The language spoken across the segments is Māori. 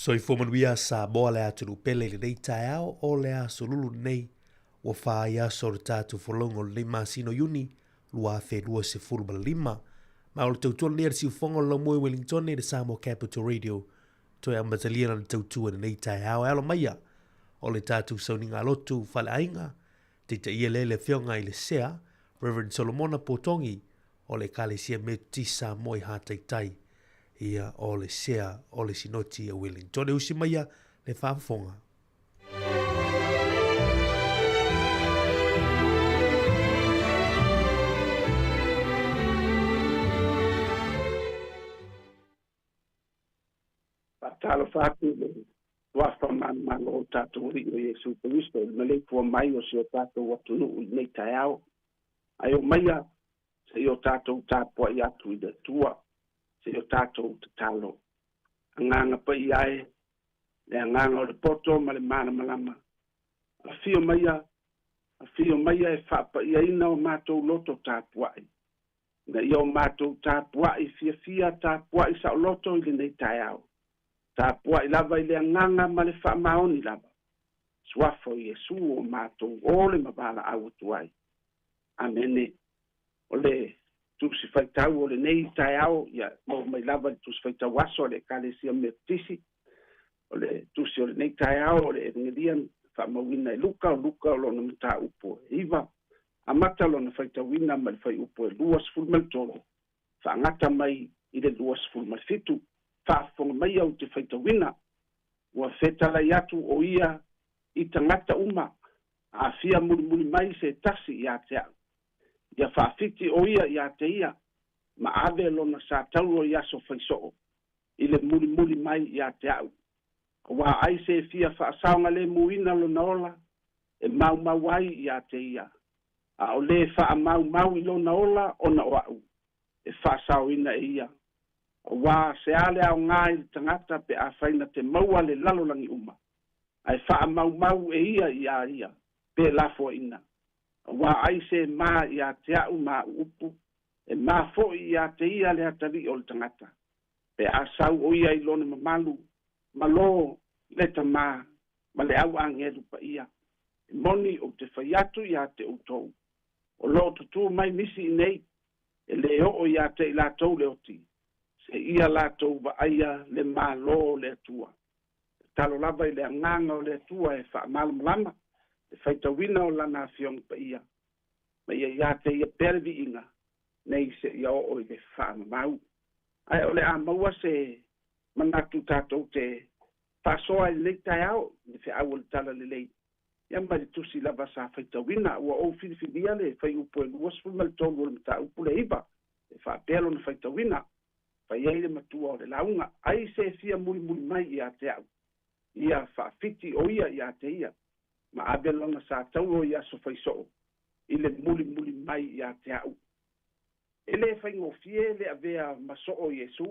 So I fomanuia Samoa le atu pele le nei taeao o le a solulu nei ua whaia so le tātu wholongo le masino yuni lua whenua se fulma lima ma o le tautua lea le siufonga lo moe Wellington le Samoa Capital Radio to e amatalia na tautua le nei taeao e alo maia o le tātu sauninga lotu whale ainga te ta ia le whionga i le sea Reverend Solomona Potongi o le kalesia me tisa moi hataitai ia o le sea o le sinoti a Wellington e usi maia le whaafonga. Patalo fatu le wafa man o tatu ri o Yesu Kristo le le fo mai o se tatu watu no nei taiao ayo maia se yo tatu tapo ia tu de tua se yo tatu talo nganga pa iae le nganga o le poto ma le mana malama a fio maia e fa pa ia ina o mato loto tapo ai na yo mato tapo ai fia tapo ai sa loto i nei taiao tapua i lava i le nganga ma le whaamaoni lava. Suafo Yesu o mātou o le mawala au tuai. Amene. O le tusi whaitau o le nei tai au, ia mo mai lava le tusi whaitau aso o le kalesia metisi. O le tusi o le nei tai au o le evangelian whaamawina e luka o lona mta upo e iwa. Amata lona whaitauina ma le whai upo e luas fulmaltolo. Whaangata mai i le luas fulmalfitu. Whaafonga mai au te whaitawina, ua whetalai atu o ia i tangata uma, a fia muri mai se tasi i a te au. Ia whaafiti o ia i a te ia, ma ave lona sa tau o iaso whaisoo, i le muri mai i a te au. Wa ai se fia whaasaunga le muina lona ola, e mau ai i a te ia. A o le wha mau i lona ola o na oau, e whaasauina e ia. Wa se ale au ngai tangata pe a faina te maua le lalolangi uma. Ai wha mau e ia, pe lafo ina. Wa ai se maa i a te au maa upu, e maa fo i a te ia le atari o le tangata. Pe a sau o ia i lone mamalu, malo leta maa, ma le au angeru pa ia. E moni o te whaiatu i a te utou. O lo tutu mai misi nei, e le o i a te ila tau le oti. Se ia lātou wa aia le mālo le atua. Talo lava i le anganga o le atua e wha malamalama, e whaitawina o lana fiong pa ia. Ma ia te ia pervi inga, nei se ia o i le wha mau. Ai o le a maua se manatu tātou te whasoa i nei tai au, ni whi au le tala le lei. Ia mai tusi lava sa whaitawina, ua o whiriwhiria le whai upo e luasfu maltonu o le mta upo le iwa, e wha pelo na whaitawina. Pai ele matua o le launga, ai se fia muri mai i a te au. Ia whaafiti o ia i a te ia. Ma abelona sa tau o ia so whaisoo. I le muri mai i a te au. Ele whaingo fie le avea masoo Yesu.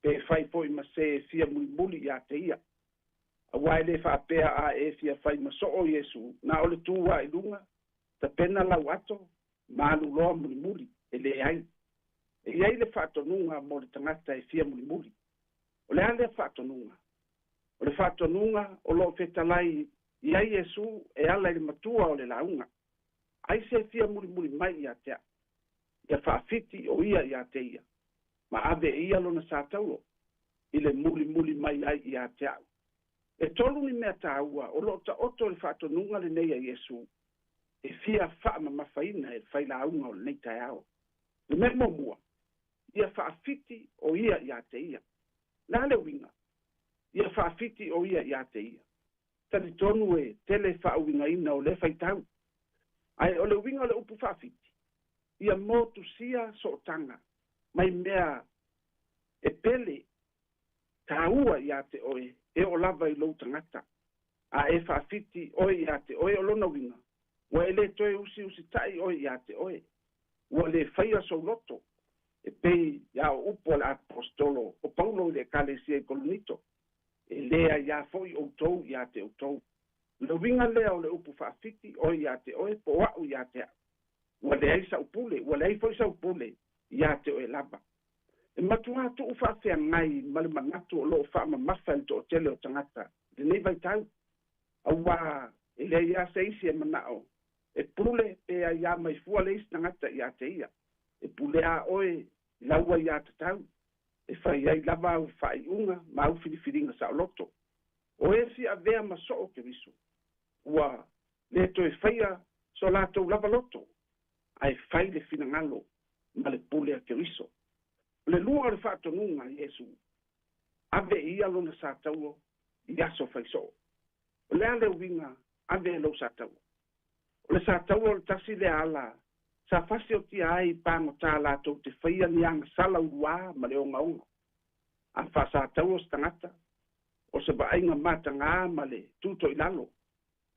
Pe whai po i mase fia muri i a te ia. A wai le whaapea a e fia whai masoo Yesu. Na ole tuwa i lunga. Ta pena lau ato. Malu loa muri. Ele ai. E iai le whaatonunga mo le tangata e fia muri. O le ale whaatonunga. O le whaatonunga o lo whetalai iai Yesu e ala i matua o le launga. Ai se fia muri mai i a tea. Ia whaafiti o ia i a te ia. Ma ave ia lona sa taulo. I le muri mai ai i a tea. E tolu ni mea taua o lo ta oto le whaatonunga le nei a Yesu. E fia wha mamafaina e whai launga o le nei tai ao. Le me mua. Ia whaafiti o ia i a te ia. Nā le winga. Ia whaafiti o ia i a te ia. Tani tonu e tele whaawinga ina o le whaitau. Ai o le winga o le upu whaafiti. Ia motu sia so tanga. Mai mea e pele taua i a te oe. E o lava i lou tangata. A e whaafiti oe i a te oe o lona winga. Wa ele toe usi tai oe i a te oe. Wa le whaia so loto. E pei ia o upo le apostolo, o Paulo le kalesia i kolonito. E lea ia foi o tou ia te o tou. Le winga lea o le upu whaafiti o ia te oe, po wau ia te au. Ua le aisa upule, ua le aifo isa upule ia te oe lava. e matua tu fa fe ngai mal manatu lo fa ma mafal to tele o tangata de nei vai tau awa ele ia seisi e manao e pule e a ia mai fua leis tangata ia te ia e pule a oe laua ia te tau e fai ai lava au fai unga ma au filifiringa sa loto o e si a vea ma so ke visu ua le to e faia so lato lava loto ai fai le finangalo ma le pule a ke viso le lua le whaatonunga Iesu ave ia lona sa tau ia so fai so le ale winga ave lo sa tau le sa tau le tasi le ala sa fasi o tia ai pango tā lato te whaia nianga sala ua ma le onga onga a fa sa tau o stangata o se bainga mata ngā ma le tuto ilalo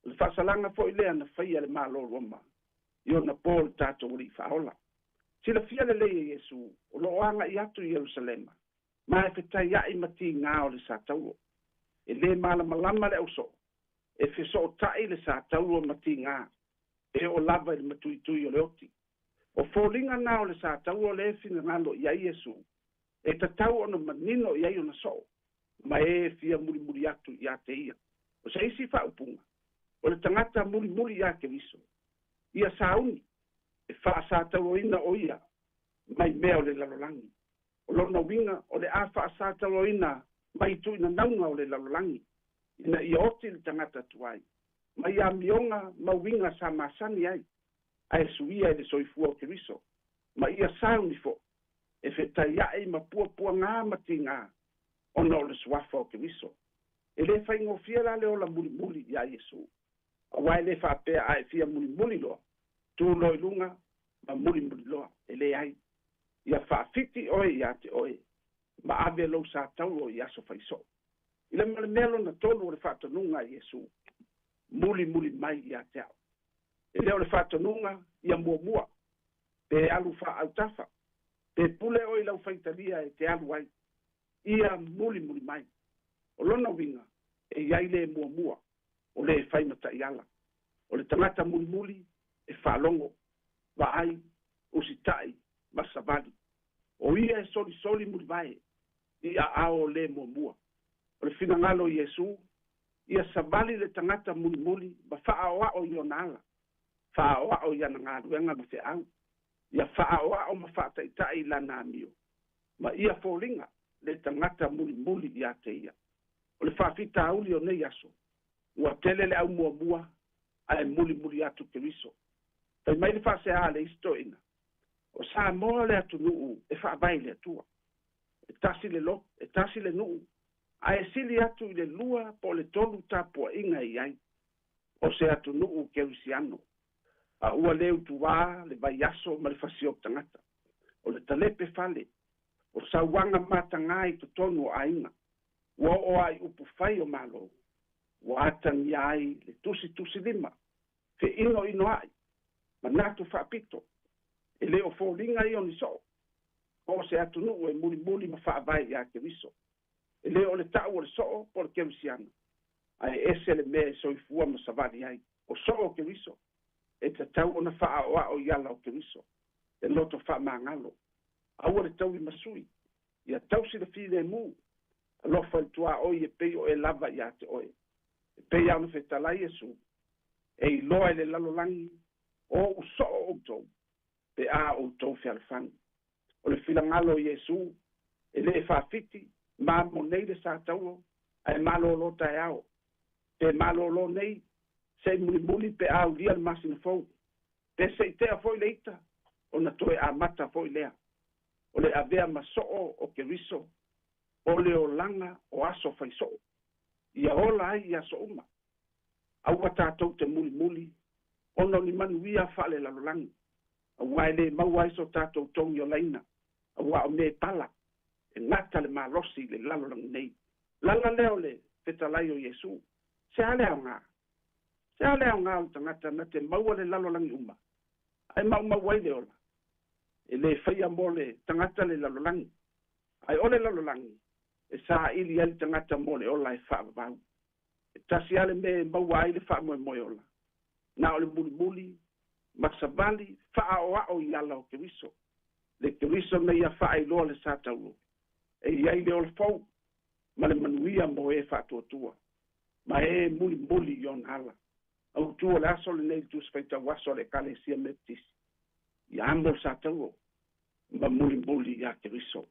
le whasalanga fo ilea na whaia le malo roma io na pol tato uri whaola sila fia le lei Iesu o lo anga i atu Jerusalema ma e whetai ai mati ngā o le sa tau e le malama le auso e wheso o tai le sa tau o mati ngā e o lava i le matuitui o le oti o fōlinga nā o le sa tau o le fina ngalo i a Iesu e ta tau o na manino i a na so ma e fia muri atu i a te ia o se isi whaupunga o le tangata muri i a ke viso ia sauni e wha sa tau ina o ia mai mea o le lalolangi o lona winga o le a wha sa tau ina mai tu ina naunga o le lalolangi ina i oti le tangata tuai mai a mionga ma winga sa masani ai ai suia e le soifua o ke viso ma ia sauni fo e whetai ai ma pua ngā mati ngā ona o le suafa o ke viso e le whaingo fiera le o la muri i a Iesu a wai le whapea ai fia muri loa tu loi lunga ma muri loa e le ai ia whaafiti oe i a te oe ma ave lo sa tau o i aso whaiso i le melo na tolu o le whaatonunga i Iesu muri mai i a te au e leo le whaatonunga ia mua pe alu wha au tafa pe pule o i lau whaitalia e te alu ai ia muri mai o lona winga e iai le mua o le whaimata i ala o le tangata muri e whalongo wa ai usitai masavali o ia e soli muri mai ia ao le mua o le fina ngalo Iesu ia savali le tangata muri ma wha o i ona ala wha o i ana ngā ruenga ma te au ia wha o ma wha taitai lana amio ma ia fōlinga le tangata muri i a te ia o le whawhita auli o nei aso ua tele le au mua ai muri atu ke riso tai mai le whase a le isto ina o Sāmoa le atu nuu e whaavai le atua e tasi le lo e tasi le nuu a e sili atu i le lua po le tolu tapua inga i ai o se atu nuu ke usiano a ua leu tuā le vai aso ma le fasio tangata o le talepe fale o sauanga matanga i tonu a inga ua o ai upu fai o malo ua atangi ai le tusi lima fe ino ai ma natu whaapito e leo fōlinga i oni so o se atu nuu e muri ma whaavai i a ke viso e leo le tau o le so po le ke usiano ai ese le me soifua ma savali ai o so o ke viso e te tau ona wha o iala o ke viso e loto wha mangalo aua le tau i masui ia tau si le file mu alofa i tua oi e pei o e lava i a te oe e pei anu whetalai Iesu e i loa le lalolangi o uso o tou pe a o tou whialfani o le filangalo Iesu e le whawhiti ma mo nei le sa taulo ai malolo tai ao pe malolo nei se muli pe a ulia le masina fou pe se itea foi leita o na toe a mata foi lea o le avea masoo o ke riso o le o langa o aso faiso ia ola ai ia so uma au tātou te muli ono ni manuia fale lalolangi au ai le mau ai so tātou tongi o laina au a o me pala e ngata le malosi le lalolangi nei lala leo le fetalai o Iesu se ale au ngā o tangata na te maua le lalolangi uma ai mau ai le ola e le whaia mo le tangata le lalolangi ai ole lalolangi e sa ili ali tangata mo le ola e whaavavau e tasi ale me maua ai le whaamoe ola na o le muli masavali wha o i ala o ke viso le keriso na ia whaailoa le sātau. E iai le ole fau, ma le manuia mo e whaatuatua. Ma e muli yon hala. Au tua le aso le nei tus whaita waso le kale sia metisi. Ia amo le sātau, ma muli ia keriso.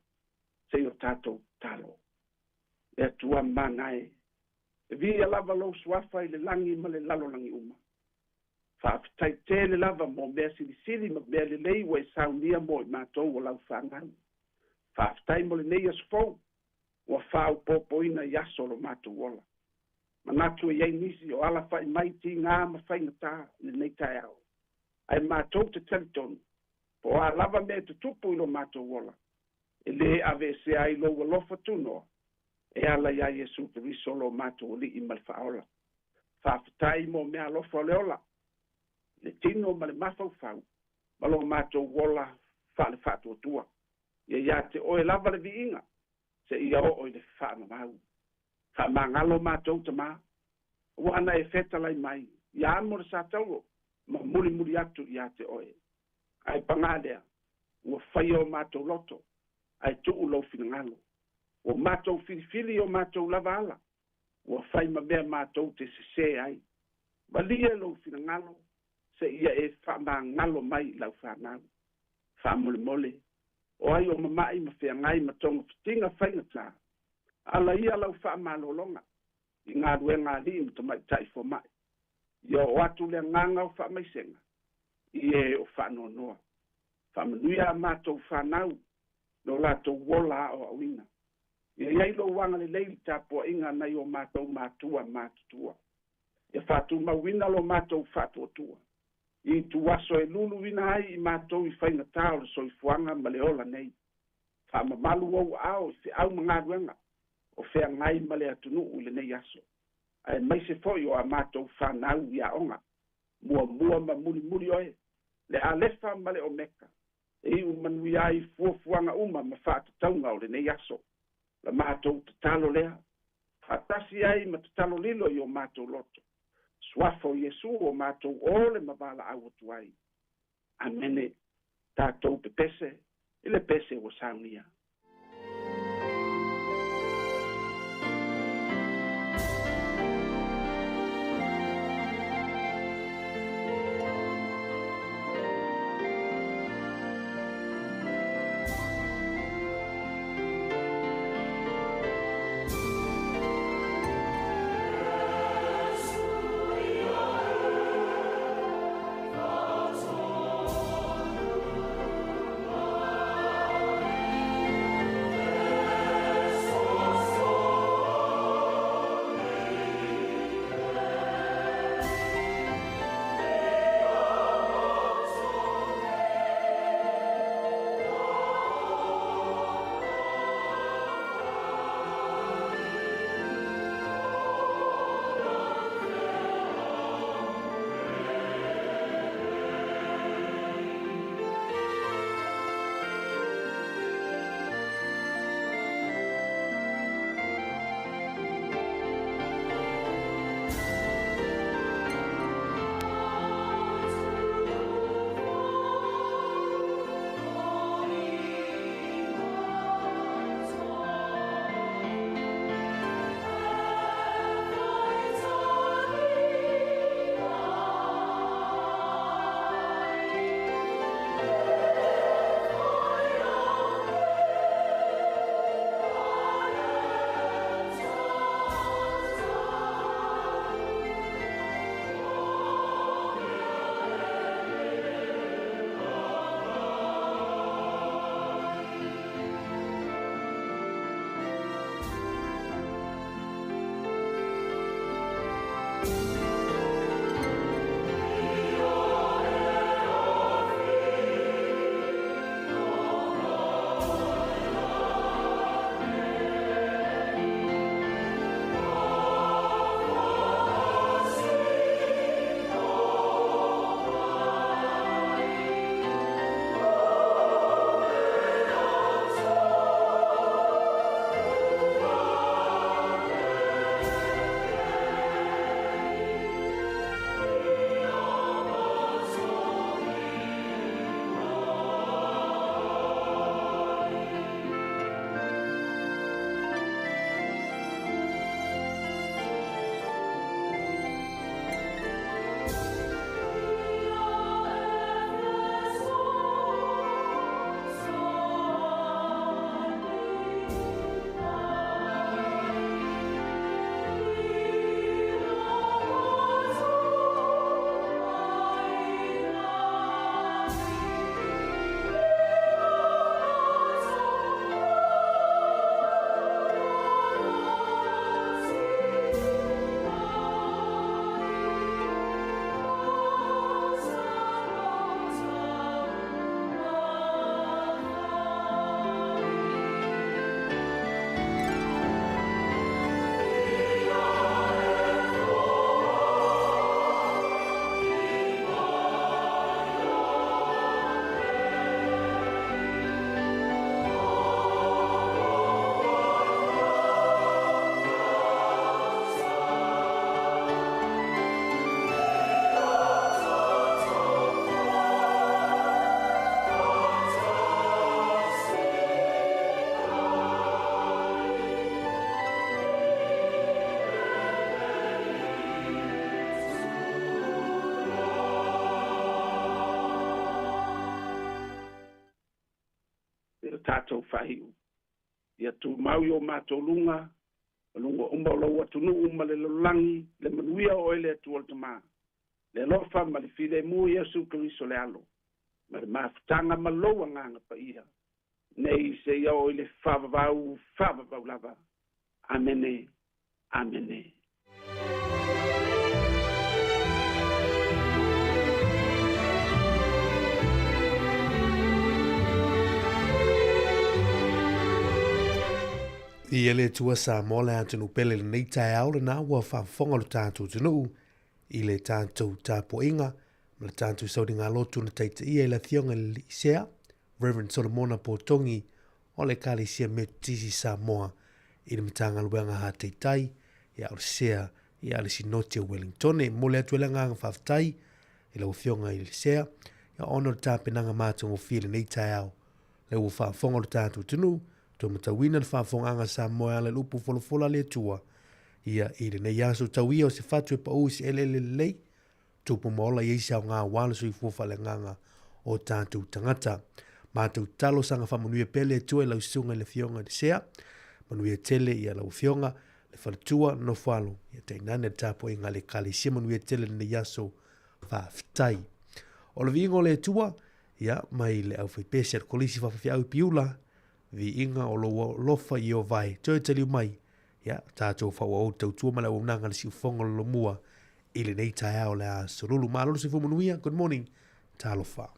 Se o tātou talo. E tua manae. E vi lava lo suafa i le langi ma le lalo langi uma. Whaafitai te le lava mo mea sili ma mea le lei wa i saunia mo i mātou o lau whangan. Whaafitai mo le nei asufou, wa whao popoina i aso lo mātou wola. Manatu e iei nisi o ala whai mai ti ngā ma whaingatā le nei tai au. Ai mātou te telitonu, po a lava mea te tupu i lo mātou wola. E le ave se ai lo walofa tunoa. E ala ia Yesu Keriso lo mātou li i malwhaola. Whaafitai mo mea lofa o leola. Le tino ma le mafau, ma lo mātou wola whaale whaatuatua. Ia te oe lava le viinga, se ia o le whaamamau. Whaamangalo mātou ta mā. Ua ana e feta lai mai, ia amore sātau, ma muli atu ia te oe. Ai pangalea, ua whai o mātou loto, ai tuu lau finangalo. Ua mātou filifili o mātou lava ala, ua whai ma mea mātou te sese ai. Malia lau finangalo, se ia e whaamangalo mai lau whanau. Whaamole. O ai o mamai ma whiangai ma tonga fitinga whaingatā. Ala ia lau whaamalolonga. I ngā ruenga li ma tamai tai fo mai. Ia o atu lea nganga o whaamaisenga. I e o whanonoa. Whaamanuia mātou whanau. No lātou wola o awina. Ia iai lo wanga le leili tāpua inga nei o mātou mātua mātutua. Ia whātu mawina lo mātou whātuatua. I tuaso e lulu wina ai i mātou i whainga tāo le soifuanga ma le ola nei. Whaamamalu au au i whiau mga ruenga o whea ngai ma le atunu u le nei aso. Ai mai se foi o a mātou whanau i a onga. Mua ma muli oe. Le alefa ma le omeka. E i manui ai fuafuanga uma ma whaatataunga o le nei aso. La mātou te talo lea. Whatasi ai ma te talo lilo i o mātou loto. Swafo Yesu o mātou ole mawala au atuai. Amene, tātou pe pese, ile pese o saunia. tātou whahiu. Ia tu mau o mātolunga, lunga umbalo watunu ma le lolangi, le manuia o ele atu al tama. Le lofa ma le file mu Yesu Kristo le alo. Ma le mafutanga ma loa nganga pa ia. Nei se ia o ele whavavau lava. Amene, amene. I ele tua Samoa le atunu pele le nei tae au le na ua whaafonga lo tātou tunu i le tātou tāpo inga ma le tātou saudi ngā lotu na teita ia la thionga le isea Reverend Solomona Potongi o le kale sia me tisi Samoa i le mitanga luenga ha teitai i au sea i ale sinoti o Wellington mo le atu elanga ngā whaftai i la uthionga i le sea ia ono le tāpenanga mātungo fili nei tae au le ua whaafonga lo tātou tunu to matawina le whaafonga Samoa le lupu folofola le tua ia i le nei aso tawia o se fatu e pa uisi lei tupu maola i eisa o ngā wala sui fufa le nganga o tātou tangata mātou talo sanga whamanui pele tua e lau sunga le fionga le sea manui tele ia lau fionga le whalatua no whalo ia teinane tapo i ngā le kale sia manui tele le nei aso whaftai o le vingo le tua ia mai le au whaipese al kolisi whawhawhi au piula vi inga o lofa i o vai toi tali mai ya tātou whaua o tautua mala o nanga le si ufonga lo mua i le nei tae ao le a sorulu malolo se fumanuia good morning talofa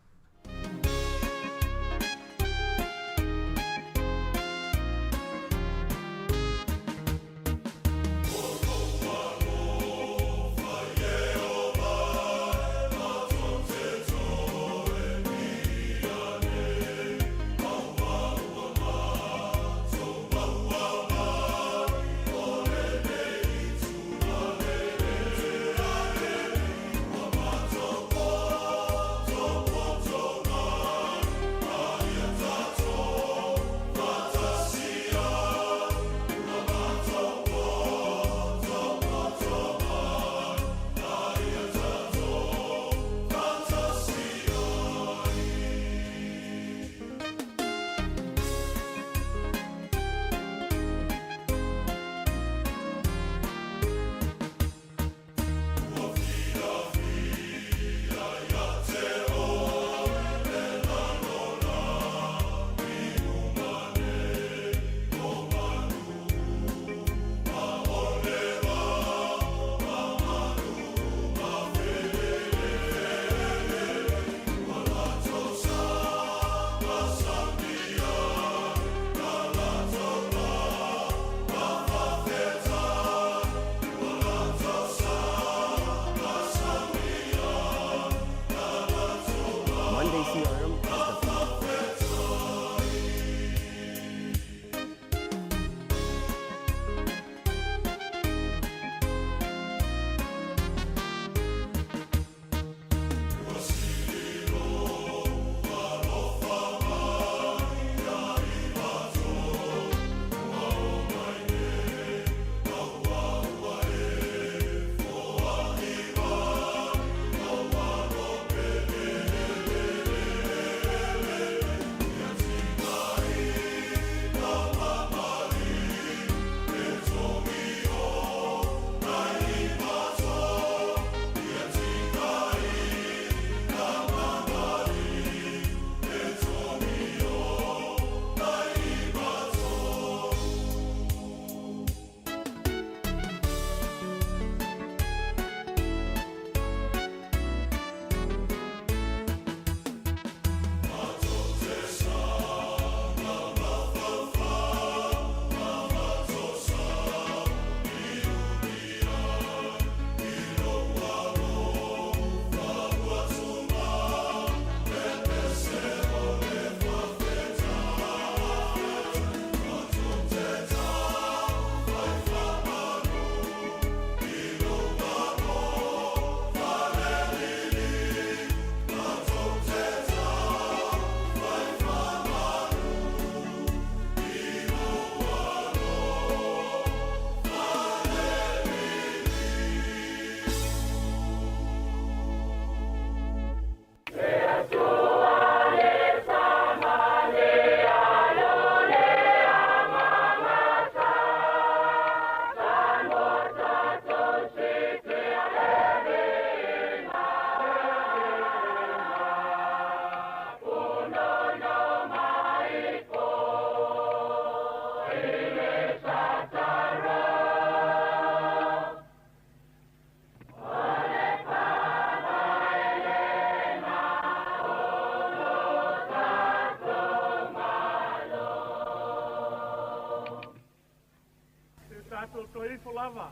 toi fo lava.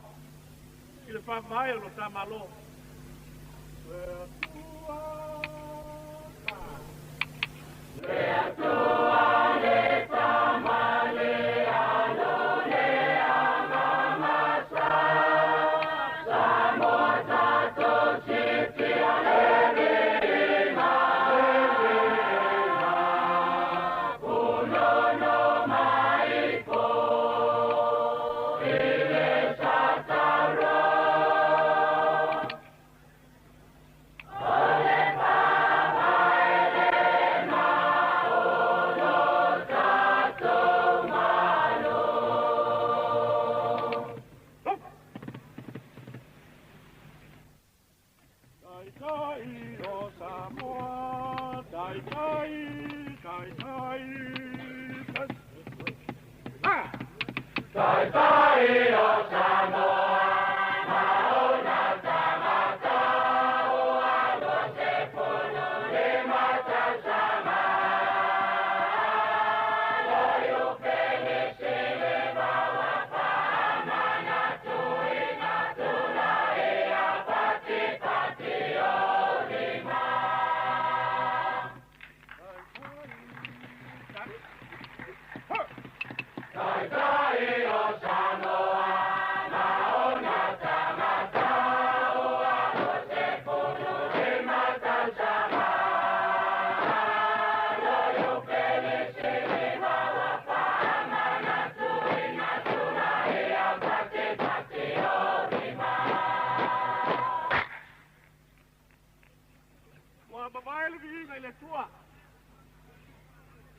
Ile pa vai lo tamalo.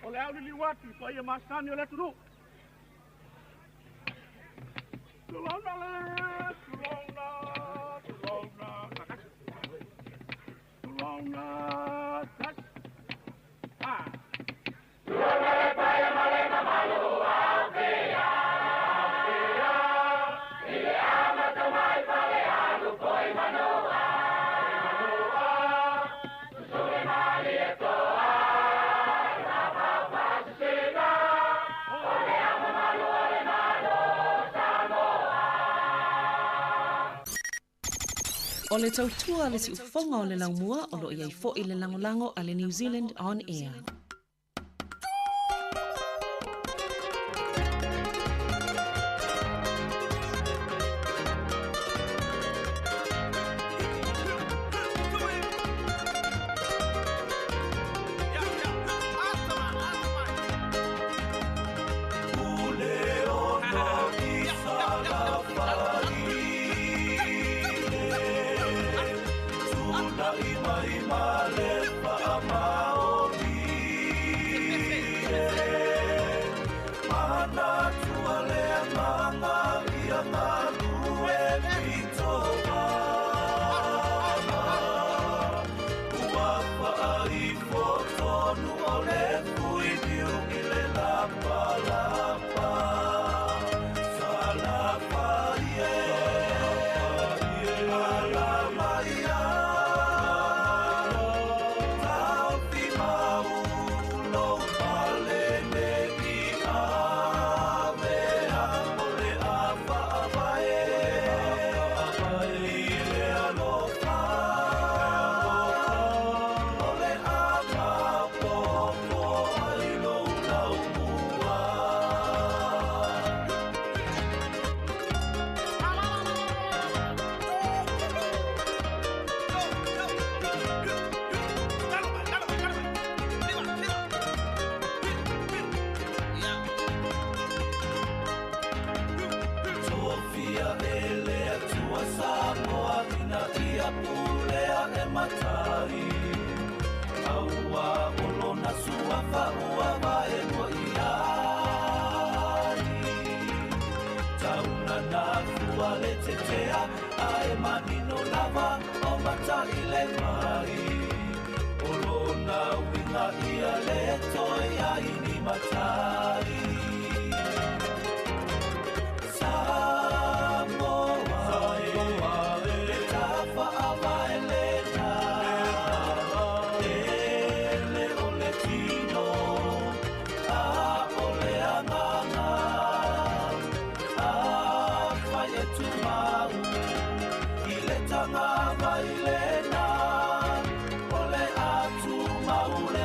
Ole au li wati ko ia masani ole tunu. Tulona. Ah. Tulona pa ia male malu au vea. Ile ama tomai pale alu koi manoa. Sule mali etoa. O le tautua le si ufonga o le laumua o lo iai fo i le langolango a le New Zealand On Air.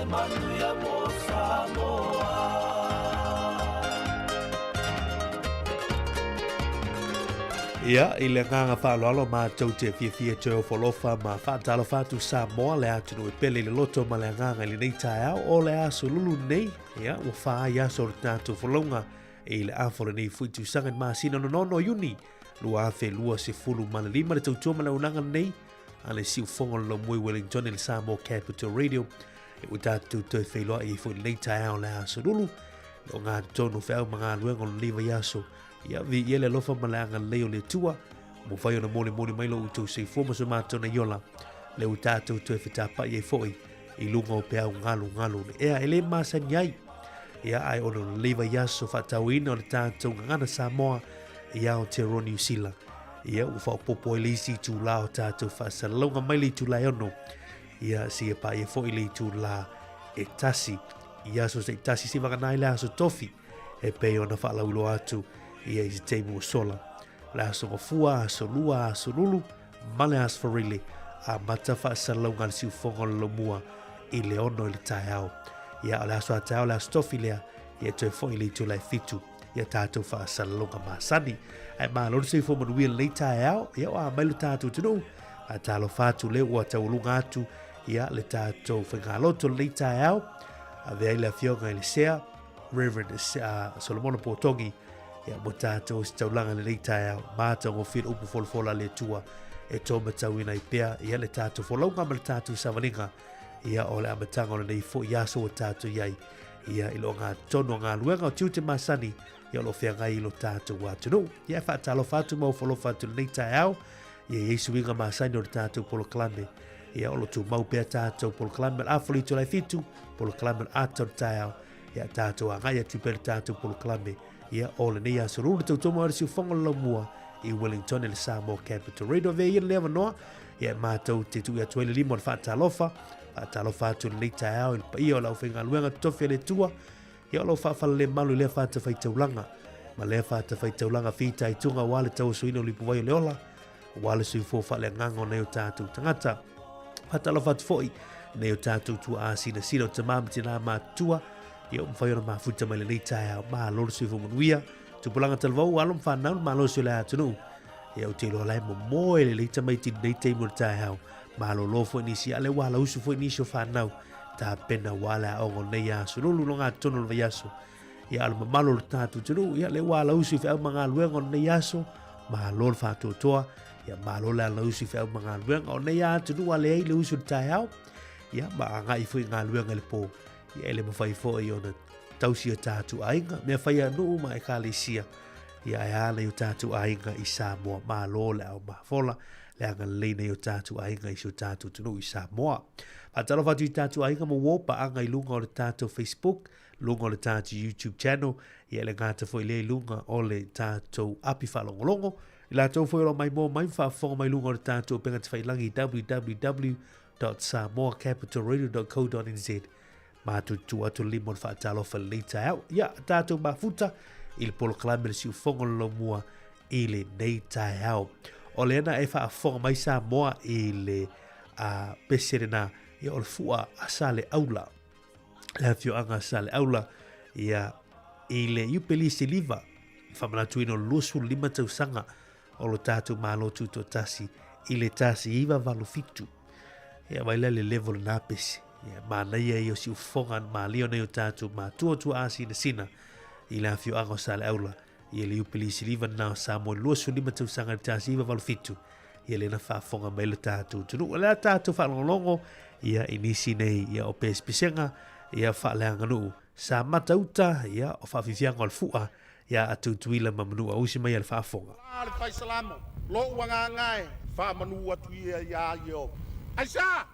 manuia mo Samoa. Ia, i le nganga whaaloalo mātou te fia te o wholofa ma whaatalo whātu Samoa le atunu e pele le loto ma le nganga i le nei tae au o le aso lulu nei. Ia, ua wha i aso le tātou whalonga i le awhore nei fuitu sangan māsina no nono Iuni. Lua awhe lua se fulu ma le lima le tautua ma le unanga nei. A le siu whonga lo mui Wellington i le Samoa Capital Radio. E ua tātou toi whailoa i fui nei tae au le aso lulu. Lo ngā tonu whau ma ngā luenga lo liva i aso. Ia vi ia le lofa malanga leo le tua mo fai ona mole mailo utou sei foma so matona yola le utato to fitapa ye foi I lunga o pea ngalu le ea ele masani ai ia ai ona leva yaso fatawina o le tatou ngana Samoa ia o te New Zealand ia u fa popo le si tu la o tatou fa salonga mai le tu la ono ia si pa ye foi le tu la e tasi ia so se tasi si vaka la so tofi e pe ona fa la ulo atu ia I te mo sola la so fua so lua so lulu male as for really a matafa salonga si fongo lo mua I le ono I le taeao ia la so taeao la stofilia ia te foi le tu la fitu ia tatou fa salonga masani ai ma lo se fo mo le taeao ia a mai lo tatou tunu a talo fatu le ua taulunga atu ia le tatou whengaloto le taeao a vea ila fionga I le sea Reverend Solomon Potongi ia mo tātou si taulanga le taeao mātou ngō whira upu folfola le tua e tōma tauina I pēa ia le tātou wholaunga ma le tātou savaninga ia o le amatanga o le nei fo iaso o tātou iai ia ilo ngā tono ngā luenga o tiute masani ia lo whea ngai ilo tātou watunu ia whaatalo whatu mau wholofa tu le nei taeao ia Yesu inga masani o le tātou polo klame ia o lo tu mau pēa tātou polo klame a foli tu lai fitu polo klame ato taeao ia tātou a ngai atu pēle tātou polo klame ia o le nei asuru le tautomo ar si fonga lo mua I Wellington le Samoa Capital Radio ve ia leva noa ia mātou te tu ia tuele limo le whaatalofa atu le nei taeao il pa ia o lau whenga luenga tofi le tua ia o lau whaafala le malu le whaatawhai taulanga ma le whaatawhai taulanga whita I tunga wale tau suina o lipu vai o le ola wale sui fofa le ngango nei o tātou tangata whaatalofa atu foi nei o tātou tua asina sino tamam tina mātua ia umwhai ona mafuta mai le nei taeao ma lolo sui fonganuia tupulanga talvau alom whanau ma lolo sui le atunu ia o te loa lai mo moe le leita mai tini nei teimu le taeao ma lolo fo inisi ale wala usu fo inisi o whanau ta pena wala ongo nei asu lulu no ngā tono le vaiaso ia alama malo le tātu tunu ia le wala usu I whiau mga luenga o nei aso ma lolo whātotoa ia ma lolo ala usu I whiau mga luenga o nei atunu ale ei le usu le taeao ia ma ngai fo ngā luenga le po ia ele mawhai fo I ona tausi o tātu ainga mea whai anu ma e kālesia ia e ale o tātu ainga I Samoa ma lole au ma fola le anga leine o tātu ainga I so tātu tunu I Samoa patalo fatu I tātu ainga mo wopa anga I lunga o le tātu Facebook lunga o le tātu YouTube channel ia le ngata fo I le lunga o le tātu api whalongolongo I la tau fo I lo mai mo mai whafonga mai lunga o le tātu o penga te whailangi www.samoacapitalradio.co.nz Mātou tu atu limon whaatalo whalei taeao. Ia, tātou mafuta I le polo klame le siu whonga lo mua I le nei taeao. O le ana e whaafonga mai Samoa I le peserena ia o le fua a sale aula. Le hawhio anga sale aula ia I le iupeli se liva. Whamanatu ino lusu lima tau sanga o lo tātou mālotu to tasi I le tasi iwa valu fitu. Ia waila le level na pesi. Ia mana ia I o si ufonga ma leo nei o tātou ma tua asi na sina I la fio ango sale aula ia le upeli siliva na Samoa lua su lima tau sanga tasi iwa valu fitu ia le na whaafonga mai le tātou tunu le tātou whaalongolongo ia inisi nei ia o pespisenga ia whaaleanga nuu sa matauta ia o whaafifianga o le fua ia atu tuila mamanu a usi mai le whaafonga Ale fai salamo lo wanga ngai whaamanu atu ia ia Aisha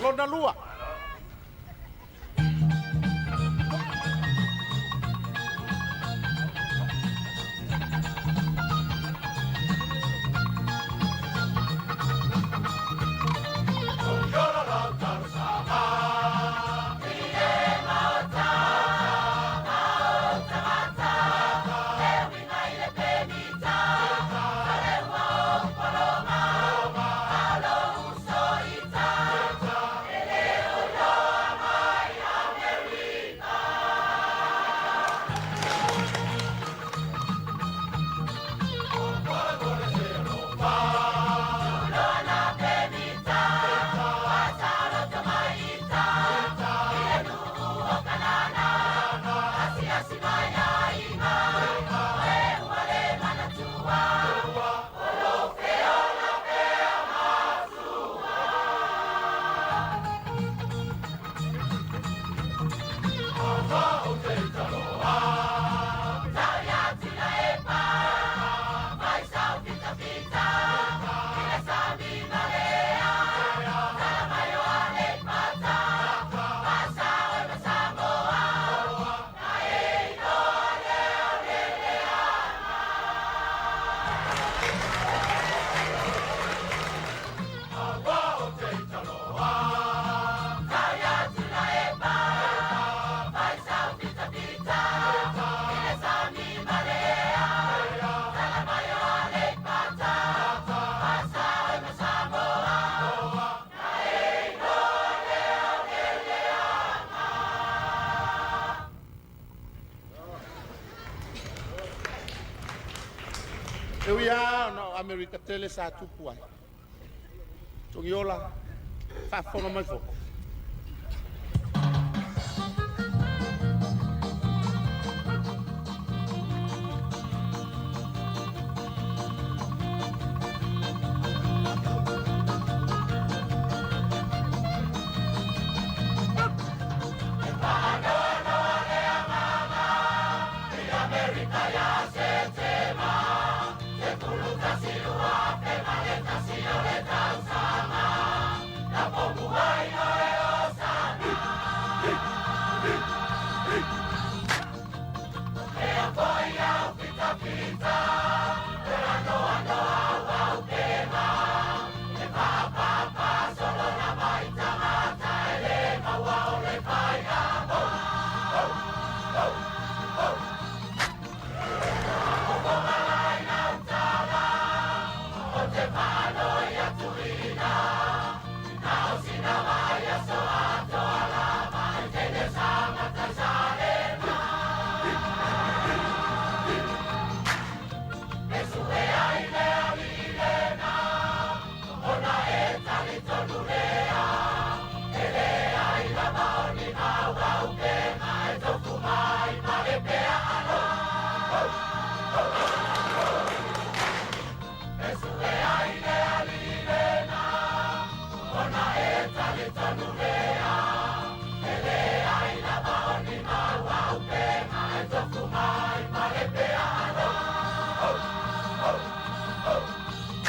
Lona lua. Eu ia no America Tele sa tupu ai. Tongiola, fa fonga mai fo.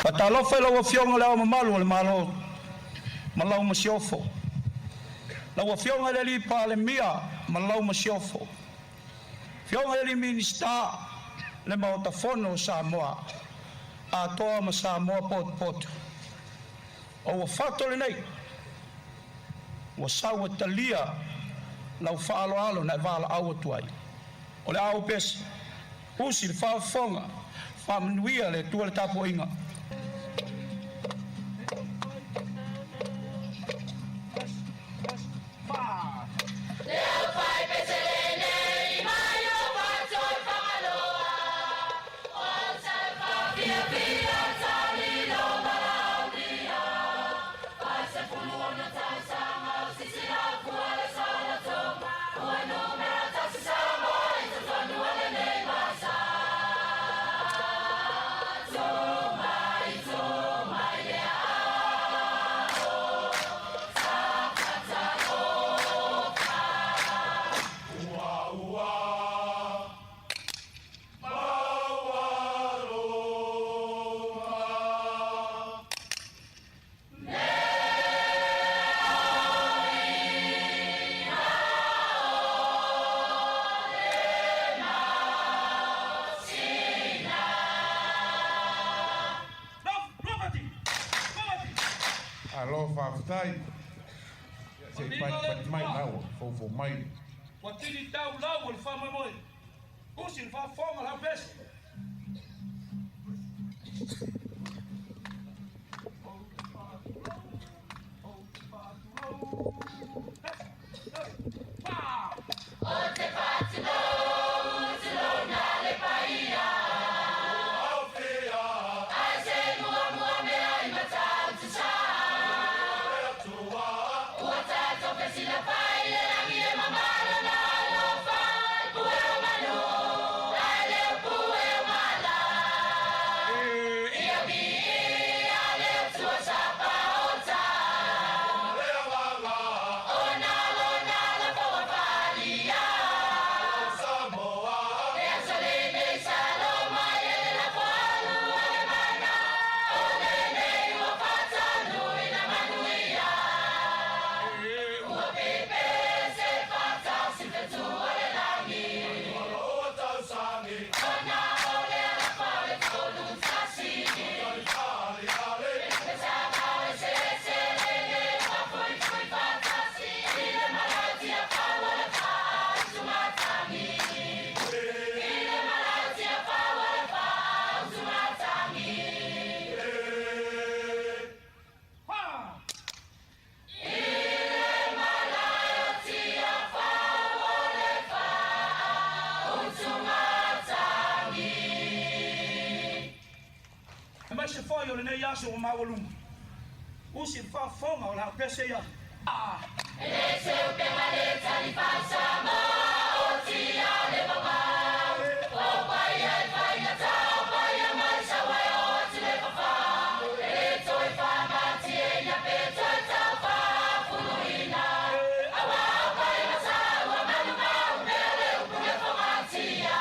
Patalofa lo fionga la mamalu le malo malau masiofo la fionga le li pa le mia malau masiofo fionga le minista le mautafono Samoa a toa ma Samoa pot o fatto le nei o sawa talia la alo na vala au tuai o le au pes usil fa fonga fa mnuia le tua le tapo inga Alo whaafutai. Se pat mai au, fo mai. Watini tau lau le fama moi. Usil fa fonga la pes. Se foi o nei aso o mawalungu. Usi fa fonga o la pese ya. Ele se o pemale tali pasa mo o tia le baba. O pai ai pai na ta o pai mai sa wai o tile papa. Ele toi fa mati e na pe toi ta fa fuluina. Awa pai na sa wa manu ma o mele o punya fonga tia.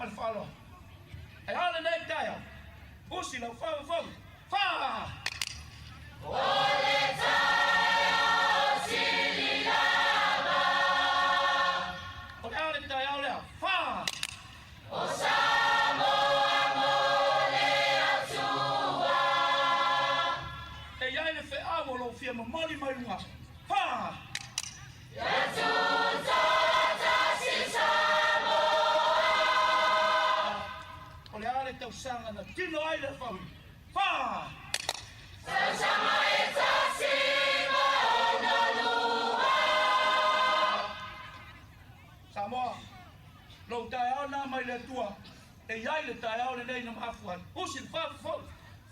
al falo. Ai ale nei taia. Usi la fa. Fa! Ole taia sililava. Ole ale taia ole. Fa! O Samoa mole atua. E ia le fe awo lo fia mali mai lunga. Fa! Ya tuta si Samoa. Ole ale tau sanga na tino ai le fa. Fa! Sama eta sima ona lua. Samoa. Lo taia na mai le tua. E ia le taia ole nei na mafuan. Usi fa.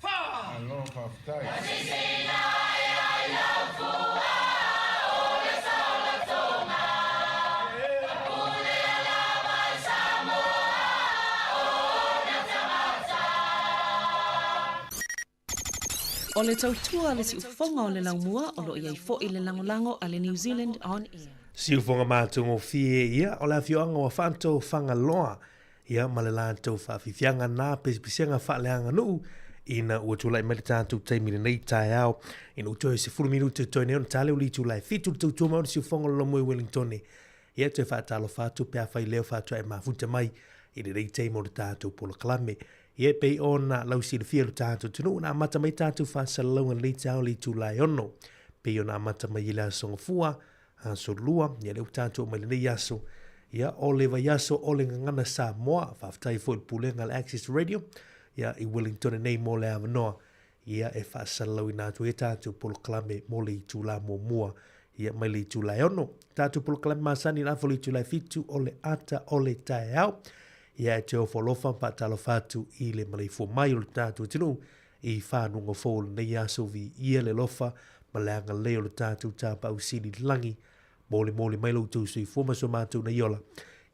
Fa! Aloha, tai. Sisina ia ia fua. Ole saula tonga. Pule alava Samoa. Ona tamata. O le tautua le si ufonga o le laumua o lo iai fo i le langolango a le New Zealand on air. Si ufonga mātungo fie ia o le awhioanga wa whanto whanga loa ia ma le lātou whawhiwhianga nā pesipisenga whaaleanga nuu ina ua tūlai mai le tātou taimine nei tae au ina utoe se 10 minuto toi neon tale uli tūlai fitu tautua mauna si ufonga lo moe Wellington ia te whaatalo whātu pia whai leo whātu e mafuta mai ina rei teimo le tātou pola klame ia pei ona lausi le fia le tātou tunu na amata mai tātou whāsalaunga nei tau li tūlai ono pei ona amata mai ila songa fua so lua ia leu tātou mai le nei yaso ia o le yaso o le ngana Samoa whaftai fo il pulenga le Access Radio ia i Wellington nei mo le avanoa ia e whaasalau i nātu e tātou polo klame mo le i tūla mo mua ia mai le i tūla ono tātou polo klame masani na fo le i tūla fitu o le ata o le tae au ia e te o folofa patalo fatu i le malei fo mai o le tātou tinu i whanunga fo le nei aso vi ia le lofa ma le anga leo le tātou tāpa au sini langi mole mai lau tau sui foma so mātou na iola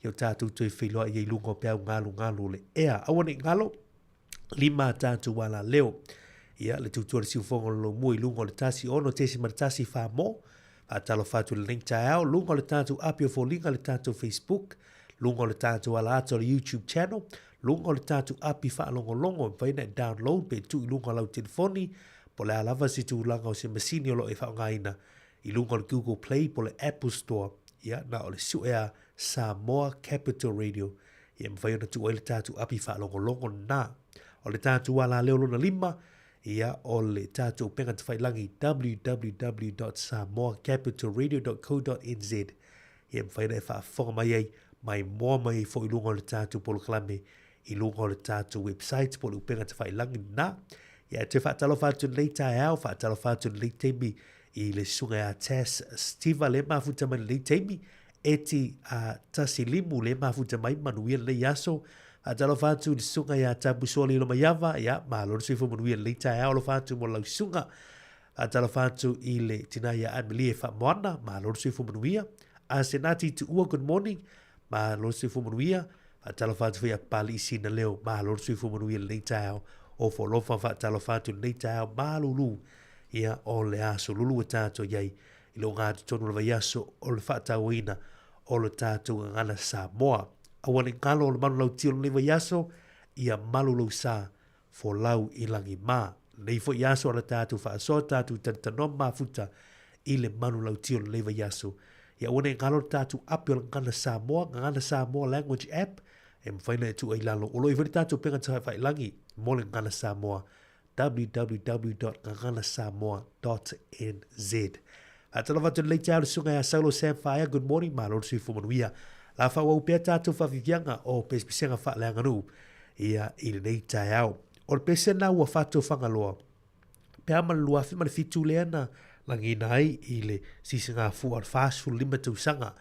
iau tātou tui whiloa i lungo peau ngalo le ea awane ngalo lima tātou wala leo ia le tutua le siufonga lo mui lungo le tasi ono tesi maratasi wha mo atalo fatu le link tae au lungo le tātou apio fo linga le tātou Facebook lungo le tātou ala ato le YouTube channel lungo le tātou api wha longo vaina download pe tu i lungo lau telefoni po le alava si tu langa o se masini o lo e wha ngaina i lungo le Google Play po le Apple Store ia na o le suea Samoa Capital Radio ia mwhai ona tu le tātou api wha longo na o le tātou ala leo lona lima ia o le tātou penga te whailangi www.samoacapitalradio.co.nz ia mwhai na e whaafonga mai ei mai moa mai fo i lungo le tātou polo klame i lungo le tātou website po le penga te whailangi na ia te whaatalo whātu nei tae au whaatalo whātu nei teimi i le sunga a Tess Stiva le mafuta mai le teimi eti a tasilimu le mafuta mai manuia le yaso a talo fatu le sunga ya tabusoli lo mayava ya ma lo sifo manuia le tae au lo fatu mo lau sunga a talo fatu i le tina ya Amelie fa moana ma lo sifo manuia a senati tu ua good morning ma lo sifo manuia a talo fatu ya pali isina leo ma lo sifo manuia le tae au o fo lo fa talo fatu le tae au ma lulu ia o le aso lulu e tātou iai i lo ngātu tonu le vaiaso o le whaatauina o le tātou ngana Samoa. Awane ngalo o le manu lau tio le vaiaso ia malu lau sa fo lau i langi mā. Nei fo iaso ala tātou whaasoa tātou tantanom mafuta i le manu lau tio le vaiaso. Ia awane ngalo tātou api o le ngana Samoa language app e mwhaina e tu ai lalo. Olo i whani tātou penga taha whailangi mo le ngana Samoa. www.nganganasamoa.nz Atala watu le tau sunga ya Saulo Samfire good morning ma lor sui fumanuia la fa wa pia tatu fa vivianga o pespisenga fa langa nu ia i nei tai au o pesena wa fatu fangaloa pe ma lua fi ma fitu lena langi nai i le sisinga fu al fast full limit sanga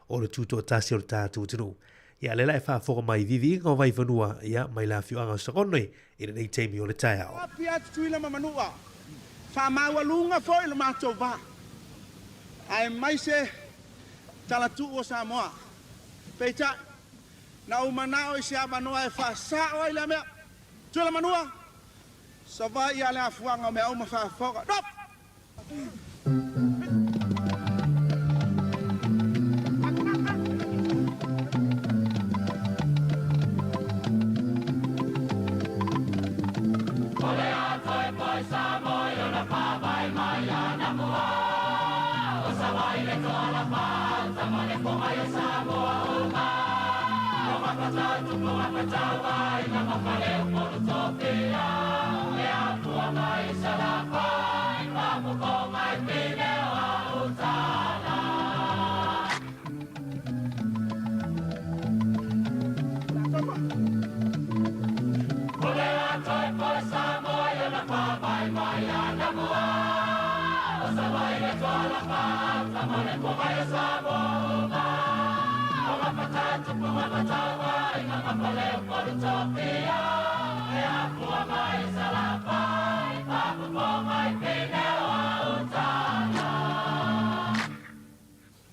o le tuto tasi o tatu tunu ia lela e fa fo mai vivi ngo vai vanua ia mai la fiu anga sekonoi i nei teimi o le tai au Pia tuila mamanua. Fa mawalunga foi le mato va. Ai mai se talatu o Samoa. Peita na umana o se amanua e fa sa o ile me. Tuila manua. Sa va ia le afuanga me o ma fa foga. Dop.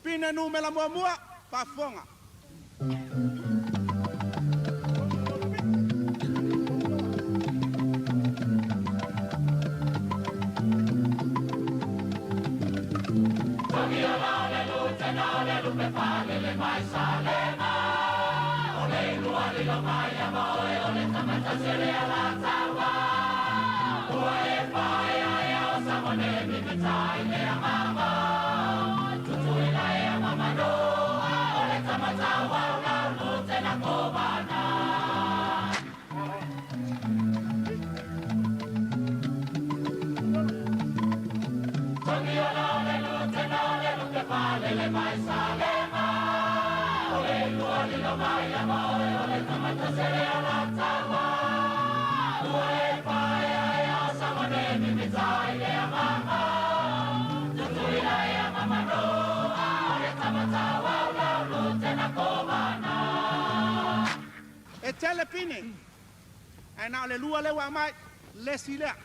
Pina numela mua pafonga. E tele pine. E na le lua le wa mai le silea.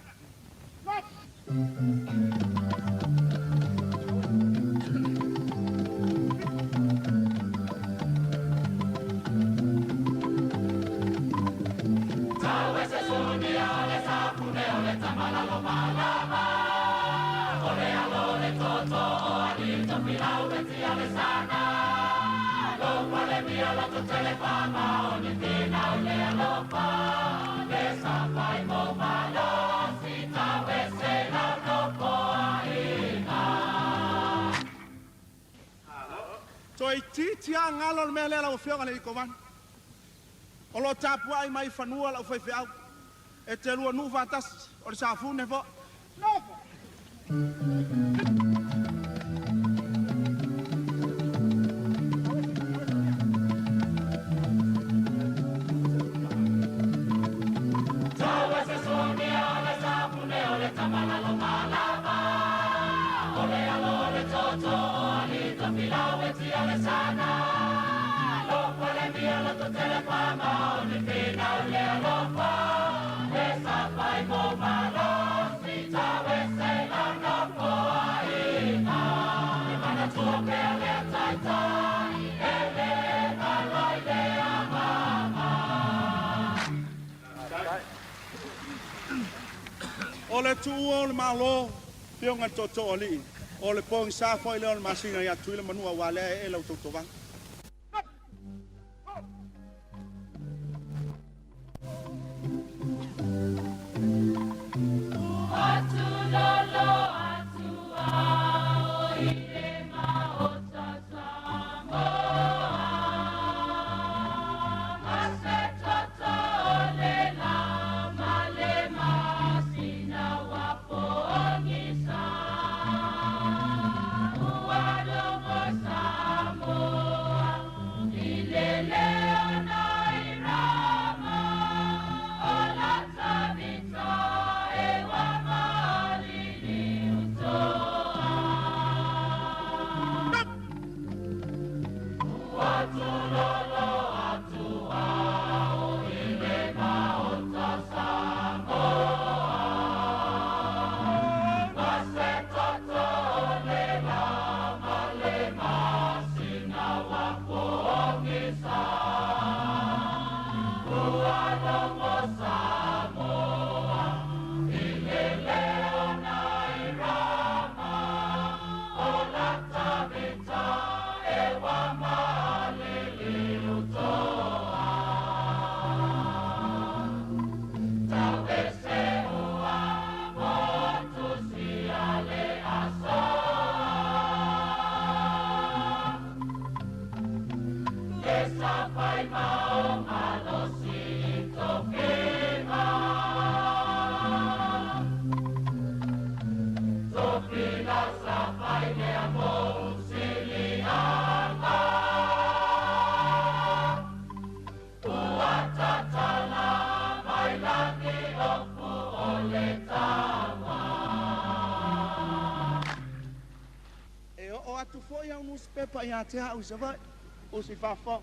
Toi titi a ngalo me le la o fionga le kovan. O lo tapu ai mai fanua la o fai fiau. E te lua nu fantas o le safu ne fo. O le tu o le malo pionga toto oli o le pong sa foi le masina ya tuile manua wale e lo toto bang Ale le pa ia te hau sa vai. O si whawha.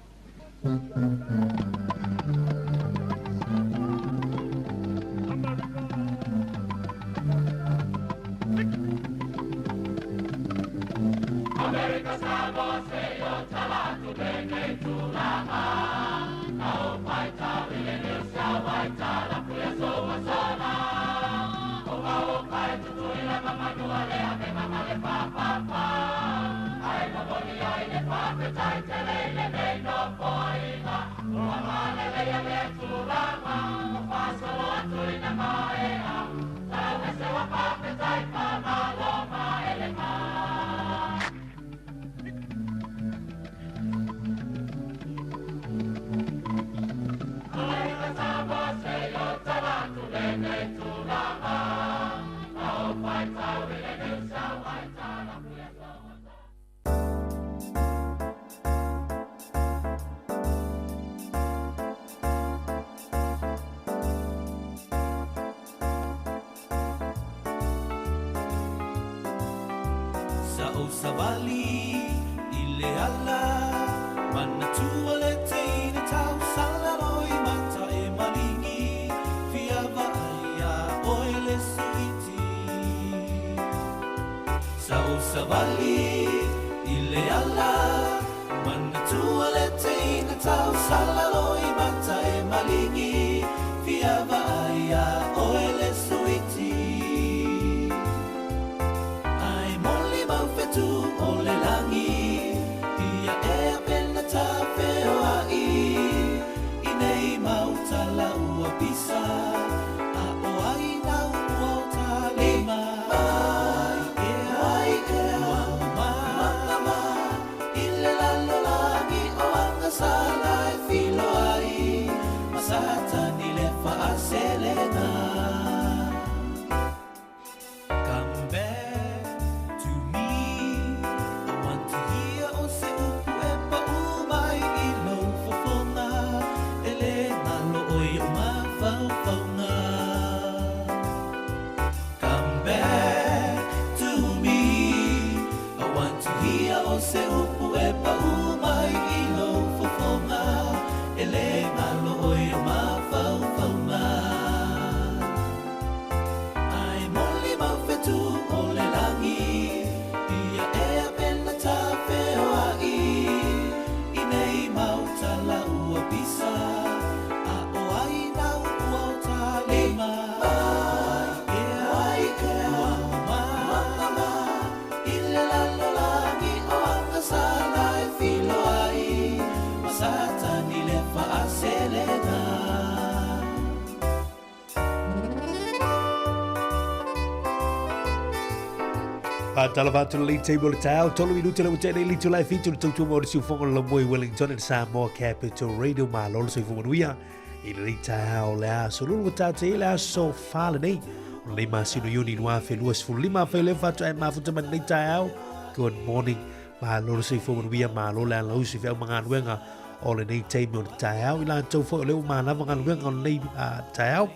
America Samoa se o talatu bene tulanga. Au pai tau ile ni sa vai tala puya so wasana. O au kai tutu ile mama nuale ame mama le pa pa pa. Ai no boni ai le pa pe tai te le nei no poinga. O mama le le tulanga. O pa so atu ina mai a. Tau se wa pa pe tai pa ma lo ma ele ma. Savali ile ala mana tua le teina tau salaroi mata e malingi fia vaia oile suiti Sao savali ile ala mana tua le teina tau salaroi mata e malingi fia vaia oile suiti tu ole langi ia e pena ta feo ai i nei mauta la ua pisa a o ai na ua ta lima ai e mama i le lalo langi o anga sala e filo ai masata ni le fa selena se upu e pa umai i lo fofonga e le ngalo oi o ma fau fau ma ai moli ma fetu o le langi ia e a pena ta feo ai i nei mauta la ua pisa a o ai na ua o ta lima ai e mama i le lalo langi sala e filo ai masata ni le fa selena Talavatu le table tau tolu minuti le mutene litu lai fitu tutu mo si fongo le moi Wellington and Samoa Capital Radio ma lolo so fongo nuia i le tau le aso lulu tatu le aso fale nei le masino yuni noa fe luas fu lima fe le fatu e mafuta man le tau good morning ma lolo se fo wia ma lo la lo se fe manga wenga o le nei tame o tau i la tau fo le ma na manga wenga o nei tau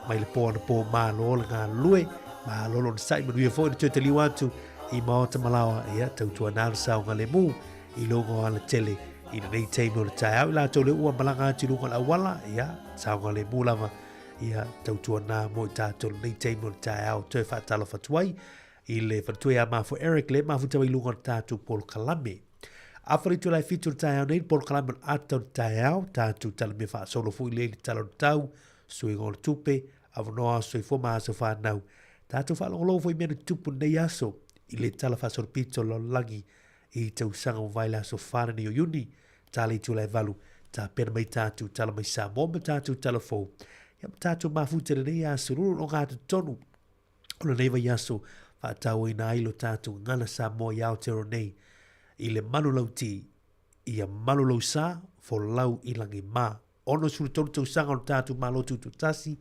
mai le po ma lo nga lue ma lo lo sai mo fo te te liwatu i mo te malawa ia tau tua na sa nga le mu i lo ngo ala tele i le nei tame o tau i la tau le ua malanga ti lu nga wala ia sa nga le mu lava ia tau tua na mo tatu nei tame o tau te fa tala fa tuai i le fatue a mafo Eric le mafu tawa i lunga tatu Paul Kalame. Afari tu lai fitu tau nei Paul Kalame atau tatu tala me fa solo fu i le tala tau sui ngol tupe avanoa sui fo maa so fa nau. Tatu fa longolo fo i mena tupu nei aso i le tala fa solo pito lo langi i tau sanga o vaila so fana ni o yuni tala i tu lai valu ta pena mai tatu tala mai Samoa ma tatu tala fo. Ia tatu mafu tele nei aso ruru o ngātu tonu o le neiva i aso tau i na ilo tātou ngana Samoa i Aotearoa nei i le malulau ti i a malulau sa fo lau i langi mā. Ono suru tonu tau sanga o tātou malotu tu tasi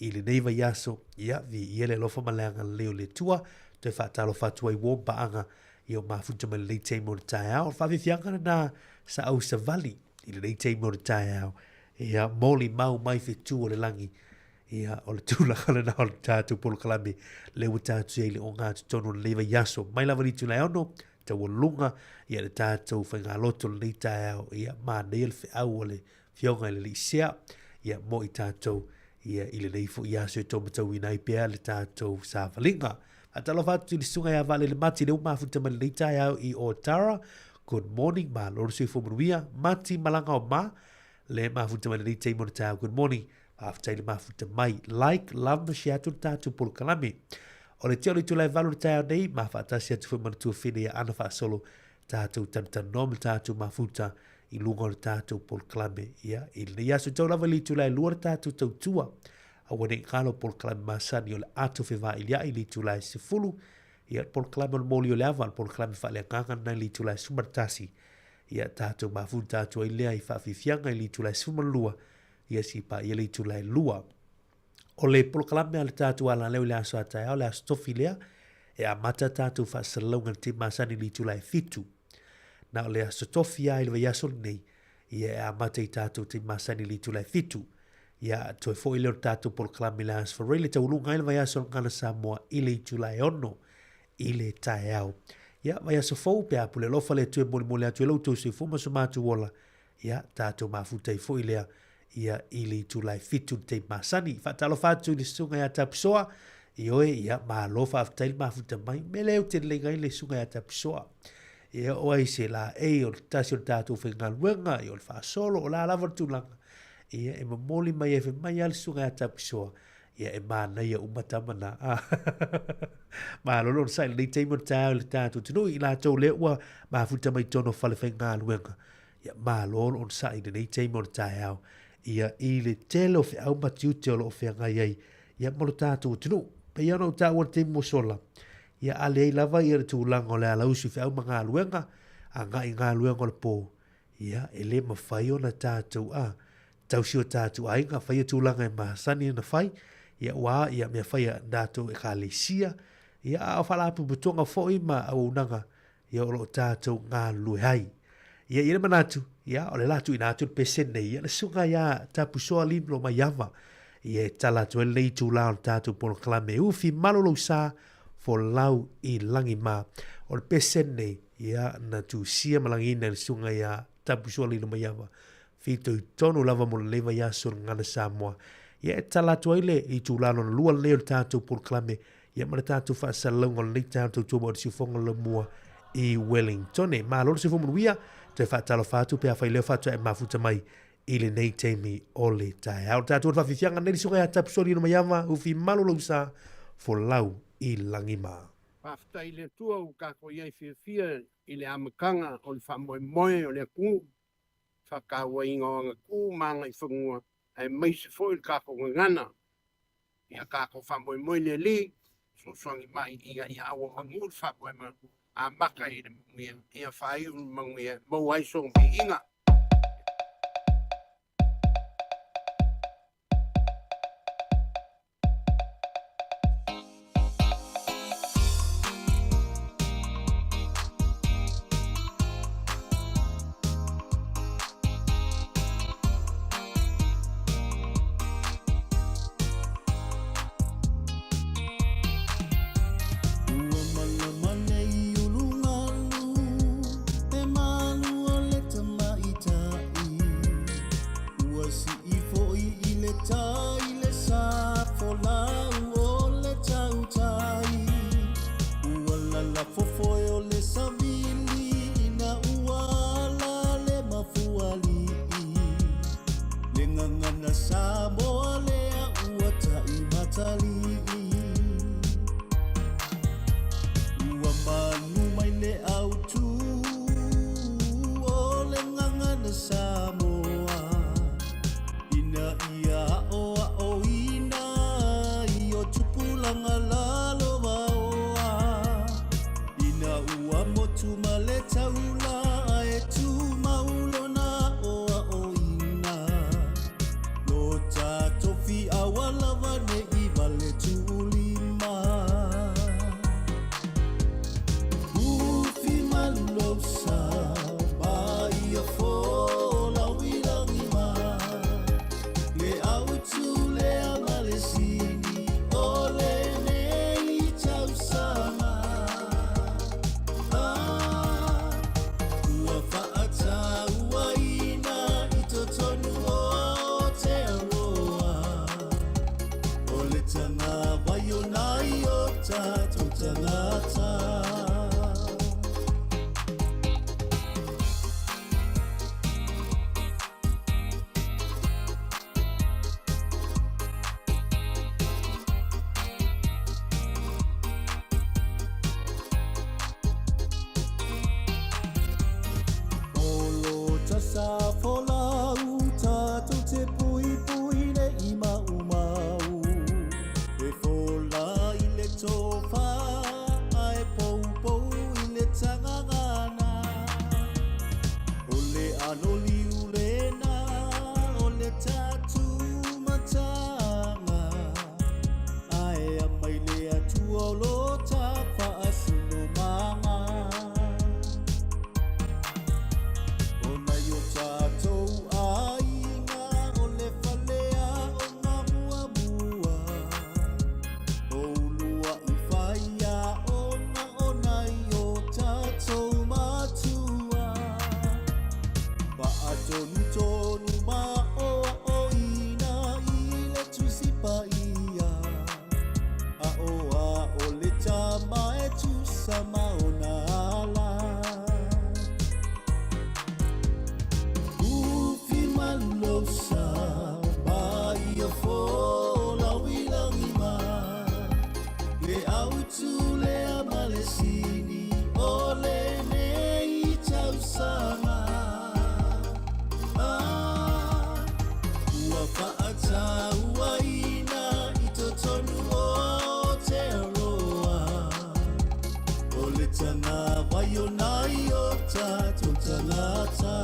i le neiva i aso ia vi i ele lofa maleanga leo le tua te whaatalo whatua i wompa anga i o mafuta mai le teimo le tae au. Whawhiwhianga na sa au sa vali i le teimo le tae au ia moli mau mai whetu o le langi ia o le tūlakana na o le tātou Paul Kalame le ua tātou e le o ngā tutonu le leva yaso mai lava ni tūlai ono taualunga ia le tātou whaingaloto le tāau ia mānei le whiau o le whionga le lisea ia mo I tātou ia I le neifo ia so tō matau I nai pēr le tātou sāwalinga. Atalo fatu I le sunga ia vale le mati leo mafuta ma le tāau I o Tara. Good morning ma loro sui fumunuia mati malanga o ma le mafuta ma le tāi mo le tāau good morning. After le mafuta mai like love share tu tātou polo kalame. O le teo le tūlai valu le tāu nei, ma whaatasi atu whi mana tua whine ia ana wha solo tātou tantan nom le tātou mafuta I lunga le tātou pol klame ia. I le iasu tau lava li tūlai lua le tātou tau tua. A wane ngalo pol klame masani o le ato whiwa I lia I li tūlai se fulu. Ia pol klame o le moli o le awa, pol klame wha lea ngangan na li tūlai sumartasi. Ia tātou mafuta tātou I lea I whawhiwhianga I li tūlai sumarlua. Ia si pa ia li tūlai lua. O le polokalame a le tātou ala leo le aso atai au le aso tofi lea, e a mata tātou whaasalaunga te masani li tūlai fitu. Na o le aso tofi a ilwa iaso nei, ia e a mata I tātou te masani li tūlai fitu. Ia toe fo I leo tātou polokalame le aso whareile taulunga ilwa iaso ngana Samoa I le tūlai ono, I le tae au. Ia vai aso fau pe apu le lofa le tue mole atu e lau se fuma so mātu wola, ia tātou mafuta I fo I lea, ia ili tūlai fitu te masani. Whatalo whātu le sunga ia tapisoa, I oe ia mālo whaftail mafuta mai, me leo te lenga I le sunga ia tapisoa. Ia oai se la o le tasi o le tātou whenga luenga, I o le whaasolo o la lava tūlanga. Ia e mamoli mai e mai al sunga ia tapisoa, ia e mana ia umatamana. Mālo sai le teimo tāu le tātou tunu I la tau le ua mafuta mai tono whale whenga luenga. Ia mālo on sai le teimo tāu. Ia I le telo fe au matiu te olo fe ngai ai ia mo tātou tunu pe ia no tāu te mo sola ia ale I lava ia tu lang o le ala usi fe au manga luenga a ngai ngā luenga le po ia ele ma fai ona tātou a tau sio tātou ai ngā fai tu langa ma sani na fai ia wa ia me fai tātou e kālesia ia a whala apu butonga foi ma au nanga ia o tātou ngā luehai ia ina manatu ia o le latu ina atu pesen nei ia le sunga ia tapu soa limlo mai yava ia tala tu le tu la tatu por klame ufi malolo sa for lau I langi ma o le pesen nei ia na tu sia malangi na le sunga ia tapu soa limlo mai yava fito tonu lava mo leva ia sur ngana Samoa ia tala tu ile I tu la no lua le tatu por klame ia ma tatu fa salongo le tatu tu mo si fongo le mua I Wellington e ma lo se fomo wia te whaatalo whātu pia whai leo whātua e mafuta mai I le nei teimi o le tae. Hau tātua te whawhiwhianga neri sunga ia tapusori ino mai ama uwhi malolo sa fo lau I langima. Pafta I le tua u kako iai whiawhia I le amakanga o le whamoe moe o le ku. Whakaua inga o anga ku maanga I whangua ai meise fo I kako ngana. Ia kako whamoe moe le li so swangi mai ia awa mangur whakoe ma. A maka I le mea, ia whai manguia, mau ai song pi inga. Samoa lea ua tai matali ua manu mai le autu o le ngangana Samoa ina ia o ina I o tupulanga lalo waoa ina ua motu ma le taula e tu maulona o ina Tofi awalava ne ibale tulima Ufi malulosa Baia fola wilangima Le autu le amalesini Ole nei tausama tātou tangata. Sa folau tātou te pui pui ne I mau mau E fola I le tofa ai pou pou I le tangangana O le ano liu lena o le tātou matanga Ai a mai le atua o lo ta whaasino manga Tātou ainga o le whalea o ngā mua mua O ulua I whaia o ngā onai o tātou matua Paatonu tonu ma oa o ina I le tusipa ia A oa o le tama e tusa maona ala Losa mai a fola wilangi ma Le autu le amalesini o le nei tausanga Ua whaata ua ina I to tonu o te aroa O le tanga vai o nai o tātou tangata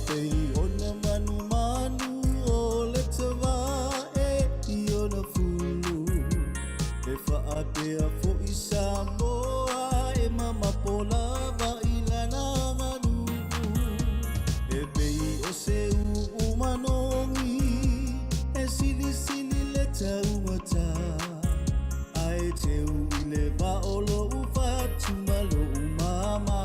Pei ona manu manu o le tawa I ona fulu E whaapea fo I Samoa E mama pola wa I lana manu E pei o se umanongi E sili sili le taumata Ai te I le vaolo ufatu malo umama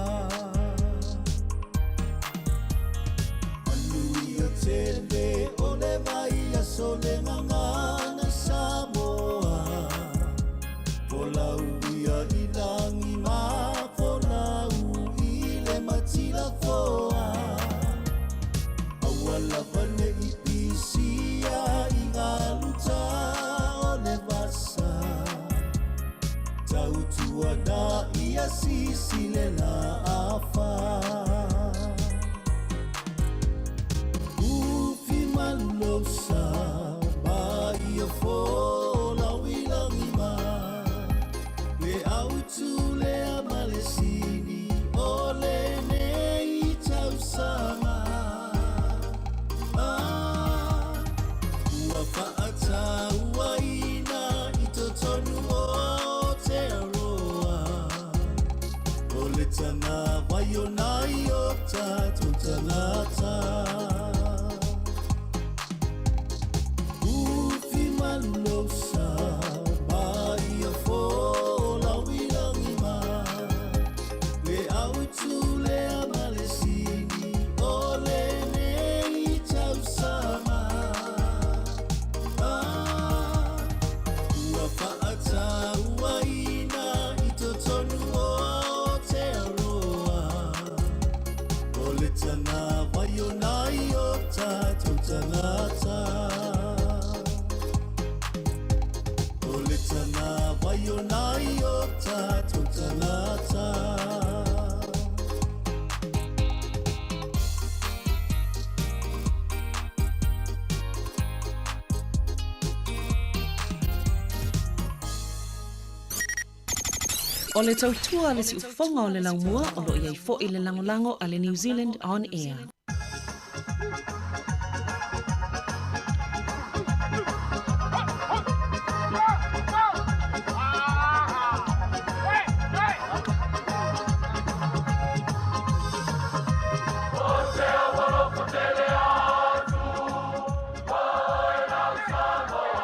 Tele o le mai a sole ngangana Samoa Polau ia I langi ma Polau I le matila foa Awala pane I pisia I ngā luta o le vasa Tautua na ia sisi le la afa Losa mai a fola wilangi ma Le autu le amalesini o le nei tausanga Ua whaata ua ina I to tonu o te aroa O le tanga vai o nai o tātou tangata Losa mai a fola wilangi ma Le autu le amalesini o le nei tausanga Ua whaata ua ina I to tonu o te aroa O le tanga vai o nai o tātou tangata Tana vai o nai o tātou tangata O le tautua le si ufonga o le laumua o lo iai fo I le langolango a le New Zealand on air. Samoa.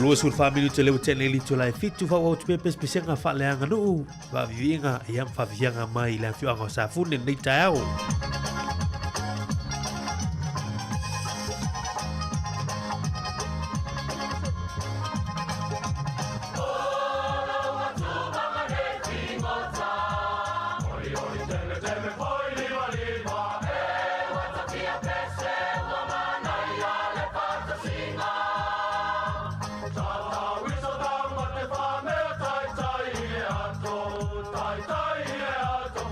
Lua sul family te leu tene li tu lai fitu fa wau tupe pespisenga fa leanga nuu fa vivinga iam fa vianga mai le fianga sa fune nei tau Tai tai e ato,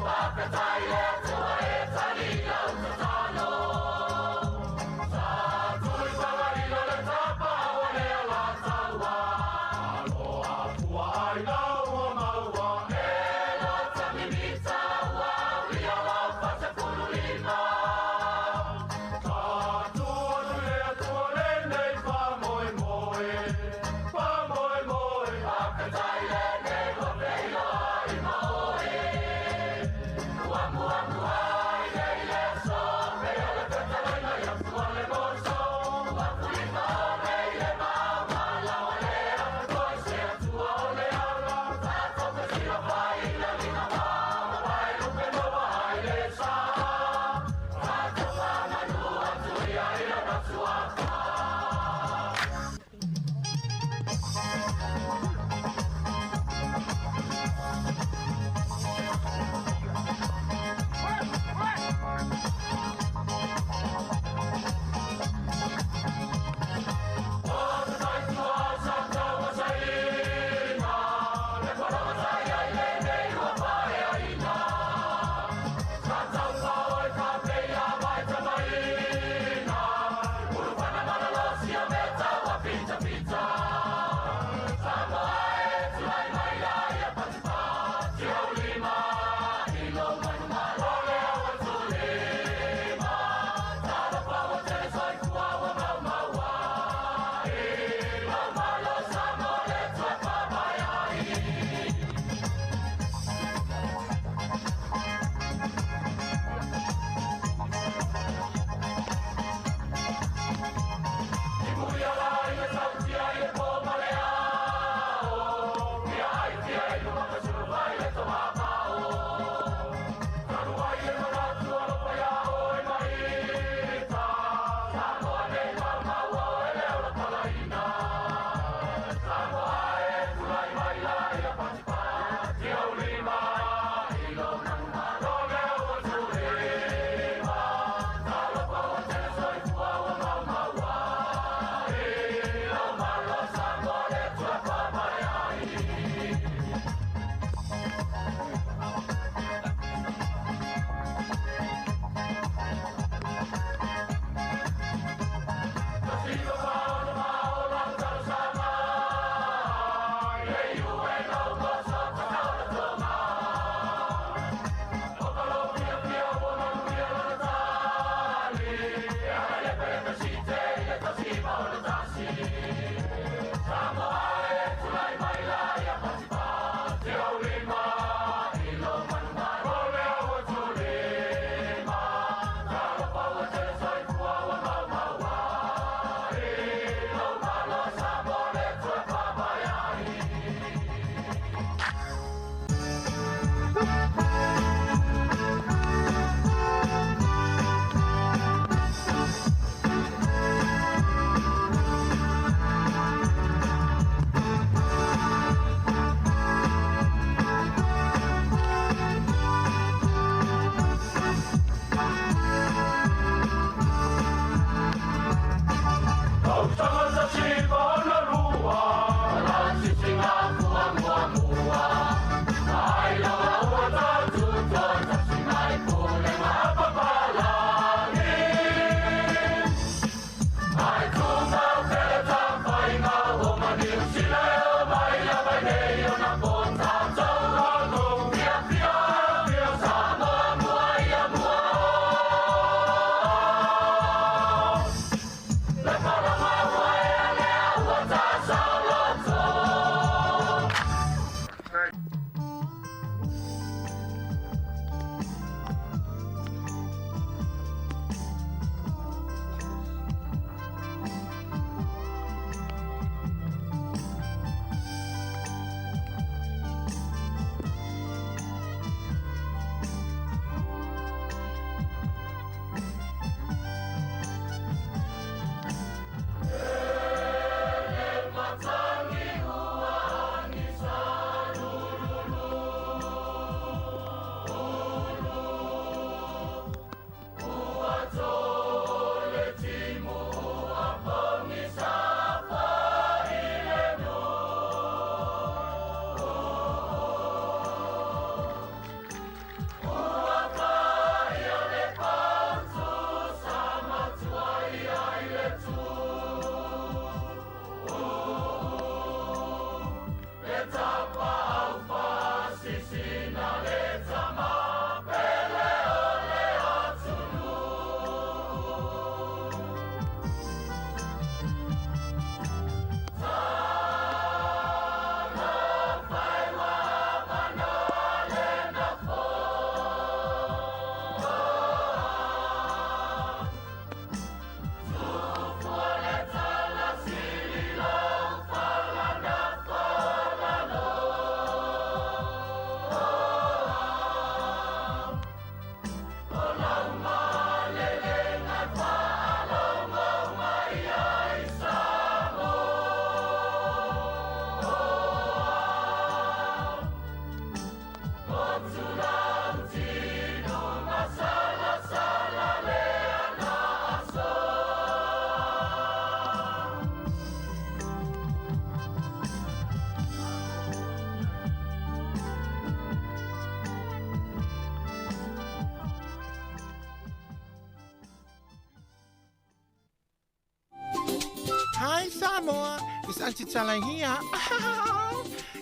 Hi, Samoa. It's Auntie Chala here.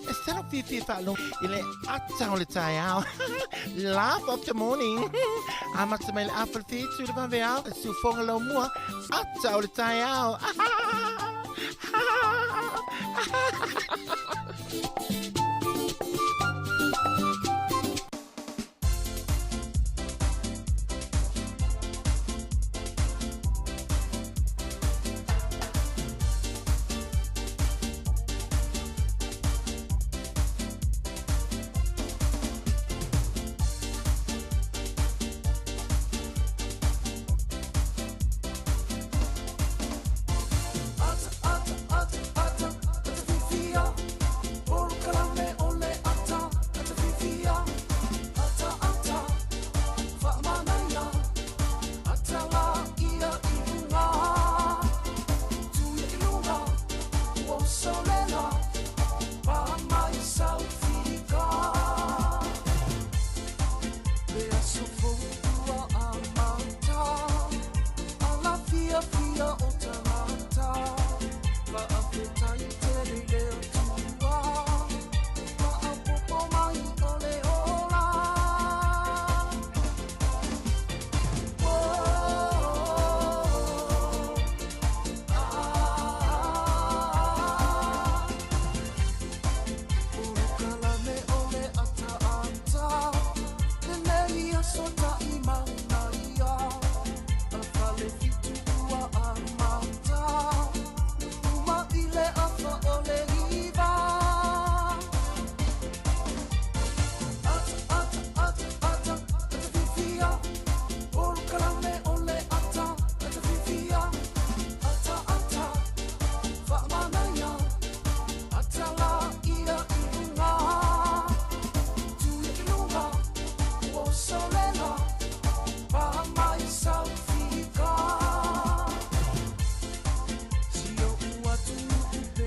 Instead of Fifi Falo, ile ata ole tayao. Laugh of the morning. I'm at my apple feet to the Bavia, to Fongalo Mua. Ata ole tayao.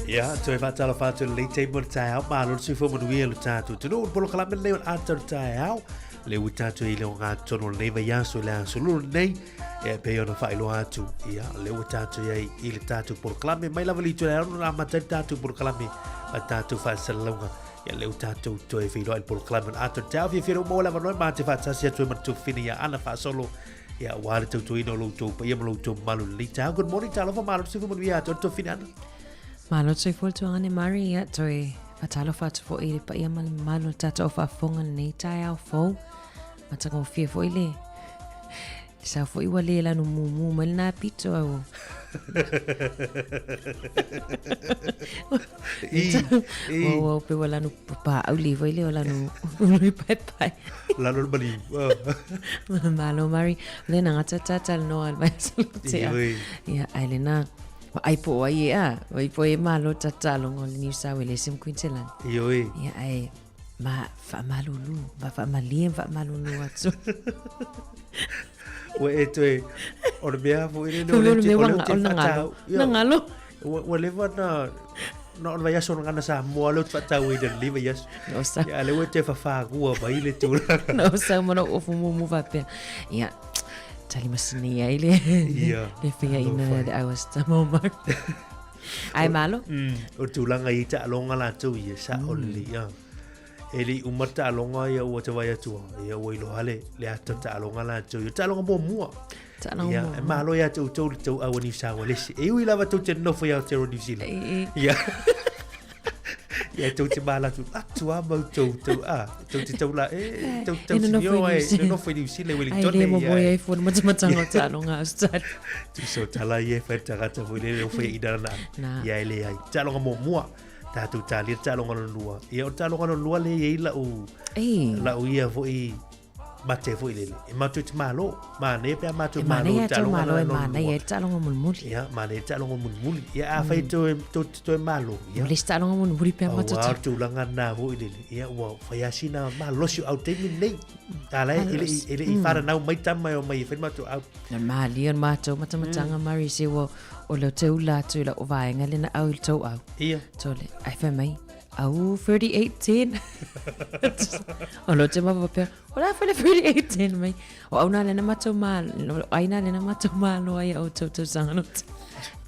Ya, tu fa tala fa tu le te mo tai au ma lo su fo mo wi lo ta tu no polo kala me le a tu tai au le u ta tu ile nga tono le va ya so la so lo nei e pe yo no fa lo atu ya le u ta tu ye ile ta tu polo kala me mai la vali tu la no ma ta tu polo kala me pa ta tu fa sa lo nga ya le u ta tu tu e fi lo il polo kala me a tu ta fi fi mo la no ma te fa sa sia tu ma tu fini ya ana fa solo ya wa le tu ino lo tu pa ye mo lo tu malu le ta good morning ta lo fa ma lo su fo mo wi a tu fini ana Malo tsoi fol tu ane Mari ya toi fatalo fatu fo ile pa ia malo tata o fa fonga nei tai au fo matanga o fie fo ile sa fo iwa le la no mumu mal na pito au o pe wala no pa au li fo ile wala no lui pai pai la no bali malo Mari le na tata no al vai ya Elena ai po ai e malo tatalo ngol New South Wales in Queensland. Ioi. Ya ai ma fa malulu, fa malien fa malulu atso. We etwe or bia fo ine no le te na ngalo. We le va no vai aso ngana Samoa lo fata we de live yes. No sa. Ya le we te fa gua ba ile tu. No sa mo no ofu mu va pe. Ya tali masini ya ile le fia ina de awas Samoa ai malo o tulanga i ta longa la tu ia sa oli ya eli umata longa ya o te vai tu ya o ilo hale le ata ta longa la tu ta longa bo mua ya malo ya tu a woni sa wale e ui lava tu te no foi te New Zealand ya ya tu te bala tu atu a mo tu tu la tu yo ai no foi New Zealand Wellington ya ai mo boy ai fo mo matanga ta longa sta tu so tala ye fa ta gata foi le foi idana ya ile ai ta longa mo mua ta tu ta li ta longa lua ya ta longa lua le ye la u ia foi mate foi le ma tu malo ma ne pe ma tu malo ta longa ma ne ye ta longa mun ya ma ne ta longa mun ya a fa to malo ya le ta longa mun pe ma tu tu langa na ho ile ya wa fa ya sina ma lo su au te min nei ta la ile I fara na mai tam mai mai fe ma tu au ma lian ma to matanga Mari se wo o lo te ula tu la o vai ngale na au to au ia tole ai fa mai au 3810 o lo te ma pa o la fa le 3810 mai o au na le na mato mal ai na le na mato mal no ai o to sanga no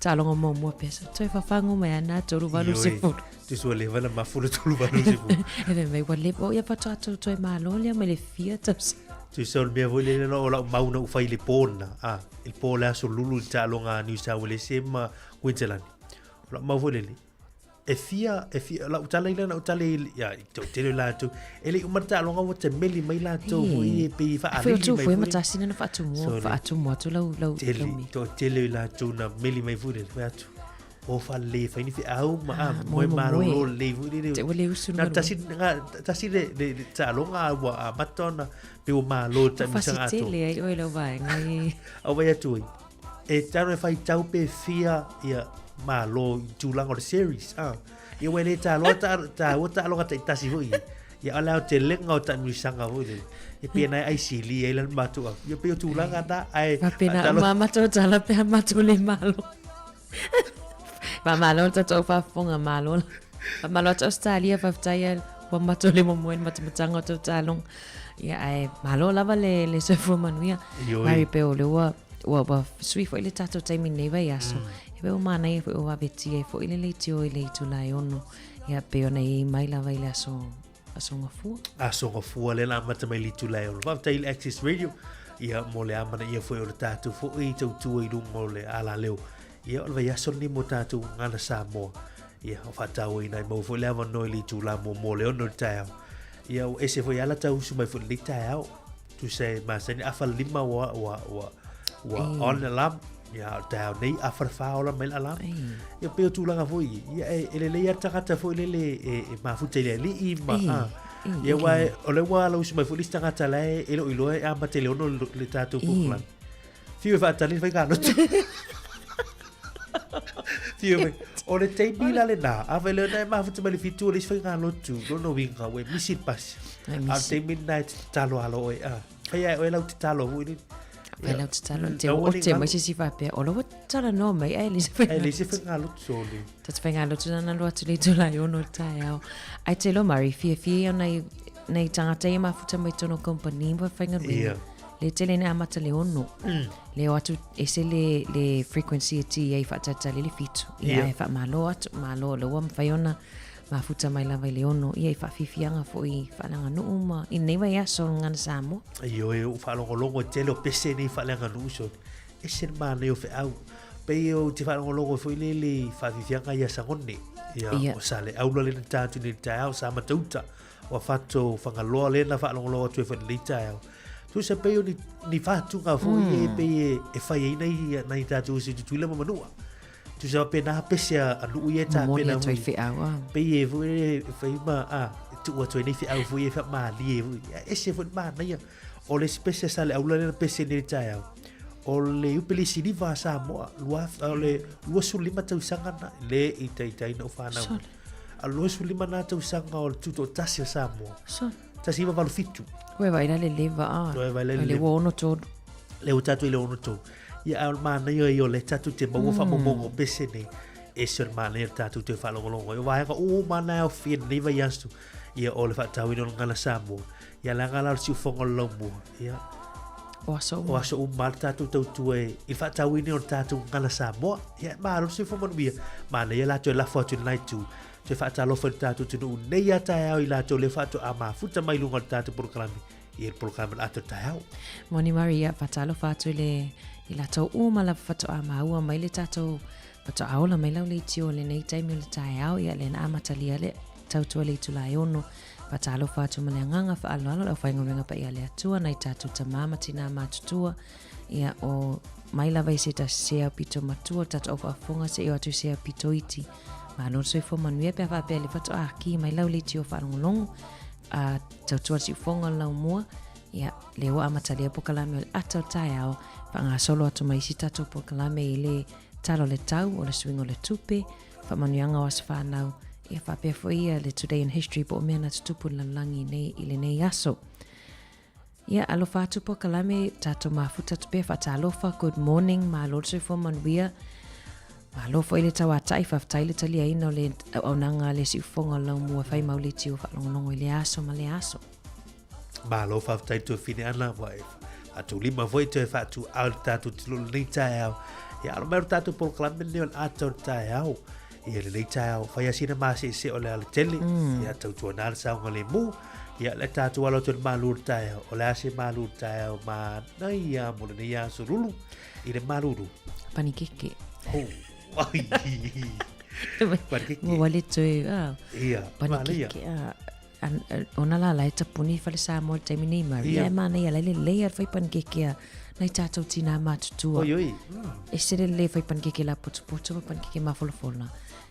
talonga mo mo pesa. Toi fafango mai ana tolu valu se fulu. Tu sua le vala mafulu tolu valu se fulu. Eve mai wale po ia patu toi malolia mai le fia taps. Tu sol mea voi le no la mauna u fai le pona. Il pola so lulu talonga New South Wales ma Queensland. La mau voi le. E fia la utala ile na utala ya tele la tu ele umata longa wo te meli mai la tu e pe fa ali mai foi mata sina na fa tu mo tu lau tele la tu na meli mai fu de fa tu o fa le fa ni fi au ma mo lo le fu de te wole usu na tasi de ta longa wa matona pe o ma lo ta mi sanga tu tele o lo vai ngai o vai tu e tano fa tau pe fia ya ma lo tulang o series ia wele ta lo ta lo ta tasi hui ia ala te lenga o ta misanga hui ia pena ai sili ai lan matu ia pe tulang ata ai pena mama to tala pe matu le malo malo to fa fonga malo to Australia fa tayel wa matu le momoen matanga to talong ia ai malo lava le se fomanuia mai pe o le wa sui fo ile tato taimi neva yaso e o mana e o aveti e fo ile tio ile tu la ono ia pe ona e mai la vai aso fu le la mata mai tu la ono va tail access radio ia mo le amana ia fo o tato fo i tu i mo le ala leo ia o vai aso ni mo tato ngana Samoa ia o fata o ina mo fo le ava no ile tu la mo le ono tao ia o ese fo ala tau su mai fo le tao tu sei ma se ni afa lima wa on alarm ya tau nei afarfa ola mel alarm ya pe tu langa foi ya ele le taka foi le ma fu tele li i ma ya wa ole wa lo su mai fu lista ngata le elo ilo e amba tele ono le tatu puklan fiu fa tali fa gano fiu me ole te bila le na avele na ma fu tele fitu le fa gano tu no winga we misit pas a te midnight talo alo e ya o ela talo fu ni Pela talo te o te mai si fa pe o lo tala no mai ai se fa ngalo soli tat fa ngalo tu na lo tu le tu la yo no tai au ai te lo mari fi nei tanga te ma futa mai tono company va fa ngalo le tele na amata le ono le atu ese le frequency ti ai fa tata le fitu ia fa malo lo wa fa yona ma futa mai la vai le ono ia fa fifianga fo i fa langa no uma i nei vai aso ngana Samoa io e fa longo tele o pese nei fa langa no so e ser mane o fe au pe o te fa longo fo le fa fifianga ia sangone ia o sale au le tatu ni tau sa matuta o fatto fa ngalo le na fa longo tu fa le tau tu se pe ni fa tu nga fo e pe e fa nei tatu si tu le manua tu sa pena pese a lu ia ta pena pe e fu e ma tu o tu ni fi au fu e fa ma li e se fu ma na ia o le spese sale au le pese ni ta o le upeli si va Samoa lu su lima tu sanga na le ita no fa na a lu su lima na tu sanga o tu to tasi Samoa ta si va valu fitu we vai le leva le wono to le utatu le wono to ia al mana io le tatu te mo fa mo pese ni e ser mana le tatu te fa longo io vai o mana o fin ni vai astu ia o le fa tau no ngala Samoa ia la ngala si fongo lomo ia o so mal tatu tu e il fa tau ni o tatu ngala Samoa ia ma lo si fongo bia mana ia la to la fortune night tu te fa talo fa tatu tu no nei ata ia la to le fa to ama futa mai lungo tatu por klami ia por klami ato tau Moni Maria fa talo fa to le i la tau uma la fato a maua mai le tatou fato aola mai lau le tio le nei taimi le tae au ia le na amatalia le tau tua le tulai ono patalo fato ma le anganga fa alo alo lau whainga wenga pa ia le atua nai tatou tamama tina matutua ia o mai la vai se ta sea pito matua tatou au whaafonga se io atu sea pito iti ma alon soi fo manuia pe a whapea le fato a ki mai lau le tio whaarongolongo a tau tua si fonga lau mua ia le o amatalia po kalame o le atau tae au nga solo atu mai sita to po kalame i le talo le tau o le swing o le tupe fa manuanga o asfanau ia fa pe fo ia le today in history po mena tupu langi nei i le nei aso ia alo fa tu po kalame tato mafuta tupe fa talo fa good morning ma lo se fo manuia ma lo fo ile tawa tai fa tai le tali ai no le o nanga le si fonga lo mo fa mau le tio fa longo ile aso ma le aso ma lo fa tai to fine ana vai atu lima foi te fa tu alta tu tilo ni tau Ia alo mai o tātou proklame ni o atau tae au. Ia le tae au whai asina masi se o le ala tele. Ia tau tua nāra sa o le mu. Ia le tātou alo tōna māluru tae au. O le ase māluru tae au ma nai ia mo le nei a surulu. I le māluru. Panikeke. Oh, ai. Mo wale toe. Ia, panikeke. Ona la lai tapuni fale Samoa taimi nei mari. Ia mana ia le le fai panikeke a nai tātou tina mātutua. Oi, oi. E sere le fai panikeke la potu panikeke mafolofola.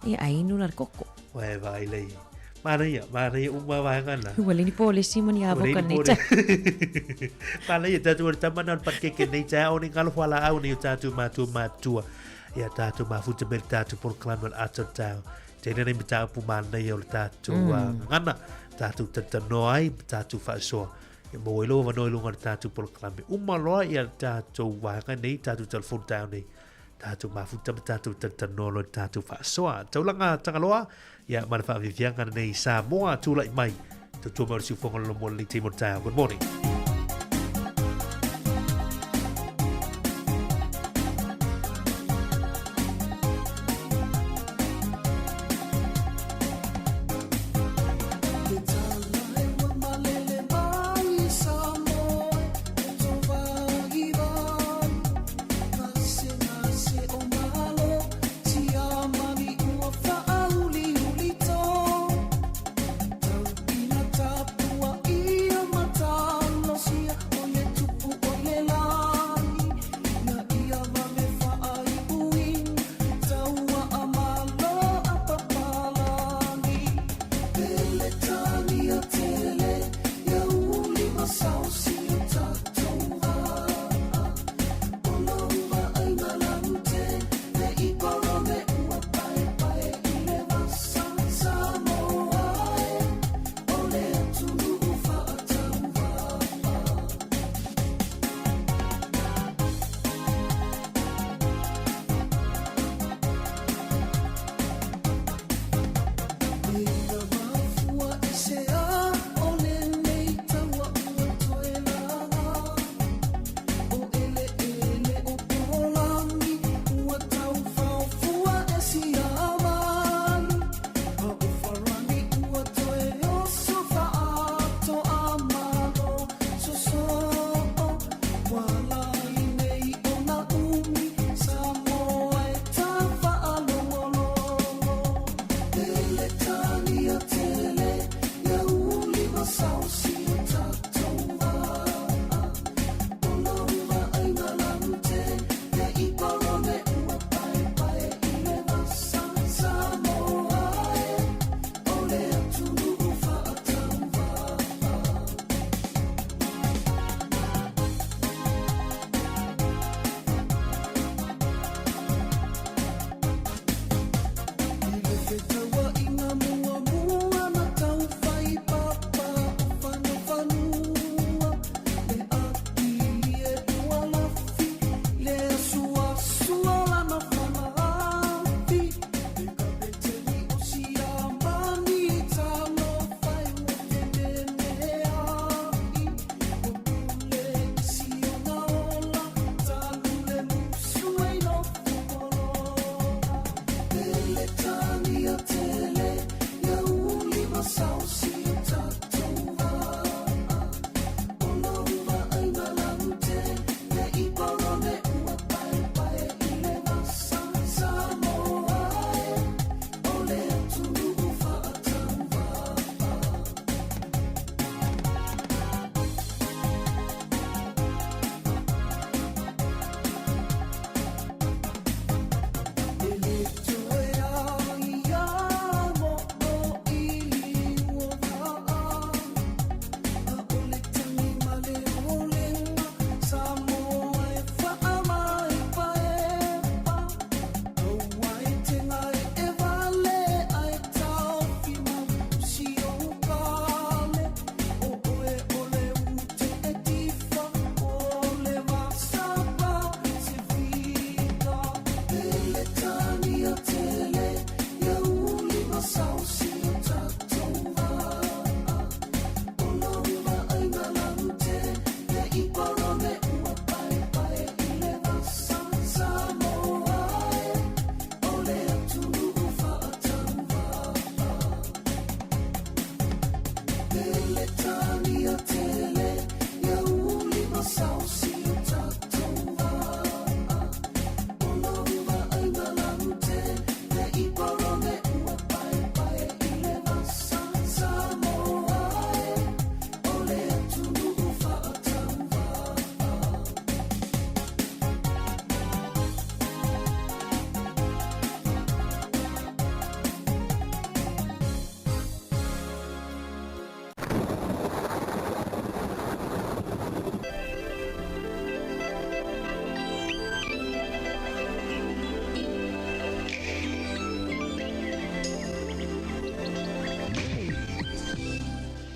Ia ainu la koko. Wae vai lei. Mana ia uma vai ngana. Wale ni po le simoni a voka nei ta. Mana ia tātou o tamana panikeke nei ta o ni ngalo whala au ni o tātou mātua. Ia tātou mafuta mele tātou proklame o atau tau. Tēnei nei mita apu mana ia o tātou ngana. Tātou tatano ai, tātou whaasoa. Ia mo ilo wanoi lunga tātou proklame. Uma loa ia tātou wahanga nei, tātou telefon tau nei. Tātou mafuta ma tātou tatano lo tātou whaasoa. Taulanga tangaloa, ia mana whaavivianga nei Samoa, tūlai mai. Tātou maurisiu whongolo mo li timo tau. Good morning.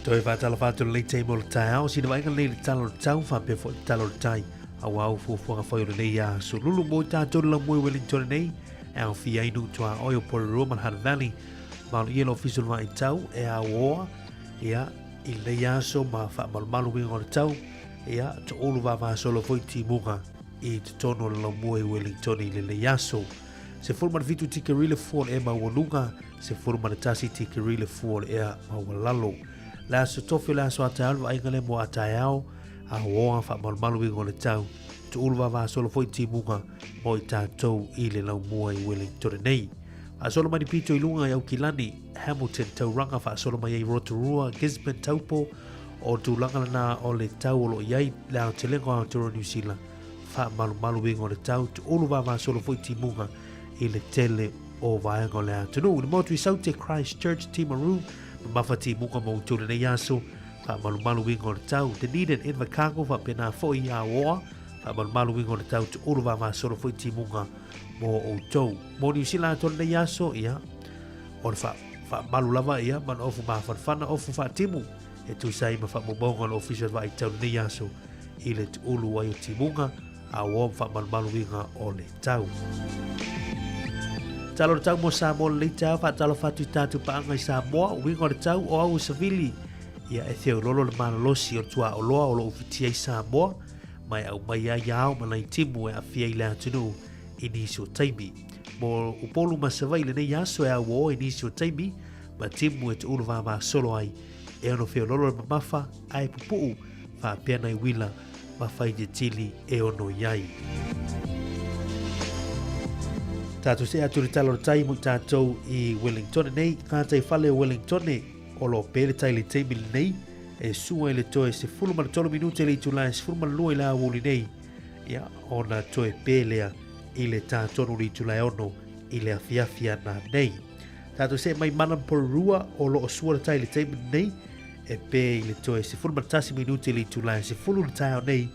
Toi whātala whātula lei te mo le tai au, sina wainga lei le talo le tau, whapea fo le talo le tai. Au au fuafuanga whai o le nei a so lulu mo i tātou la mui Wellington nei, e au fia inu tua oio Pororoa Manhattan Valley, ma le yellow official wa i tau, e a oa, ia, i lei a so ma wha malu winga o le tau, ia, to olu wa solo foi ti munga, i te tono le la mui Wellington i le lei a so. Se fulman vitu tika rile fuol e ma wanunga, se fulman tasi tika rile fuol e ma walalo. La so tofi la so ata alwa ingale mo ata yao, a hoa fa malu wingo le tau, tu ulwa va solo foi ti munga, mo i tātou i le lau mua i Wellington nei. A solo mani pito i lunga i au kilani, Hamilton tau ranga fa solo mai i Rotorua, Gisborne taupo, o tu langala na o le tau o lo iai, le au te lengo au Toro New Zealand, fa malu wingo le tau, tu ulwa va solo foi ti munga, i le tele o vaenga o le atunu. Ni motu i saute Christchurch Timaru, mawhati munga mo tūne nei aso, wha malu wingo le tau. Dunedin in Wakago, wha pena fōi a oa, wha malu wingo le tau, tu uruwa ma soro fōi ti munga mo o tau. Mo New Zealand tōne nei aso, ia, o le wha malu lava ia, man ofu ma whanwhana, ofu wha timu, e tu sai ma wha mobonga le official wa i tau nei aso, i le tu ulu wai o ti munga, a oa wha malu winga o le tau. Talo le tau mo Samoa le tau, wha talo whatu tātu paanga i Samoa, wingo le tau o au savili. Ia e theo lolo le mana losi o tua o loa o lo ufitia i Samoa, mai au mai a iau ma lai timu e a fia i le atunu i nisi o taimi. Mo upolu ma savai le nei aso e au o i nisi o taimi, ma timu e te ulu ma solo ai, e ono feo lolo le mamafa, ai pupuu, wha piana i wila, ma fai de tili e ono iai. Tātou se atu le talo tai mo tātou i Wellington nei, kātai whale o Wellington o lo pēle tai le teimili nei, e sua i le toe se fulumana tolo minute le itu lai, se fulumana lua i la awuli nei, ia ona toe pēlea i le tātonu le itu lai ono i le afiafia na nei. Tātou se mai manam porurua o lo o sua le tai le teimili nei, e pē i le toe se fulumana tasi minute le itu lai, se fulu le tai o nei,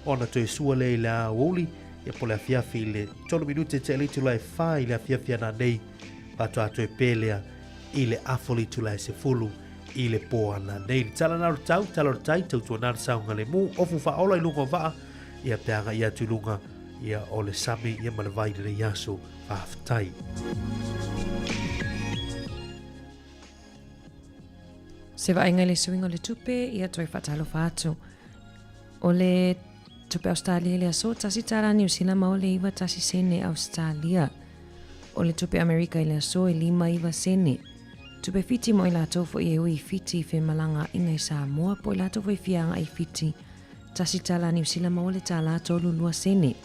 ona toe sua le i la awuli, ia po le afiafi le tolo minute te le tulai wha i le afiafia na nei pato ato e pelea i le afoli tulai se fulu i le poa na nei. Tala naru tau, tala tai, tau tua nara saunga le mu, ofu wha ola i lunga waa, ia peanga ia tu lunga, ia o le sami, ia ma le vai le yaso whaftai. Se wa inga le suinga le tupe, ia toi whatalo whātu. O le tupe Australia le aso, tasi tara New Zealand ma o le iwa tasi sene Australia. O le tupe Amerika le aso e 5 iwa sene. Tupe fiti mo i lato fo i ui fiti fe malanga inga i Samoa, po i lato fo i fianga i fiti tasi tala New Zealand ma o le tala tolu lua sene.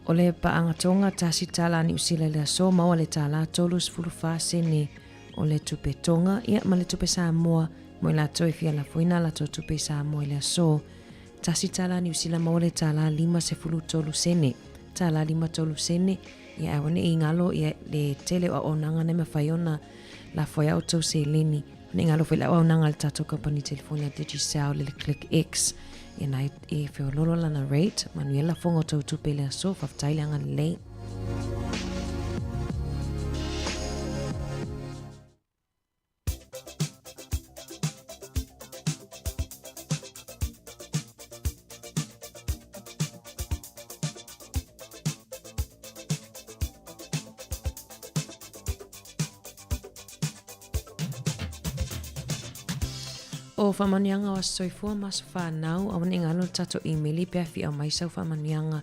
O le paanga tonga tasi tala New Zealand le aso ma o le tala tolu sfulufa sene. O le tupe tonga, ia ma le tupe Samoa, mo i lato i fia la fuina lato tupe Samoa le aso. Tasi tala New Zealand maole tala 5 tolu sene. Tala 5 tolu sene. Ia awane i ngalo ia le tele o onanga ne mawhaiona la whai au tau se leni. Ne ngalo whai lau onanga le tato company telefonia Digicel le Click X. Ia nai e whio lolo lana rate. Manuela fongo tau tupe le aso. Whaftaile anga lei. O whamanianga o soifua maso whanau, au ni ngalo tato emaili pia fi au maisau whamanianga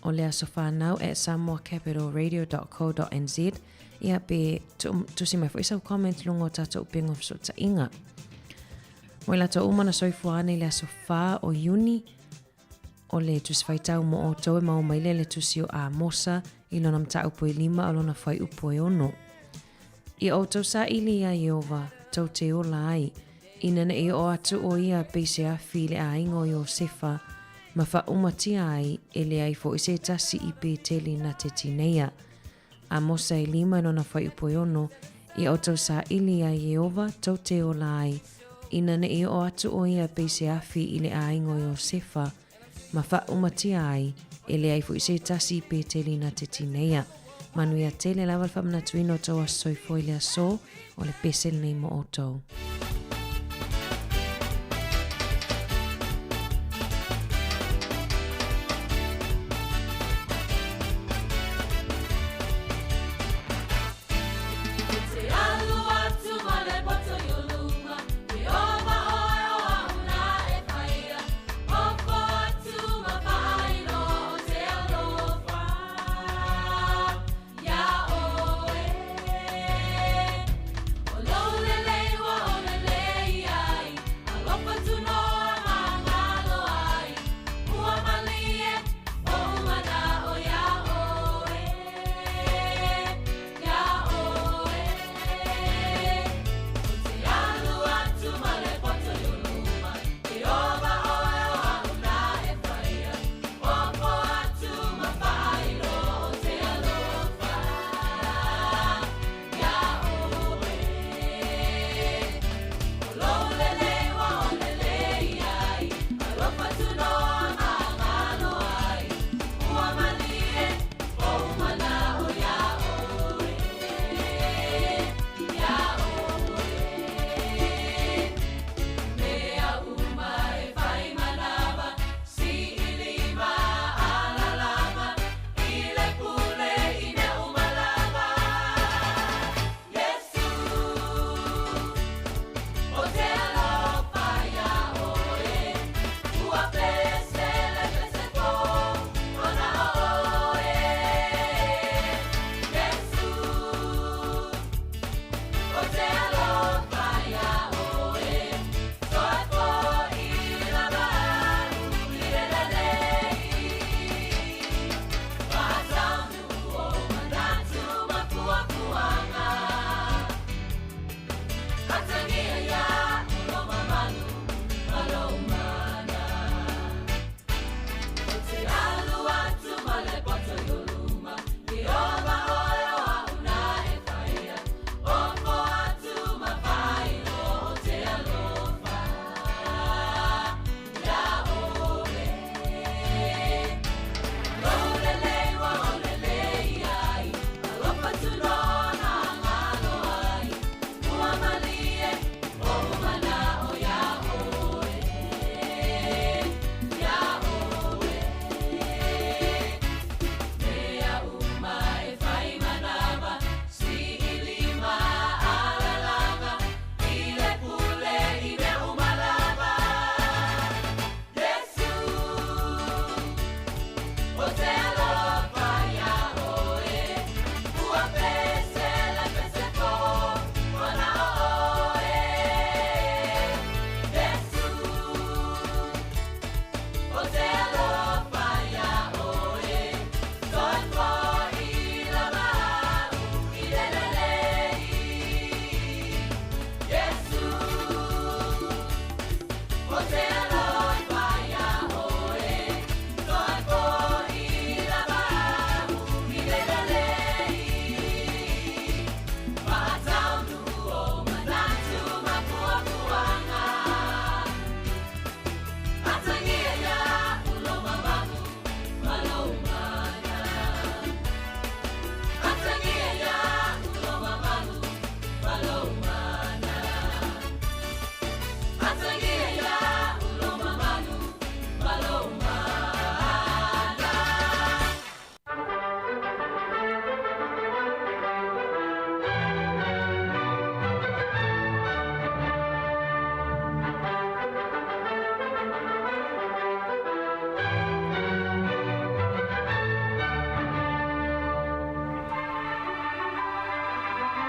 o lea so whanau at samoacapitalradio.co.nz. Ia pe tusi mai fwisau comment lungo tato upingo so ta inga. Mo lato umana soifua ane lea so wha o Juni, o le tusi whaitau mo o toe mau maile le tusi o a mosa, ilo nam ta upo i 5 alona whai upo e ono. Ia o tau sa ili a Iova, tau te o lai, ina na e o atu o ia peise a file a ingo i o sefa, ma wha umati ai e le ai fo i se tasi i pe teli na te tineia. A mosa i 5 nona whai upo i ono, i o tau sa ili a Iova, tau te o lai, ina na e o atu o ia peise a fi i le a ingo i o sefa, ma wha umati ai e le ai fo i se tasi i pe teli na te tineia. Manu ia tele lawal whamna tuino tau a soifo i le aso, o le pesel nei mo o tau.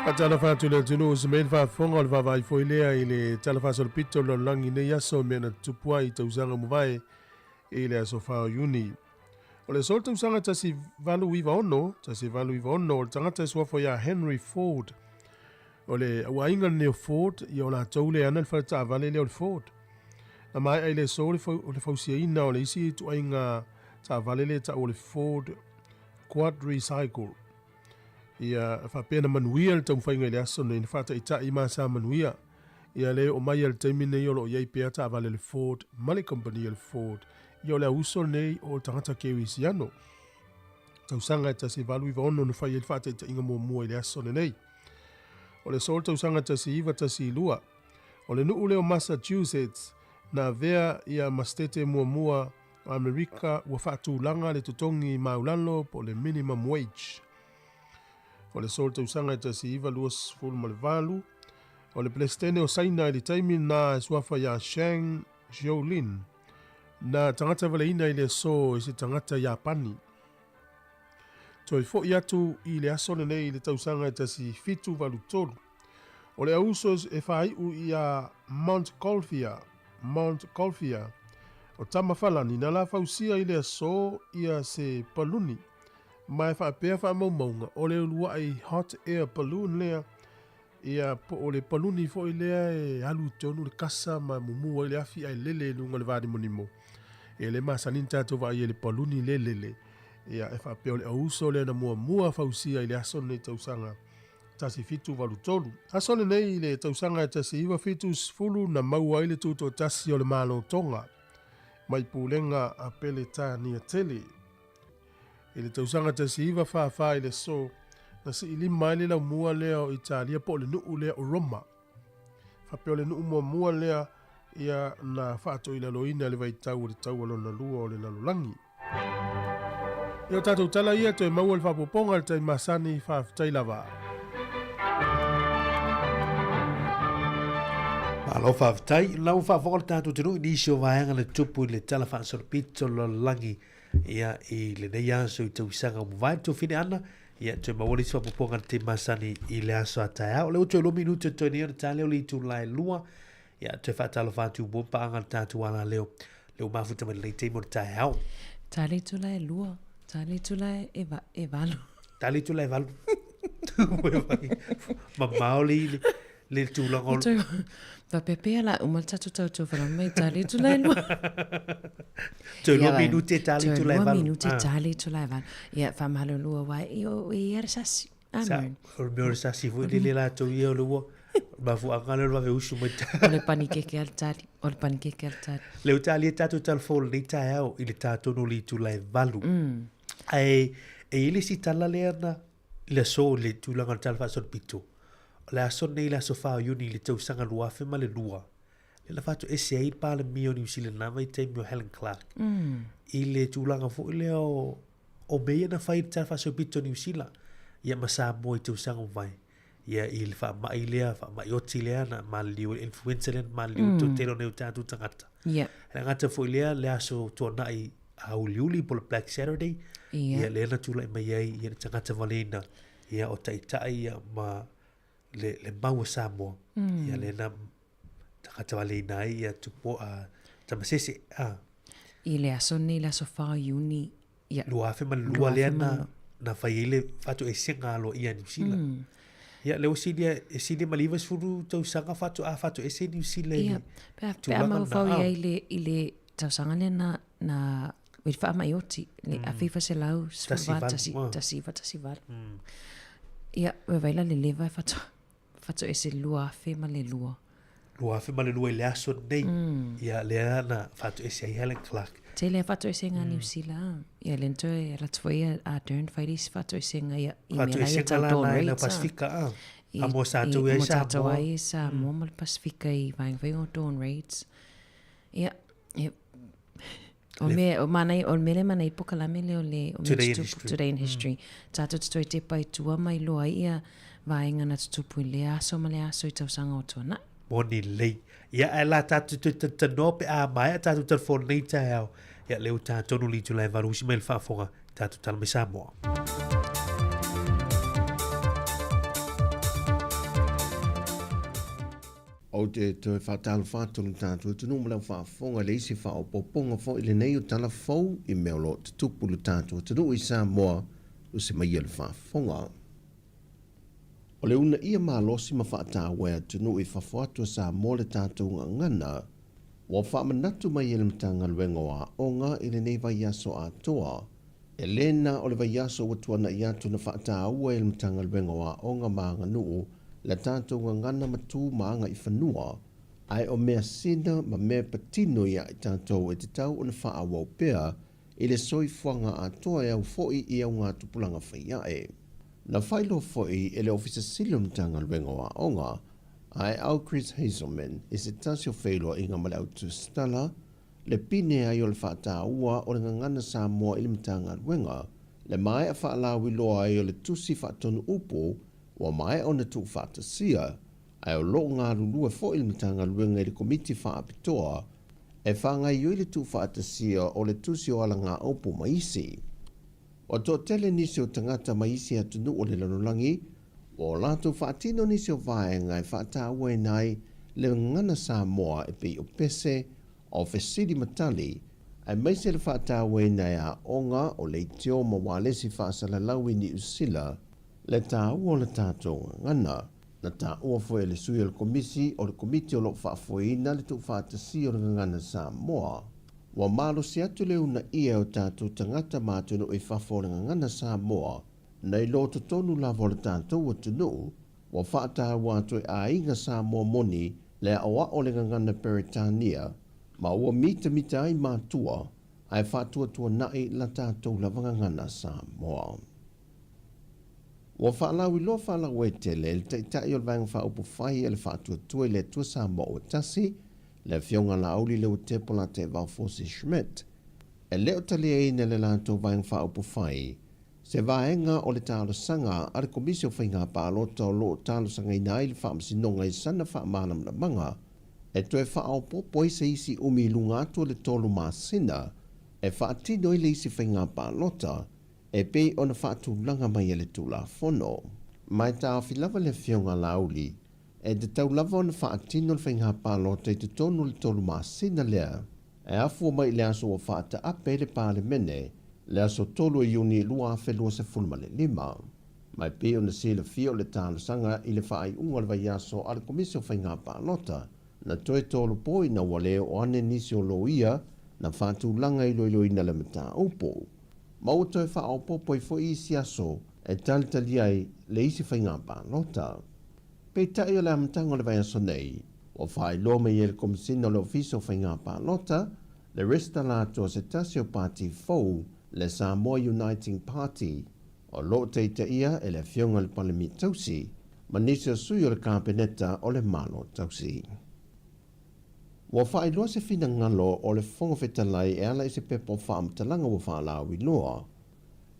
Atala fatu le tunu se men fa fonga le vai foi lea i le tala fa sol pito lo langi ne yaso mena tupua i tausanga mo vai i le aso fa uni. O le sol tausanga tasi valu iwa ono, o le tangata suafo ya Henry Ford. O le wainga ne Ford i o la taule ana le falta vale le o Ford. Na mai ai le sol o le fausia ina o le isi tu ainga ta vale le ta o le Ford Quad Recycle. Ia whapena manuia le tau whainga le aso nei whata i ta i masa manuia. Ia le o mai le taimine i o lo iei pea ta vale le Ford, male company le Ford. Ia o le auso nei o tangata kewi si ano. Tau sanga ta si valu iwa ono na whai e whata i ta inga mua i le aso nei. O le sol tau sanga ta si iwa ta si lua. O le nuu leo Massachusetts na vea ia mastete mua o Amerika wa whatu langa le tutongi maulano po le minimum wage. O le sol tau sanga ta si iwa luas fulu ma le valu. O le plestene o saina i le taimi na suafa ya Shang Jiolin. Na tangata vale ina i le so i se tangata Japani. Toi fo i atu i le asone nei i le tau sanga ta si fitu valu tolu. O le ausos e whai u i a Mount Golfia. O tamawhalani na la fausia i le so i a se paluni. Mai whapea whamaunga o le ulua ai hot air balloon lea. Ia po o le paluni fo i lea e alu tonu le kasa ma mumua i le afi ai lele lunga le vadi monimo. E le masanin tato vai e le paluni lelele. Ia e whapea o le auso lea na mua fausia i le ason nei tausanga. Tasi fitu valu tolu. Asone nei i le tausanga e tasi iwa fitu sfulu na maua i le tuto tasi o le malo tonga. Mai pulenga a pele ta ni a tele. I le tausanga tasi iwa wha i le so. Na si ili mai le lau mua lea o Italia po le nuu lea o Roma. Whapea le nuu mua lea ia na whaato i la loina le vai tau o le tau alona lua o le lalolangi. Ia o tātou tala ia toi maua le whapoponga le tai masani whaafitai lava. Alo whaafitai, lau whaafokal tātou tinu i nisi o vaenga le tupu i le tala whaasarpito lalolangi ia i le nei aso i tausanga o mwai tu fine ana. Ia toi mawali swa poponga te masani i le aso a tae au. Leo toi lo minuto toi ni ana tae leo li tu lai lua. Ia toi whaatalo whaatu bumpa anga tātu ana leo. Leo mafuta mai le teimo tae au. Tae le tu lai lua. Tae le tu lai e valu. Tae le tu lai valu. Ma maoli le tu lango. Va pepea la umal tatu tau whara mai tae le tu lai lua. Toi lo minute tae le tu lai valu. Toi lo minute tae le tu lai valu. Ia whamalo lua wai i era sasi. Amen. O meo re sasi fu le la to ia o lua. Ma fu angala lo ve usu mai. O le panikeke al tali. O le panikeke al tali. Leo tali tatu telefon ni tae au i le tatu no li tu lai valu. Ai ili si tala le ana le so le tu langa talfa so pito. Le aso nei la sofa uni le tau sanga lua fe ma le lua. Le la fatu ese ai pa le mio New Zealand na mai te mio Helen Clark. I le tu langa fo le o meia na fai talfa so pito New Zealand. Ia ma Samoa i tau sanga vai. Ia i le fa ma i lea fa ma i oti lea na ma liu influencer len ma liu to tero neu tatu tangata. Ia. Le ngata fo lea le aso tuana i au liuli po le Black Saturday. Ia le na tula i mai ai ia le tangata valena. Ia o taitai ia ma le mau Samoa. Ia le na tangata valena ai ia tupo a tamasese. I le aso nei la sofa uni. Lua fe ma lua lea na fai ele fatu e senga alo ia New Zealand. Ia leo sidia malivas furu tau sanga fatu e se New Zealand. Ia. Pe ama fau ia i le tau sanga le na Wait wha mai oti, le a fifa se lau, tasi var. Ia, we waila le lewa fatu e se lua afe ma le lua. Lua afe ma le lua i le aso nei. Ia, lea na fatu e se ai Helen Clark. Te lea fatu e se ngā New Zealand. Ia, lento e ratfoia a Dern Fighties fatu e se ngā ia i mea ia tau Dawn Raids. Fatu e se ngā la Pasifika, Amo sato e Samoa. Amo tato ai Samoa ma le Pasifika i vai o Dawn Raids. Ia, O mele manai pokalame leo le Today in History. Tato tutoi te pai tua mai loa ia vaenga na tutupu le aso ma le aso I tausanga o tuana. Moni lei. Ia e la tatu tano pe a mai a tatu telefon nei tae au. Ia leo tātonu li tu lai varusi mai le whaafonga tatu talame Samoa. o te whātalo whātolo tātou tunu mala whaafonga le isi whaopoponga fo ile nei o tala fau I mea lo te tupulu tātou tunu I Samoa o se mai le whaafonga. O le una ia mālosi ma whaatawea tunu I whawhatu Samoa le tātou ngana wa whaamanatu mai ele mtanga luenga wa onga ile nei vai aso atoa. Elena o le vai aso watuana I atu na whaataua ele mtanga luenga wa onga maanga nuu la tātou ngana matu maanga I whanua, ai o mea sina ma mea patino ia I tātou e te tau o na wha awau pea, I le soi fuanga atoa e au foi I au ngā tupulanga whaiae. Na whailo foi e le ofisa silum tanga luenga wa onga, ai au Chris Hazelman I se tasio whailo I ngā male autu stala, le pine ai o le whaata ua o le ngangana Samoa I le mtanga luenga, le mai a whaalawi loa ai o le tusi whaatonu upo, wa mai o na tu whaatasia, ai o loo ngā lulua fo I le mtanga luenga I le komiti whaapitoa, e whangai i le tu whaatasia o le tusi o ala ngā upo maisi. O tō tele nisi o tangata maisi atunu o le lanolangi, o lato whaatino nisi o vaenga I whaata ua e nai le ngana Samoa e pei o pese, o fesiri matali, ai maise le whaata ua e nai a onga o le teo ma walesi whaasala lawi ni usila, le tā ua le tātou ngana, na tā ua fwe le sui o le komisi o le komiti o lo whaafoina le tu whaatasi o le ngana Samoa. Wa malo si atu le una ia o tātou tangata mātunu I whafo le ngana Samoa, nei lo to tonu lavo le tātou o tunu, wa whaata ua atu a inga Samoa moni le awa o le ngana Peritania, ma ua mita ai mātua, ai whaatua tua nai la tātou lava ngana Samoa. Wa whaalawi lo whaalawe tele le taitai o le vanga whaupu whai e le whaatua tua le tua Samoa o tasi, le fionga la auli le o tepola te Valfosi Schmidt. E leo tali e ina le lanto vanga whaupu whai, se vaenga o le talo sanga a le komisio whainga pālota o lo talo sanga ina i le whaamasinonga I sana whaamanam na manga, e toe whaopopo I se isi umi lunga atu le tolu māsina, e whaatino I le isi whainga pālota, e pei ona whaatulanga mai ele tula fono. Mai tā whilawa le fionga lauli, e te tau lava ona whaatino le whainga pālota I te tonu le tolu māsina lea, e afua mai le aso o whaata ape le pāle mene, le aso tolu e iuni lua awhelua se fulma le lima. Mai pei ona si le fio le tālo sanga I le whaai unga le vai aso a le komisio whainga pālota, na toe tolu poi na wale o ane nisi o loia, na whaatulanga I loiloina le mata upo. Ma o toi whaopopo I fo isi aso e talitali ai le isi whainga pālota. Pei tai o le amatanga le vai aso nei, o whai lo me i le komisina le ofiso whainga pālota, le resta lato se tasio party fau le Samoa Uniting Party, o lo teita ia e le fionga le palemi tausi, ma nisi o sui o le kāpeneta o le malo tausi. Wa whai loa se fina ngalo o le fonga whetalai e ala I se pepo whaamtalanga wa whaalawi loa.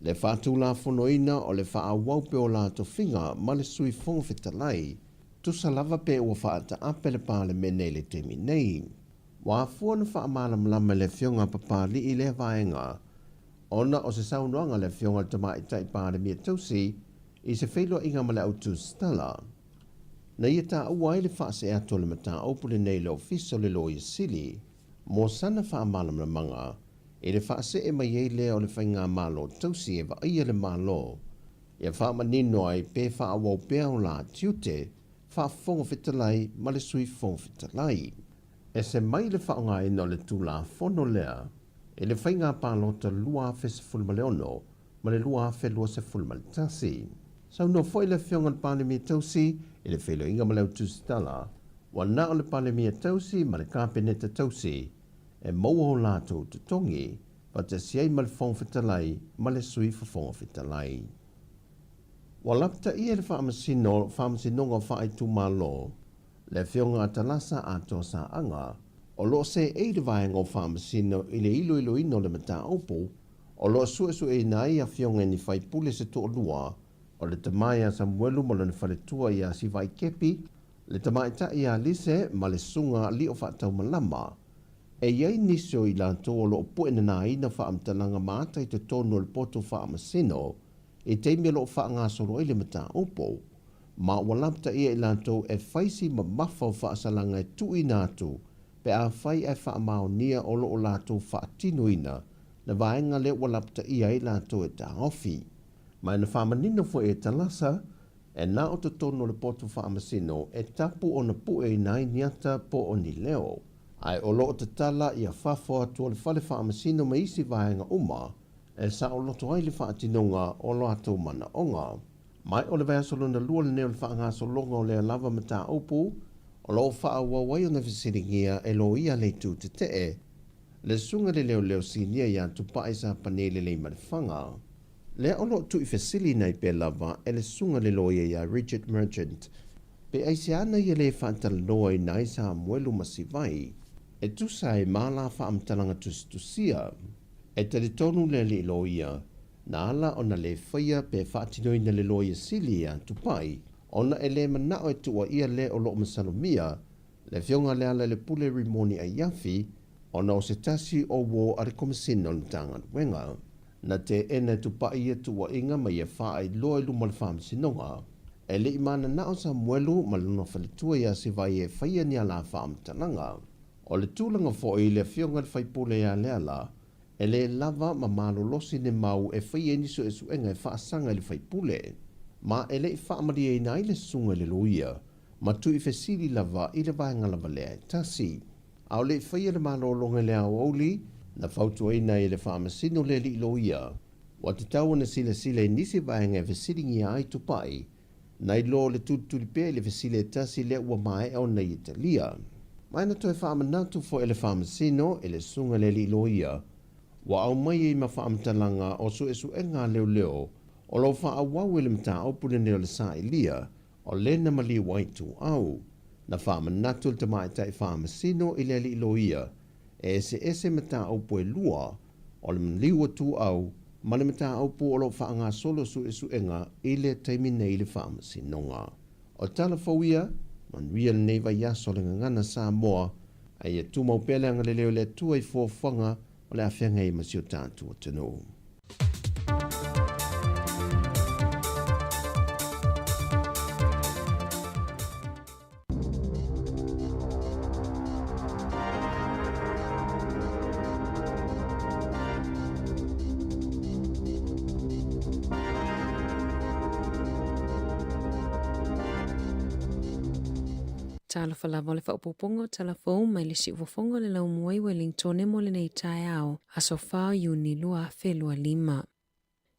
Le whaatula fonoina o le whaawaupe o lato finga ma le sui fonga whetalai, tusa lava pe ua whaata ape le pāle mene le temi nei. Wa afua na whaamalam lama le fionga papali I le vaenga, ona o se saunoanga le fionga tamai tai pāle mia tausi, I se whailo inga ma le autu stala. Na ia tā ua ele whaase ato le mata opule nei le ofiso le loia sili, mo sana whaamalam na manga, e le whaase e mai ei lea o le whainga malo tausi e wa ia le malo. Ia whaamanino ai pe whaawau pea o la tiute, whaafonga whitalai ma le sui fonga whitalai. E se mai le whaonga ino le tula fono lea, e le whainga pālota lua fe se fulma le ono, ma le lua fe lua se fulma le tasi. Sau no foi le fionga le pāle mia tausi, e le whelo inga ma le autu stala, wa na o le pāle mia tausi ma le kāpeneta tausi, e maua o lātou tutongi, pa te siai ma le fonga whitalai, ma le sui fa fonga whitalai. Wa lapta ia le whaamasinonga whaai tu malo, le fionga atalasa ato sa anga, o lo se e le vaenga o whaamasino I le ilo ino le mata opo, o lo su e nai a fionga ni whai pule se to lua, o le tamai a Samuelu ma le whaletua I a si vai kepi, le tamai ta I a lise ma le sunga li o whaatau malama, e iei nisio I lanto o lo po ena na ina whaamtalanga maata I te tonu le poto whaamasino, e teimia lo whaanga solo I le mata opo, Ma ua lapta ia i lātou e whaisi ma mafa o whaasalanga e tui nātou, pe a whai e whaamaonia o lo o lātou whaatinoina, na vaenga le ua lapta ia i lātou e ta ofi. Ma ina whaamanino fo e talasa, e nā o te tono le poto whaamasino e tapu o na pu e nai niata po o ni leo. Ai o lo o te tala ia whafo atua le whale whaamasino ma isi vaenga uma, e sa o loto ai le whaatinonga o lo atou mana onga. Mai o le vea solo na lua le neo le whaanga solonga o le lava mata upu, o lo wha wawai o na visiringia e lo ia le tu te te le sunga le leo sinia ia tupa isa panele le marifanga. Le o lo tu i fesili nei pe lava e le sunga le loia ia Richard Merchant, pe aise ana ia le whaantala noa i nai sa muelu masivai, e tu sa e mala whaamtalanga tusia, e tali tonu le li loia, na ala o na le whaia pe whaatinoi na le loia silia tupai, ona e le manao e tua ia le o lo masalomia, le fionga le ala le pule rimoni a yafi, ona o se tasi o wo are komisina o tangan wenga, na te ene tupai ia tua inga ma ia wha ai loa luma le whaamsinonga, e le imana nao sa muelu ma luna whalitua ia se vai e whaia ni ala whaamtananga, o le tūlanga fo i le fionga le whaipule ia le ala, e le lava ma malolosi ne mau e whaia niso e suenga e whaasanga le whaipule, ma e le i whaamaria i nai le sunga le loia, ma tu i fesili lava i le vaenga lava lea e tasi. Au le i whaia le malolonga le au oli, na whautua i nai le whaamasino le li loia, wa te tau na sila nisi vaenga e fesiringi ai tupai, nai lo le tuturipe le fesile e tasi le ua mai au na Italia. Mai na toi whaamanatu fo e le whaamasino e le sunga le li loia, wa au mai i ma whaamtalanga o su e su e ngā leo, o lo wha awau ele mta au pune neo le sa ilia, o le na mali waitu au, na whaamanatu le tamai tai whaamasino i le li loia, e ese mta au pue lua, o le mliwa tu au, ma le mta au pu o lo whaanga solo su e su enga i le taimine i le whaamasinonga. O tala fawia, man wia le neiva yaso le ngana Sāmoa, ai e tumau pele anga le leo le tua i fōwhanga, o le awhianga i masio tātua tino. Tala whalava le whaupopongo talafou mai le si uwafonga le lau muai Wellington e mo le nei tae au a so whao Iuni lua whelua 5.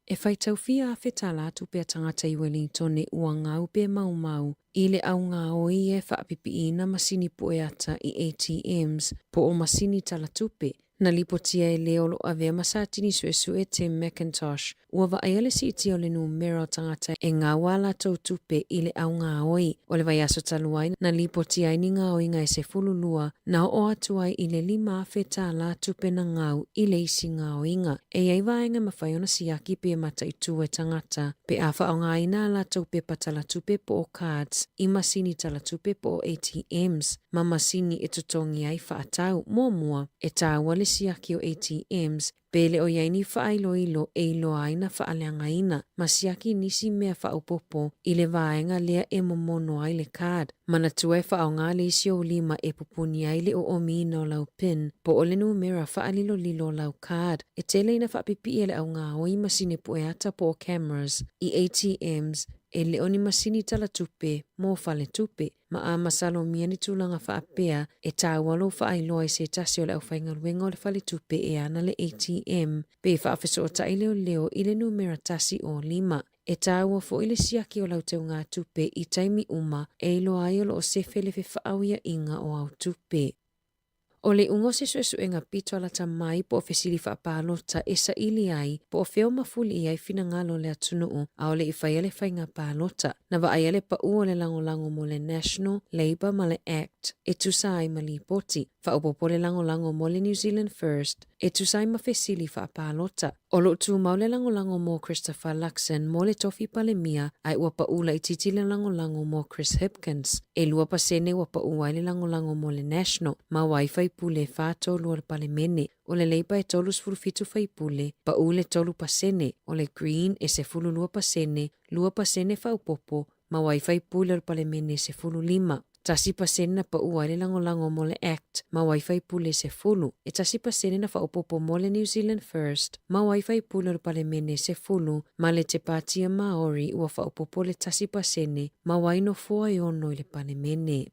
E whai taufia a whetala atu pia tangata i Wellington e ua ngau pia mau i le au ngā oi e whaapipi ina masini poeata i ATMs po o masini tala tupe. Na lipotia e leo lo avea masatini suesu e Tim McIntosh, ua wa aiale si iti o le numero tangata e ngā wala tau tupe i le au ngā oi. O le vai aso taluai na lipotia i ni ngā oi ngā e se fululua, na o atuai i le 5 feta la tupe na ngau i le isi ngā oinga. E ai vaenga mawhaiona siaki pe mata i tu e tangata, pe awha o ngā ina la tau pe patala tupe po o cards, i masini tala tupe po o ATMs, ma masini e tutongi ai whaatau, mua, e tāwale siaki o ATMs, pele o yaini whaailoilo e ilo aina whaaleanga ina, ma siaki nisi mea whaupopo i le vaenga lea e momono ai le card. Mana tue whao ngā leisi o 5 e pupuni ai le o omina o lau pin, po o le numera whaalilo lilo lau card. E tele ina whaapipi e le au ngā oi masine poeata po o cameras i ATMs, e le oni masini tala tupe, mo fale tupe, ma a masalo mia ni tulanga whaapea, e tāwalo whaailoa i se tasi o le au whaingaruenga o le fale tupe e ana le ATM, pe whaafeso o tai leo i le numera tasi o 5. E tāua fo ile siaki o lau tau ngā tupe i taimi uma, e ilo ai o lo o sefele fe whaauia inga o au tupe. O le ungo se suesuenga pito ala ta mai po o fesili whaapalota e sa ili ai po o feo mafuli i ai fina ngalo le atunuu a o le i whaiale whainga palota na wa aiale pa ua le lango mo le National Labour ma le Act e tusai ma li poti whaopopo le lango mo le New Zealand First e tusai ma fesili whaapalota. O lo tu mau le lango mo Christopher Luxon mo le tofi palemia ai ua pa ula i titi le lango mo Chris Hipkins e lua pa sene ua pa ua le lango mo le National ma wifi pule whātou lua le palemene o le leipa e tolu sfurufitu whaipule pa ule tolu pasene o le Green e se fulu lua pasene whaupopo ma waifai pule o pale mene se fulu 5. Tasi pasene na pa ua le lango mo le Act, ma waifai pule se fulu. E tasi pasene na whaopopo mo le New Zealand First, ma waifai pule o pale mene se fulu, ma le te pātia Maori ua whaopopo le tasi pasene, ma waino fua i ono i le pale mene.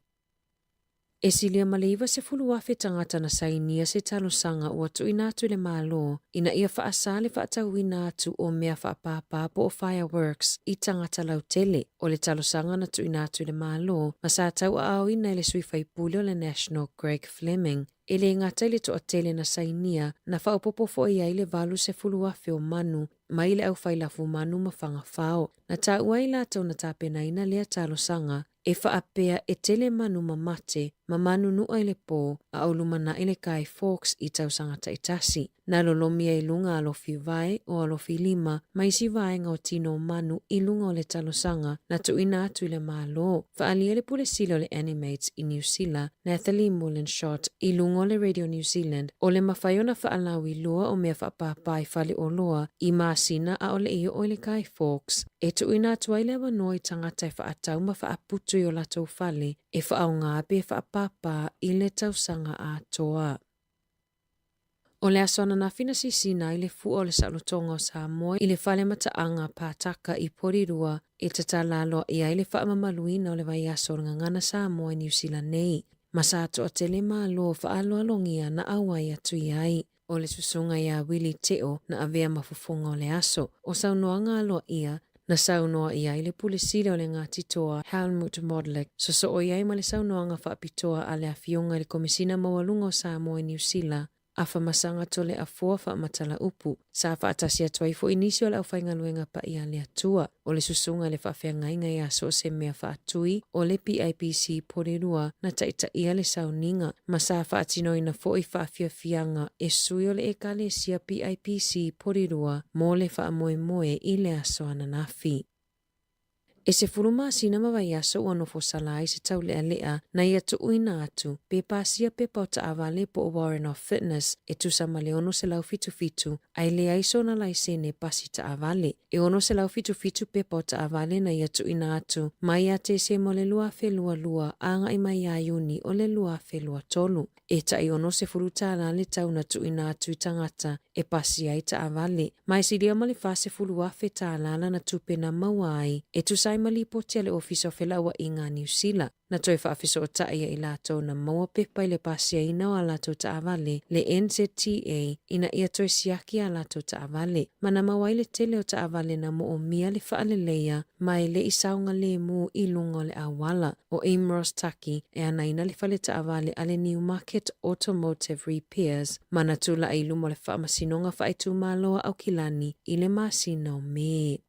E silia maleiva se fulu wafe tangata na sainia se talosanga ua tuina atu le malo, ina ia whaasale whaatauina atu o mea whaapapapo o fireworks i tangata lautele. O le talosanga na tuina atu le malo, ma sa tau a au ina le suifai pule o le National Greg Fleming. E le ngata le toa tele na sainia na whaopopo fo ia le valu se fulu wafe o manu, ma ile au whailafu manu ma whangawhao. Na ta uai la tau na tapena ina lea talosanga, e whaapea e tele manu ma mate, ma manu nua ile po, a aulumana ile kai Fox i tau sangata itasi. Na lolomia i lunga alofi vai o alofi 5, ma isi vai ngau tino manu i lunga o le talosanga na tuina atu ile malo. Whaalia le pule sila o le Animates i New Zealand, Nathalie Mullenshot i lunga o le Radio New Zealand, o le mawhaiona whaalawi lua o mea whaapapai whale o loa i maasina a ole iyo o le kai Fox. E tuina atu ai lewa noi tangata e whaatau ma whaaputu i o latou whale, e whaaungape e whaapapa i le tausanga a toa. O le asona na fina sisina i le fu o le salotonga o Samoa i le whale mataanga pātaka i porirua e tatalalo i ai le whaamamaluina o le vai aso ngana Samoa i New Zealand nei. Masato o te le malo whaalo alongia na awai atu i ai. O le susunga ia Willi Teo na avea mafufunga o le aso. O saunoanga alo ia na saunoa ia i le pulisile o le ngati toa Helmut Modlik. So o iai ma le saunoanga whaapitoa a le afionga le komisina mawalunga o Samoa i New Zealand. Afa masanga tole afua fa matala upu. Sa fa atasia twaifo inisio la ufainga luenga pa ia le atua. O le susunga le whawhenga inga ia so se mea fa atui. O le PIPC porirua na taita ia le sauninga. Ma sa fa atino ina fo i fa fianga e sui o le ekale sia PIPC porirua mo le fa moe moe i le aso ananafi. E se furuma sina mawai aso wano fo salai se tau lea lea na ia tu uina atu. Pe pasia pe pau ta avale po o Warren of Fitness e tu sa maleono se lau fitu fitu. Ai lea iso na laisene pasi ta avale. E ono se lau fitu fitu pe pau ta avale na ia tu ina atu. Mai ate se mo le lua fe lua lua anga i mai a yuni o le lua fe lua tolu. E ta i ono se furuta ala le tau na tu ina atu i tangata e pasi ai ta avale. Mai si lia male fase fulua fe ta alala na tupe na mawai e tu sa malipo tia le ofisa o whelaua i ngā New Zealand. Na toi whaafisa o taia i lato na maua pepa i le pasia ina o a lato ta avale, le NZTA ina ia toi siaki a lato ta avale. Mana mawai le tele o ta avale na mo o mia le whaale leia, mai le isaunga le mu i lunga le awala o Amros Taki e ana ina le whale ta avale a le Newmarket Automotive Repairs, mana tula i lumo le whaamasinonga whaitu maloa au kilani i le masina o me.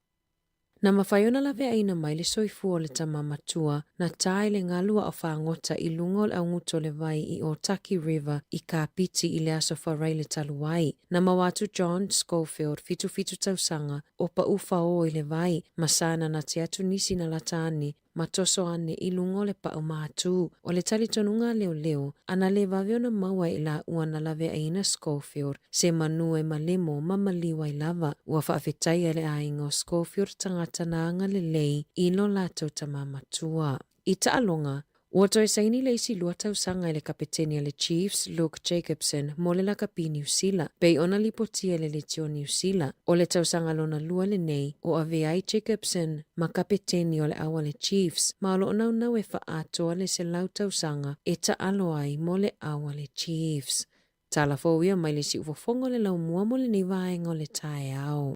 Na mawhaiona lawe aina mai le soifu o le tamamatua na tae le ngalua o whaangota i lungo le aunguto le vai i o Taki River i Kapiti i le aso wharai le taluai. Na mawatu John Schofield fitu tausanga o pa ufa o i le vai masana na te atu nisi na latani matoso ane i lungo le pa umatu. O le talitonunga leo ana le vaveo na maua i la ua na lawe aina Schofield se manue malemo mamaliwa i lava ua whaafetai ale aingo Schofield tangata na anga le lei ino lato tamamatua. I taalonga, ua toi saini le isi lua tausanga le kapetenia le Chiefs Luke Jacobson mo le lakapi New Zealand. Pei ona lipotia le letio New Zealand. O le tausanga lona lua le nei o aveai Jacobson ma kapeteni o le awa le Chiefs. Ma alo nau e whaatoa le se lau tausanga e ta aloai mo le awa le Chiefs. Tala fōwia mai le si ufofongo le lau mua mo le nei vaenga o le tae au.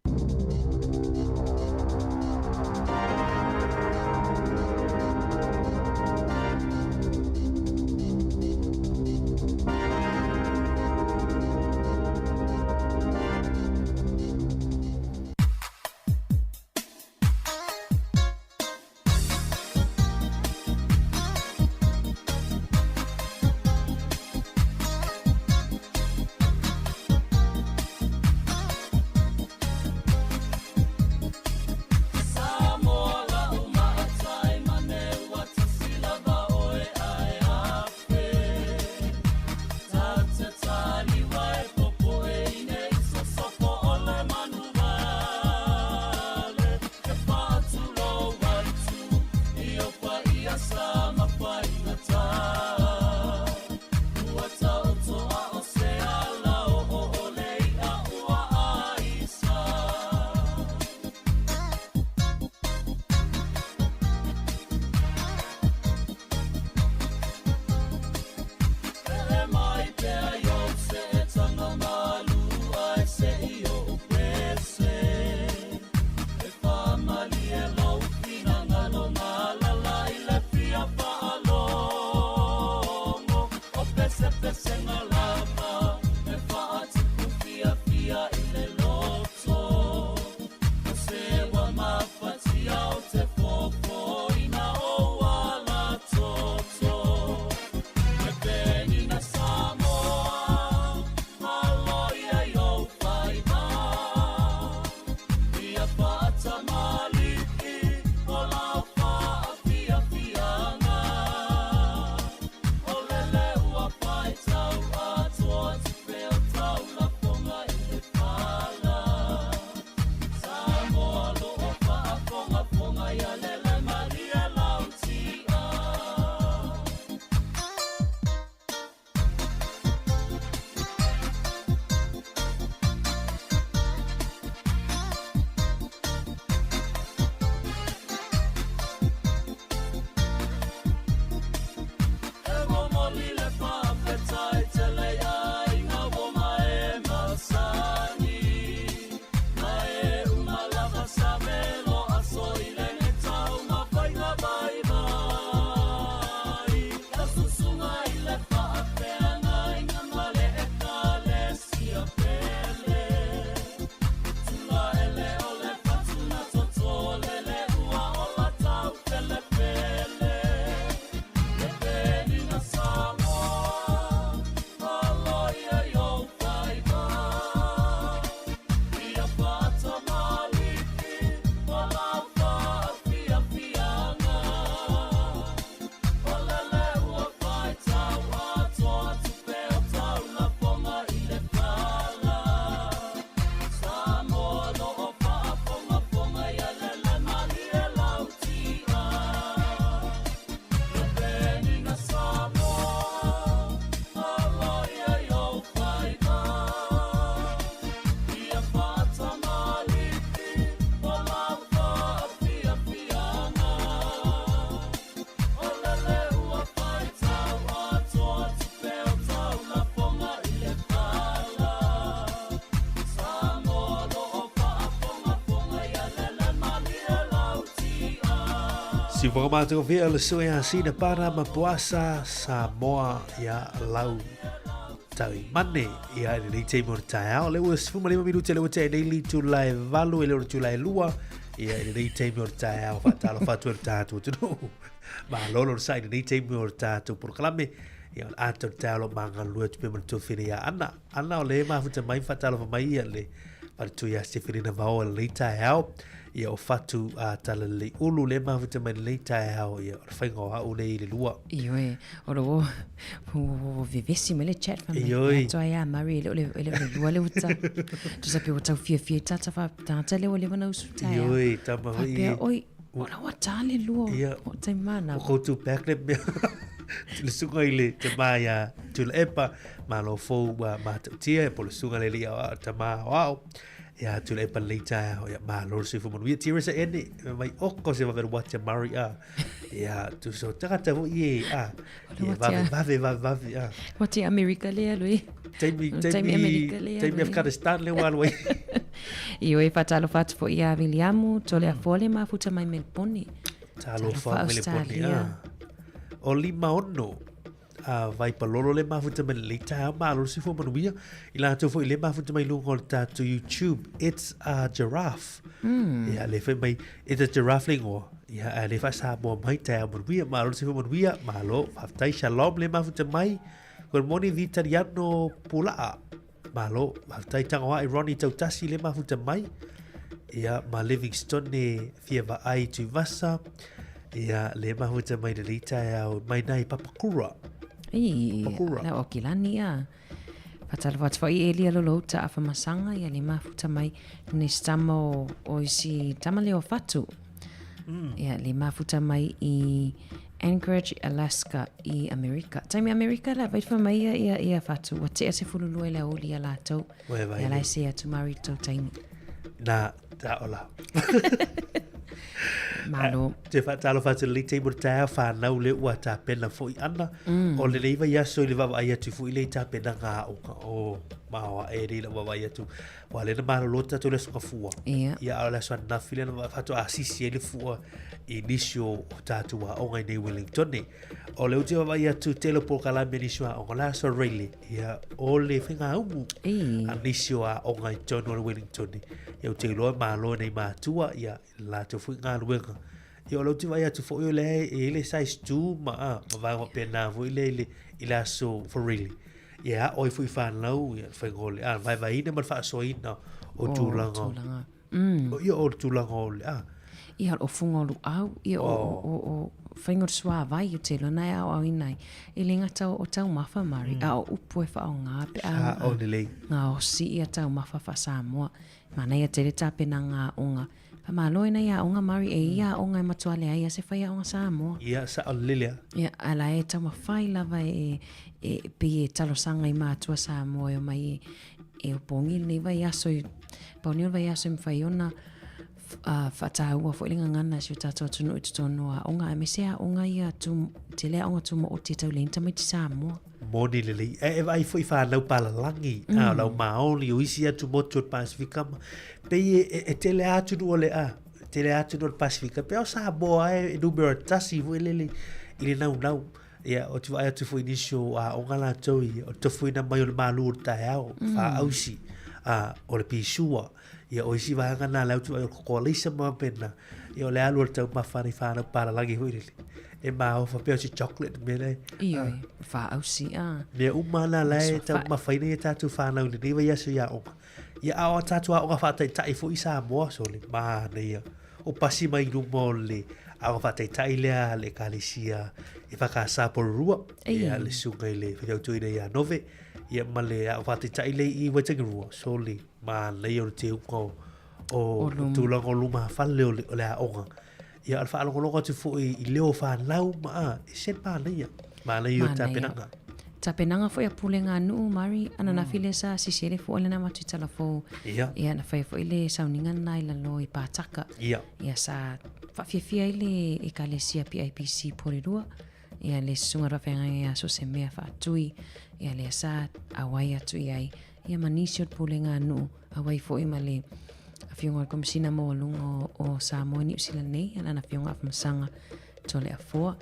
Si formato via le sue asina para ma puasa Samoa ya lau tawi mane ya ni te morta le was fuma le minuti le wote daily to live valu le to live lua ya ni te morta fa talo fa tu tato tu ma lolo sai ni te morta tu proclame ya ato talo manga lua tu pe to finia ana le ma futa mai fa talo fa mai le pa tu ya se firina va o le ta ia o fatu a tala le ulu le mafuta mai le tae hao ia o whaingo hau nei le lua. Ioi, o vivesi me le chat fa mai. Ioi. Toa ia mari le lua le uta. Tu sape o tau fia tata fa tata le o le wana usu tae. Ioi, tama hui. Papea, oi, ora wa tale lua. Ia. O tai mana. O koutu pēkne mea. Le sunga i le te maia tu le epa, ma lo fou ma tau tia, po le sunga le lia o ta maa wao. Ya tu le palita ya ma lor se fumo ia tira se ene mai oko se va ver watch mari ya tu so taka ta ye ya va ya what America le lui Taimi Afghanistan le wal we io e fatalo fat fo ia Williamu tole a fole ma futa mai Melbourne talo fa Melbourne o lima ono vai palolo le mafuta mai le ta ma lo si fo manuia ila to fo le mafuta mai lungo ta to YouTube it's a giraffe ya le fe mai it's a giraffe lingo ya le fa sa mo mai ta manuia ma lo si fo manuia ma lo aftai shalom le mafuta mai con moni vitariano pula ma lo aftai tanga ironi tau tasi le mafuta mai ya ma Livingstone ne fia va ai tu vasa ya le mafuta mai le ta mai nai papakura la o kilani a fatal wat foi elia lo ta fa masanga ya lima futa mai ni stamo o isi tamale o fatu ya lima futa mai I Anchorage Alaska I America taimi America la vai fa mai ia fatu wat se fululu la o lia la to ya la se to marito taimi na ta ola malo te fatalo le te morta fa na le ua ta pena foi ana o le leiva ia so le va ia tu foi le ta pena nga o ma wa e le va ia tu wa le ma lota to le so fua ia ala so na file na fato asisi le fua inicio ta tu wa o ngai nei Wellington ne o le uti va ia tu tele por kala menisio o la so really ia o le finga umu inicio o ngai John Wellington ne ia te lo ma lo nei ma tua ia la tu fu nga luenga ia lo tu vai tu fo le size 2 ma va pena vo le ila so for really ia oi fu fa no ia fa gol vai ne ma fa so ina o tu langa ia o tu langa ia o fungo lu au ia o whaingo swa vai o te lona au inai I le ngata o tau mafa mari a o upu e wha o ngā pe a o nilei ngā o si ia tau mafa wha Samoa mana ia te reta pena ngā onga pa malo ina ia onga mari e ia onga e matua lea ia se whaia onga Samoa ia sa o lilia ia ala e tau mawhai lava pe talo sanga I mātua Samoa o mai e o pongi nei vai aso pongi vai aso I mwhai ona whataua fo ilinga ngana si o tātou tunu I tutono a onga e mesea onga ia te lea onga tu mo o te tau lenta mai ti Samoa moni lili e vai foi fa lau pala langi a lau maoli o isi atu motu o Pasifika pe e tele atu no le tele atu no Pasifika pe o Samoa e numero tasi vo lili ile nau ia o tu vai atu foi inisio a onga la toi o tu foi na mai o malu ta ao fa ausi o le pisua ia o isi vai ngana lau tu ko lisa ma pena ia o le alu tau mafani fa na pala langi hui lili e ma o fa pe chocolate me le ioi fa ausi me umana le ta ma fa ni ta tu fa na ni va ya so ya o ia a ta tu o fa ta I fo I Samoa so le ma ne o pasi mai no mole a fa ta le kalisia e fa ka sa por rua ia le sunga le fa tu ina ya nove ia ma le a fa ta le I wa te rua so le ma le o te ko o tu la ko luma fa le o le a onga ia alfa alo ko tu fo I leo fa lau ma se pa le ma le yo ta penanga foi a pulenga nu mari ana na file sa sisele fo le na matu tala fo ia na fai fo ile sauninga nai la loi pataka ia sa fa fia ile e kalesia PIPC porirua ia le sunga rafenga ia so se mea fa tui ia le sa awai atu ai ia manisio pulenga nu awai fo I male a fionga komisina mo lungo o Samoa ni usila nei ana na fionga fa masanga tole a fua.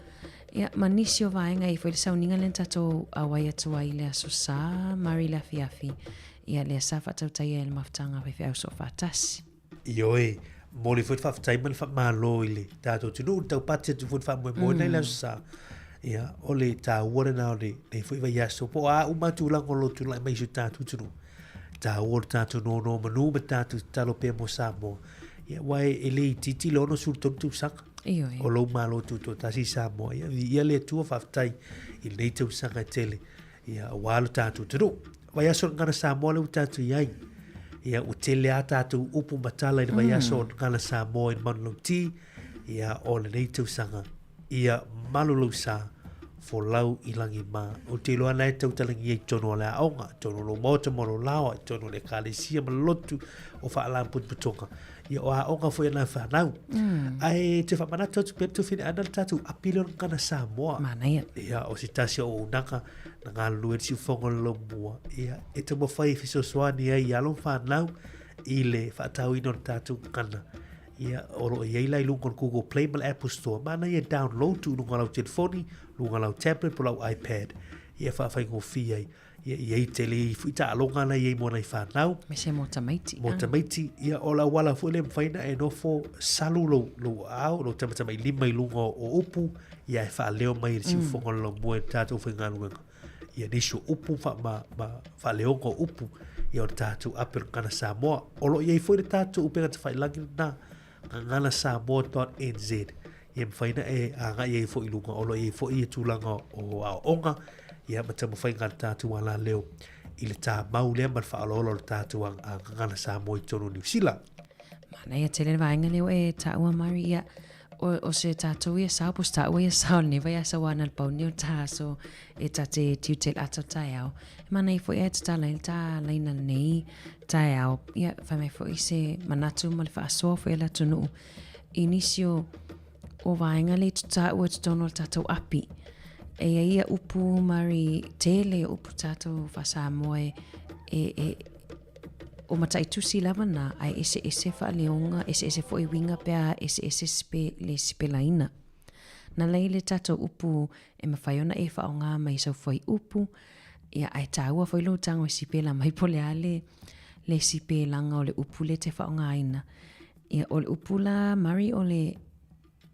Ia manisi o vaenga I foi le sauninga le tatou awai atua I le aso sa mari la fiafi. Ia le sa fatau tai e le maftanga fe au so fatasi. Ioe, mo le foi faafetai ma le faamālō I le tatou tunuu tau pati atu foi faamoemoe nai le aso sa. Ia, o le tāua lena o le foi vai aso po a umatulaga o lotu lai mai su tatou tunuu. Tāua le tatou nono manu ma tatou talo pea mo Samoa. Ia wae e le titi le ono sultonu tausaga. Ioe. O lou malo tuto tasi Samoa. Ia le atua faafetai I nei tausaga tele. Ia ua lo tatou tunuu. Vai aso le ngana Samoa le tatou iai. Ia o tele a tatou upu matala I le vai aso le ngana Samoa I le manulauti. Ia o le nei tausaga. Ia malolo sa fo lau I langi ma o te loa nei tau talangi e tono le aonga tono lo mota mo lo lawa tono le kalesia ma lotu o wha put putonga ia o aonga fo ia whanau ai te whamanata tu pep tu fine ana tatu apilo ngana Samoa mana ia ia o si tasi o unaka na ngā lue si ufonga lo mua ia e te mo whai fiso swani ai alon whanau I le whaatau ino tatu ngana ia oro ia ila lungon Google Play mal Apple Store mana ia download tu lunga lau telefoni lunga lau tablet po lau iPad ia whaafai ngofia ia I tele fuita alonga na ia mona I whanau me se motamaiti ia o la wala fu le mfaina e nofo salu lo au lo tamatama I lima I lunga o upu ia e whaaleo mai si ufonga lo mua tātou whaingaluenga ia niso upu whaaleo ko upu ia o tātou apel kana Samoa olo ia I fwere tātou upenga te whailangi na ngana Samoa.nz ia mawhaina e anga ia I fo I lunga olo ia I fo I tūlanga o aonga ia matama whainga tātou ala leo I le tā mau lea man whaalolo le tātou a ngana Samoa I tono New Zealand mana ia tele vaenga leo e taua mari ia o se tātou ia sao pos taua ia sao ne vai asa wana le pauni o tā so e tā te tiutel ato tai au mana I fo ia te tā laina nei tai au ia whamai fo I se manatu ma le whaasoa fo ia la tunu inisio o vaenga le tu tāua tu tono le tātou api e ia upu mari tele upu tātou whasamoe e o matai tusi lava na ai ese whaaleonga, ese fo I winga pea, ese spe laina. Na lei le tato upu e mawhaiona e whaonga mai sau fwai upu, ia ai tāua fwai lo tango e sipe la mai pole ale le sipe langa o le upu le te whaonga aina. Ia o le upu la mari o le,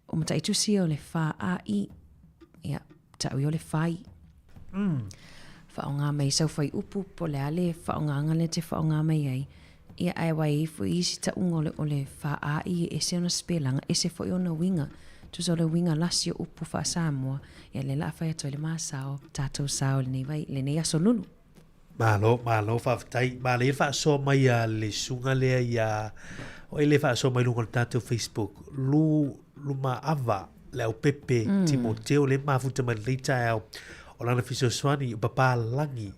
o matai tusi o le wha ai, ia tau I o le whai. Whaonga mai sau whai upu po le ale whaonga le te whaonga mai ai. Ia ai wai fu isi ta unga o le wha ai e se ona spelanga e se fwoi ona winga. Tu so le winga lasi o upu wha Samoa. Ia le la whai ato le maa sao, tātou sao le nei vai, le nei aso nunu. Malo whawhtai, ma le whaaso mai a le sunga lea ia, o le whaaso mai lunga tātou Facebook, lu ma ava, le au pepe, Timoteo, le mafuta mai leita au, o lana fiso swani o papalangi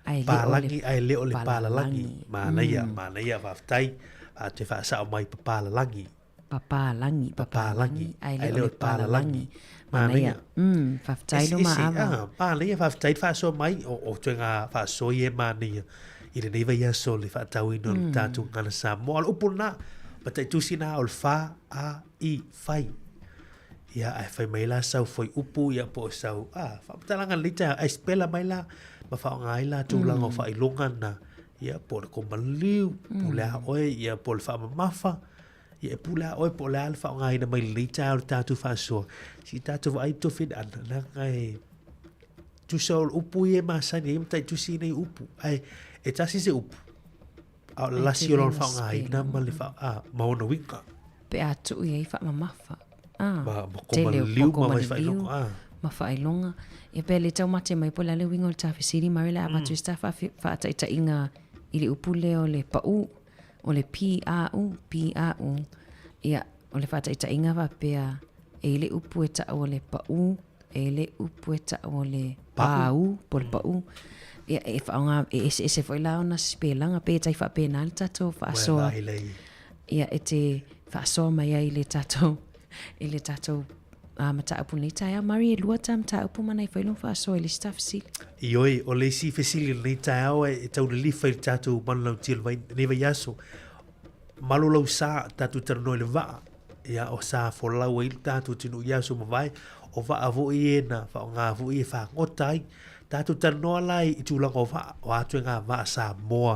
papalangi ai leo le papalangi mana ia whaftai a te whaasao mai papalangi ai leo papalangi mana ia whaftai no maava mana ia whaftai whaasao mai o tuenga whaasao ie mana ia i le neiva ia so le whaatau ino le tātou ngana Samoa al upuna matai tusina o le wha a I whai ia ai fai mai la sau foi upu ia po sau whaapatalanga lita ai spela mai la ma whaonga ai la tūlanga o whailonga na ia po le komaliu pulea oe ia po le whaamamafa ia pulea oe po le al whaonga ai na mai lita o le tātou whaasoa si tātou ai to fin ana na ngai tu sau upu ia masani ia matai tu si nei upu ai e tasi se upu au lasi o lor whaonga ai na ma le wha maona winka pe atu ia I whaamamafa ma whailonga e pe le tau mate mai po le wingo le tawhisiri mare le abatu staff whaata inga I le upule o le pau o le PAU ia o le whaata inga wapea e le upu e ta o le pau e le upu e ta o le pau po le pau ia e whaonga e ese whaila o na spelanga pe tai whapena le tato whaasoa ia e te whaasoa mai ai le tato e le tatou mataupu nei tae a mari e lua ta mataupu mana I whailong whaasoa e le staff sili. Ioi, o le si fesili nei tae au e tau le lifa I tatou manulau tia le neva yaso. Malo lau sa tatou taranoi le waa. ia o sa folau i tātou tinu ia so mawai o wa avo i e na wa ngā avo i e wha ngotai tātou tanoa lai i tūlanga o wa o atu ngā wa Samoa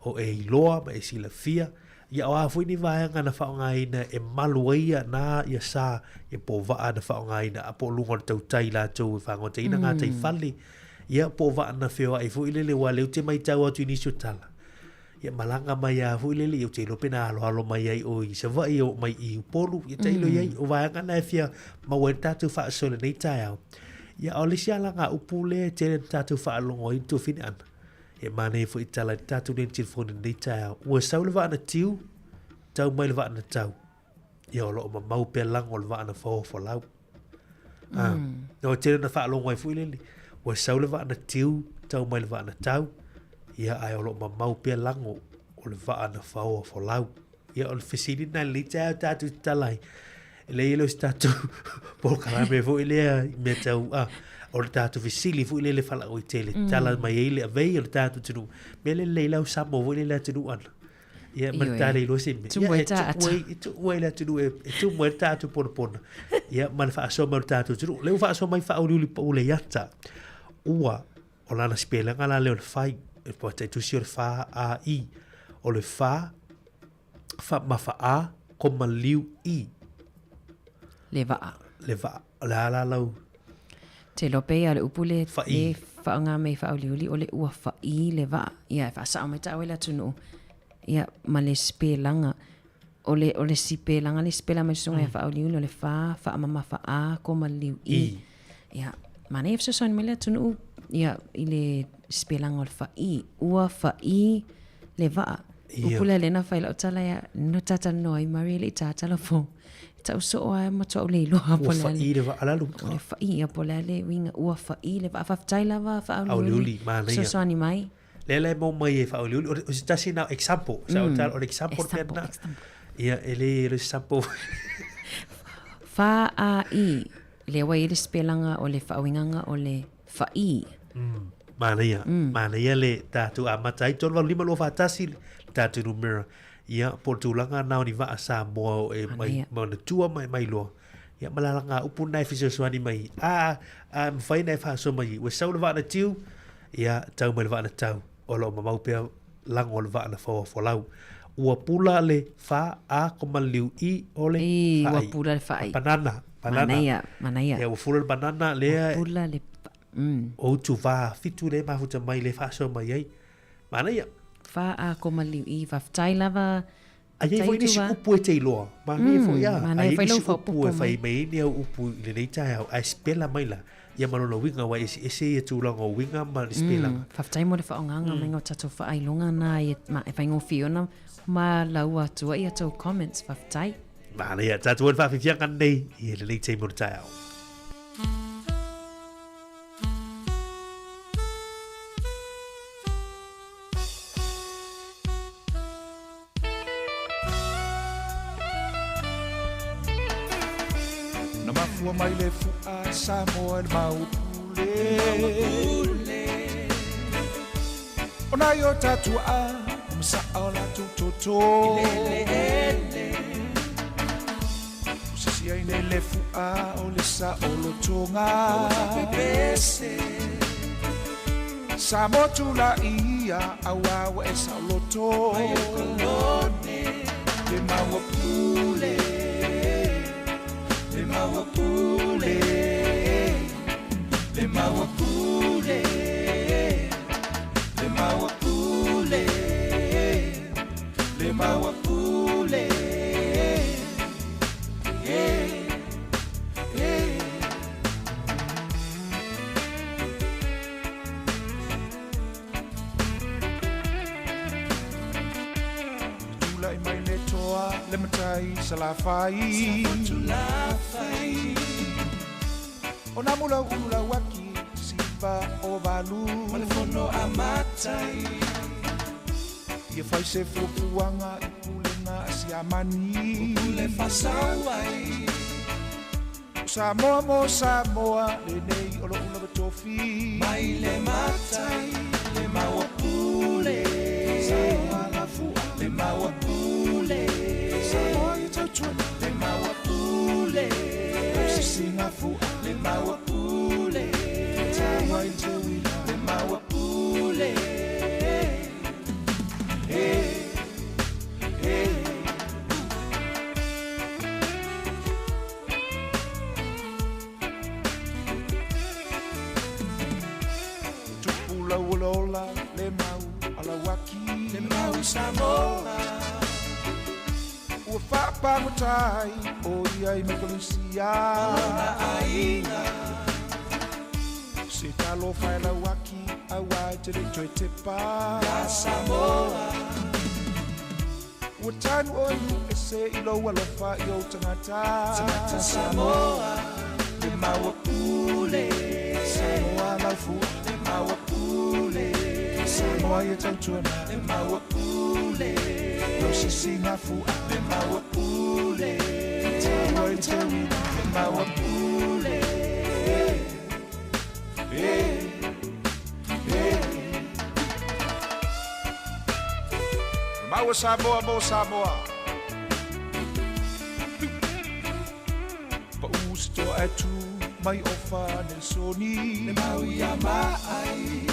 o e iloa ma e sila fia ia o avo i ni vaianga na wa ngā ina e malu ia na ia sa e po wa na wa ngā ina a po lunga tau tai la tau e wha ngotai ina ngā tai whali ia po wa na whio ai fu i lele wa leu te mai tau atu i niso tala ia malanga mai a fu lele o te lope na alo mai ai o i se vai o mai i polu ia te ilo iai o vaianga na fia ma wen tatu wha sole nei tai au ia o lisi alanga upule te tatu wha alongo i tu fini ana ia mane fu i tala tatu nen telefoni nei tai au ua saule wa ana tiu tau mai le wa ana tau ia o loo ma mau pe lango le wa ana fo lau o te na wha alongo i fu lele ua saule wa ana tiu tau mai le wa ana tau ia ai o lo ma mau pe lango o le va ana fao fo lau ia o le fesini na le tatu talai le ilo statu po kala me vo ile me tau o le tatu fesili vo ile le fala o tele tala mai ile ave o le tatu tunu me le lau samo vo ile le tunu ana ia ma tale lo se tu mo le tunu e tu mo tatu pona ia ma fa so ma tatu tunu le fa so mai fa o le yata ua o lana spela ngala le fai e po te tu sir fa a i o le fa ma fa a ko ma liu i le va la lau te lo pe ale upule e fa nga me fa liu o le ua fa i le va ia fa sa mai ta wela tunu ia ma le spelanga o le spelanga le spela mai so fa liu o le fa ma fa a ko ma liu i ia ma ne fso son mele tunu ia ile spelanga o fa'i ua fa'i le va'a upula lena faila o tala ia no tata noi mari le tata la fo ta so o ma to le lo ua fa'i le va'a lalu le fa'i a pola le winga ua fa'i le va'a fa taila va fa au liuli ma so so ni mai le mo mai e fa liuli o sta sina example sa o tal o example na ia ele example fa a i le wa ile spelanga o le fa'awinganga o le fa'i mana ia le tatu amatai tolu wa lima lo fatasi tatu numera ia portulanga na ni va Samoa e mai mana tua mai lo ia malalanga upu nai fiso swani mai fai nai fa so mai we sau le va na tiu ia tau mai le va na tau o lo mau pe lango le va na fo lau ua pula le fa a koma liu i ole ua pula le fa banana mana ia ua pula le banana le pula le o tu va fitu le mafuta mai le fa so mai ai mana ia fa a koma liu i va tailava ai foi nisi upu e te iloa mana foi ia ai nisi upu e fai mai ni au upu le nei tai au a spela mai la ia malolo winga wa ese e tūlanga o winga ma le spela faftai mo le whaonganga mai ngau tato whaailunga na ma e whaingo fiona ma lau atua i ato comments faftai mana ia tatua le whawhiwhianga nei i le nei teimo le tai au Fua mai le fua Samoa le maupule Ona yo tatua msa ola tutoto Usisi ai le fua o le sa o lo tonga Samoa tula ia awawa e sa o lo to Le maupule Le mawapule, le mawapule, le mawapule, le mawapule, Tula mai le toa le matai salafai. Ona mula ula waki simba o balu Malefono amatai Ia fai se fupuanga i pulena asiamani Upule fasawai Samoa mo Samoa le nei olo ula batofi Mai le matai le mawapule Samoa la fua le mawapule Samoa i tau tautuana le maua pule se singa fu le maua pule tawa i te wila le maua pule tupula ulola le mau ala waki le mau Samoa ua whaapangotai o ia I Mekalusia na ainga se talo whaela waki a wai te re toi te pā ya Samoa ua tanu o iu e se ilo alofa I o tangata Samoa le maua pule Samoa laufu le maua pule Samoa ia tautuana le maua pule no se singa fu le maua pule tawa I te wina le maua pule maua Samoa mo Samoa pa usto atu mai ofa nel soni le mau ia mai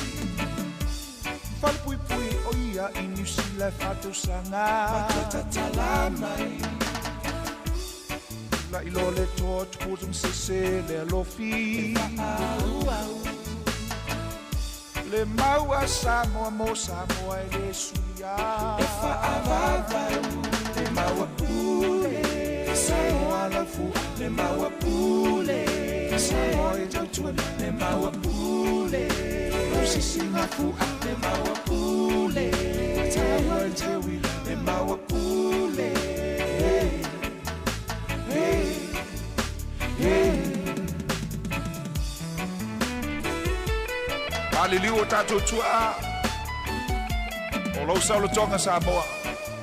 fal pui pui o ia I New Zealand fato sanga matata talamai la ilo le tot putum se le lofi le maua Samoa mo Samoa e le suia e fa avava le maua pule Samoa la fu le maua pule Samoa e tautuana le maua pule no se singa fu le maua pule tawa e te wila le maua pule Paliliu o tātou tua o lau saulo tonga Samoa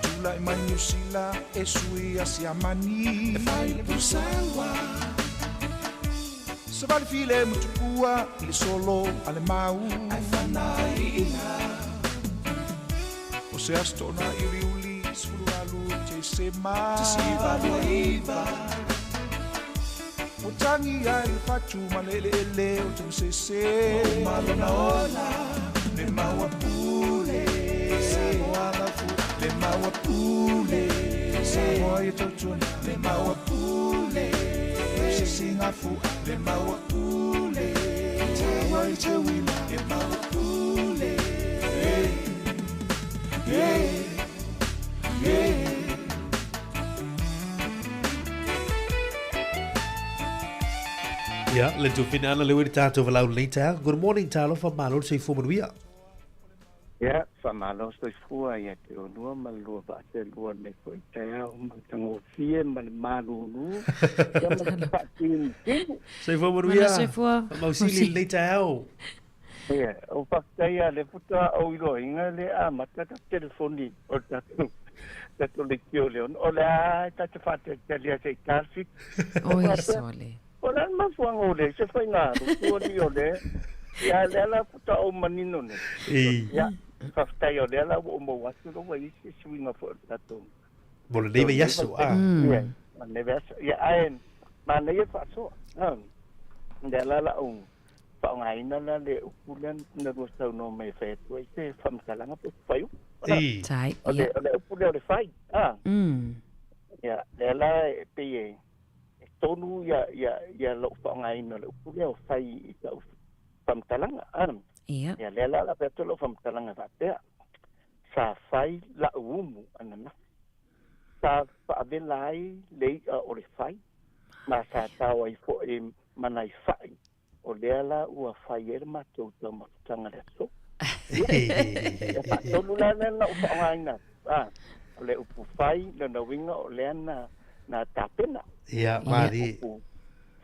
tula I mai New Zealand e sui a siamani e fai le pusawa se vale file mutukua I le solo ale mau ai whanai ina o se astona I riuli sulu alu te sema te sivalu iva o tangi ai le fatu malele ele o te msese o malona ola le maua pule Samoa la fu le maua pule Samoa I tautuna le maua pule se singa fu le maua pule tawa I te wina le maua pule Ia, le tu fina ana le wiri tātou walau nei tā. Good morning, tālo, wha malo sei fumanuia. Ia, wha malo sei fua ia te onua malua pa te lua me koe te au tango fie ma le malunu. Ia ma le whaatin tinu. Sei fumanuia. Sei fua. Mausili nei tā au. Ia, o whakteia le puta au ilo inga le a matata telefoni o tatu. Tatu le kio leon. O le a tatu whate te lia sei tāsik. Oi, sole. Ora ma fuanga ole se foi nga ro ni ole ya lela puta o manino ne ya fafta yo lela o mo watu ro wa isi swinga fo tato bolo deve yaso ya ma neve ya en ma ne fa so lela la un fa nga ina la le ukulan na ro sa no me fe to ise fam kala nga po fayu tai ole ukulan le fai ya lela pe tonu ya lo whangai no le upule o whai I ka whamtalanga anam. Ia. Ya lela la peto lo whamtalanga whatea. Sa whai la umu anana. Sa whaabelai lei o le whai. Ma sa tau ai fo e manai whai. O lela ua whai ere matou tau mafutanga le so. Ya whatonu la nena o whangai na. O le upu whai na winga o lea na tapena. Ia, mari.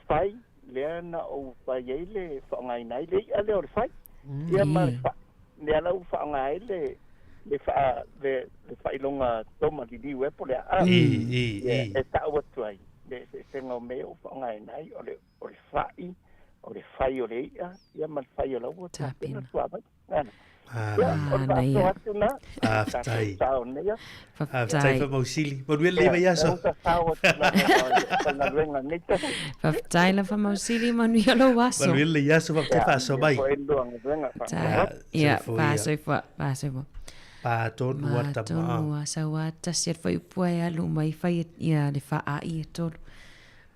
Fai, lea na o fai le whaangai nei, le ale o le fai. Ia mari, lea la o whaangai le whailonga toma di di wepo lea. E tau atu ai. Le se ngau me o whaangai nei, o le fai, o le fai o le ia mari fai o lau o tapena tuabai. Nei ia. Aftai. Aftai Faftai. fa mausili. Manuel le vai aso. Faftai la famausili manu lo waso. Manuel le aso fa te fa so mai. Ia, pasoifua. Pa tonu ata ma. Tonu sawata siat fa upua ya lu mai fa ia le fa ai tolu.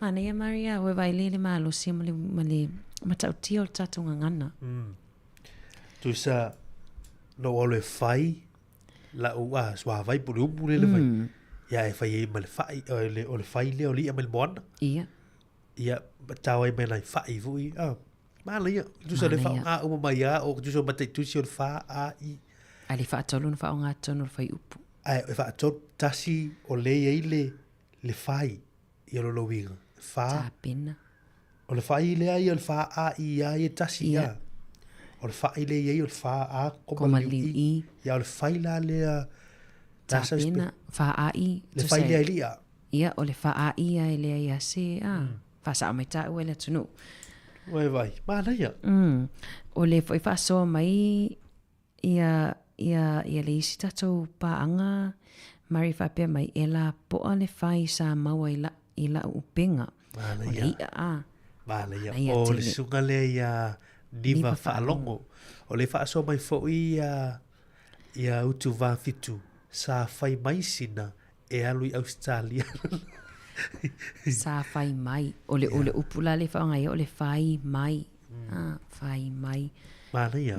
Mana ia Maria, we vai le malo si male matau tio tatu ngana. Tu sa no ole fai la ua swa vai pulu pulu le vai. Ya e fai mal fai ole fai le oli mal bon. Ia. Ia tau e mena fai vui. Mana ia tu sa le fa a uma mai a o tu so batai tu si ole fa a i. Ali fa tolu no fa nga tonu fai upu. Ai fa tot tasi ole le fai. Ia lo winga. Fa pena o le fai le ai o le fa a i ai tasi ia o le fai le ai o le fa a como li ia o le fai la le tasa pena fa a i le fai le ai ia o le fa a i ai le ai se fa sa mai ta o le tunu vai ma na ia o le foi fa so mai ia le isi tatou paanga mari fa pe mai ela po le fai Samoa ila upenga. Vale ia. O le sunga le ia niva whaalongo. O le wha so mai fo ia utu wā fitu. Sa whai mai sina e alui Australia. Sa whai mai. O le upula le whaongai o le whai mai. Whai mai. Mana ia.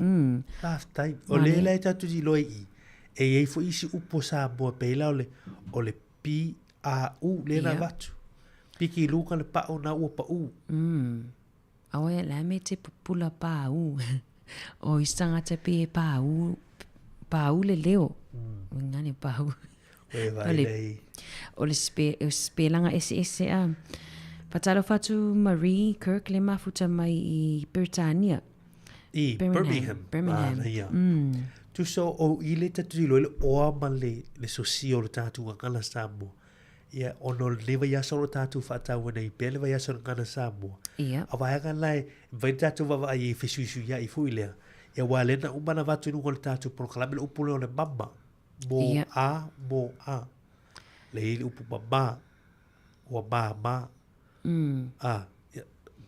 Last time. O le lai tatu di loi i. E ei fo isi upo Samoa peila o le pi a u le na watu. Piki luka le pao na ua pa u. Awe la me te pula pa u. O isanga te pe pa u le leo. Ngani pa u. O le spelanga ese a. Patalo fatu Marie Kirk le mafuta mai i Britannia. I Birmingham. Tu so o ile tatu di loile oa ma le sosio le tatu ngana Samoa. Ia ono lewa ia solo tatu fata wana i pele wa ia solo ngana Samoa. Ia. A wai anga lai, vai tatu wawa i fesuisu ia i fui lea. Ia wa lena umana watu inu ngole tatu pono kalame le upu leo le mama. Mo a. Le ili upu mama. Ua mama.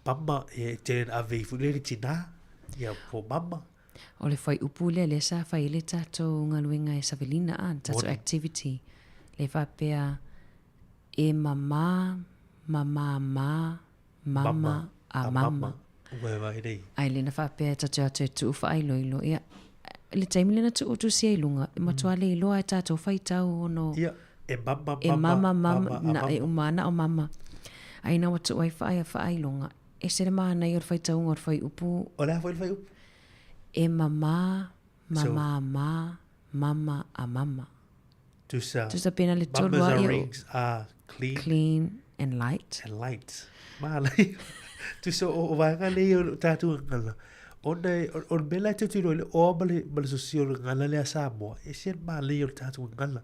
Mama e teren ave i fui le tina. Ia po mama. O le fai upu le sa fai le tato ngaluenga e Savelina tato activity. Le fa pea e mama a mama. Ai le na fa pea tato atu e tu fa ai loilo. Ia le taimi le na tu utu si ai lunga. E matua le iloa e tato fai tau ono. Ia e mama na e umana o mama. Ai na watu ai fa ai lunga. E se le maana i or fai tau ngor fai upu. O le fai upu. E mama a mama. Tu sa pena le tolu a rings are clean and light. Malai. Tu sa o vanga le o tatu ngala. On bela te tiro le o bale sosio ngala le Samoa. E sen malai o tatu ngala.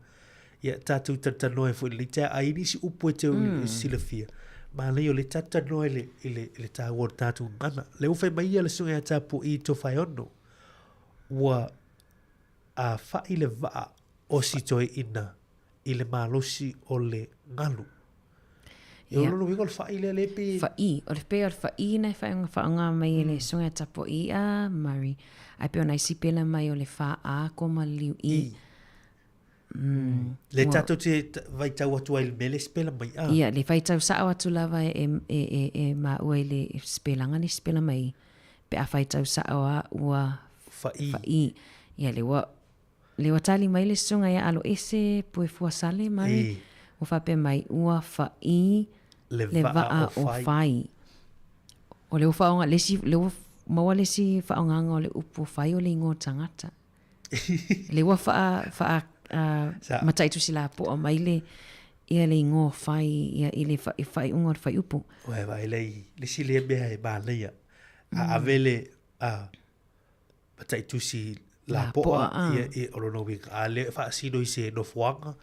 Ia tatu tatano e fu le ta ai ni si upo te silafia. Malai o le tatano le ta o tatu ngala. Le o fai mai le sunga tapu i to fai ono. Wa a fai le va o si toi ina i le malosi o le ngalu. E o lolo wiko le fai le lepi. Fai, o le pea o le fai nei fai ngā mai le sunga tapo i a mari. Ai peo nai si pela mai o le fa a koma liu i. Le tato te vai tau atu ai le mele spela mai a. Ia, le fai tau sao atu lava e ma ua le spelanga ni spela mai. Pe a fai tau sao a ua fai. Ia le watali mai le sunga ia alo ese pue fuasale mai. O fape mai ua fai le vaa o fai. O le ufa onga lesi maua lesi faonganga o le upu fai o le ingo tangata. Le ua faa mataitu sila po o mai le ia le ingo fai ia i le fai unga fai upu. Oe vai le si le mea e bāna ia. A avele mataitu si la poa ia e orono winga. A le faa sino i se no fuanga.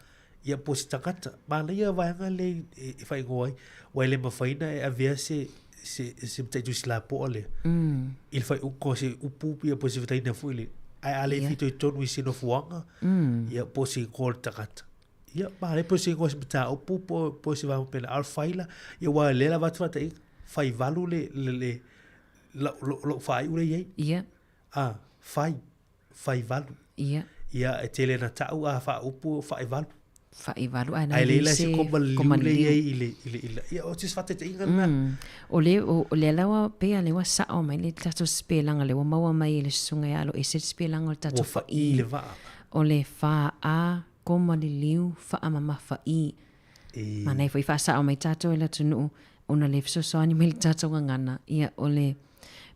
Ia po si tangata. Mana ia vaianga le e fai ngoi. Wai le mawhaina e avea se mataitu si la poa le. Il fai unko se upu ia po si vataina fui le. ai ale fito I tonu I sino fuanga ia po si kol takata ia ma le po si ko spita o po si va pela al faila ia wa le la va tfata I fai valu le lo fai ure ye ia fai valu ia ia e tele na tau a fa upu fai valu ana ai le la si se ko le ye ile ia o tis fata inga na o le lawa pe ale wa sa o mai le tato spelanga le wa maua mai le sunga ya lo ese spelanga le tato fa I le va o le fa a koma le liu fa mama fa I mana I fa sa o mai tato ela tunu ona le fso so ani mai tato ngana ia o le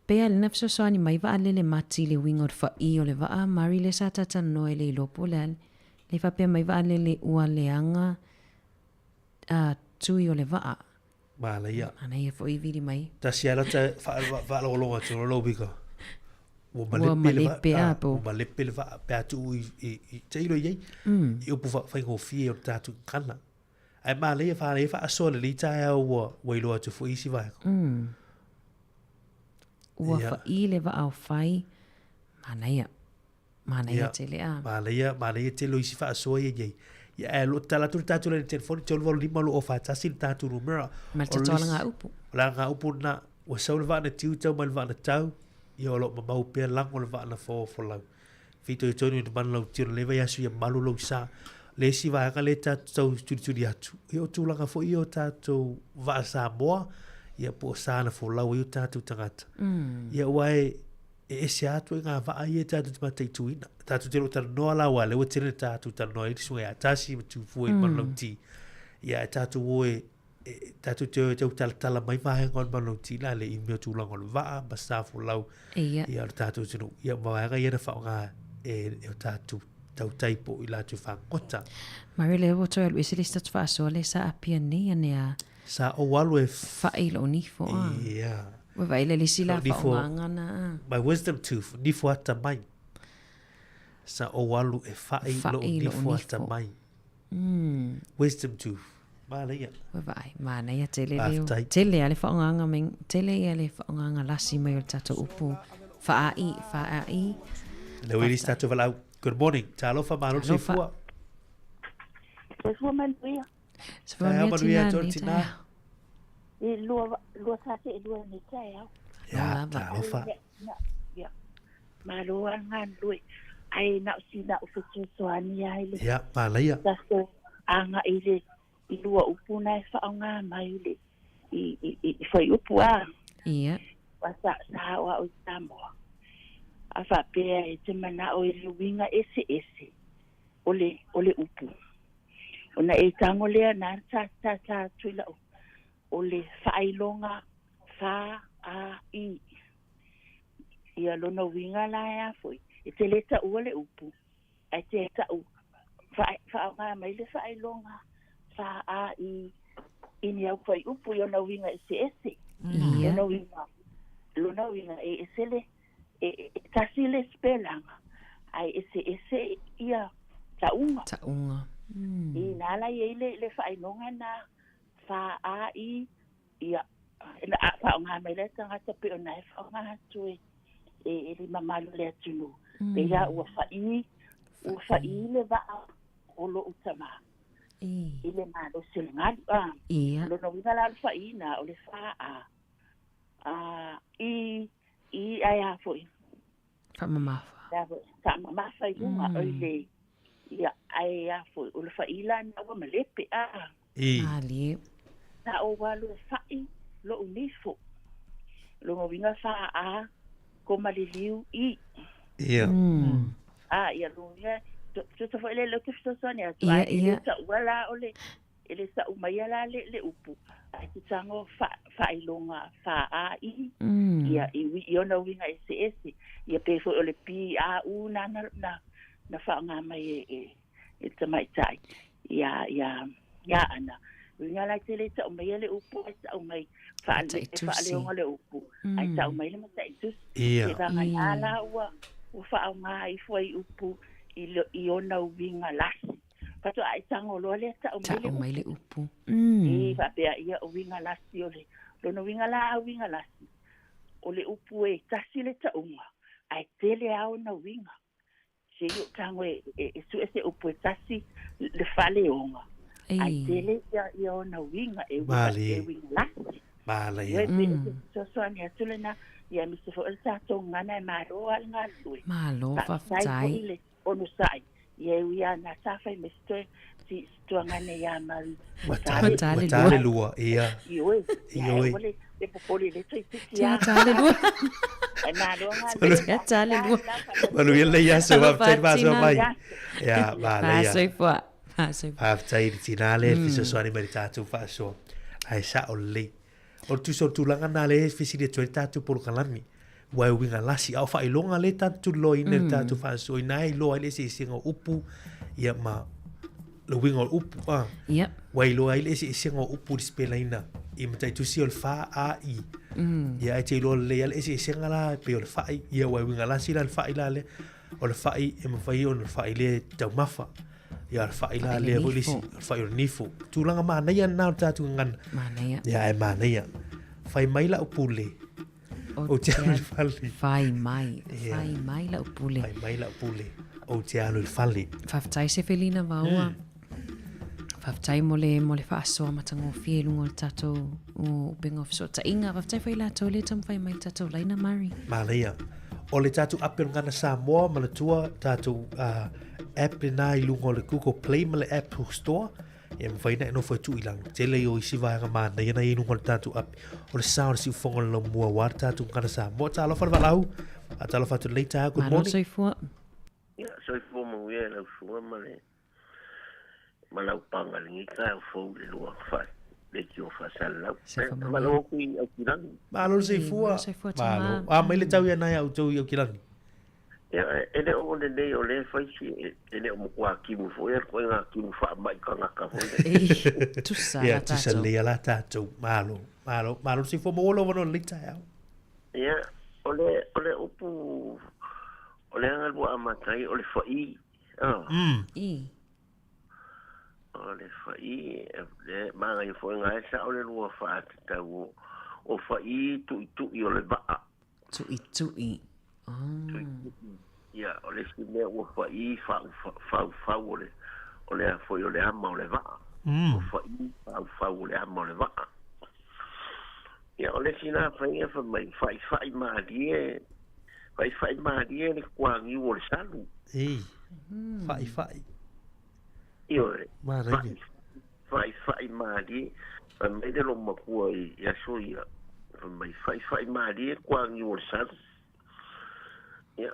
pe ale na fso so ani mai va ale le mati le wingo fa I o le va a mari le sa tata no le lopo le le fa pe mai va ale le ua leanga a tui o le va a Mala ia. Ana ia foi viri mai. Ta siala ta fa lo tu lo bika. Wo malepe a po. Wo malepe va pa tu I te ilo ye. Eu pu fa go fie o ta tu kana. Ai mala ia fa so le ta wo ilo tu fo isi va. Ua fa I le va au fai. Mana ia te le a. Mala ia te lo isi fa so ye. Ya lo tala tu tatu le telefone te lo lima lo ofa tasil tatu numero mal te tola nga upu la nga upu na o sa le va na tiu tau mal va na tau yo lo ma mau pe lang o va na fo la fito to ni man lo tiro le va ya su ya malu lo sa le si va ga le tatu tu atu yo tu la nga fo yo tatu va Samoa ya po sa na fo la yo tatu tangata ya wai e se atu nga va ai tatu te tuina tatu te lo tar no ala wale o tene tatu tar no I so ya tasi tu foi maloti ya tatu oe tatu te tala mai vai ngon maloti la le email tu la ngon va basta fu lau ya tatu tu ya va ga ya fa nga e tatu tau taipo I la tu fa kota Mari le o to e se lista fa so le sa apia ni ane sa o walu e fa ilo ni fo ya wa vai le sila fa nga na my wisdom tooth ni fo ata mai sa o walu e fai lo ni fo ata mai wisdom tooth mala ia vai mana ia tele ale fa nga men tele ale fa nga lasi mai o tato upu fa ai le wili stato valau good morning talo fa malo se fua se fua manuia se fua manuia tina e lo sa se lo ni tsaia ya talo fa ya malo ngan lui ai na si na o so ani ai le ya mala ia taso anga ile I lua upuna e whaonga mai le I whai upua ia wasa Samoa o Samoa a whapea e te mana o I luinga ese ole upu ona e tango lea na ta tuila ole whailonga wha a I ia lona winga la ea foi e te leta ua le upu e te ta u whaonga mai le whailonga fa a I ni au fai upu yo na winga ese yo na winga lo na winga esele tasile spelanga ai ese ia taunga I nala le fai nonga na fa a I ia na fa nga mai le tanga te pe ona fa nga tu e li mamalu le tunu pe ya u fa le va o lo utama ile malo silngal lo no wina la fa ina o le fa I aya foi fa mama fa yunga o le ia aya foi o le fa ila na wa malepe ali na o walu fa lo unifo lo no wina fa ko maliliu I ia ia lo ia tu foi le que estou sonhando ia wala ole ele sa umayala le upu ai tsango fa ilonga fa ai ia I ona winga ese ia pe foi ole pi na fa nga mai e tamai tai ia ana winga la tele sa umayale upu sa umay fa le upu ai sa umay le mata itus ia ngai ala wa fa nga I foi upu I ona winga lasi pato ai tango lo le ta mai le upu fa pe ia winga lasi ole lo no winga lasi ole upu e tasile ta unga ai tele au na winga se yo tango su ese upu tasi le fale onga ai tele ya ona winga winga Mala ya so so ani atulena ya mi se fo elsa to ngana maro al ngalui malo fa tai ile onu sai ya na safa mister si ngane ya mal matale lua ia wale e popoli le tsi ya tale lua na lo ya tale lua malu ia ya so va tai va so mai ya vale ya sai fo va tai tinale fiso so ani meritato fa so ai sa ole o tu so tu langa na le fisi de tu por kalami wa winga lasi au fa ilonga le tatu lo ina tatu fa so ina lo ile si singa upu ia ma lo winga upu yep wa lo ile si singa upu dispela ina i mata tu si ol fa a i ia ai te lo le ile si singa la pe ol fa ia wa winga lasi la fa ila le ol fa i e ma fa i ol fa ile tau mafa ia fa ila le ho lisi fa ol nifu tu langa ma na ia na tatu ngan ia e ma na ia fai mai la upule o te alo il fali fai mai la upule fai mai la upule o te alo il fali faftai se felina vaua faftai mole fa aso matango fielu ngol tato o bing of so ta inga faftai fai la tole tam fai mai tato laina mari malia o le tatu apel ngana Samoa ma le tua tatu app na i lungo le Google Play ma le App Store e mawhai na e no whai tu ilang te lei o isi vai mana ia na i lungo le tatu app o le sao na si ufonga le mua war tatu ngana Samoa ta alofa le walau a ta alofa tu leita good morning soifua soifua mawia lau sua ma lau panga lingi ka fo le lua fai le ki o fasal lau ma lau kui au kirangi ma alo soifua ma a mai le tau ia nai au tau i au kirangi ele o le nei o le fai si ele o mokua ki mu fo ia ko nga ki mu fa mai ka nga ka fo tu sa la tatu tu sa le la tatu malo soifua mo lo no leita ia ia ole upu ole nga bo amatai ole fai ole fai le manga i fo nga sa ole lua fa ta o fai tu i ole ba tu i ia ole si me o fai fa ole foi ole ama ole va o fai ole ama ole va ia ole si na fai fa mai fai ma die fai ma die le kwangi o le salu fai io ma fai ma die mai de lo makua ia so ia mai fai ma die kwangi o le salu ia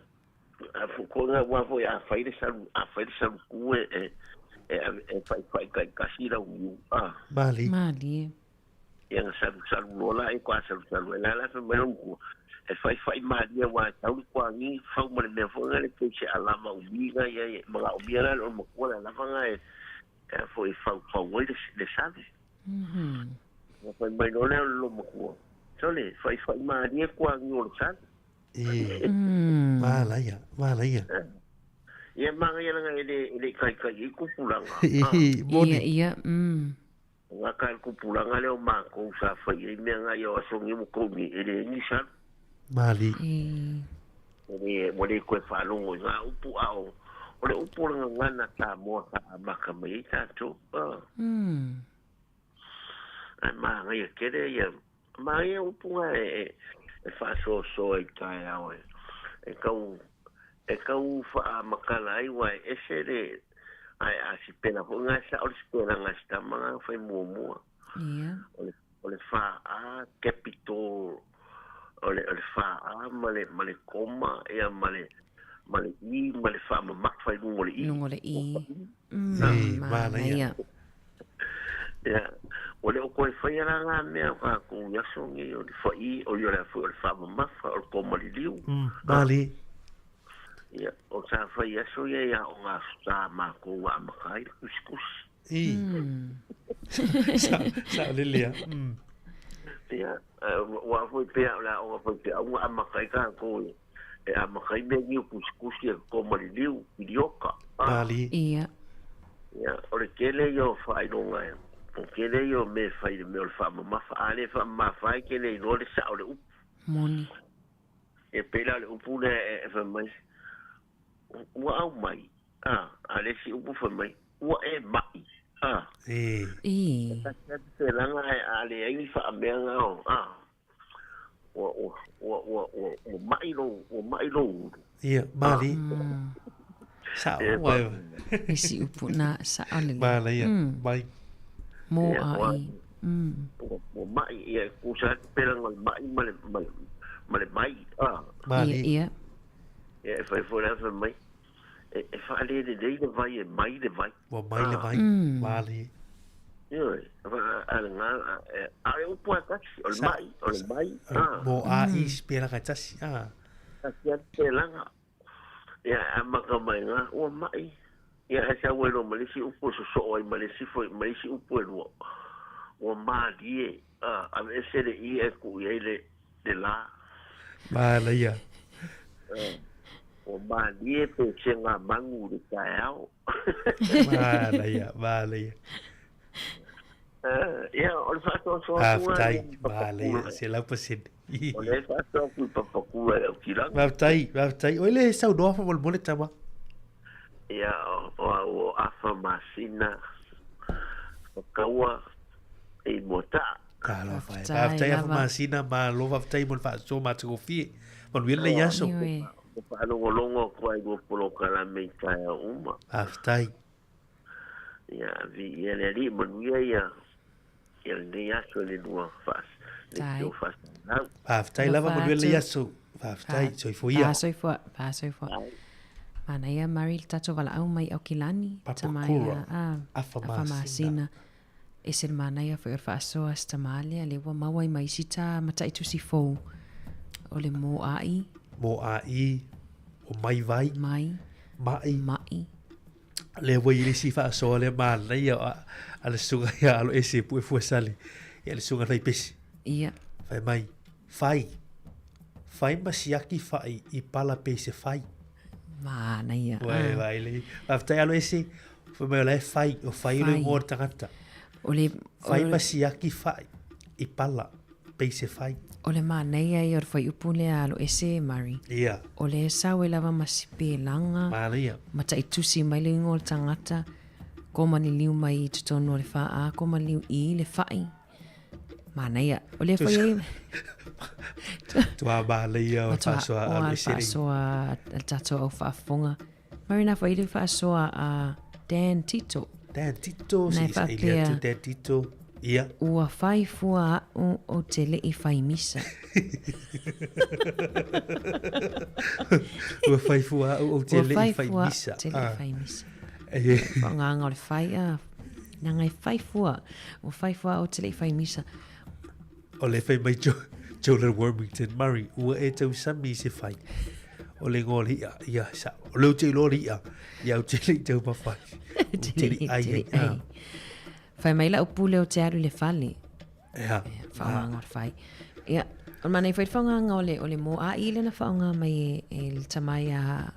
a fu nga wa foi a fai de salu ku e fai kasi la u mali ia salu lola e kwa salu la fa mai ku e fai mali wa tau kwangi fa mo le fo nga le ke alama u biga ia ma u biga lo mo ko la fa nga e foi fa wo le sabe fa mai no le lo mo ko sole fai mali kwangi o sabe malaya ia manga ia nga ele kai ku pulanga ia nga kai ku pulanga le o ma ko sa fa ia me nga yo songi mo ko mi ele ni sa mali mo le ko fa longo nga upu ao ole upu nga na ta mo ta maka mai ta to ai manga ia kere ia manga upu nga e fa so e kai ao e kau fa makala ai wa e sere ai a si pena po nga sa o si pena nga sta manga fa mo ole fa a capitol ole fa a male koma e male i male fa ma fa ngole i mana ia ya ole o ko fa ya nga me ka ku ya songi o fa i o yo la fa ma fa o koma li liu mali ia o sa fa ia so ia o nga sa ma ko wa ma kai kuskus sa lilia ia wa foi pe la o foi pe o ma kai ka ko e a ma kai me ni kuskus ia ko ma liu idioka mali ia o le kele yo fa i no nga o kele yo me fa i me o fa ma fa ale fa ma fa kele no le sa o le moni e pela le upu le e fa mai ua au mai. A le si upu fa mai. Ua e mai. Te langa a le ai fa mea ngao. O mai lo. Ia, mali. Sāmoa. Isi upu na sa'alele. Mala ia, mai. Mo ai. O mai ia kusa pela mai male mai. Mali. Ia. Ia fai fora fa mai. E fa le vai e mai le vai. O mai le vai. Mali. Ia, nga a e upu a taksi, o le mai. Mo a ispera ka tasi. Kasi a te langa. Ia, a maka mai nga, o mai. Ia, a sa wero malisi upu so ai malisi upu e lua. O mali e, a me se le i e ku i le la. Mala ia. O mali e pe se ngā mangu le kai au. Mala ia. Ia, o le whātua soa Maftai, mala ia, se lau pasin. O le whātua kui papakua e au kiranga. Maftai. O ele sau noa fa mole tama. Ia, o afa masina. Whakaua e mota. Maftai afa masina ma lo maftai mo fa so ma tko fi. Mon wil le yaso. O whaalongolongo kua i gopolo kala mei kai a uma. Maftai. Ia, vi ia le li manuia ia. Ia le yaso le lua fas. Le tio fas. Maftai lava mon wil le yaso. Maftai, soifoia. Pasoifoa. Mana ia Mari tato wala au mai au kilani. Tamaya afa masina. E se mana ia whaer whaasoa stamalia le wa mawai mai sita mata i tusi fou. O le mo ai. Mo ai. O mai vai. Mai. Le wai le si whaasoa le mana ia a le sunga ia alo ese pu e fuasale. Ia le sunga nai pesi. Ia. Whai mai. Whai masiaki whai i pala pese whai. Mana ia. Vai le. Aftai alo ese. Whai mai ole whai. O whai ule ngor tangata. Whai masiaki whai i pala pese whai. O le mana ia i or whai upu le alo ese Mari. Ia. O le sau e lava masipe langa. Mana ia. Mata i tusi mai le ngor tangata. Ko mani liu mai i tutonu o le whaa. Ko mani liu i le whai. Mana ia. O le whai ei. Tua mala ia o whaasoa alo ese. O whaasoa al tato au whaafonga. Mari na whai le whaasoa a Dan Tito. Dan Tito. Si isa ili atu Dan Tito. Ia. Ua whai fua o te le i whai misa. Ua whai fua o te le i whai misa. Te le i whai misa. Whanganga o le whai a. Nangai whai fua. O whai fua o te le i whai misa. O le whai mai Jolan Wormington Murray. Ua e tau sami se whai. O le ngō ia sa. O leo te lori ia. Ia o te le tau mawhai. Te le ai. Whai mai la upu leo te aru le whale. Ea. Whanganga o le whai. Ia. O mana i whai whanganga o le mo a i le na whanga mai e le tamai a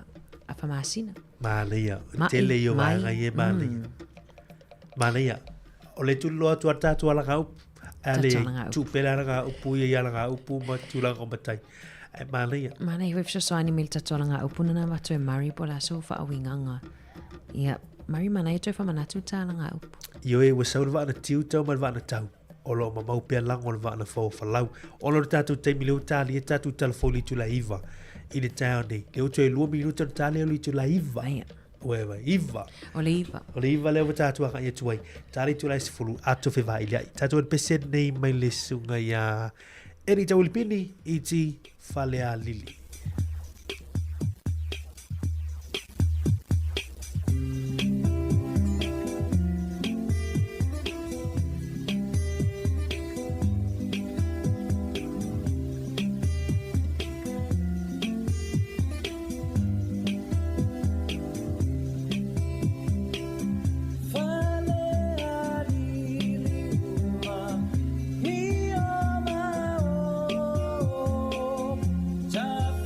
whamasina. Māleia. Tele i o wāngai e māleia. Māleia. O le tulu loa tua tātua langa upu. Ale tupela langa upu ia langa upu ma tulanga o matai. Māleia. Mana i whai whasoani me le tatua langa upu nana watu e Mari po la so wha awinganga. Ia. Mari mana i toi whamanatu tā langa upu. Io e wa saura vana tiu tau ma vana tau. O lo ma mau pia lang o le vana fau falau. O lo tātou teimi leo tāli e tātou telefoni tu la iva. I le tāo nei. Leo toi lua minuta na tāli o tu la iva. Uewa, iva. O le iva. O le iva leo tātou aka ia tuai. Tāli tu la isi fulu ato fe vai liai. Tātou an pesen nei mai le sunga ia. Eri tau lipini i ti fale a lili. Tough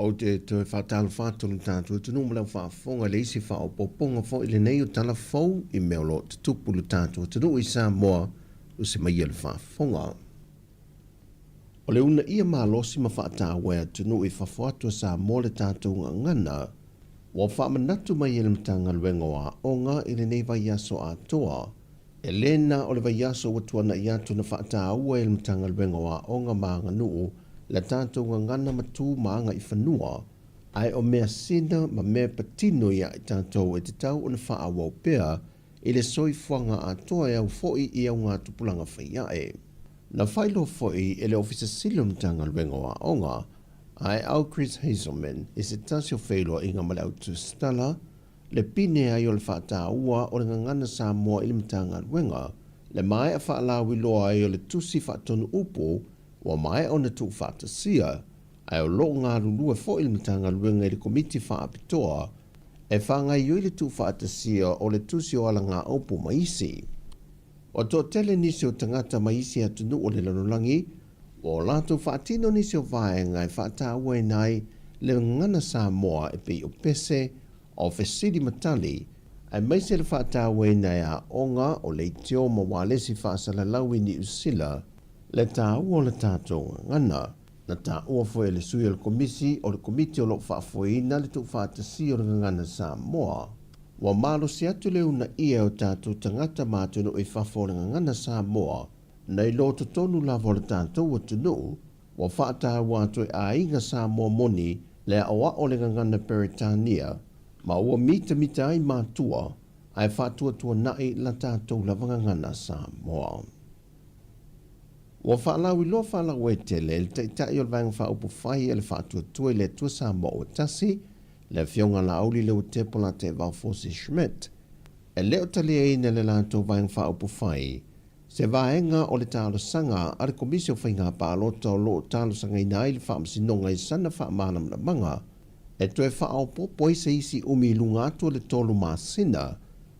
O te toe whātalo whātolo tātou tunu mula whaafonga le isi wha o poponga fo ile nei o tala fau I mea lo te tupulu tātou tunu I Sāmoa o se mai ele whaafonga. O le una ia mālosi ma whaatawea tunu I whawhatu a Sāmoa le tātou ngana wa whaamanatu mai ele mtanga luenga wa o ngā ile nei vai aso a toa e lena o le vai aso wa tuana I atu na whaatawa ele mtanga luenga wa o ngā maanga nuu la tātou ngana matu maanga I whanua, ai o mea sina ma mea patino ia I tātou e te tau o na wha awau pea, I le soi fuanga a toa e au foi I au ngā tupulanga whaiae. Na whailo foi e le ofisa silum tanga luenga wa onga, ai au Chris Hazelman I se tasio whailo I ngā malau tu stala, le pine ai o le whaata ua o le ngana Samoa I le mtanga luenga, le mai a whaalawi loa ai o le tusi whaatonu upo, wa mai ona tu whaatasia, ai o loo ngā rulua fo I le matanga luenga I le komiti whaapitoa, e whangai yoi le tu whaatasia o le tusi o ala ngā opo maisi. O tō tele nisi o tangata maisi atunu o le lanolangi, o lato whaatino nisi o vaenga e whaatawa e nai le ngana Samoa e pei o pese, o fesiri matali, ai maise le whaatawa e nai a onga o le teo ma walesi whaasala lawi ni usila, le tā ua le tātou ngana, na tā ua fwoi le sui o le komisi o le komiti o lo whaafoi na le tu whaatasi o le ngana Samoa. Wa malo si atu leu na ia o tātou tangata mātunu I whafo le ngana Samoa, na I lo tonu lava o le tātou o tunu, wa whaata wātoi a inga Samoa moni le awa o le ngana Peritania, ma ua mita ai mātua, ai whātua tua nai la tātou lava ngana Samoa. Wa whaalawi lo whaalawe tele le taitai o le vanga whaupu whai e le whaatua tue le tua Samoa o tasi, le fionga la auli leo tepola te Valfosi Schmidt. E leo tali e ina le lanto vanga whaupu whai, se vaenga o le talo sanga a le komisio whainga pālota o lo talo sanga inai le whaamasinonga I sana whaamanam na manga, e toe whaaupo poi se isi umi lunga atu le tolu masina,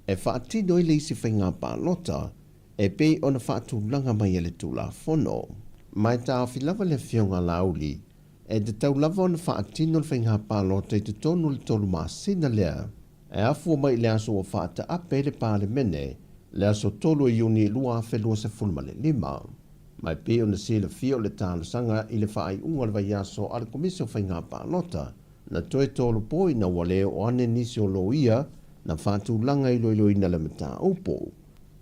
e whaatino I le isi whainga pālota, e pei ona whaatulanga mai ele tula fono. Mai tā whilawa le fionga lauli, e te tau lava ona whaatino le whainga pālota I te tonu le tolu masina lea, e afua mai le aso o whaata ape le pāle mene, le aso tolu I uni lua whelua se fulma le lima. Mai pei ona si le fio le tālo sanga I le whaai unga le vai aso a le komisio whainga pālota, na toe tolu poi na wale o ane nisi o loia, na whaatulanga I loiloina le mata upo.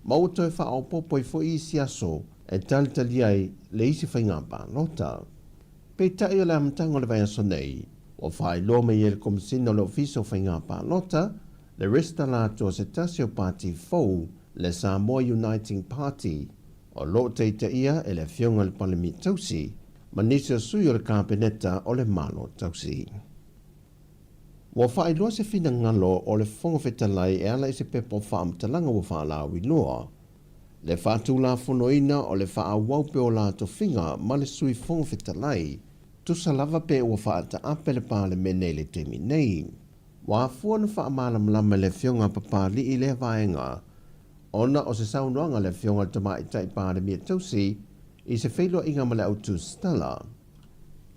Mau toi wha popo I fo isi aso e talitali ai le isi whainga pālota. Pei tai o le amtango le vai aso nei, o whai lo me i le komisina le ofiso whainga pālota, le resta lato se tasio party fou, le Samoa Uniting Party, o lo teita ia e le fionga le palemi tausi, ma nisi o sui o le kāpeneta o le malo tausi. Wa whai loa se fina ngalo o le fonga whetalai e ala I se pepo whaamtalanga wa whaalawi loa. Le whaatula whonoina o le whaawaupe o la to finga ma le sui fonga whetalai, tusa lava pe ua whaata ape le pāle mene le temi nei. Wa afua na whaamalam lama le fionga papali I le vaenga, ona o se saunoanga le fionga tamai tai pāle mia tausi, I se whailo inga male autu stala.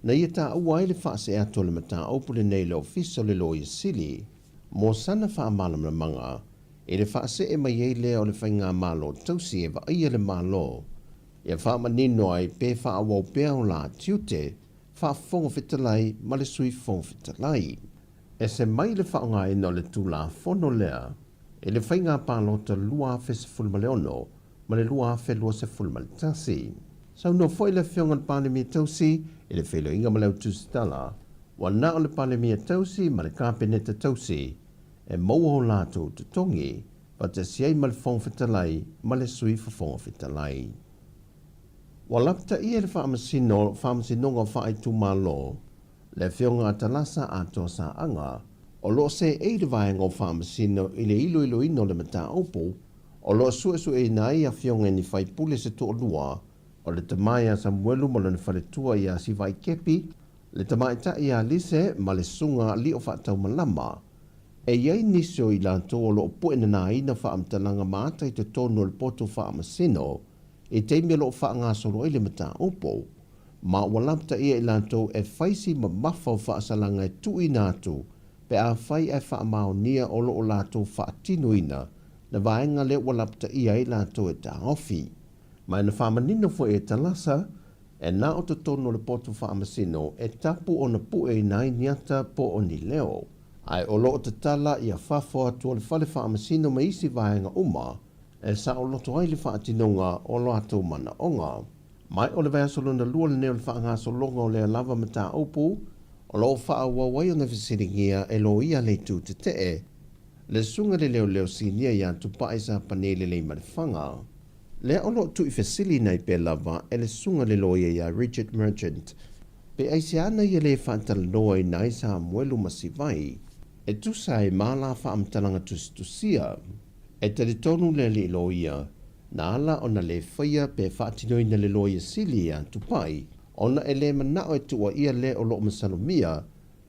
Na ia tā ua ele whaase ato le mata opule nei le ofiso le loia sili, mo sana whaamalam na manga, e le whaase e mai ei lea o le whainga malo tausi e wa ia le malo. Ia whaamanino ai pe whaawau pea o la tiute, whaafonga whitalai ma le sui fonga whitalai. E se mai le whaonga ina o le tula fono lea, e le whainga palota lua fes fulma le ono, ma le lua afe lua se fulu ma le tasi. Sau no foi le whionga le pandemia tausi, e le whelo inga ma leo tusitala, wa na o le pandemia tausi ma le kāpeneta tausi, e maua o lātou tutongi, pa te siai ma le whong whitalai, ma le sui whawhonga whitalai. Wa lapta ia le whaamasinonga whaai tūmalo, le whionga atalasa ato sa anga, o lo se e le vaenga o whaamasino i le ilo ino le mata opo, o lo su e nai a whionga ni whai pule se to lua, o le tamai a Samuelu ma le wharetua i a si vai kepi, le tamai ta i a lise ma le sunga li o whaatau malama, e iei nisio i lanto o lo po ina na ina whaamtalanga maata i te tono le poto whaamasino, e teimia lo whaanga solo i le mata opo, ma walapta ia i lanto e whaisi ma mafa o whaasalanga e tu i nātu, pe a whai e whaamao nia o lo o lato whaatino ina, na vaenga le walapta ia i lanto e ta ofi. Mai na whaamanino fo e talasa, e na o te tono le poto whaamasino e tapu o na pu e nai niata po o ni leo. Ai o lo o te tala i a whafo atua le whale whaamasino ma isi vaenga uma, e sa o loto ai le whaatinonga o lo ato mana onga. Mai o le vea solo na lua le neo le whaanga solonga o le lava mata opu, o lo wha wawai o na visiringia e lo ia le tu te te, le sunga le leo sinia ia tupa isa panele le marifanga. Le o lo tu i fesili nei pe lava e le sunga le lo ia Richard Merchant, pe aise ana ia le whaantala noa i nai Samuelu masivai, e tu sa e mala whaamtalanga tusia, e te tonu le li lo ia, na ala o na le whaia pe whaatino ina le lo ia sili ia tupai, ona e le manao e tua ia le o lo masalomia,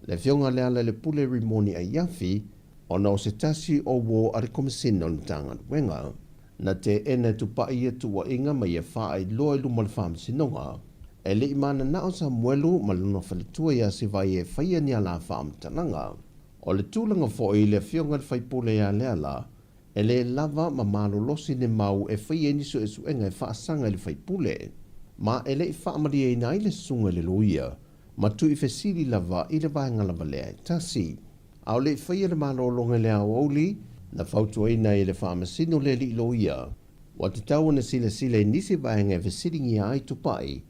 le whionga le ala le pule rimoni a yafi, ona o se tasi o wo a re komisina o ntanga wenga. Na te ene tupai ia tua inga ma ia wha ai loa ilu ma le whaamsinonga. E le imana na o Samuelu ma luna whaletua ia si vai e whaia ni ala whaamtananga. O le tūlanga fo i le whionga le whaipule ia le ala, e le lava ma malo losi ne mau e whaia niso e suenga e whaasanga i le whaipule. Ma e le i whaamari e na i le sunga le loia, ma tu i whesiri lava i le vaenga lava lea e tasi. Au le i whaia le malo longa le au auli, na whautua ina i le whaamasino le li loia. Wa te tau na sile nisi vaenga e whesiringi ai tupai,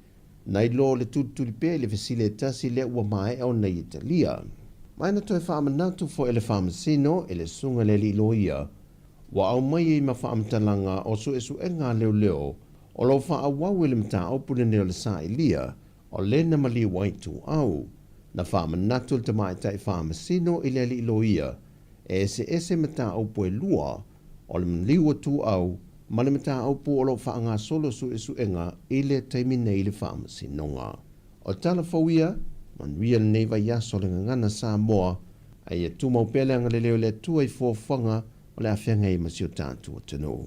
na i lo le tuturipe le whesile e tasi le ua mai au na Italia. Mai na toi whaamanatu fo e le whaamasino e le sunga le li loia, wa au mai i ma whaamtalanga o su e su e ngā leo, o lo wha awau ele mta opune neo le sa ilia, o le na mali waitu au, na whaamanatu le tamai tai whaamasino i le li loia, e ese mta opu e lua, o le mliwa tu au, ma le mta opu o lo whaanga solo su e su enga i le taimine i le whaamasinonga. O tala fawia, man ria le neiva yaso le ngana Sāmoa, ai e tu mau pele anga le leo le tua i fōwhanga, o le awhianga i masio tātu o tano.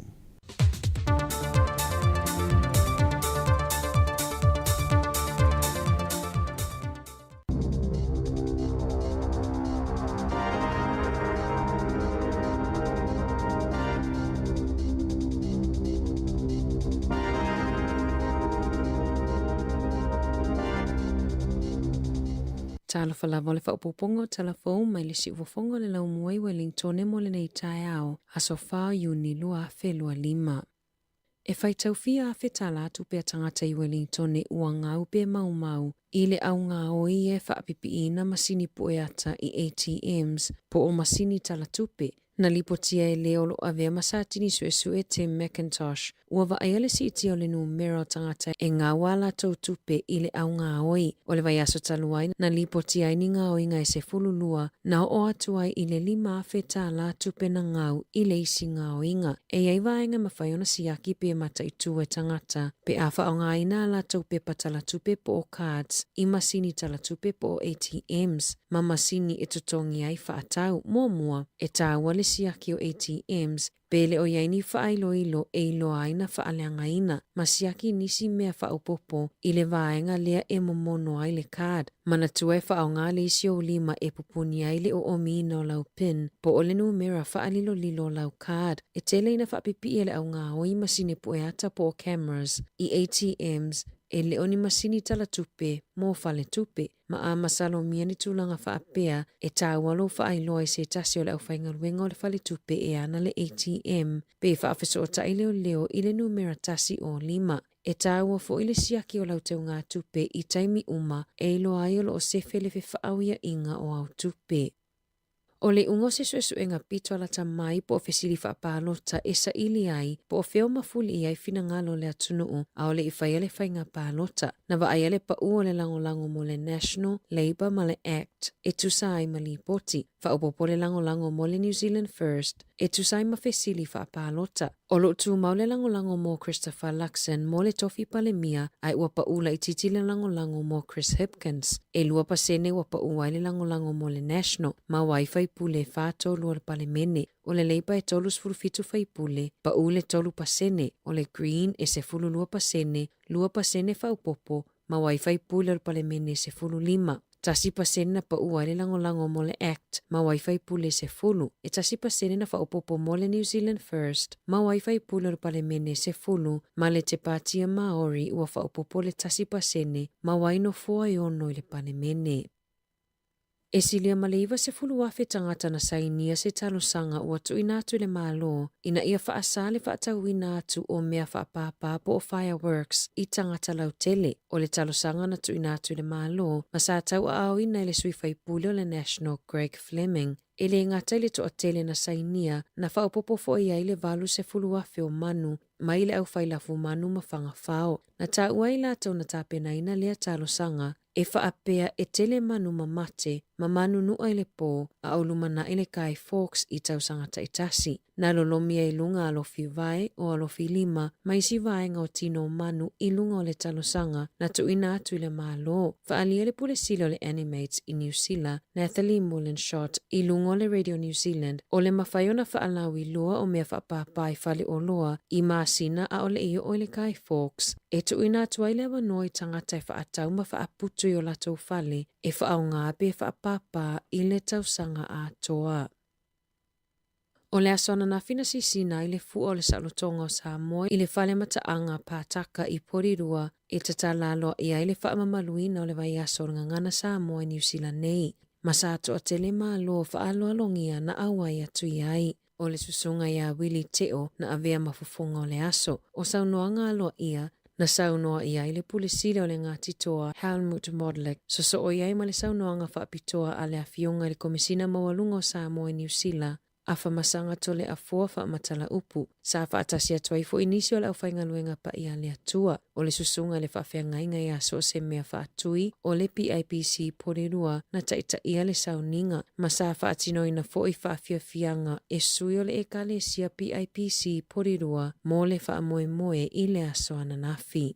Tala whalava le whaupopongo telefon mai le si ufofongo le lau muai Wellington e mo le nei tae ao a so whao Iuni lua whelua 5. E whai taufia a whetala atu pia tangata i Wellington e uangau pe mau i le au ngā oi e whaapipi ina masini poeata i ATMs po o masini tala tupe. Na lipotia e leo lo avea masatini su e Tim McIntosh. Ua va aiale si iti o le numero tangata e ngā wala tau tupe i le au ngā oi. O le vai aso taluai na lipotia i ni ngā oi ngai se fululua na o atuai i le 5 feta la tupe na ngau i le isi ngā oinga. E ai vaenga mawhaiona siaki pe mata i tu e tangata. Pe awha o ngā ina la tupe patala tupe po o cards i masini tala tupe po o ATMs. Ma masini e tutongi ai whaatau mua e tāwale siaki o ATMs, pele o yaini whaailoilo e ilo aina whaaleanga ina, ma siaki nisi mea whaaupopo i le vaenga lea e momono ai le card. Mana tue whaau ngā le isi o 5 e pupuni ai le o omino lau pin, po o le numera whaalilo lilo lau card. E tele ina whaapipi e le au ngā oi masine poeata po o cameras, i ATMs, e le oni masini tala tupe mo fale tupe ma a masalo mia ni tulanga whaapea e tāwalo whaailoa se tasi o le au whaingaruenga o le fale tupe e ana le ATM pe whaafeso o ta leo i le numera tasi o 5. E tāua fo ile siaki o lau tau ngā tupe i taimi uma e ilo aiolo o sefe le whaauia inga o au tupe. O le ungo se suesuenga pito ala ta mai po o fesili whaapalota e sa ili ai po o feo mafuli i ai fina ngalo le atunuu a o le i whaiale whainga palota na wa aiale pa ua le lango mo le National Labour ma le Act e tusai ma li poti whaopopo le lango mo le New Zealand First e tusai ma fesili whaapalota. O lo tu mau le lango mo Christopher Luxon mo le tofi palemia ai ua pa ula i titi le lango mo Chris Hipkins e lua pa sene ua pa ua le lango mo le National ma wifi pule fato lua le palemene o le leipa e tolu sfurufitu fai pule pa ule tolu pasene o le Green e se fulu lua pasene faupopo ma wifi pule le palemene se fulu 5. Tasi pasene na pa ua le lango mo le Act ma wifi pule se fulu e tasi pasene na faupopo mo le New Zealand First ma wifi pule le palemene se fulu ma le te patia Maori ua faupopo le tasi pasene ma waino fua iono i le palemene. E silia maleiva se fulu wafe tangata na sainia se talo sanga ua tu inatu le malo ina ia faasale faatau inatu o mea faapapa po o fireworks i tangata lautele o le talo sanga na tu inatu le malo ma sa tau au ina le suifai pule o le National Greg Fleming e le ngata le to atele na sainia na faupopo fo ia ile valu se fulu wafe o manu ma ile au failafu manu mafanga fao na ta uaila tau na tapena ina lea talo sanga e whaapea e tele manu mamate ma manu nua ile po a aulumana ile kai Fox i tau sangata itasi. Na lolomia i lunga alofi vai o alofi 5 ma isi vai ngau tino manu i lunga o le talosanga na tu ina atu ile malo. Whaalia le pule silo le Animates i New Zealand Nathalie Mullenshot i lunga o le Radio New Zealand o le mawhaiona whaalawi loa o mea whaapapai whale o loa i maasina a ole iyo o le kai Fox. E tu ina atu aile wanoi tangata e whaatau ma whaaputu i o lato whale e whaaungape e whaapapa i le tausanga a toa. O le asona na fina sisina i le fu o le salotonga o Samoa i le whale mataanga pātaka i porirua e tatalalo i ai le whaamamaluina o le vai asona ngana Samoa i New Zealand nei. Masato a tele malo whaaloalongia na awai atu i ai. O le susunga ia Willi Teo na avea mafufonga o le aso. O saunoanga aloa ia na saunoa ia i le pulisile o le ngati toa Helmut Modlik. So o iai ma le saunoanga whaapitoa a le afionga le komisina mawalunga o Samoa i New Zealand. Afa masanga tole a fua wha matala upu. Sa wha atasi atua i fo inisio le au whainga luenga pa ia le atua. O le susunga le whawhia ngainga ia so se mea wha atui. O le PIPC porirua na taita ia le sauninga. Ma sa wha atino ina fo i whawhia fianga e sui o le ekale sia PIPC porirua mo le wha moe moe i le aso ananafi.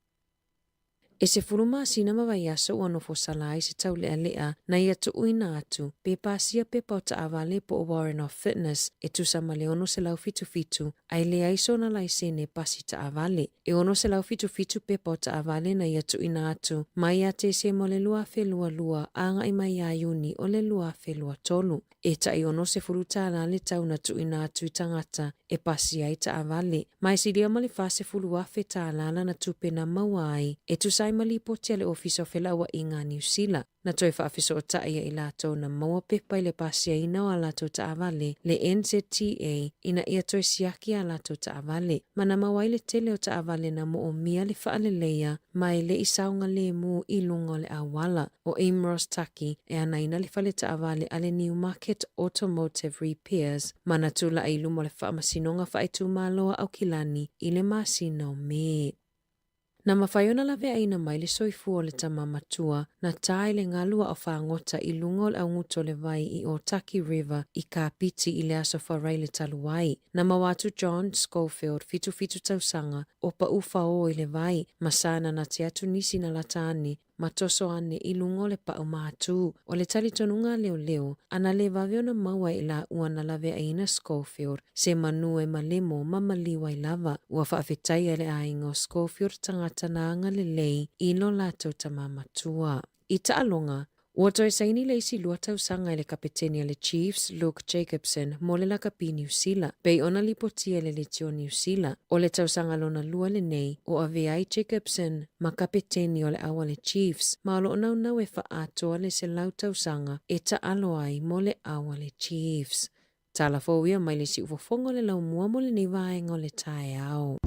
E se furuma sina mawai aso ua nofo salai se tau lea lea na ia tu uina atu. Pe pasia pe pau ta avale po o Warren of Fitness e tu sa maleono se lau fitu fitu. Ai lea iso na lai se ne pasi ta avale. E ono se lau fitu fitu pe pau ta avale na ia tu ina atu. Mai ate se mo le lua fe lua lua anga i mai a yuni o le lua fe lua tolu. E ta i ono se furuta ala le tau na tu ina atu i tangata e pasi ai ta avale. Mai si lia mali fase fulua fe ta alala na tupe na mawai e tu sa mali poti le ofiso felawa inga New Zealand. Na toi whaafiso o taia i lato na maua pepa i le pasia ina o a lato ta avale le NZTA ina ia toi siaki a lato ta avale. Mana mawai le tele o ta avale na mo o mia le whaale leia mai le isaunga le mu i lunga le awala o Amros Taki e ana ina le whale ta avale ale Newmarket Automotive Repairs. Mana tula i lumo le whaamasinonga whaitu maloa au kilani i le masina o me. Na mawhaiona lawe aina mai le soifu o le tamamatua na tae le ngalua o whaangota i lunga o au nguto le vai i o Taki River i ka piti i le aso wharai le taluai. Na mawatu John Schofield fitu tausanga o pa ufa o i le vai masana na te atu nisi na latani matoso ane i lunga o le pa umatu. O le talitonunga leo ana le vaveo na maua i la ua na lawe aina Schofield se manu e malemo mamaliwa i lava ua whaafetai ele aingo Schofield tangata na anga le lei ilo lato tamamatua. I taalonga, Ua toi saini le isi lua tausanga le kapeteni le Chiefs Luke Jacobson mo le lakapi New Zealand. Pei ona lipotia le tio New Zealand. O le tausanga lona lua le nei o aveai Jacobson ma kapeteni o le awa le Chiefs. Ma lo nau nau e atoa le se lau tausanga e ta alo ai mo le awa le Chiefs. Tala fōia mai le si ufofongo le lau mua mo le ni vaenga o le tae au.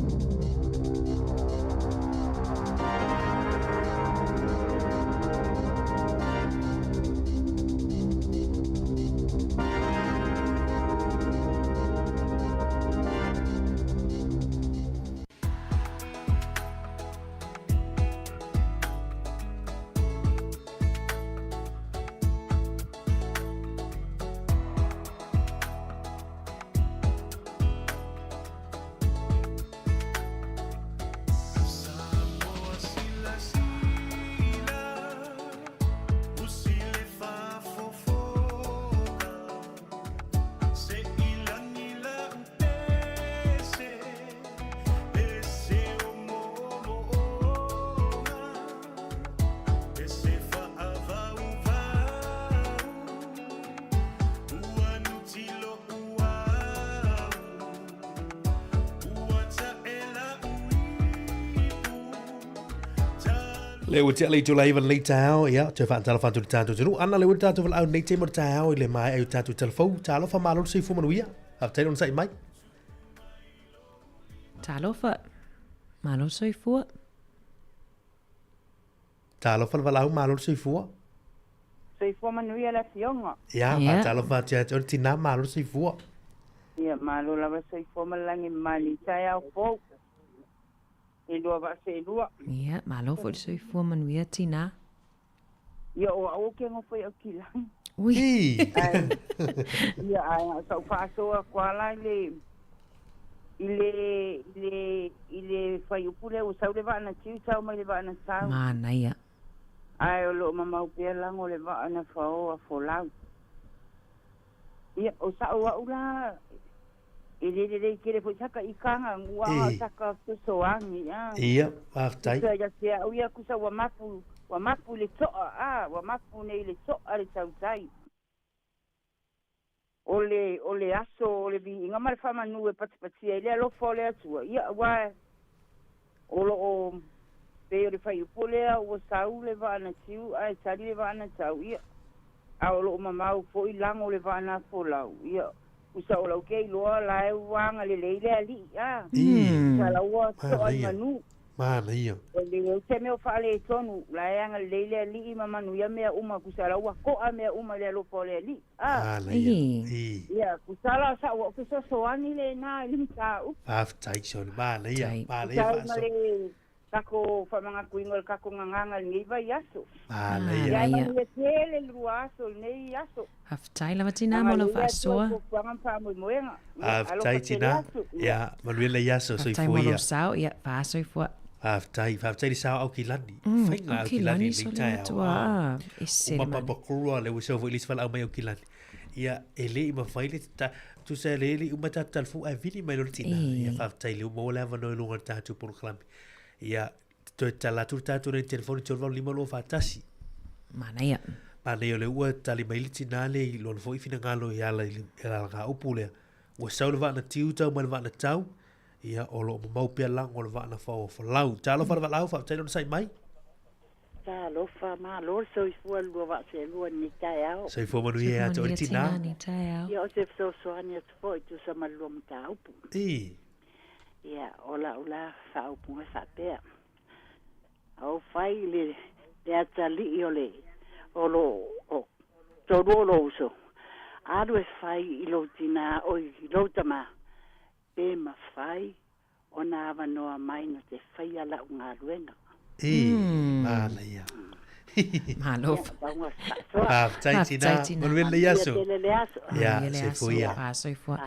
Le uti ale tu laiva le tau ia te fa tala fa tu tatu tu ana le uti tatu au nei te mo tau ile mai au tatu telefon talo fa malo se fu manuia af te non sai mai Talo fa malo soi fu talo fa valau malo se fu Soi fu manuia la fionga. ia fa talo fa te tu na malo se fu Ia malo la soi fu malangi mali tai au fo. E lua va se lua. Ia, malo fo soi fu manuia tina. Ia o ke ngo foi akila. Ui. Ia ai sa fa so kwa la ile fai upule o sa le va na tiu sa mai le va na sa. Mana ia. Ai o lo mama o pe la ngo le va na fa o fo la. Ia o sa o ula ile kere foi saka ikanga ngua saka so angi ya. Ia, aftai. Ya sia o ia kusa wa mapu le to wa mapu nei le to ale sautai. Ole aso ole vi inga mal fama nu e patipati ile lo fole atua. Ia wa o pe o le fai pole o saule va na tiu ai sali le va na tau ia. A o mama o foi lango le va na folau. Ia usa o lau kei loa lai wanga le leile ali, Sa la ua toa i manu. Mana ia. O le te meo whaale e tonu, lai anga le leile ali i manu ia mea uma, kusa la ua koa mea uma le alopo le ali. Mana ia. Ia, kusa la sa ua kusa soani le na ili sa u. Aftai son, mana ia. Mana ia. Kusa ma le kako whamanga kuingo le kako nganganga le ngiva i aso. Mana ia. Ia manu e tele lua aso, le nei aso. Aftai lava tina mo lo fa soa. Aftai tina. Ia, manuela iaso soi Aftai mo lo sao, ia, fa soi fua. Aftai di sao au kilani. Fainga au kilani ni tai au. Ese ma pakua le uso vo ilis fala au mai au kilani. Ia, ele ima faile ta tu se ele uma ta talfu a vini mai lo tina. Ia, aftai le uma ola vano lunga tatu por klami. Ia, to tala tu tatu ne telefoni tolva lima lo fatasi. Mana ia. Mana ia le ua tali mai liti nale i lona fo i fina ngalo i ala i la nga upu lea. Ua sau le vana tiu tau mai le vana tau. Ia o lo mau pia lang o le vana fo lau. Talo fa le lau fa tai lona sai mai. Talo fa ma lo so i fua lua va se lua ni tai au. Sai fo manu ia to i tina. Ia o se so so ani at fo i tu sa malua mta upu. Ia ola fa upu fa pea. Au fai le atali i ole. o todo lo uso ado e fai i lo tina o i lo tama pe ma fai ona ava noa mai no te fai ala unga luenga mana ia malo tai tina manuela iaso ia se fuia soi fua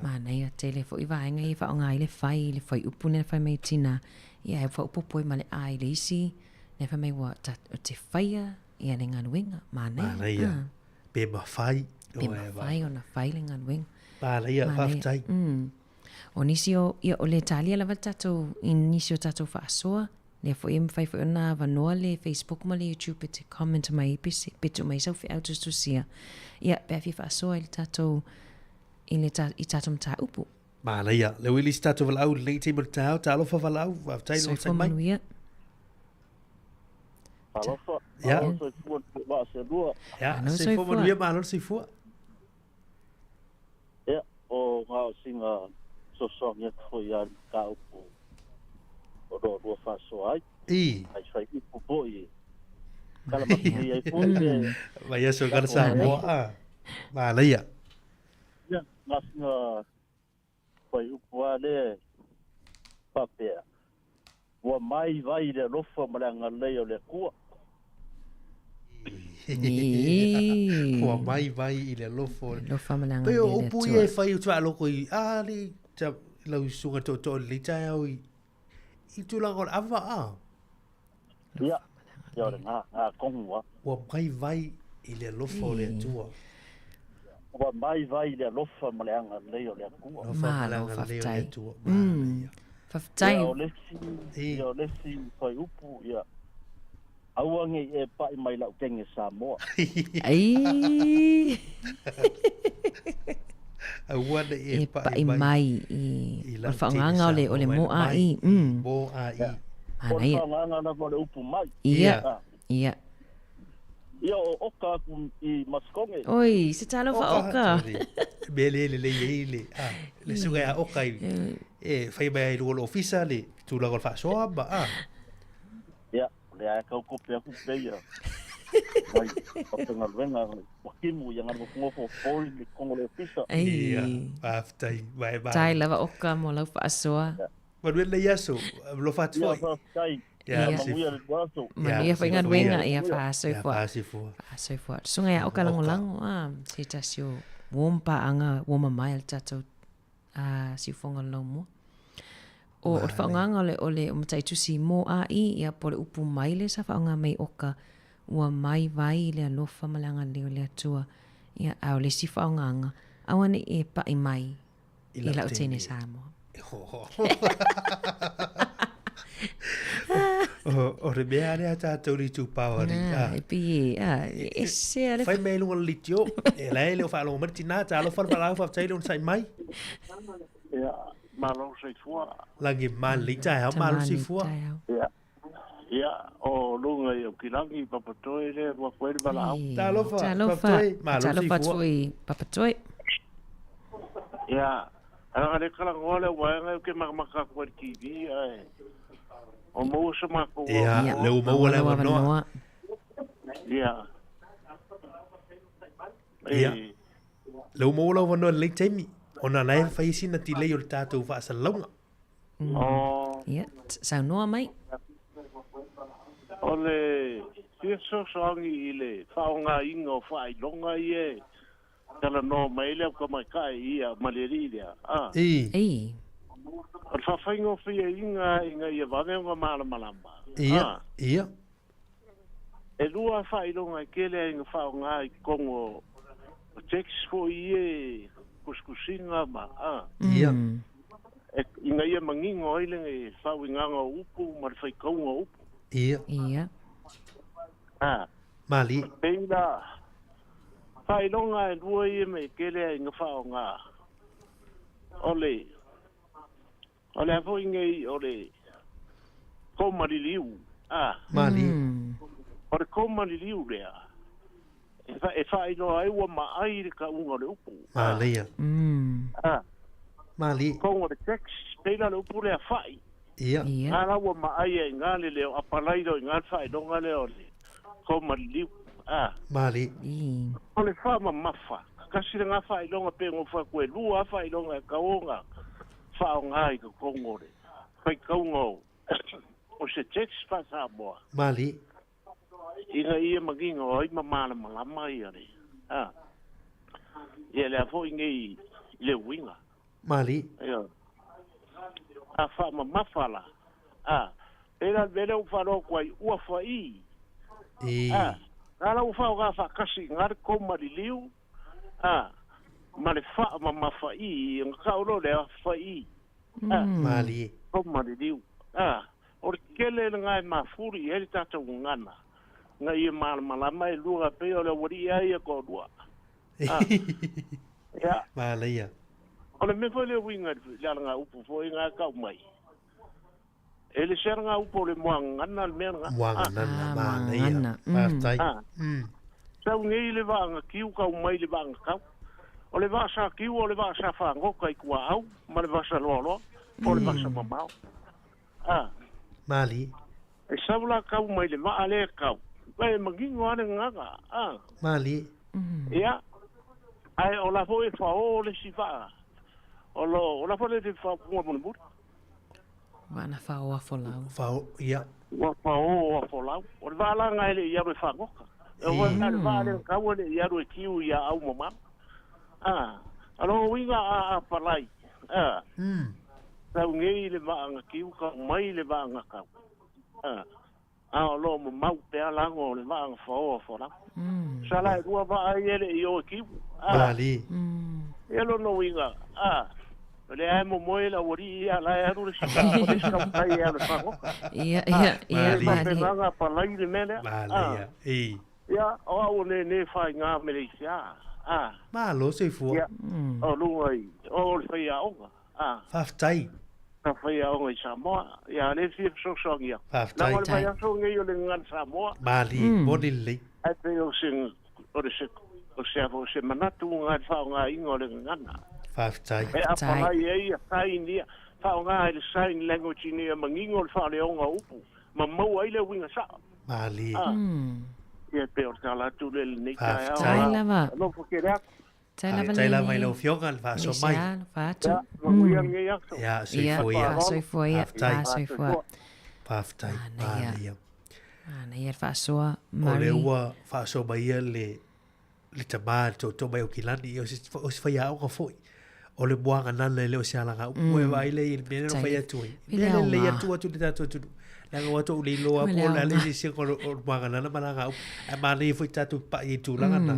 mana ia tele fo i vaenga i fa onga i le fai upune fai mai tina ia e fa upo poi male ai le isi ne fa mai wa te faia ia le nganuenga mana ia pe ma fai ona fai le nganuenga mana ia faftai o nisi o ia o le talia lava tatou in nisi o tatou fa soa Le fo im fai fo na vanoa le Facebook ma le YouTube te comment mai pitu mai sau fi autos tu sia. Ia pe fi fa so il tato in le tato mta upu. Ma na ia, le wili stato valau le te mta ta alo fa valau, va tai no sai mai. Ia. Alofa. Ja. Alofa fu wa se lua. Ja, se fo man ma alo se fo. Ja, o nga singa so so nge fo ya ka upu. O do fa so ai. Ai fai upu boi. Kala ma ki ai fo de. Vai eso gar Samoa. Ma na ia. Ja, nga singa fai upu ale papea. Wa mai vai le lofa malanga leo le kua. Wa mai vai i le lofo. Lofa malanga le. le. Pe o pui e fai u tua loko i ali ta lau sunga to le tai au i tu la gol ava a. Ya. Ya na kongwa. Wa mai vai i le lofo le tua. Wa mai vai le lofa malanga leo le kua. Lofa malanga leo le tua. Faftai. Ia lesi fai upu ia. Awange e pai mai lau tenge Samoa. Ai. Awange e pai mai i la whaonganga o le mo a i. Mo a i. O whaonganga na kore upu mai. Ia. Ia. Ia o oka ku i maskonge. Oi, se talo fa oka. Bele le. Le suga ya oka i. Fai mai lo ofisa le tu la gol fa so ba. Ya, le a ka ko pe ku pe ya. Mai, o tenga venga o kimu yang ana ngofo fo le kongo le ofisa. Ia, aftai, vai. Tai lava oka mo la fa so. Ma le yaso, lo fa foi. Ya, ma ia fa ngan wenga ia fa so fo. Fa so fo. Sunga ya oka langolango se tasio wompa anga woma mai tato si fonga lomo. O whaonganga ole o matai tusi mo a i ia pole upu mai le sa whaonga mai oka ua mai vai le alofa malanga leo le atua ia au le si whaonganga awane e pai mai i lau tene Samoa. O re mea rea tātou ri tū pāwari. E pi e se ale. Whai mei lunga litio. E lai leo whaalonga mariti nā tā alo whalau whaftai leo sai mai. Ia, malo sai fua. Langi mali tai hau malo si fua. Ia, o lunga i o kilangi papatoe le rua koe le balau. Talofa. Talofa tui papatoe. Ia, anga le kalangoa le waenga ke makamaka koe TV ai. O mou sa mako. Ia, leu mou le wanoa. Ia. Ia. Leu mou le wanoa le teimi. Ona lai fai sina ti lei o le tātou whaasa launga. Ia, sau noa mai. O le tia sosoangi i le whaonga inga o whai longa i e. Tala no mai leo ka mai kai ia maleriria. Ei. O whawhaingo whia inga i e wangeonga malamalama. Ia. E lua whai longa i kele inga whaonga i kongo o text fo i e kuskusinga ma. Ia. Inga ia mangingo oile nge whau inganga upu ma whai kaunga upu. Ia. Ia. Mali. Peina. Whai longa e lua i e me kele inga whaonga. Ole. Ole a fo inga i ole komariliu. Mali. Ole komariliu lea. E whai no ai ua maai re ka unga le upu. Malia. Mali. Kongo le text, peina le upu lea whai. Ia. Ngā ua maai e ngā le leo apalairo i ngā whai no ngā leo le komariliu. Mali. Ole whama mafa. Kasira ngā whai longa pe ngō whakue lua whai longa e kaonga. Whao ngā i ka kongo le. Whai kaunga o se text pa Samoa. Mali. Inga ia maginga o ima mana malama ia re. Ia lea fo inga i le winga. Mali. Ia. A whama mawhala. Pera vele u wharo kwai ua whai. Nara u whao ngā whakasi ngāre komari liu. Ma le wha mawhai. Ngā kauro lea whai. Mali. Komari liu. o kele ngai mafuri e tata ngana ngai malama e lua pe o le wari ai ko dua ya Malaya. Ole me foi le winga la nga upu foi nga ka mai. Ele ser nga upu le moanga na le menga. Moanga na malaya. Partai. Sa ngi le va nga kiu ka mai le va nga ka. Ole va sa kiu ole va sa fa ngo kai kwa au, ma le va sa lolo, ole va sa mamau. Mali. E sa la ka mai le va ale ka. Vai magingo ana nga Mali. Ya. Ai ola foi fa ole si va. Ola foi de fa mo mo. Wana fao a folau. Fao, ia. Wa fao a folau. O va la nga ile ia me fa ngoka. O va na va le ka wo ia ro kiu ia au mama. Alo winga a palai. Sa ngi le va nga kiu ka mai le va nga ka. Lo mo mau pe ala ngo le va nga fao a folau. Sala rua va ai ele io kiu. Mali. Elo no winga. Le ai mo moi la wori ia la ia ru sa ka kai ia le fango. Ia Mali. Nga pa lai le mele. Mali. Ia o ne fai nga Malaysia. Malo se fu. O lu ai. O le fai a onga. Faftai. Ka fai a onga i Samoa. Ia le fi so ia. Faftai. Na fai a so ngi o le ngan Samoa. Mali, bonille. Ai pe o sing o se manatu nga fa nga ingo le ngana. Faftai. E a pala ia sai ni fa nga ile sign language ni mangingo fa le onga upu. Ma mau ai le winga sa. Mali. Ia pe o tala tu le ni ka. Tai lava. No fokera. Tai lava ile o fioga fa so mai. Fa tu. Ja, so foi. Faftai. Mali. Na ia fa so Mari. O le ua fa so mai le tamā to mai o kilani o se fai au ka foi. O le buanga nana le o se alanga ue vai le il mene no fai atu. Le atu atu le tatu atu. Langa watu le loa po la le se ko o buanga nana malanga a mani foi tatu pa i tu langa na.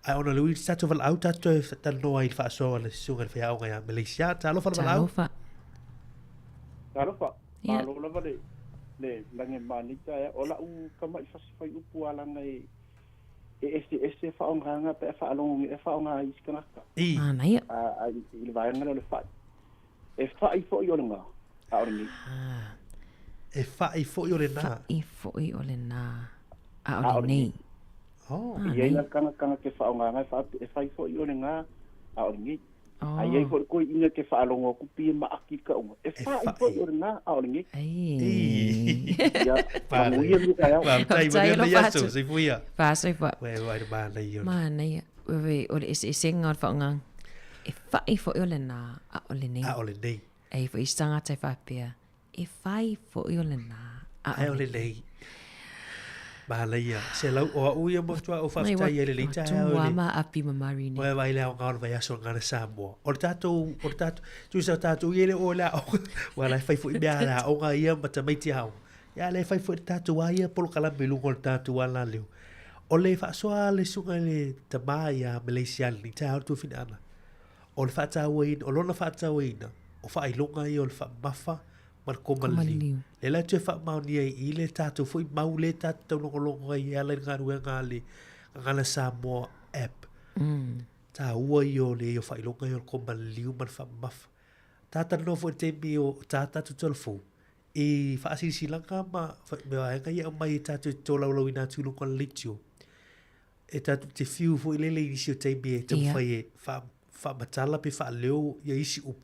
Ai ona lui tatu val au tatu tano ai fa so le sunga fai au ga Malaysia talo fa val au. Talo fa. Malo la vale. Le lange mani ta ola u kama i fai upu alanga ese fa onga pe fa along e fa onga iskana ka na ia il vai ngala le fa e fa I fo yo nga aorni e fa I fo yo le na aorni ia ina kana ke fa onga fa e fa I fo yo le nga aorni ai ai ko ina ke fa along ku pi ma akika o e fa I fo yo le nga aorni ya pa mu ia mi ka ya tai le ya so se fuia fa se fa we ba le yo mana ia we o le ese ngar fa ngang e fa I fo yo le na a o le nei e fo istanga te fa pia e fa I fo yo le na a o le nei ba le ya se lau o ia mo tua o fa tai ele le tai o le ma api mamari ni we vai le o ngar vai so ngar Samoa o tato tu sa tato ele o la wala fai fo bia la o ga ia mata mai ti hau ya le fai fo tato ia polo kala belu ko tato wala le o le fa so le sunga le tamaya Malaysia ni ta tu finana o le fa ta win o lona fa ta win o fa I longa I o le fa mafa mar ko mali le la te fa mau ni I le tato foi mau le tato no longa I ala ngaru ngale ngala Samoa app ta ua I o le o fa I longa I o ko mali mar fa mafa tata no fo te mi o tata tu telefon e fa si langa ma me ai ka ia mai tatu to lo ina tu lo kon litio e tatu te fiu fo ile le isi te be te fai fa batala pe fa leo ia isi up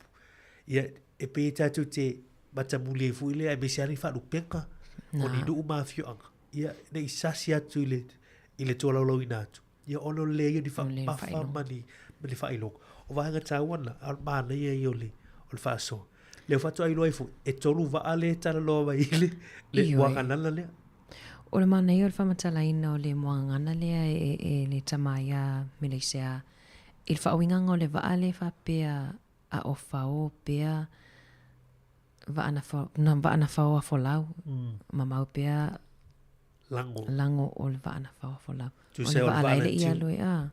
ia e pe tatu te batamuli fo ile ai be sari fa lu penka o ni du ma fiu anga ia ne isasi atu ile to lo ina tu ia ono le ia di fa fa mani me fa ilo o va nga tawana al ma le ia yo le o fa so le fatu ai loifu e tolu va ale tala lo va ile le wakanala le o le mana i o le whamatalaina o le moangana lea e le tamaya Malaysia i le whaawinganga o le vaale whapea a o whao pea vaana whao a wholau mamau pea lango o le vaana whao a wholau o le vaale i aloe a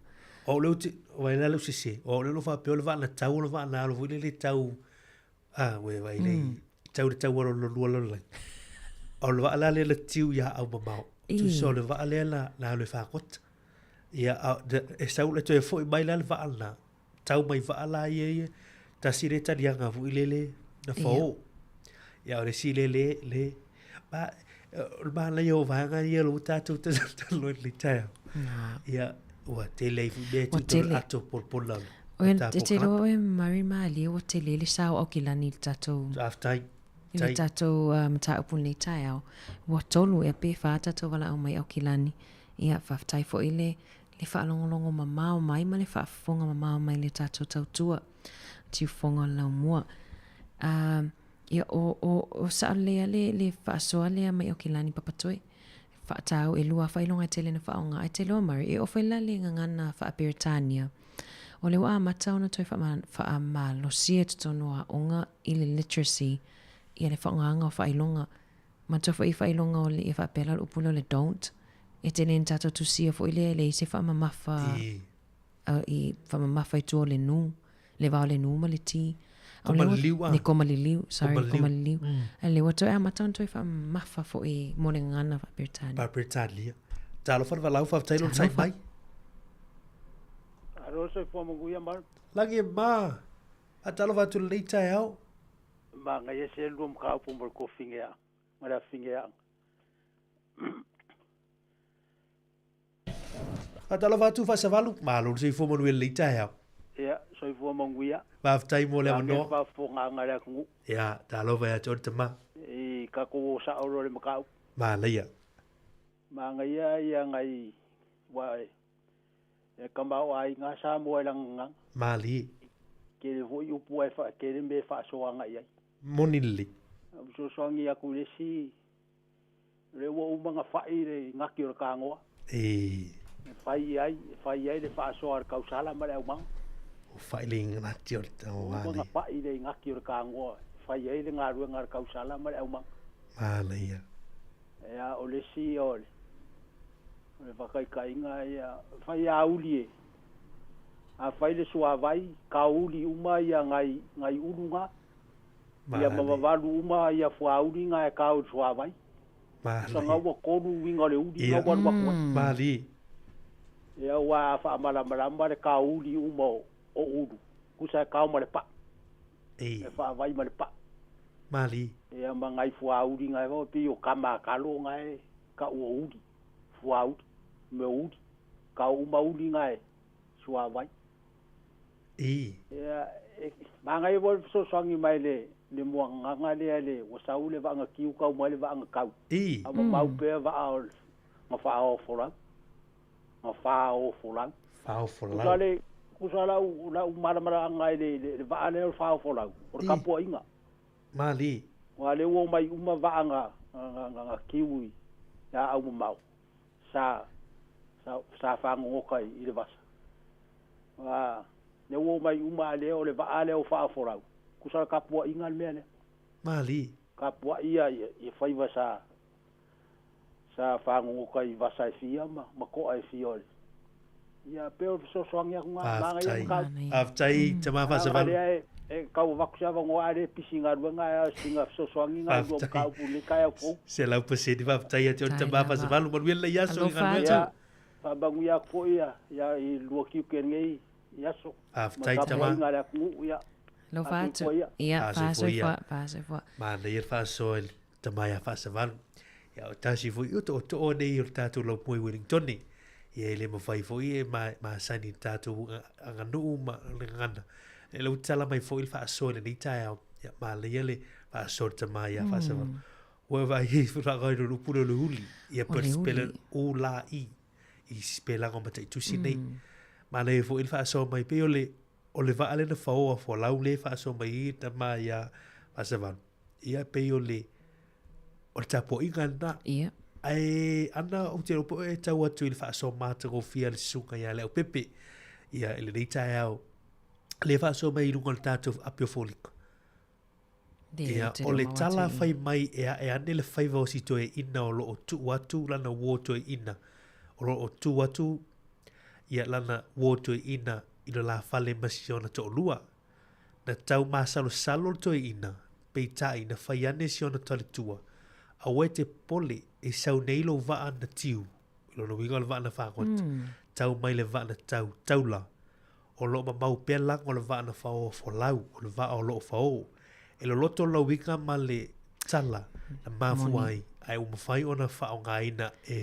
o leu te vai la se se o le fa pe o le vaana tau le vaana lo le tau we vai le tau lo lo o le va'a le le tiu ia au mamao tu so le va'a le na le whakot ia e sau le toe fo i mai le va'a na tau mai va'a la ia ta sire ta dianga fu ilele na fo ia o le sile le ba le yo vanga ia lo tatu te lo le tau ia wa te le fu be tu te ato por la o te lo e mari ma le o te le sao o kilani tatu after le tatu mata upun le tau wa tolu e pe fa tatu wala o mai o kilani ia fa tai fo ile le fa longo mamao mai ma le fa fonga mamao mai le tatu tau tua ti fonga la mo ia o sa le fa so le mai o kilani papatoi fa tau e lua fa ilonga tele na fa onga e te lo mari e o fa la le ngana fa Britania o le wa mata ona toi fa ma lo sia to no onga ile literacy ia le fa onga fa ilonga mata fa ilonga o le fa pela o pulo le don't e tene tatu tu sia fo ile se fa mamafa i fa mamafa tu le nu le va le nu ma le ti ni koma le liu sorry koma le liu le wato a mata toi fa mafa fo e mo le ngana fa Britania talo fa lau fa tailo sai mai aro se fo mo guia mar lagi ma a talo va tu le tau ma ngai se lum ka pu mo ko finga mara finga a talo va tu fa savalu malo se fo mo le tau ia so fo mo guia va tai mo le no va fo nga ngara ku ia talo va to tama e ka ko sa oro le maka ma le ia ma ngai ia ngai wa e kamba ai nga sa mo lang mali ke vo yu pu ai fa ke me fa so nga ia monili so so ngi aku le si le wo uma nga fa i le nga ki ka ngo fai ai le fa so ar kausala ma le uma failing na tio o wani nga pa i le nga ki ka ngo fai ai le nga ru nga kausala ma le uma mali ia o le si o le vakai kai nga ia fai aulie a fai le sua vai ka uli uma ia ngai ulunga ia mavalu uma ia fua uli nga ka u sua vai so nga wo konu winga le uli nga wan wa mali ia wa fa mala le ka uli uma o ulu kusa ka ma le pa e fa vai ma le pa mali ia mangai fua uli nga o pi o kama ka lo nga ka u uli fua uli me uli ka uma uli nga sua vai ia mangai vol so sangi mai le mo nga le o saule va nga kiu ka mai le va nga kau ama mau pe va al ma fa o fola kusala la mara nga le va le fa o fola o ka po inga mali wa le wo mai uma va nga kiu ya au mau sa fa ngo kai i le vasa wa ne wo mai uma le o le va ale o fa fora ku sa ka po inga le mali ka po ia e fai vasa sa fa ngo kai vasa fia ma ko ai fiol ia pe so so ngia nga nga ia ka aftai tama fa sa va e ka wa ku sa va ngo ale pisinga nga singa so so ngia do ka pu le ka ko se la po se di va aftai te tama fa sa va lu mo le ya so nga fa bangu ya ko ia i lu ki ken ngai ya so aftai tama lo fato ia fa se fa ma le fa so tama ya fa sa va ya ta si fu to o nei ta tu lo poi Wellington ni ia le mo fai foi ma sani ta tu anga no ma ngana e lo tala mai foi fa so ni ta ya ma le fa so tama ya fa sa va o va hi fa ga lo pulo lo uli ia per spela o la i spela ko mate tu si nei ma le fo il fa so mai pe o le va ale na fo la le fa so mai ta ma ya fa sa va ia pe o le o tapo ingana ia ai ana o te ropo e tau atu il fa so mata go fia le suka ya le o pepe ia ele nei tai au le fa so mai lungo tato apio foliko ia o le tala fai mai e ane le fai va o si to e ina o lo o tu watu lana wo to e ina o lo o tu watu ia lana wo to e ina ina la fale masiona to lua na tau masalo salo to e ina pe tai na fai ane siona tole tua a we te pole e sau nei lo vaa na tiu lo no winga le vaa na whakot tau mai le vaa na taula o lo ma mau pia lang o le vaa na whao fo lau o le vaa o lo whao e lo loto lau winga ma le tala na mafu ai ai umawhai o na whao ngaina e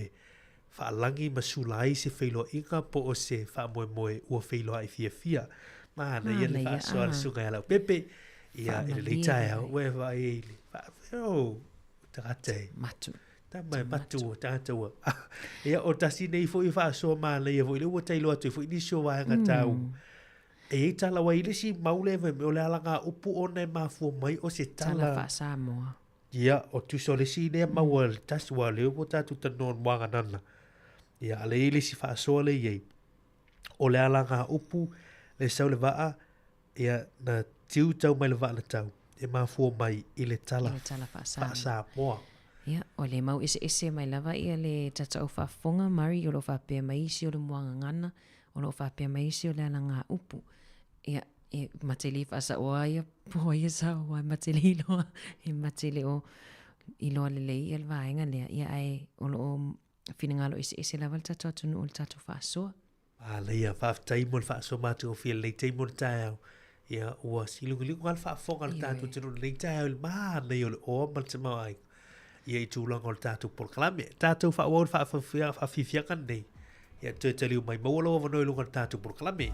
whaalangi masulai se whailo inga po o se wha moe moe ua whailo ai fia mana ia le wha soa le sunga ala pepe ia e le leitai au ue vai e le wha takate matu ta mai matu tata ua ia o tasi nei fo i wha soa mana ia fo i le ua tailo atu fo i nisio wanga tau e tala wa ile si maule ve me ole ala nga upu ona mafu mai o se tala fa Samoa ia o tu so le si ne mawal tas wa le o tatu tanon wanga nana ia ale ile si fa so le ye ole ala nga upu le sau le vaa ia na tiu tau mai le vaa le tau e mafu mai ile tala fa Samoa ia o le mau ese mai lava ia le tata o fa fonga mari o lo fa pe mai si o le muanga ngana o lo fa pe mai si o le ala nga upu ia e mateli fa sa o ia po ia sa o mateli lo e mateli o i lo le ia va inga le ia ai o lo fininga lo ese lava le tata tu no tata fa so le ia fa tai mo fa so matu o fia le tai mo tau ia o silu ngal fa fonga le tatu tu le tau le ma le o mal te mai ia i tūlanga o le tātou porkalame. Tātou whaawau fa fifia kan nei. Ia te liu mai mawalo o vanoi lunga le tātou porkalame.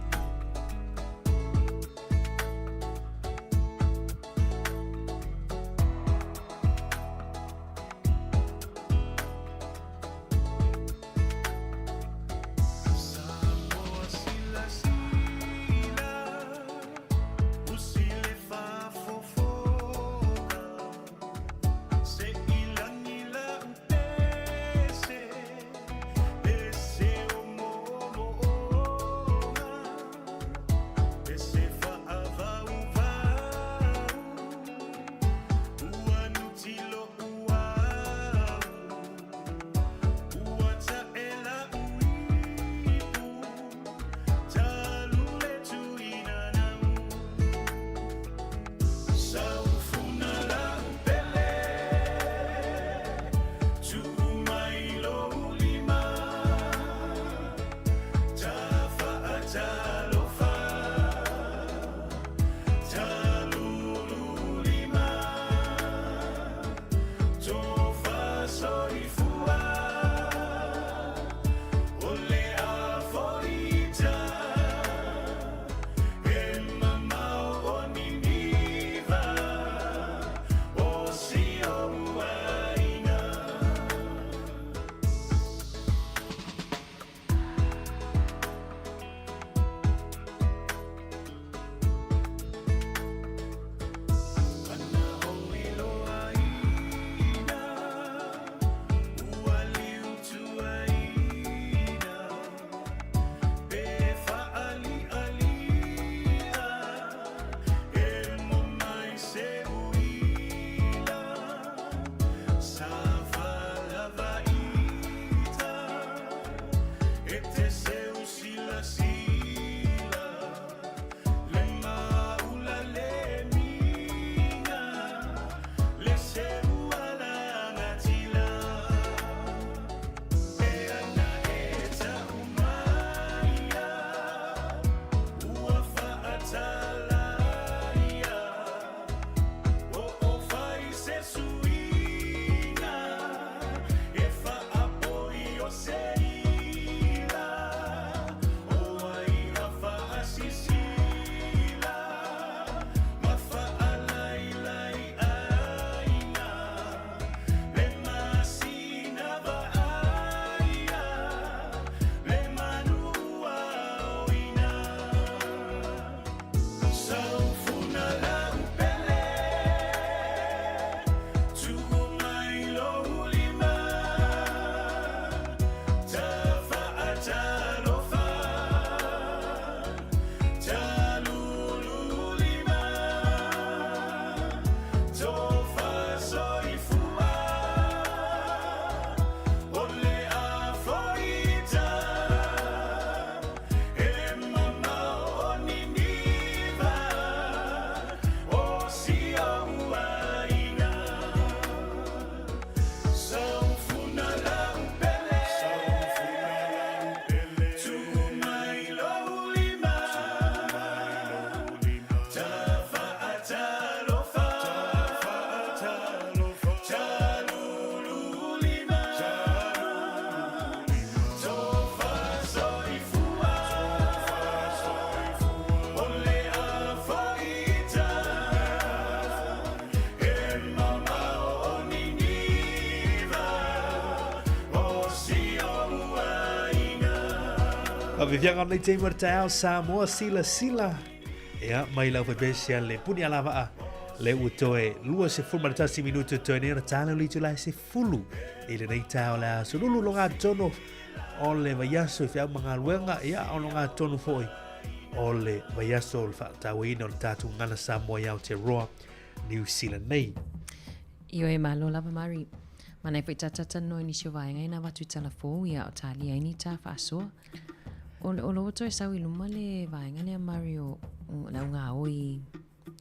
Vivianga nei te martao Samoa sila. Ia, mai lau fai le puni ala vaa. Le utoe, lua se fulma tasi minuto toe nera tala li tu lai se fulu. Ile nei tau la sululu longa tono. Ole vaiaso i fiau mga luenga, ia o longa tono foi. Ole vaiaso le whaatau ina o le tatu ngana Samoa iau te roa, New Zealand nei. Io e malo lava mari. Mana fai tatata no ni sio vai ngai na watu telefo ia o tali ai ni ta faso. O lo oto e sau iluma le vai ngai a Mario na unga oi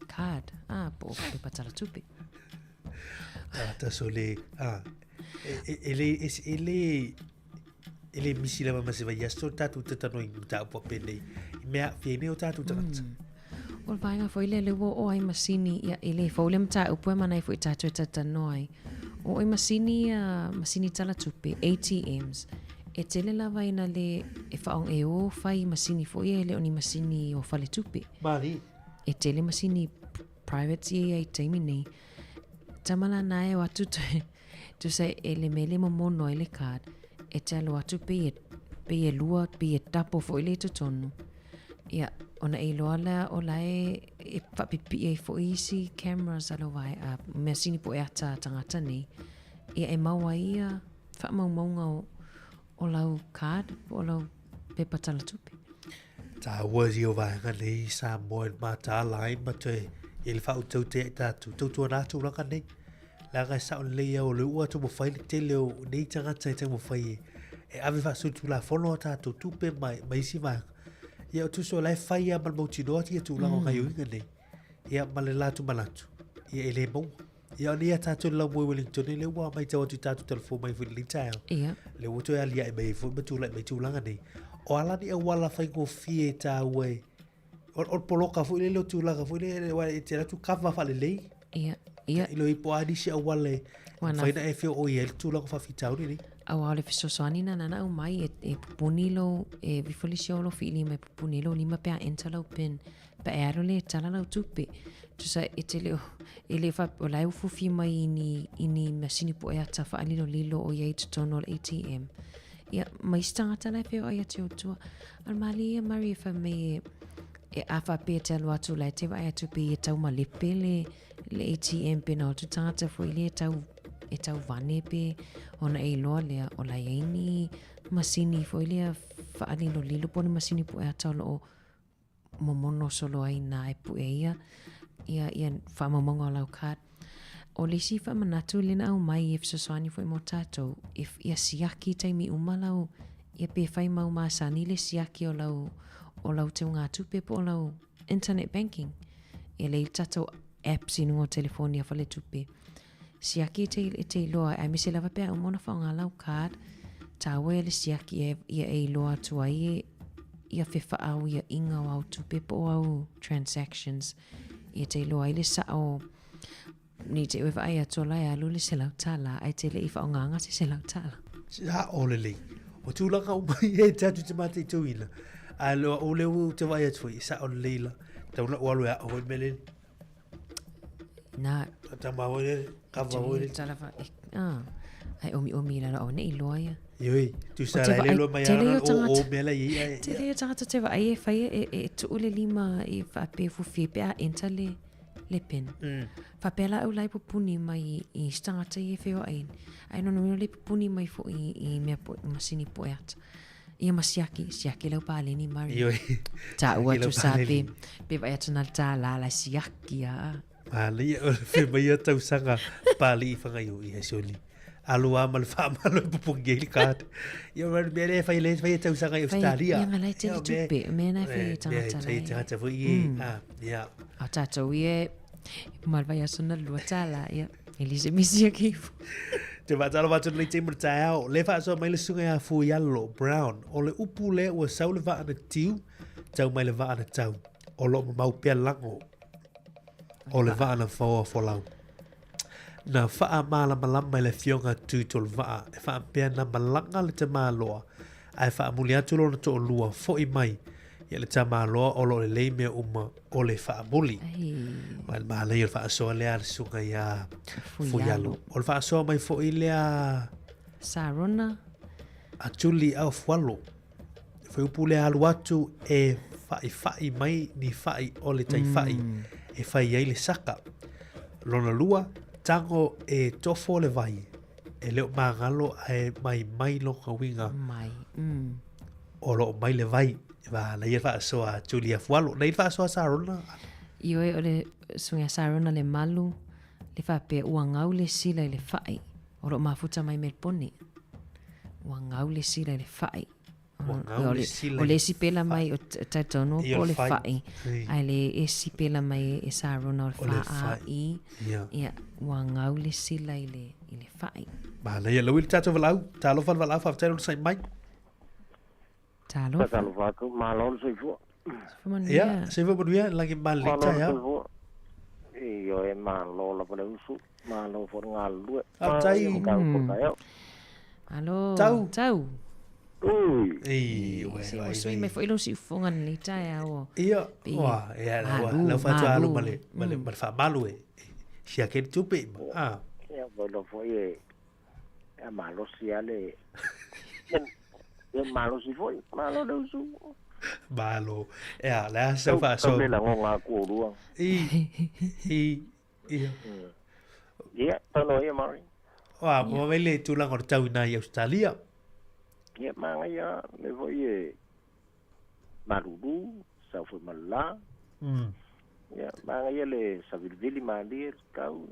card. Po pe patala tupi. Ta so le ele misi lava ma se vai asto tatu tatano i ta po pele. Mea fiene o tatu tata. O vai nga foi le o ai masini ia ele fo le mta upo mana foi tatu tata noi. O ai masini tala tupi ATMs. E tele lava ina le e whaong e o whai masini fo ia le oni masini o whale tupi. Mari. E tele masini private ia ai taimi nei. Tamala nae watu tu sai ele mele momono ele card. E talo watu pe e lua pe e tapo fo ile to tonu. Ia ona e loa la o lai e whapipi e fo isi cameras alo vai a masini po e ata tangata nei. Ia e maua ia wha o lau card, o lau pepa tala tupi. Ta wazi o vaenga nei Samoa ma ta lai ma te il fa utau te tatu tau ratu ranga nei. La ga sa o leia o le ua tu mo fai te leo nei tanga te mo fai e ave fa su tu la fono tatu tupe mai si va. Ia tu so lai fai a mal motino ti tu la nga yo nei. Ia mal la tu malatu. Ia ele mo. Ia ni ata tu la mo Wellington le ua mai tau tu tatu telefon mai fili tau. Ia. Le woto ya lia mai fu betu la mai tu langa nei. O ala ni wala fai go fie ta we. O poloka fu le tu langa fu le wa e tera tu kava fa le lei. Ia. Ia. Ilo ipo adi si wale. Fai na e fio o ye tu langa fa fitau ni. Au ale fiso soani na nana o mai e pupunilo e vifolisio lo fili mai pupunilo lima pe entalo pen pe ero le tala lo tupi. Tu sa etele ele fa o lai ufufi mai ini masini po e ata fa alilo lilo o ye tono ATM. Ia mai stangata lai pe o ia te otua. Al mali e mari fa me e afa pe te alo atu lai te vai atu pe e tau malipe le ATM pe na o tu tangata fo ili e tau vane pe ona e loa lea o lai eini masini fo ili fa alilo lilo pone masini po e ata o momono solo ai na e pu e ia fa mamonga o lau kat. O le si fa manatu lena au mai if saswani fo mo tatou if ia siaki taimi umalau ia pe fai mau masani le siaki o lau te unga tupe po o lau internet banking. Ia le tatou apps inu o telefonia fa le tupe. Siaki te loa ai mise lava pe umona fa nga lau card tawe le siaki ia e loa tua ia fefa au ia inga au tupe po au transactions. Ia te loa ile sa o ni te wewa ai atola e alu le se lau tala ai te le ifa o nganga se lau tala. Ha o le o tūlanga o mai e tatu te mate i tuina. A loa o leu te vai atui sa o leila. Tauna o alu e o mele. Na. Tama o le kava o le. Ai omi la o ne i loa ia. Ioi, tu sa le lo mai ana o mele i. Te leo tangata te wa ai e fai e tu ule lima i fa pe fufi pe a enta le pen. Fa pela au lai pupuni mai i stangata i e feo ain. Ai no le pupuni mai fo i mea po masini po e ata. Ia masiaki lau pale ni mari. Ioi. Ta ua tu sa pe vai ata nal ta la siaki a. Ali o fe mai tau sanga pali fanga yo i hesoli. Alu amal fa mal pupungi kat. Ia mer bele fai tau sanga i Australia. Ia malai te tupe me na fai tangata. Ia tangata fo i ia. A tato ie mal vai asona lua tala ia. Elise misia kifu. Te vatalo vatu le te mrtao. Le fa so mai le sunga ya fu yellow brown. O le upu le o sau le va ana tiu. Tau mai le va ana tau. O lo mau pia lango. O le va ana fo lau. Na faa mala malama le fionga tu tol va. E faa pia na malanga le te maloa. Ai faa muli atu lo na to lua fo i mai. Ia le te maloa o lo le leimea uma o le faa muli. Mai mala i le faa soa lea le sunga ia fuyalu. O le faa soa mai fo i lea Sarona. A tuli au fualo. Foi upu le alu atu e fai mai ni fai o le tai fai. E fai ai le saka. Lona lua, tango e tofo le vai. E leo mangalo e mai lo kawinga. Mai. O lo mai le vai. Va la ia fa soa Julia Fualo. Nei fa soa Sarona. Io e o le sunga Sarona le malu. Le fa pe ua ngau le sila i le fai. O lo mafuta mai melponi. Ua ngau le sila i le fai. O le si pela mai o taitono po le fai. Ai le e si pela mai e Sarona o le faa i. Ia ua ngau le sila i le fai. Ma na ia lawil tato valau. Talo fan valau fa talo sai mai. Talo. Talo vaku malol sai fu. Ia, se va buia lagi malita ya. Io e malo la pole usu. Malo for ngalu. Tai. Alo. Tau. Sui me foi lo si fonga ni tai ao. Ia. Wa, ia la fa talo male fa malu e. Sia ke tupe. Ah. Ia lo foi e malo si ale. E malo si foi. Malo do usu. Malo. Ia, la sa fa so. Le la ngonga ku ruang. Ia. Ia, tano ia mari. Wa, mo vele tu lang or tau na Australia. Ia manga ia me voi e maruru, sa foi mala. Ia manga ia le sa vilvili malir kau.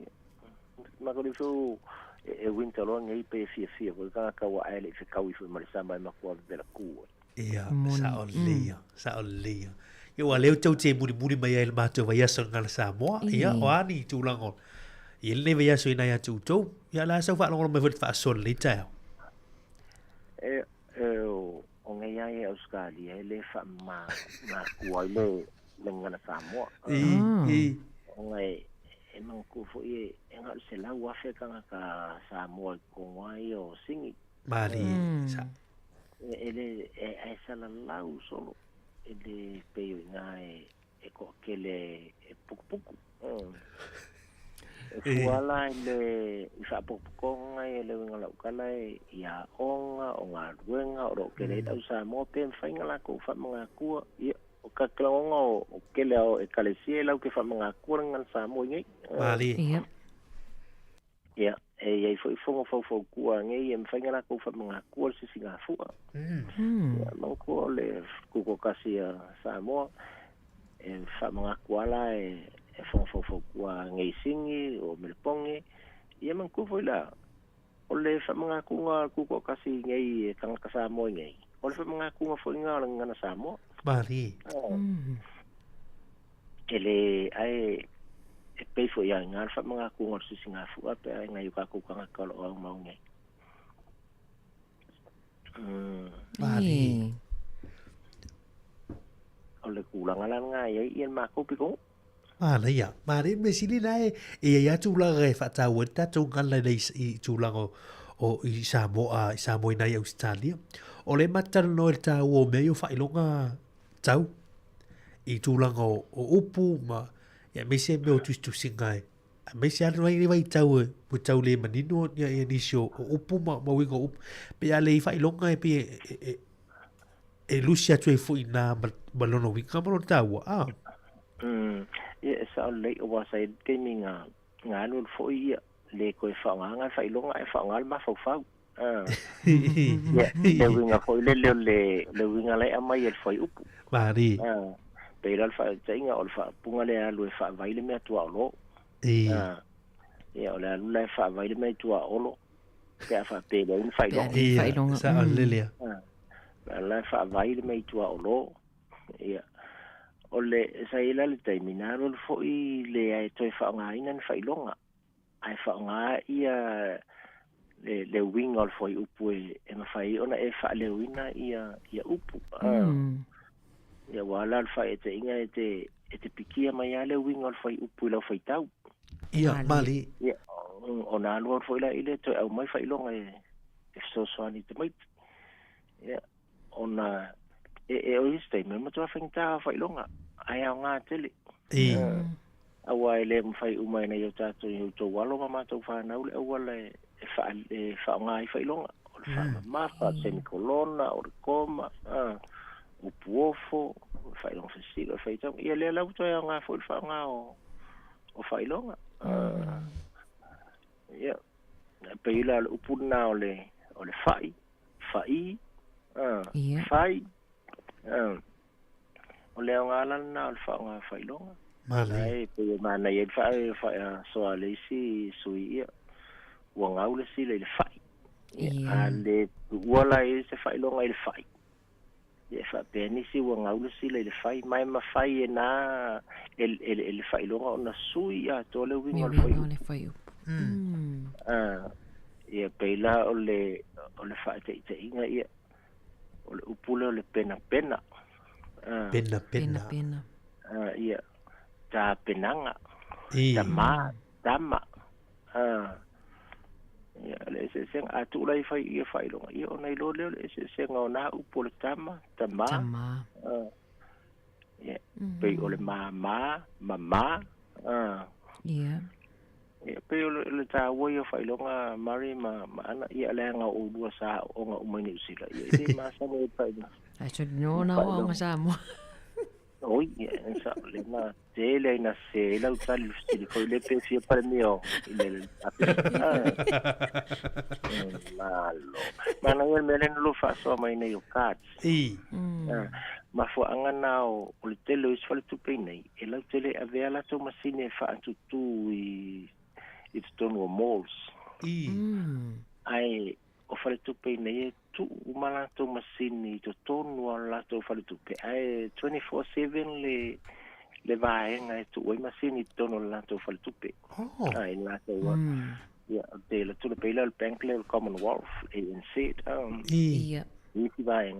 Ma ko difu e winter long e pe fia ko ka wa ele fe kau foi marisamba ma ko de la ku. Ia, sa olia. Yo wa leo tau te muri mai el mato vai aso ngala Samoa. Ia, o ani tu lang on. Ia le vai aso ina ya tu tu. Ia la sa fa long me fa sol le tau. O ngai ai Australia le fa ma kuai le ngana Samoa. O ngai e mang ku fo e ngal se la wa fe ka Samoa ko ngai o singi. Mari sa. Ele e sala lau solo. Ele peo ngai e ko kele e puku. Fuala le sa pokonga le ngala ukala ya onga o ngaruenga o kele tau sa mo pe fainga la ko fa mga ku o ka klonga o kele o e kalesie la ke fa mga ku ngal sa mo ngai Mali ya e foi fo ku ngai em fainga la ko fa mga ku si singa fu ya mo ko le ku ko kasi sa mo e fa mga ku ala e fo kua ngai singi o melponge ia man ku foi la o le fa mga kunga ku ko kasi ngai kang kasamo ngai o le fa mga kunga foi nga ngana samo Mari ele ai e pe foi ya nga fa mga kunga si singa fu ape ngai ka ku kanga ka lo mau ngai Mari o le kulanga la ngai ia ma ko piko Mana ia, mare me sili nae ia tu la re fa ta weta tu ngala le i tu la o i Samoa i Australia. O le matar no el ta o me yo fa ilonga tau. I tu la o upu ma ia me se me o tu singai. Me se anu ai vai tau pu tau le manino ia ni sio o upu ma wingo up. Pe ale fa ilonga e pe e Lucia tu e fu ina balono winga mo tau. Ah. Ia sa le o wa sai gaminga nga no fo ia le ko fa nga fa ilonga e fa nga ma fa fa ia le winga fo le winga le ama ia fo upu Mari pe la fa tsinga o fa punga le alu fa vai le me tua lo ia o le alu le fa vai le me tua olo pe fa pe le fa ilonga sa lelia la fa vai le me tua olo ia o le sai la le terminaro fo i le ai toi fa nga ina fa ilonga ai fa nga ia le wing al fo upu e ma fai ona e fa le wina ia upu ia wala al fa e te inga e te pikia mai ale wing al fo upu la fa tau ia mali ia ona al fo la ile to au mai fa ilonga e so ani te mai ia ona e o este me mo to fa fa ilonga ai nga tele awa ele mfai umai na yo tato yo to walo mama to fa na ule wala fa nga i fa ilonga o fa ma fa semicolona o koma upuofo whailonga whasiro whaitau ia lea lau toi ngā fo whaonga o whailonga ia peila le upuna o le whai whai o leo ngā lana o le whaonga whailonga ai pe mana ia whai soa le isi sui ia ua ngau le si le whai a le uala e se whailonga i le whai ia wha penisi ua ngau le si le whai mai ma whai e nā e le whailonga o na sui a tō le winga o le whai ia peila o le whai te inga ia o le upule o le pena pena ia ta penanga tama ia le se seng atu lai fai ia fai longa ia ona ilo le se seng ona upole tama ia pe o le mama ia pe o le ta wo ia fai longa mari ma ana ia le nga o dua sa o nga umani usila ia le ma sa mo pa ai so no na o nga Samoa oi sa le ma tele na se la utal stile ko le pe fie para mio le malo mana ngal melen lo fa so mai nei o kat ma fo angana o le tele is fa tu pe nei e la tele ave la to masine fa tu i it's done with malls ai o fa tu pe nei tu umala to masini to tonu ala to fa tu pe ai 24/7 le vai ngai tu oi masini tono la to fa tu pe ai la to ya de la tu le pe le bank le Commonwealth e in sit ia si vai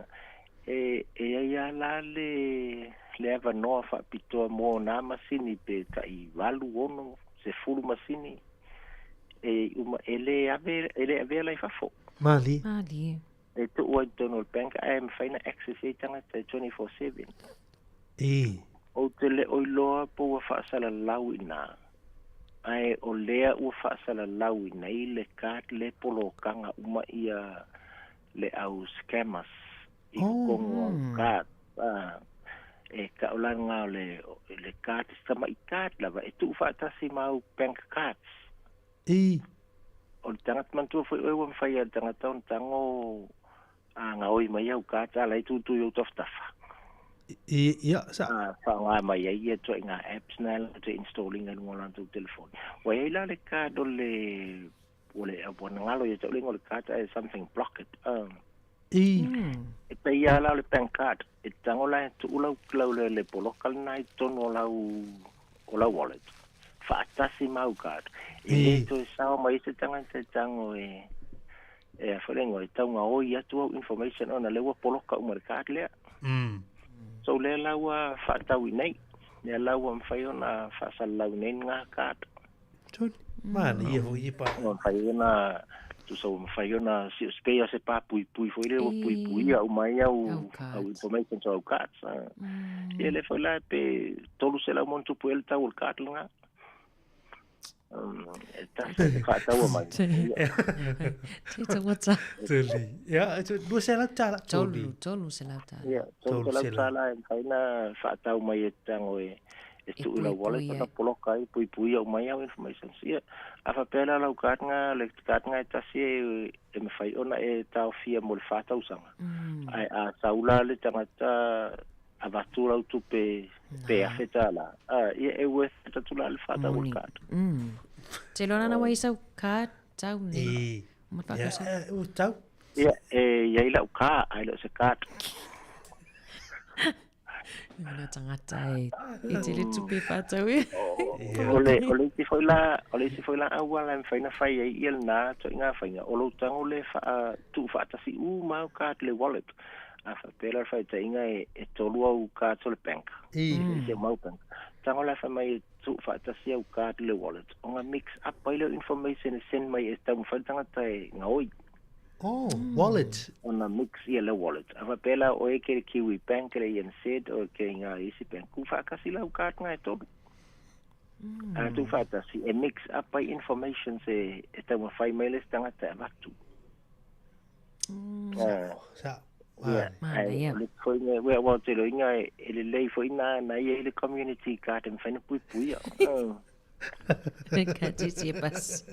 ya la le ava no fa pito mo na masini pe tai valu ono se fulu masini uma ele ave la fa fo mali e tu o Donald Bank am fina access e tanga 24/7 o tele o loa po fa sala lawina ai o lea o fa sala lawina ile kat le polo kanga uma ia le au scammers i kongo kat e ka olanga le kat sama i kat lava e tu fa tasi mau bank cards o tangat man tu foi o fa ia tangat tango nga oi mai au ka tala tu yo toftafa ia sa fa nga mai ia to nga apps na to installing en ngola tu telefon wa ila le ka do le ole abona ngalo ia to le ngol ka ta something blocked e pe ia la le bank card e tangola tu ulau le local night to no la o wallet fa tasi mau card e to sa mai se tango falengo e tau nga oi atu information ona lewa poloka o mercat lea so le lawa fa tau nei le lawa mfai ona fa salau nei nga kat man ia vo ia pa mfai ona tu so mfai ona si spea se pa pui foi le pui au mai au information so kat e le foi la pe tolu se la montu puel tau kat nga ya dua sela tala tolu sela tala ya tolu sela tala kaina fa tau mai tango e tu la wallet na poloka i pui au mai au information sia afa pela la ukatnga le katnga tasi e me fai ona e tau fia mo fa tau sanga ai a saula le tangata avatura tu pe afetala e worth tatula le fa tau kat te lona na wai sau ka tau ni mataka sa tau ia ia ila ka ai lo se kat na tangata e te le tupe fa tau e ole si foi la awala fai na fai ai il na to inga fai nga olo tango le fa tu fa ta si ma kat le wallet afa pela fai ta inga e tolu au ka le bank se mau bank tango la fa mai tu fa ta si au ka le wallet onga mix up pile information send mai e tau fa tanga tai ngoi wallet ona mix ia le wallet afa pela o e ke kiwi bank le yen said o ke nga isi bank ku fa ka si la ka nga e tolu tu fa ta si e mix up by information se e tau fa mai le tanga tai vatu sa Mana ia. Le foi ngai we wa te lo ngai ele le foi na ele community garden fa pui pui. Ka titi pas.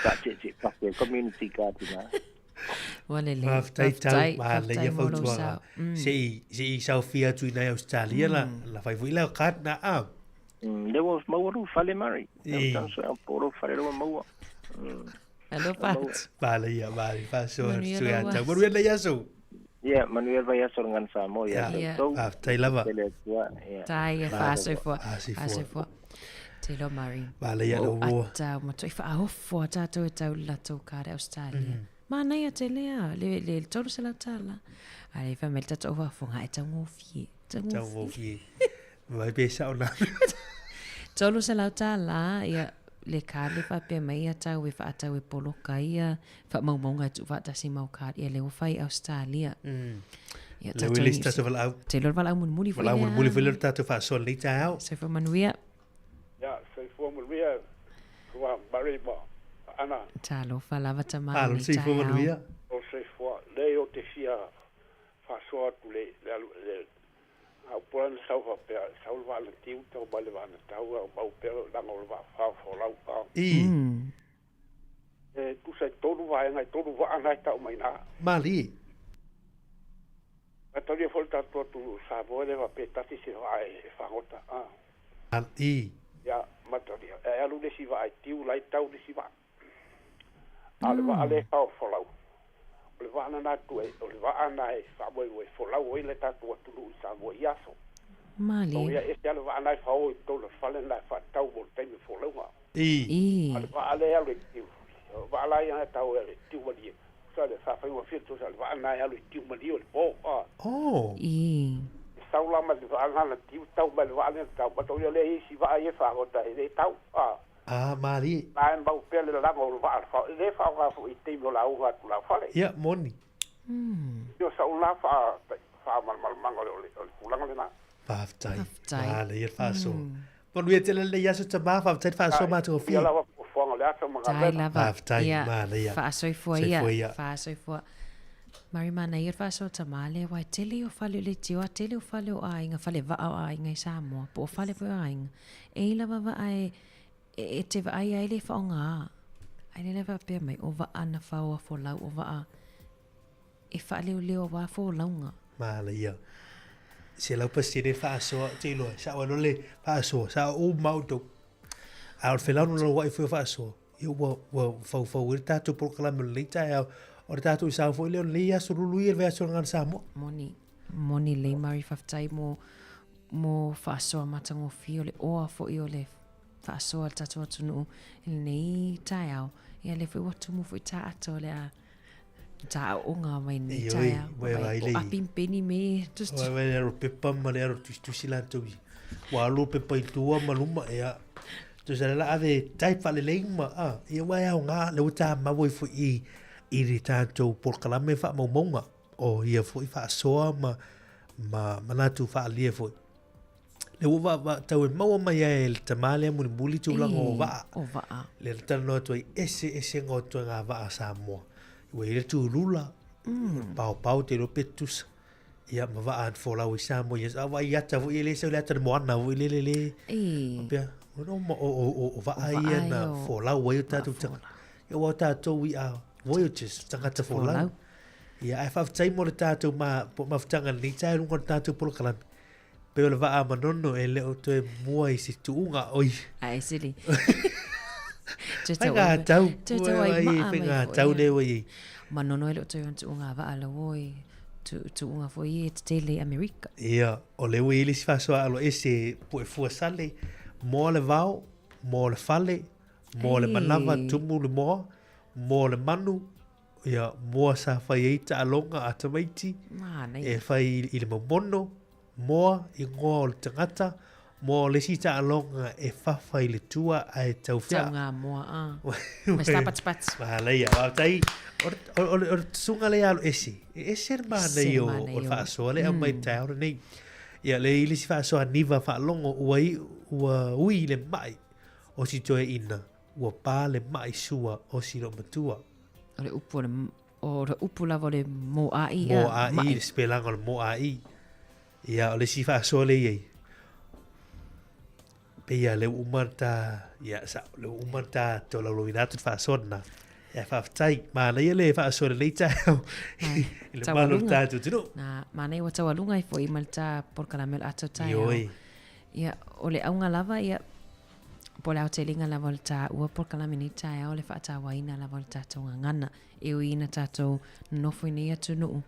Ka titi pas community garden. Wale le. Maftai tau ma le ia fautua. Se sau fia tu na Australia la fai foi la kat na a. There was Mauru Fale Mari. Poro Fale Maua. Hello, Pat. Vale, vale, paso. Manuel Yaso. Yeah, Manuel vai Yaso ngan Samoa. Tai lava. Tai faso fo. Faso fo. Te lo Mari. Vale, ya lo. Ata mo toi fa ofo tato tau la to ka Australia. Mana ia te le tolu sala tala. Ai fa melta to va fo ngai tau fie. Tau fie. Vai pesa ona. Tolu sala tala ia le kale fa pe mai ata we fa ata we polo kai fa mau monga tu fa ta si mau ka ia le fai Australia. Ia ta le lista se vala. Te lo vala mun muni vala mun muni fele ta tu fa sol le tau. Se fa manuia. Ya, se fa manuia. Wa bari ba. Ana. Ta lo fa lava ta mai. Ah, se fa manuia. O se fa le o te fia fa so tu le au puan sau fa pe sau va le tiu to ba le va na tau au pe la ngol va fa fo lau pa tu sai todo va ngai todo va ngai tau mai na mali ato le volta tu sa vo le va pe tati se va fa gota ya matari alu le si va tiu lai tau le si va ale fa fo lau le va na tu le va ana fa voi fo lau le ta tu sa vo yaso mali ya este le va ana fa o to le fa le na fa tau vo te fo lau ale va ale tiu va la ya tau le tiu va di sa le fa o fi to sa va ana ale tiu ma di o sau la ma va ana tiu tau ba le va ana tau ba to le si va ye fa o ta le tau mali ai ba pe le la mo va fa le fa fo i te la o va la fa le ya moni yo sa la fa mal mango le pulang le na Faftai. Vale, ia faso. Pon we tele le yaso tama faftai faso ma to fi. Ia lava o fonga le aso mga lava. Faftai ma le ia. Faso fo ia. Faso fo. Mari mana ia faso tama le wa tele o fale le tio tele o fale o ainga fale va o ainga i Samoa. Po fale po ainga. E lava va ai e te va ai le fa nga. Ai le va pe mai o va ana fa o fo lau o va e fale o le o va fo launga. Ma le ia. Se lau pasire fa so te lo sa wa le fa so sa o mauto al felano lo wa fa so io wa fa wirta to proclama le ta o ta to sa fo le ya so lu ir verso ngan Samoa moni le mari faftai mo fa so matango fio le o fo io le fa so ta to tunu nei ta ia le fo watu mo fo ta ato le a ta o nga mai ni ta a pimpeni me just wa ero pepa ma ero tu silanto wa lu pepa tua maluma ya tu sa la ave tai fa le lema ia wa ya nga le uta ma voi fu i ri to por kala me fa mo monga o ia fu fa so ma na tu fa le fu le wa ta we mo ma ya el tamale mo buli tu la o va le tano to ese ngo to nga va Samoa we tu lula pau te lo petus ia ma va an fola we Samoa ia va ia ta we le se le ta mo na we le pia no o va ia na fola we ta tu ia wa ta to we a voyages tanga ta fola ia ai fa tai mo ta tu ma tanga ni ta lu ta tu por kalan pero le va a manono ele o to mo i si tu nga oi ai sili Penga tau le wai. Manono ele to yon unga va ala woi tu unga foi tele America. Ia, o le wai le fa so alo ese po fu sale mo le vao, mo le fale, mo le manava tumu le mo le manu. Ia, mo sa fai ta alonga atamaiti. E fai ile mono, mo i ngo le tangata. Mo le si ta alonga e fafa i le tua ai tau fa. Tau ngā moa, Mas tapats. Mahalai, au tai, or sunga le alo ese. Ese er mana i o fa soa le au mai tai ora nei. Ia le ili si fa soa niva fa alongo ua ui le mai. O si toe ina, ua pā le mai sua o si no matua. O le upo o le upu lava le mo ai. Mo ai, spelanga le mo ai. Ia, o le si whaasoa le iei. Pea le umarta, ia, sa, le umarta to la loinatu whaasona. Ia, whaafitai, maana ia le whaasoa le leita au. Le malo tātu tino. Na, maana ia watawalunga i fo i malta por karamel ato tai au. Ioi. Ia, o le aunga lava, ia, po le au te linga lava le tā ua por kalamini tai au le whaata waina lava le tātou ngana. E ui ina tātou nofo i nei atu nuu.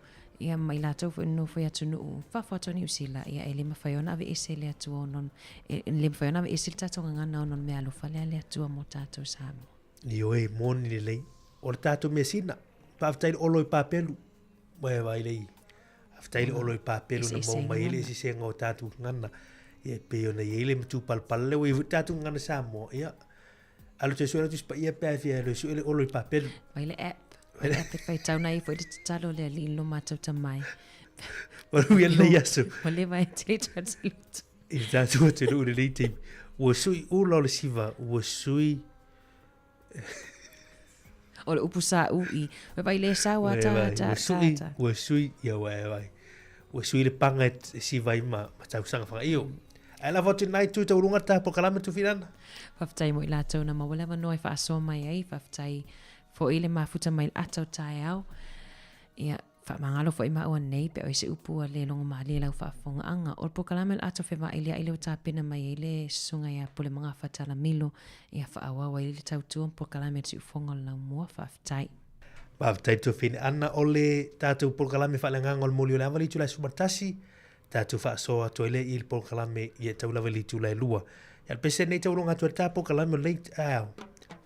Ia mai lātou fo nofo i atu nuu. Whawhato ni usila, ia e le mawhaiona ave ese le atu onon. Le mawhaiona ave ese le tātou ngana onon me alufa le atua mo tātou Samoa. Ioi, moni le lei. O le tātou mea sina. Pāwhataile olo i pāpelu. Mai vai lei. Pāwhataile olo i pāpelu na mau mai ele esi senga o tātou ngana. Ia peo na iele mtu palpale we tātou ngana Samoa. Ia. Alu te suera tu spa ia pēwhia le su ele olo i pāpelu. Vai le app. Vai le app e whai tau nei fo i te talo le li lo mātou tamai. Waru ia le yasu. Wale vai te translate. I tātou te rū le leite. Ua sui ula o le siva. Ua sui... O le upu sa ui. Vai le sa wa ta. Ua sui, ia vai. Ua sui le panga e siva ima. Ma tau sanga whanga iyo. Ai la vote nai tu tau runga ta po kalame tu finana. Whaftai mo i lātou na mawalewa noi whaasoa mai ai. Whaftai fo i le mafuta mai atau tai au. Ia whamangalo fo i maua nei pe o i se upu a le longa maa le lau whaafonga anga. O po kalame atau whewa i lea i leo tāpena mai i le sunga ia po le mga whatala milo. Ia whaawawa i le tautua po kalame tu ufonga lau mua whaftai. Whaftai tu fine ana o le tātou po kalame whalanganga o le moli o le amali tu lai sumartasi. Tātou whaasoa to ele i le po kalame i e tau lawa li tu lai lua. Ia pese nei tau ronga tu ta po kalame o leit au.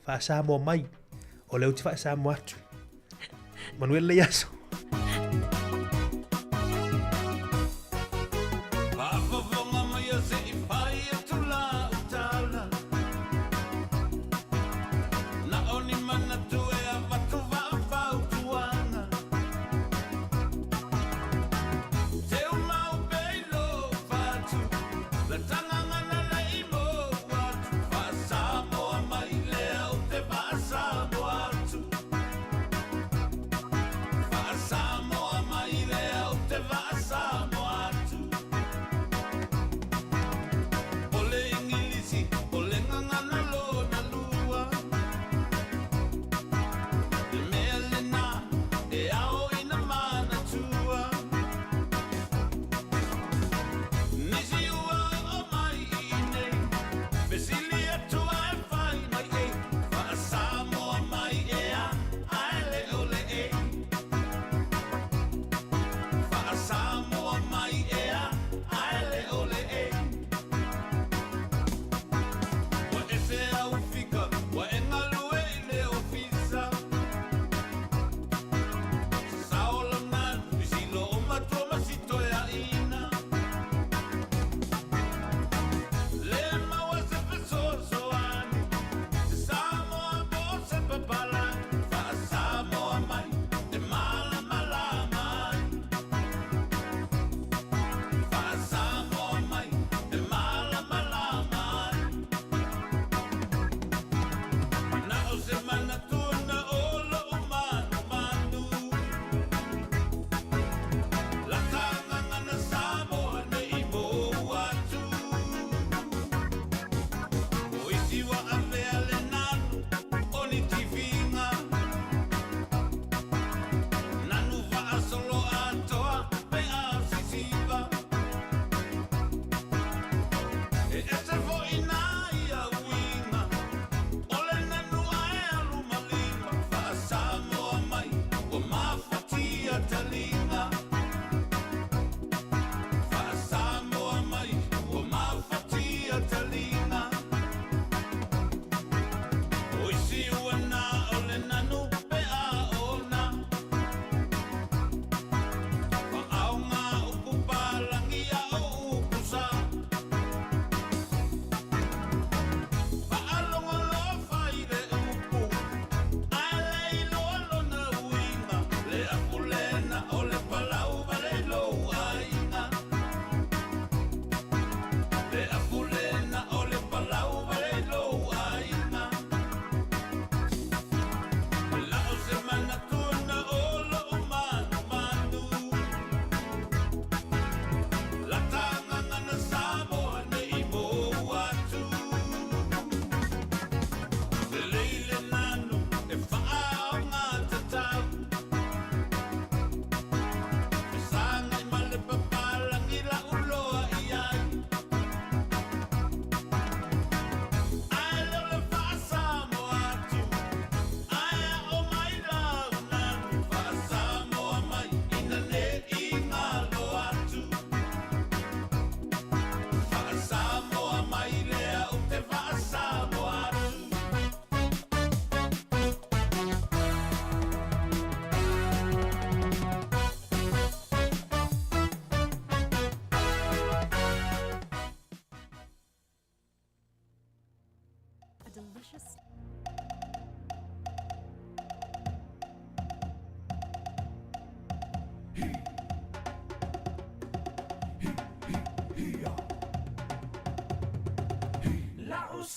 Whaasamoa mai. O leo te whaasamoa atu. Manuel le yaso.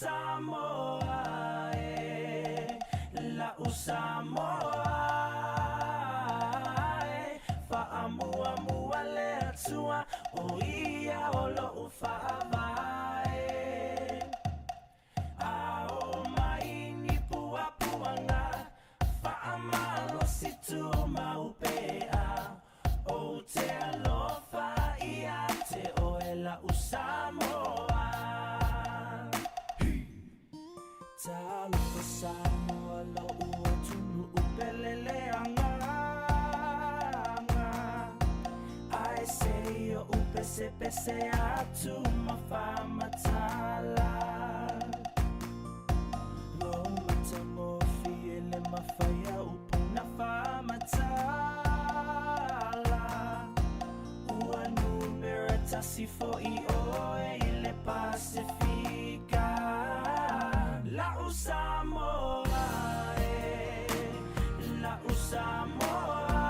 Samoa, la Samoa, fa'amua mua le atua o ia o lo fa'avae. Ao mai ni pua puanga, fa'amalo si tu maupea, o te alofa ia te oe la Samoa. Talofa Samoa lo ua tunu upelele anga. Ai se o upese pese atu mafamatala. Lo matamofi ele mafaya upuna famatala. Ua numera tasifo i oe ile Pasifika. La Samoa, la Samoa,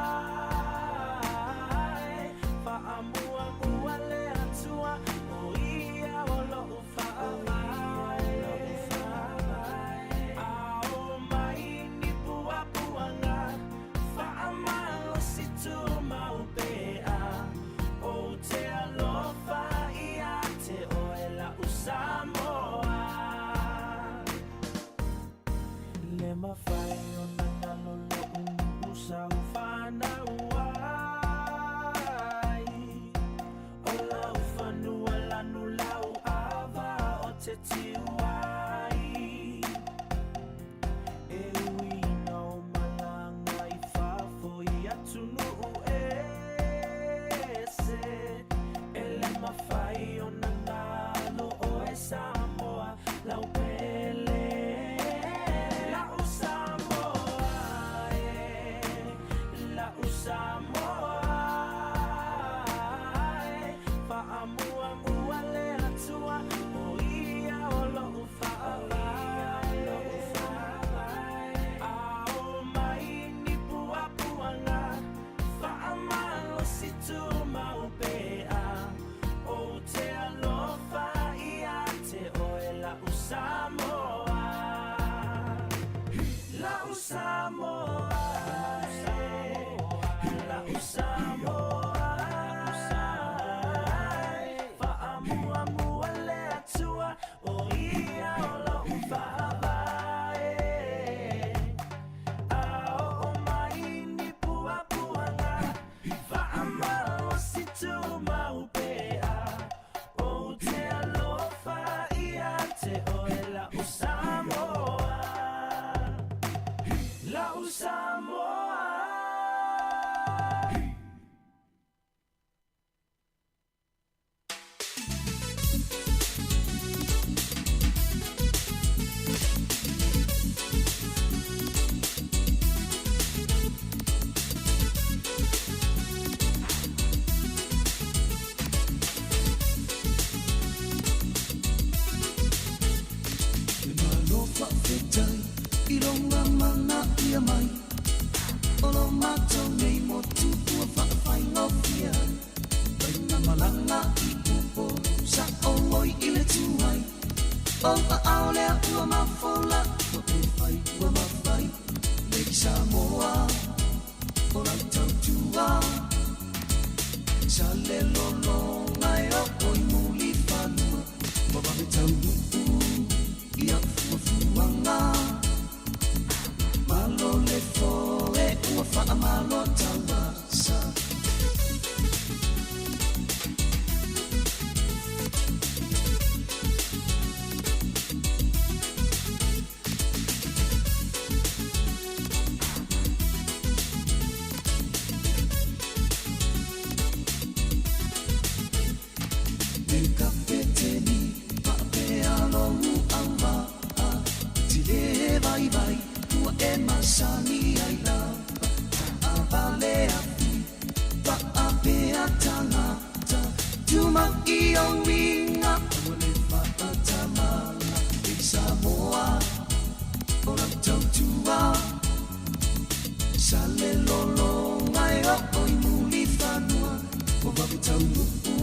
fa'amua mua le atua o ia o lo fa'avae. Ao mai ni pua puanga, fa'amalo si tu maupea, o te alofa ia te oe la Samoa. Le mafai o nana lolo usa ufana uai. O la ufanua lanu lau ava o te tiwai. E uina o malanga I fafo I atunu ese. Ele mafai o nana lo o e Samoa lau pele. Samoa, fa'amua mua le atua o ia o lo fa'avae. Ao mai ni pua puanga, fa'amalo si tu maupea, o te alofa ia te oe la Samoa. La Samoa. Samoa, fa'amua mua le atua o ia o lo fa'avae. Ao mai ni pua puanga, fa'amalo si tu maupea, o te alofa ia te oe la Samoa. La Samoa. Ilonga mana ia mai Olo mato nei motu ua whakawhai ngofia Waina malanga I upo Sa ongoi ile tuai O a aolea ua mafola O e whai ua mawhai Lei Samoa O lau tautua Sa le lolo ngai o oi muli whanua Wawawe tau nuku Ia fuafuanga Malo le foe ua whaamalo tawasa Neka peteni Pa'apea lohu awa Tile vai vai e masani ai la Ta'avale api Ta'apea tangata Tuma I o winga Ule whakatamala I Samoa O lau tautua Sa le lolo ngai o oi muli whanua O wawi tau nuku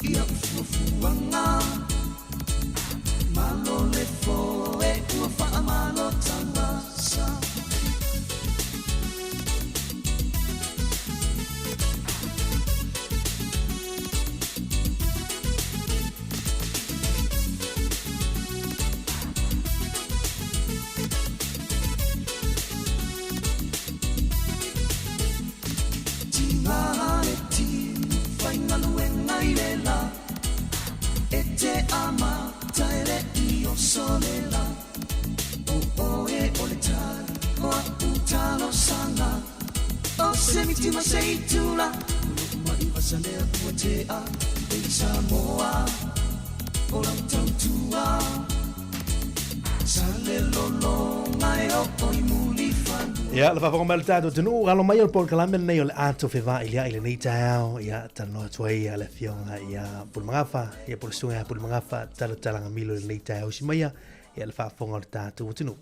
I au fuafuanga Malo le Tima sei tula Mai wasanea tua te a Ei Samoa O lau tautua Sale lolo Ngai o oi muli whanua Ia, le whawhanga mai le tātou tunu, alo mai o Paul Kalame nei o le ato whewha i lea i le nei tāo, ia tanoa tuai a le fionga ia Pulimangafa, ia Pulisunga Pulimangafa, talanga milo le nei tāo si maia, ia le whawhanga o le tātou tunu.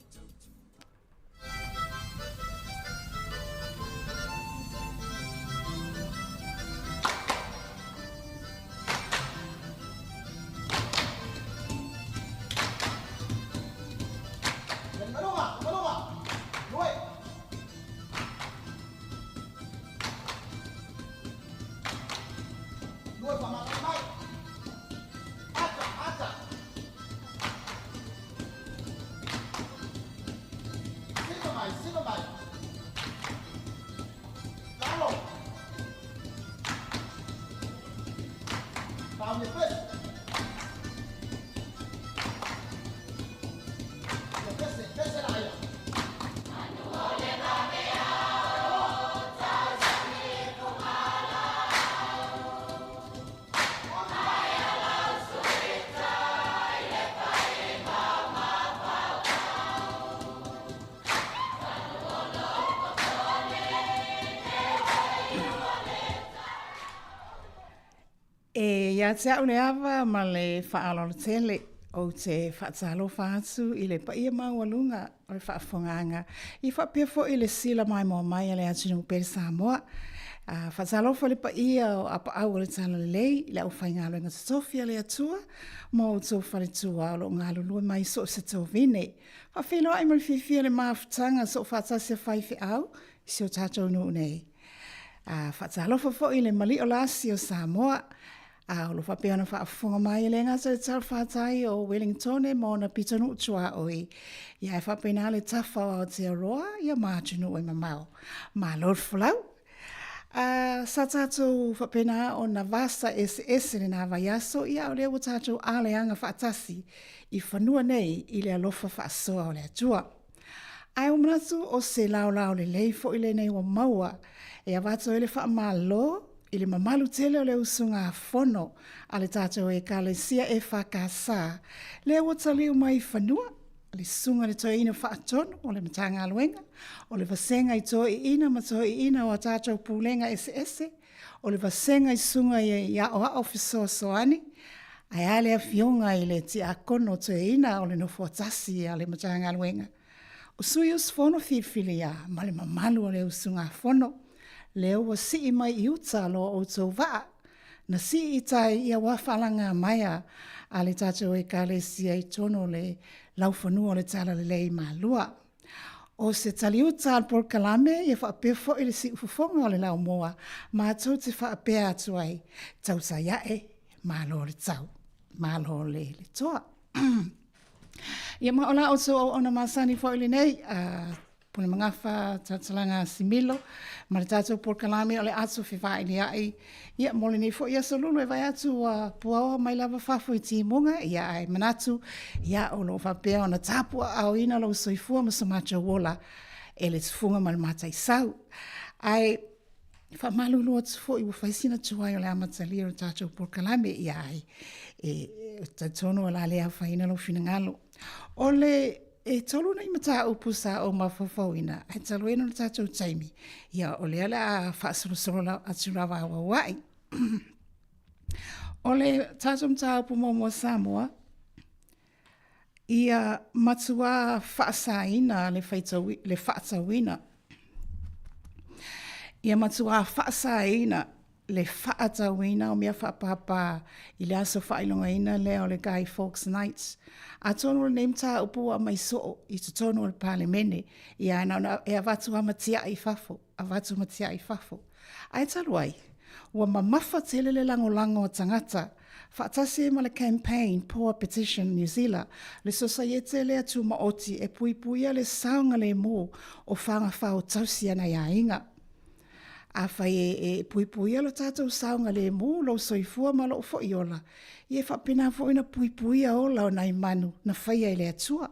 Ia te au le awa ma le whaalo tele o te whaatalo whaatu i le paia maualunga o le whaafonganga. I whapea fo i le sila mai mo mai le atinu pere Samoa. Whaatalo fo le paia o apa au le talo le lei, le au whaingalo inga Sofia le atua, mo o tō whare tua o lo ngalo lua mai so se tō vine. Whawhino ai mo le whiwhia le maafutanga so whaatasia whaiwhi au, si o tātou nuu nei. Whaatalo fo i le mali o lasi o Samoa, o lo whapea na whaafunga mai le ngā te tau whātai o Wellington e mōna pitonu utua oi. Ia e whapea nā le tawha o te aroa, ia mātunu oi mamau. Mā lor fulau. Sa tātou whapea nā o na vasa SS le nā vaiaso, ia o leo tātou aleanga whaatasi i whanua nei i le alofa whaasoa o le atua. Ai o manatu o se lao le leifo i le nei wa maua, e a vato e le wha malo, i le mamalu tele o le usunga fono a le tātou e ka le sia e whakasa. Le wataliu mai whanua, le sunga le toi ina whaatono o le matanga aluenga, o le vasenga i toi ina ma toi ina o tātou pūlenga SS, o le vasenga i sunga i a o officer soani, ai ale a fionga i le ti a kono toi ina o le nofuatasi a le matanga aluenga. O sui us fono whiwhili a ma le mamalu o le usunga fono, leo wa si mai i uta lo o tō waa, na si i tai ia wawhalanga maia a le tātou e ka le sia i tono le lauwhanua le tala le lei mā lua. O se tali uta al por kalame, ia whaapea fo i le si ufufonga o le lau moa, mā tau te whaapea atu ai, tau sa iae, mā lo le tau, mā lo le toa. Ia maola o tō o na masani fo i le nei, pune mangafa tatalanga similo ma le tātou por kalame o le atu whiwha i ni ai ia mole nei fo ia solulu e vai atu puaoa mai lava whafo i timunga ia ai manatu ia o lo whapea o na tāpua au ina lo soifua ma sa macho wola e le tufunga ma le mata i sau ai whamalu lua tufo i whaisina tuai o le amatalia o tātou por kalame ia ai e taitono o la lea whaina lo finangalo o le e tolu nei mata upusa o mafafauina ai talo eno le tātou taimi ia o le ala a whaasorosoro aturawa awa wai o le tātou mta upu momo Samoa ia matua whaasaina le whaatawina ia matua whaasaina le whaatawina o mea whaapapa i le aso whailonga ina le o le Guy Fawkes Nights. A tono le neimta upu a mai soo i to tono le palemene i ana e avatu amatia i fafo, avatu matia i fafo. Ai taluai, ua mamafa tele le lango o tangata, whaatasi ma le campaign Poor Petition New Zealand, le sosaiete le atu maoti e puipuia le saunga le mo o whanga whao tausia na ia inga. A whai e puipuia lo tātou saunga le mo lo soifua ma lo fo iola. I e whapena fo ina puipuia o lau nai manu na whaia i le atua.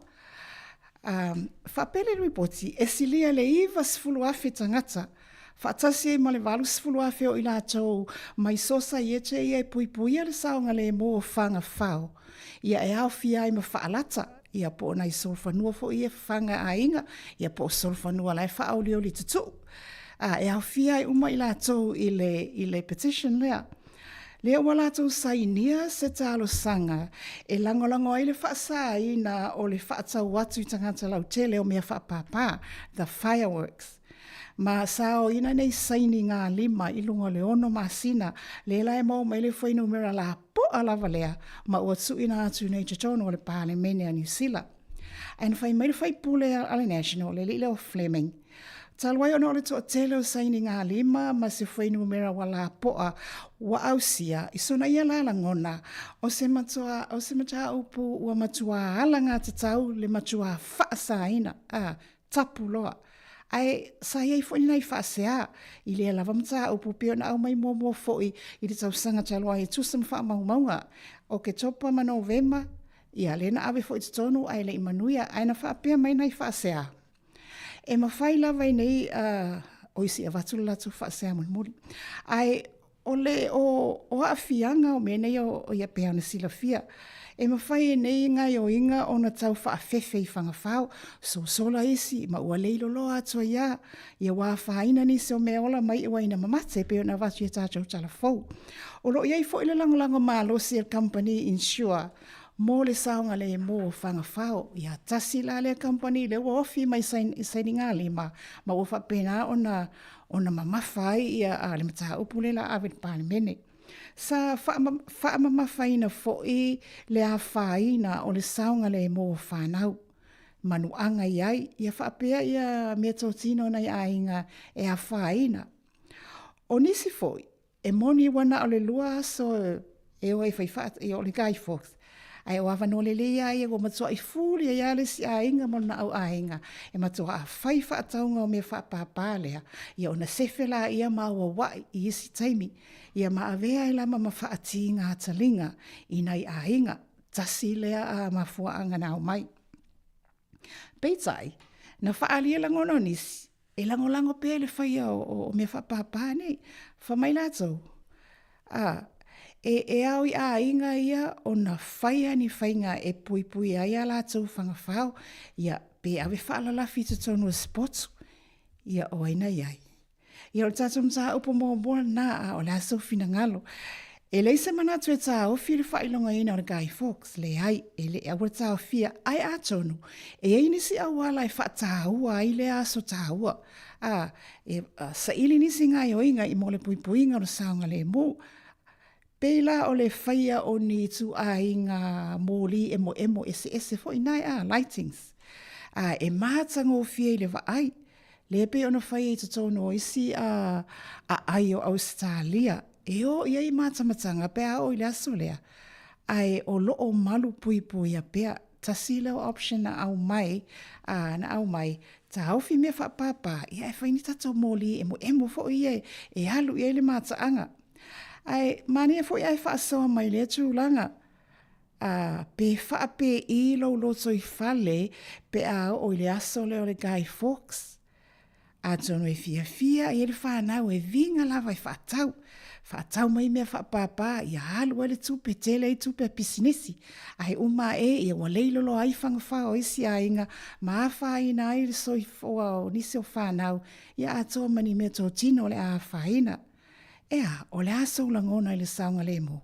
Whapele ripoti e silia le iwa sifulu afi tangata Whaatasi ma le walu sifulu a feo i lātou mai sosa i eche ia e pui pui le saonga le mo o whanga whao. Ia e au fia i ma whaalata, ia po na i solfanua fo i e whanga a inga, ia po solfanua lai whaau leo li tutu. E au fia i uma i lātou i le petition lea. Lea ua lātou sainia se tālo sanga, e langolango ai le whaasa ina o le whaatau watu i tangata lau tele o mea whaapapa, the fireworks. Ma sao ina nei saini ngā lima i lunga le ono masina, le lai mau mai le whainu mera la po alawa lea, ma ua tu ina atu nei chatono o le pāle mene a New Zealand. And whai mai le whai pule ale national, le li leo Fleming. Talwai ono le toa tele o saini ngā lima, ma se whainu mera wala poa wa ausia, i sona ia la ngona, o se matua upu ua matua ala ngā tatau, le matua whaasa ina, tapu loa. Ai sa ia i fwoi nei whaasea, i lea lava mta upu pio na au mai mua fwoi, i te tau sanga talwai e tusam wha maunga, o ke topa ma November, ia le na awe fwoi te tonu, ai le imanuia, ai na wha pia mai nei whaasea. E mawhai lava i nei, oisi a watula latu whaasea muri. Ai, ole o awhianga o menei o ia pēa na sila fia. E mawhai e nei ngai o inga o na tau whaafefe i whangawhao, so sola isi, ma ua leilo loa atua ia, ia wā whaina ni se o mea ola mai iwa ina mamate pēo na watu i tātou tala fau. O lo iai fo ila langolango maa lo si company insure, mo le saonga le mo whangawhao, ia tasi la le company le ua ofi mai saini ngā lima, ma ua whapena o na mamawhai ia le mataha upule la awet pāle mene. Sa whaamamawhaina fo le a whaina o le saonga le mo whanau. Manuanga iai, ia whaapea ia mea tōtino nei a inga e a whaina. O nisi fo, e moni wana o le lua so e o e whaifat, e o le Guy Fawkes. Ai o awa nole lea ia o matua i fūri a iale si a inga mo na au a inga. E matua a whaifa a taunga o mea whaapapa lea. Ia o na sefela ia maua wai i isi taimi. Ia maawea i lama mawhaati ngā talinga i nei a inga. Tasi lea a mafua anga nao mai. Peitai, na whaalia langono nisi. E langolango pēle le whaia o mea whaapapa nei. Whamai lātou. E au i a inga ia o na whaia ni whainga e pui pui a ia lātou whangawhao, ia pe awe whaalalafi te tonu spots, ia o aina iai. Ia o tātou mta upo mō nā a o lātou whina ngalo. E leisa manatu e tā ofi le whailonga ina o le Guy Fawkes, le ai, e le awa tā ofia ai a tonu, e ei nisi awala e whaataua ai le aso tāua. Sa ili nisi ngai o inga i mole pui pui inga o saonga le mō, Pela o le whaia o ni tu a inga mōli emo ese fo inai lightings. E mātanga o fia i le waai. Le pe ona whaia i tutono isi a ai o Australia. E o ia i mātamatanga pea o i le aso lea. Ai o loo malu pui pui a pea. Tasi leo option na au mai. Ta haufi mea whapapa. Ia e whaini tato mōli emo fo ia e halu ia i le mātaanga. Ai mani e fo ia fa so mai le tūlanga pe fa pe I lo loto I fale pe a o le aso le o le Guy Fawkes a tono e fia I le fa na e vinga lava I fa tau mai me fa papa ia halu le tupe tele I tupe pisinisi ai uma ia wa leilo lo ai fanga fa o isi a inga ma fa ina I le so I fo o nisi o fa na ia a to mani me to tino le a fa ina Ea, o le aso langona I le saonga le mo.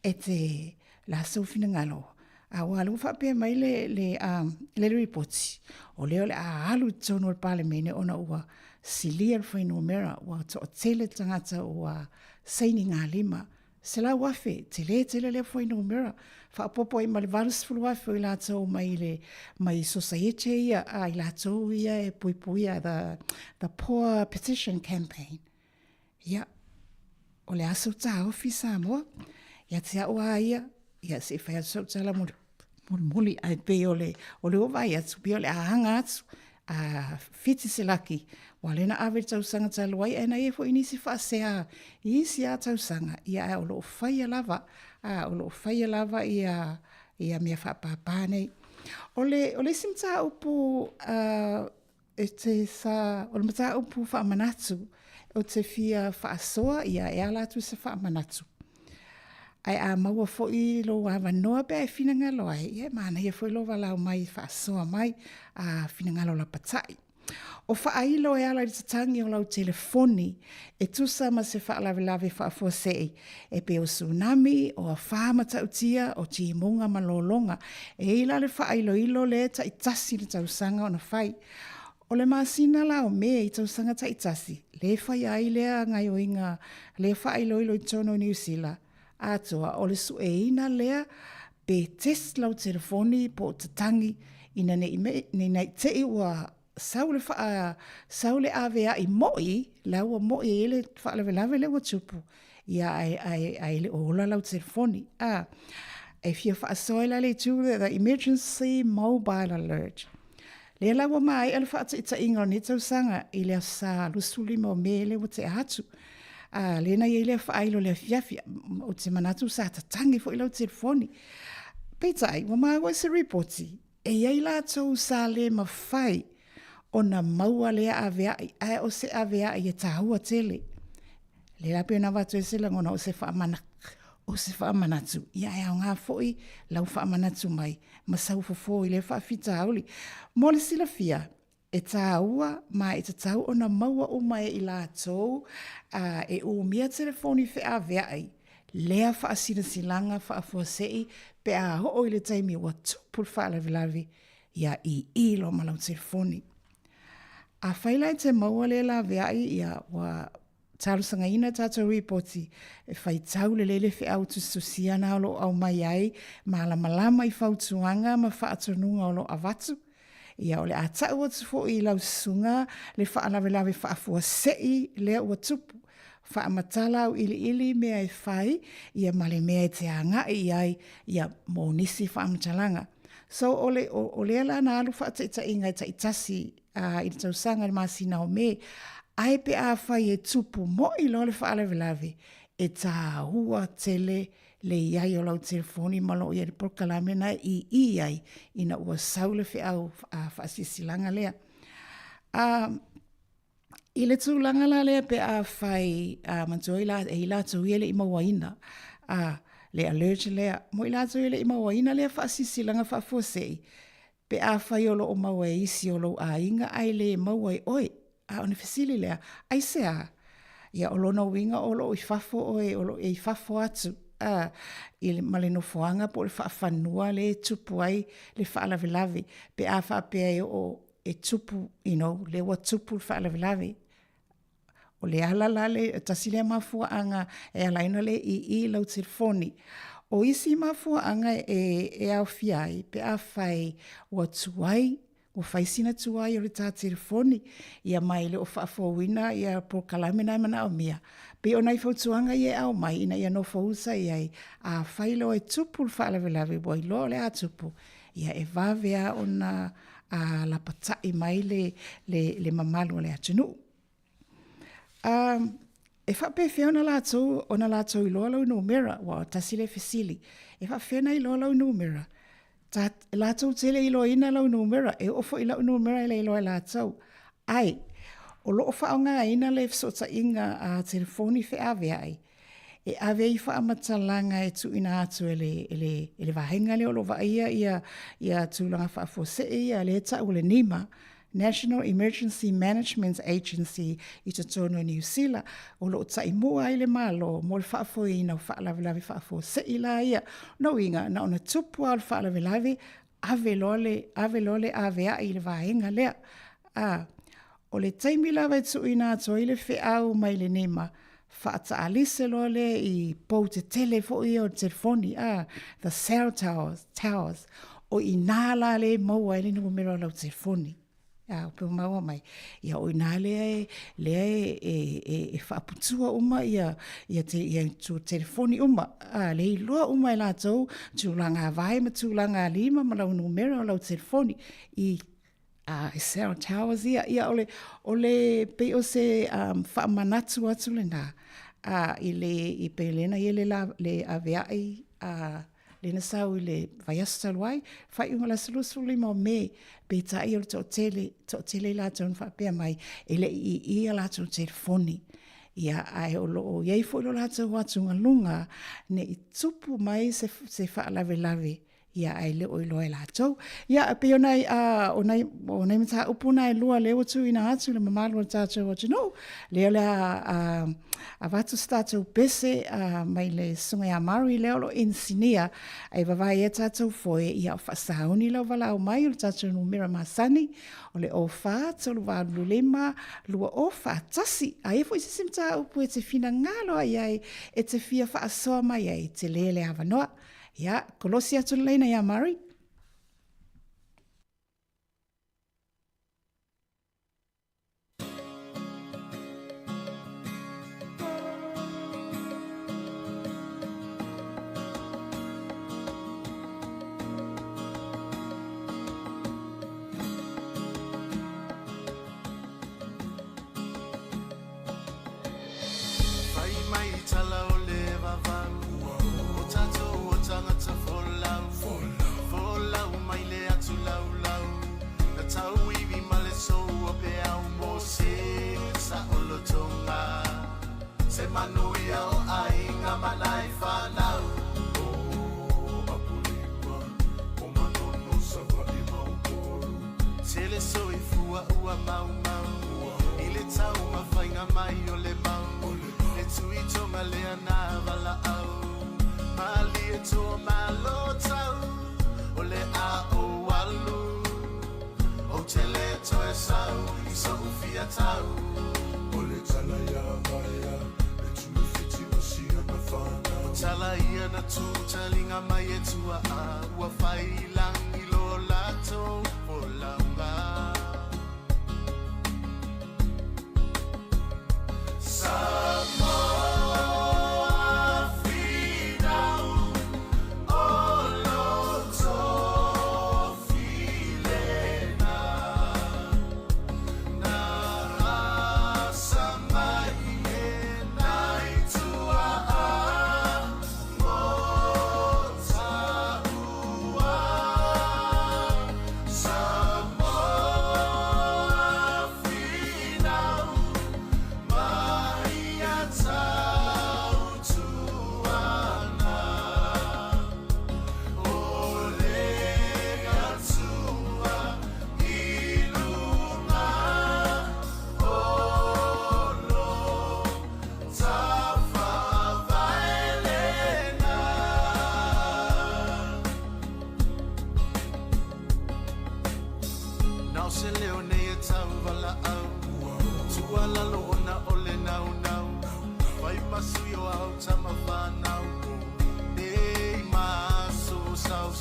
E te la aso fina ngalo. A walu whapea mai le reporti. O leo le a alu tono o pale mene ona ua silia le whainu mera ua to o tele tangata ua saini ngā lima. Se la wafe, tele le whainu mera. Whaapopo I ma le valusfulu wafe I la tau mai society ia I la tau ia e puipuia the Poor Petition Campaign. Ia. O le aso tā ofi Samoa, ia te aua ia se whai atu tala muli ai pe o le owai atu, pe o le ahanga atu, fiti se laki, wa lena awe tau sanga taluai, ena e fo inisi whaasea, isi a tau sanga, ia o lo whaia lava, ia mea whaapapane. O le simta upu, o le mata upu whaamanatu, o te fia whaasoa ia e ala tu se whaamanatu. Ai a maua fo'i lo awa noa pe ai whina lo ai. Ia mana ia fo'i lo walau mai whaasoa mai a whina lo la patai. O whaailo e ala i tatangi o lau telefoni e tusa ma se whaalawe whaafosei e pe o tsunami o a whaamata utia o ti munga malolonga e ila le whaailo ilo le ta itasi le tausanga o na whai. O le masina la o mea i tausanga ta itasi le whai ai lea ngai o inga le whaailo ilo i tono New Zealand atoa o le sueina lea pe test lau telefoni po tatangi ina nei te iwa saule avea i moi, lau moi ele whaalawe le wa tupu. Ia ai le ola lau telefoni. E fia whaasoila le tu the emergency mobile alert. Le lau mai ele whaata ita inga ni tau sanga i le sa lusuli mo me le wa te atu. Le na i le whaailo le fiafia o te manatu sa tatangi fo i lau telefoni. Peitai, wa mai wa se reporti. E iei la tau sa le mawhai. O na maua lea avea i ai o se avea i e tahua tele. Le la pia na watu e sila ngona o se whaamanatu. Ia e au ngā foi lau whaamanatu mai. Masau fofo i le whaafita auli. Mo le sila fia e tahua ma e tatau o na maua o mai i la tau e o mia telefoni fe avea i. Lea whaasina silanga whaafosei pe a ho i le taimi wa tupul whaalavilavi. Ia i ilo malau telefoni. A whaila te maua le la veai ia wa tarusanga ina tātou reporti e whai tau le lele whi au tu susiana o lo au mai ai ma la malama i whautuanga ma whaatonunga o lo avatu. Ia o le a tau atu fo i lau sunga le whaalawe whaafua sei lea ua tupu. Whaamatala au ili mea e whai ia male mea e te anga i ai ia mō nisi whaamatalanga. So o le ala na alu whaata inga ta itasi i tau sanga le masina o me, ai pe a whai e tupu mo i lo le whaalawe e tā hua tele le iai o lau telefoni malo i e prokalame na i iai ina ua saule whi au whaasisilanga lea. I le tūlanga la lea pe a whai mantua i la tau i le i mawaina le alert lea, mo i la tau i le i mawaina lea whaasisilanga whaafosei. Pe a whai o lo o maua e isi o lo a inga ai le maua e oi, a one fesili lea, ai se a. Ia o lo na winga o lo i fafo oe, o lo i fafo atu. I le male no foanga po le whaafanua le tupu ai, le whaalavilavi. Pe a whaapea o e tupu, le wa tupu le whaalavilavi. O le ala le, tasi le mafua anga e alaina le i lau telefoni. O isi mafua anga e au fiai, pe a whai ua tuai, ua whai sina tuai o le tā telefoni, ia mai le o whaafowina, ia po kalamina i mana o mia. Pe o nai whautuanga i e au mai, ina ia no whausa i ai, a whai lo e tupu le whaalawe boi lo le a tupu, ia e vavea o na la patai mai le mamalu o le atunu. E whape whia na lātou i loa lau numera, wa tasile fesili. E whape na i loa lau numera. Lātou tele i loa ina lau numera, e ofo i lau numera i loa lātou. Ai, o loo whaonga ina le fsota inga a telefoni whi awea ai. E awea i whaamatalanga e tu ina atu ele wahenga leo lo waia ia tūlanga whaafose ia le ta ule nima. National Emergency Management Agency i te tono New Zealand o lo tai mua i le malo mo le whaafoi na whaalawilawi whaafo se i la ia no inga na ona tupu al whaalawilawi ave lole avea i le vahenga lea o le taimi lawa e tu ina ato i le whiau mai le nema whaata alise lole i pou te telefo i o telefoni the cell towers o i nāla le maua i le numero lau telefoni o pe maua mai ia o ina le whaaputua uma ia tu telefoni uma le iloa uma i lātou tūlanga vai ma tūlanga lima ma lau numero lau telefoni i Cell Towers ia ole pe o se whaamanatu atu le nā i pe lena i le aveai le na sau i le vaiasa taluai, whai unga la salusu le mo me, pe ta i o to tele la tau whapea mai, e le i a la tau telefoni. Ia ai o lo iei fo lo la tau watunga lunga, ne i tupu mai se whaalawe lawe. Ia ai le oi loe la tau. Ia pe onai mata upuna e lua leo tu ina atu le mamalu o tātou o tino. Leo le a watu tātou pese mai le sunga a maru i leo lo insinia ai wawai e tātou foe ia o whasauni lau wala o mai o tātou numera masani o le o wha tolu wa lulema lua o wha tasi. Ai e fo i sisim tā upu e te fina ngalo ai e te fia wha asoa mai ai te lele awanoa. Ya, kolosi atu leina ya Mari. Fai mai tala o le vavau. O tatou o tangata folau mai le atu lau. Na tau iwi ma le sou o pe au mo se sa olo tonga. Se manuia o ainga manai whanau. O apulima, o manono sa wadi maupolu. Se le soi fua ua mau. I le tau ma whainga mai o le mau. Le tui tonga le ana wala au. Mali e toa malo tau. O le a o walu. O te le toe sau. I so ufia tau. O le tala ia maia. Le tui fiti o sia na whana. O tala ia na tu talinga mai e tua a. Ua whai langi lo lato. O launga. Samoa.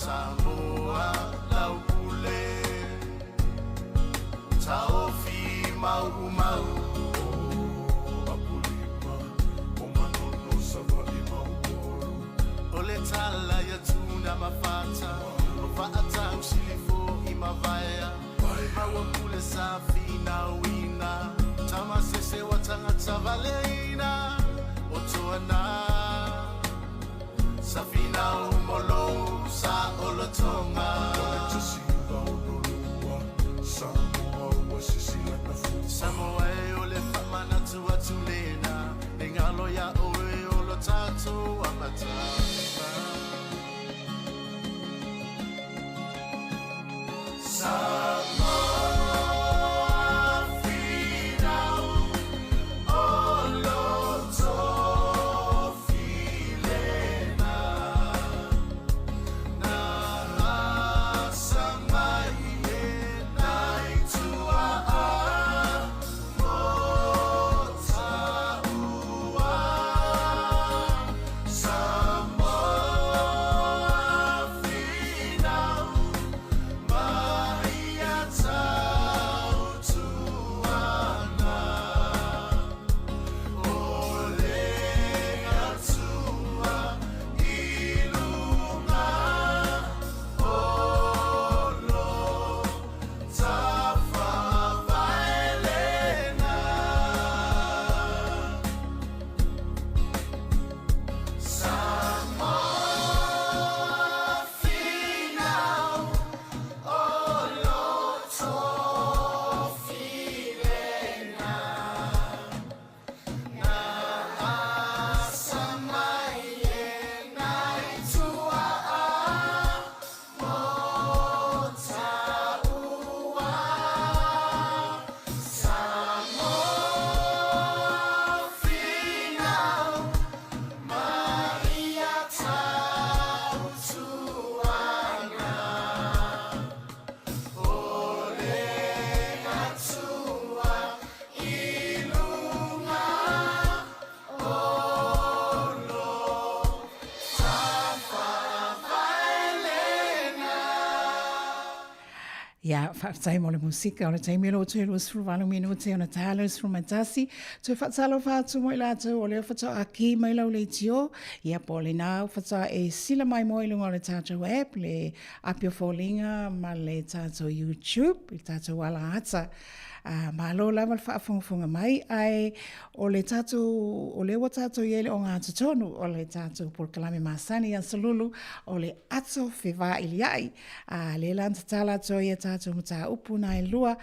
Samoa, lau pule, tau fi mau. Apulima, o manono sa wadi maupolu. O le tala ya tuna mafata, o whaatau silifo I mawaya. Maua pule sa fina wina, tama sese watanga tavaleina, o toana. Safina umolo sa olotonga. Samoa e ole whamana tua tulena. E ngalo ya oe olo tātou amatanga. Samoa. Samoa. Ia, whaatai mo le musika, o le taimi lo tue luas fruwalu minute, o na tālus frumatasi, tue whaatalo whaatu mo i lātou, o leo whaatau a ki mai lau le tio, ia po le nāu whaatau e sila mai mo i lunga o le tātou app, le apio fōlinga, ma le tātou YouTube, le tātou wala hata, malo lava le whaafongafonga mai, ai o le tātou, o le wa tātou iele o ngā tutonu, o le tātou por kalame masani a salulu, o le ato whiwa ili ai, le lanta tala to ia tātou mata upu na e lua,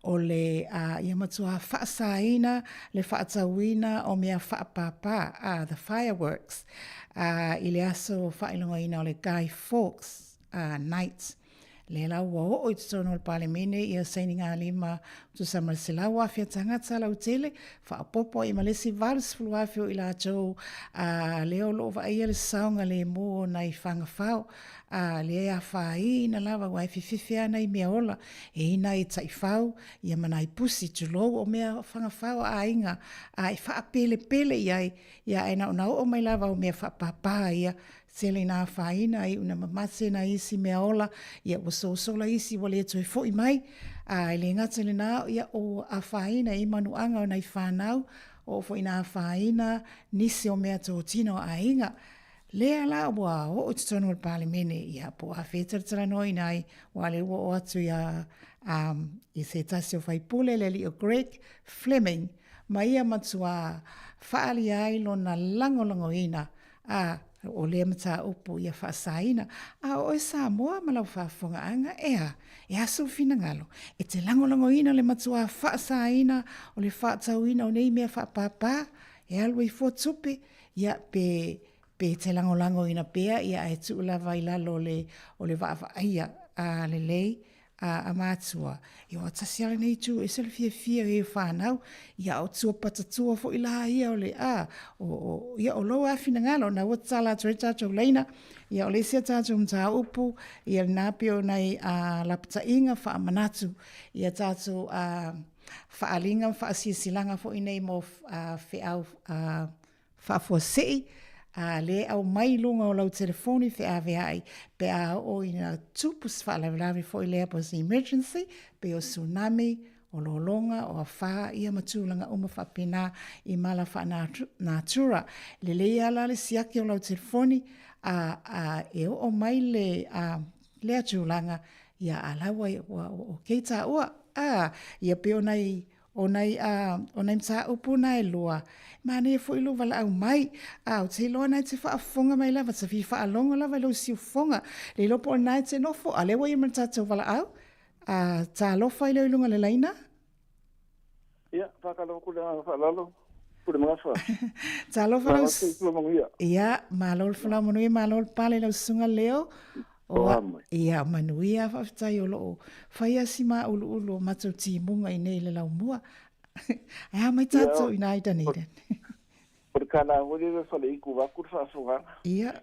o le ia matua whaasaina, le whaatawina o mea whaapapa, the fireworks, i le aso whailonga ina o le Guy Fawkes night, le la wo o tsono le palemene ia saininga lima tu samarasela wa fia tangata la utele fa popo i malesi vals flua fio i la jo leo lo va ia le saunga le mo na i fanga fao le a fai na lava wa fifia na i meola e ina i tai fao ia mana i pusi tu lo o mea fanga fao a inga i fa pele pele ia ina na o mai lava o mea fa papa ia sele na faina i una mamase na isi meola ia o la isi wale toi fo i mai le ngata le na ia o a faina i manuanga o nei whanau o fo ina faina nisi o mea tō tino a inga le ala wa o tonu al palemene ia po a fetatara no inai wale o atu ia i se tasi o fai pule le li o Greg Fleming mai ia matua faali ai lo na lango ina o le mata upu ia whaasaina, o e Samoa malau whaafonga anga, e asu fina ngalo. E te langolango ina le matua whaasaina, o le whaatauina o nei mea whaapapa, e alwa i fōtupe, ia pe te langolango ina pea, ia e tu lava i lalo o le whaafaia le lei, a mātua. Ia o tasiala nei tu, e sele fia e whanau, ia o tua patatua fo i la ia o le ia o loa awhina ngalo, na watala atu e tātou leina, ia o le sia tātou mta upu, ia nāpio nei lapata inga wha manatu, ia tātou whaalinga, whaasiasilanga fo i nei mo whiau whaafuasei, le au mai lunga o lau telefoni fe ai pe o ina tupus whaalawilawi fo i lea po si emergency pe o tsunami o lolonga o a wha ia matulanga uma whapena i mala wha natura le lea la le siaki o lau telefoni e o mai le atulanga ia alawa o keita ua ia pe o nei mta upu na e lua. Mane e fo ilo wala au mai. O te loa nai te whaafonga mai lava. Ta fi whaalonga lava ilo si ufonga. Le lopo o nai te nofo. A lewa i man tātou wala au. Ta lofa ilo ilunga le laina? Ia, whakalo kule whaalalo. Kule mga wha. Ta lofa lau. Ia, malol whala manuia, malol pale lau sunga leo. Ia manuia whaftai o loo. Whaia si maa ulu o matau ti munga i nei le lau mua. Ai mai tātou i nai Dunedin. Por kana hori le whale iku wakur whaafonga. Ia.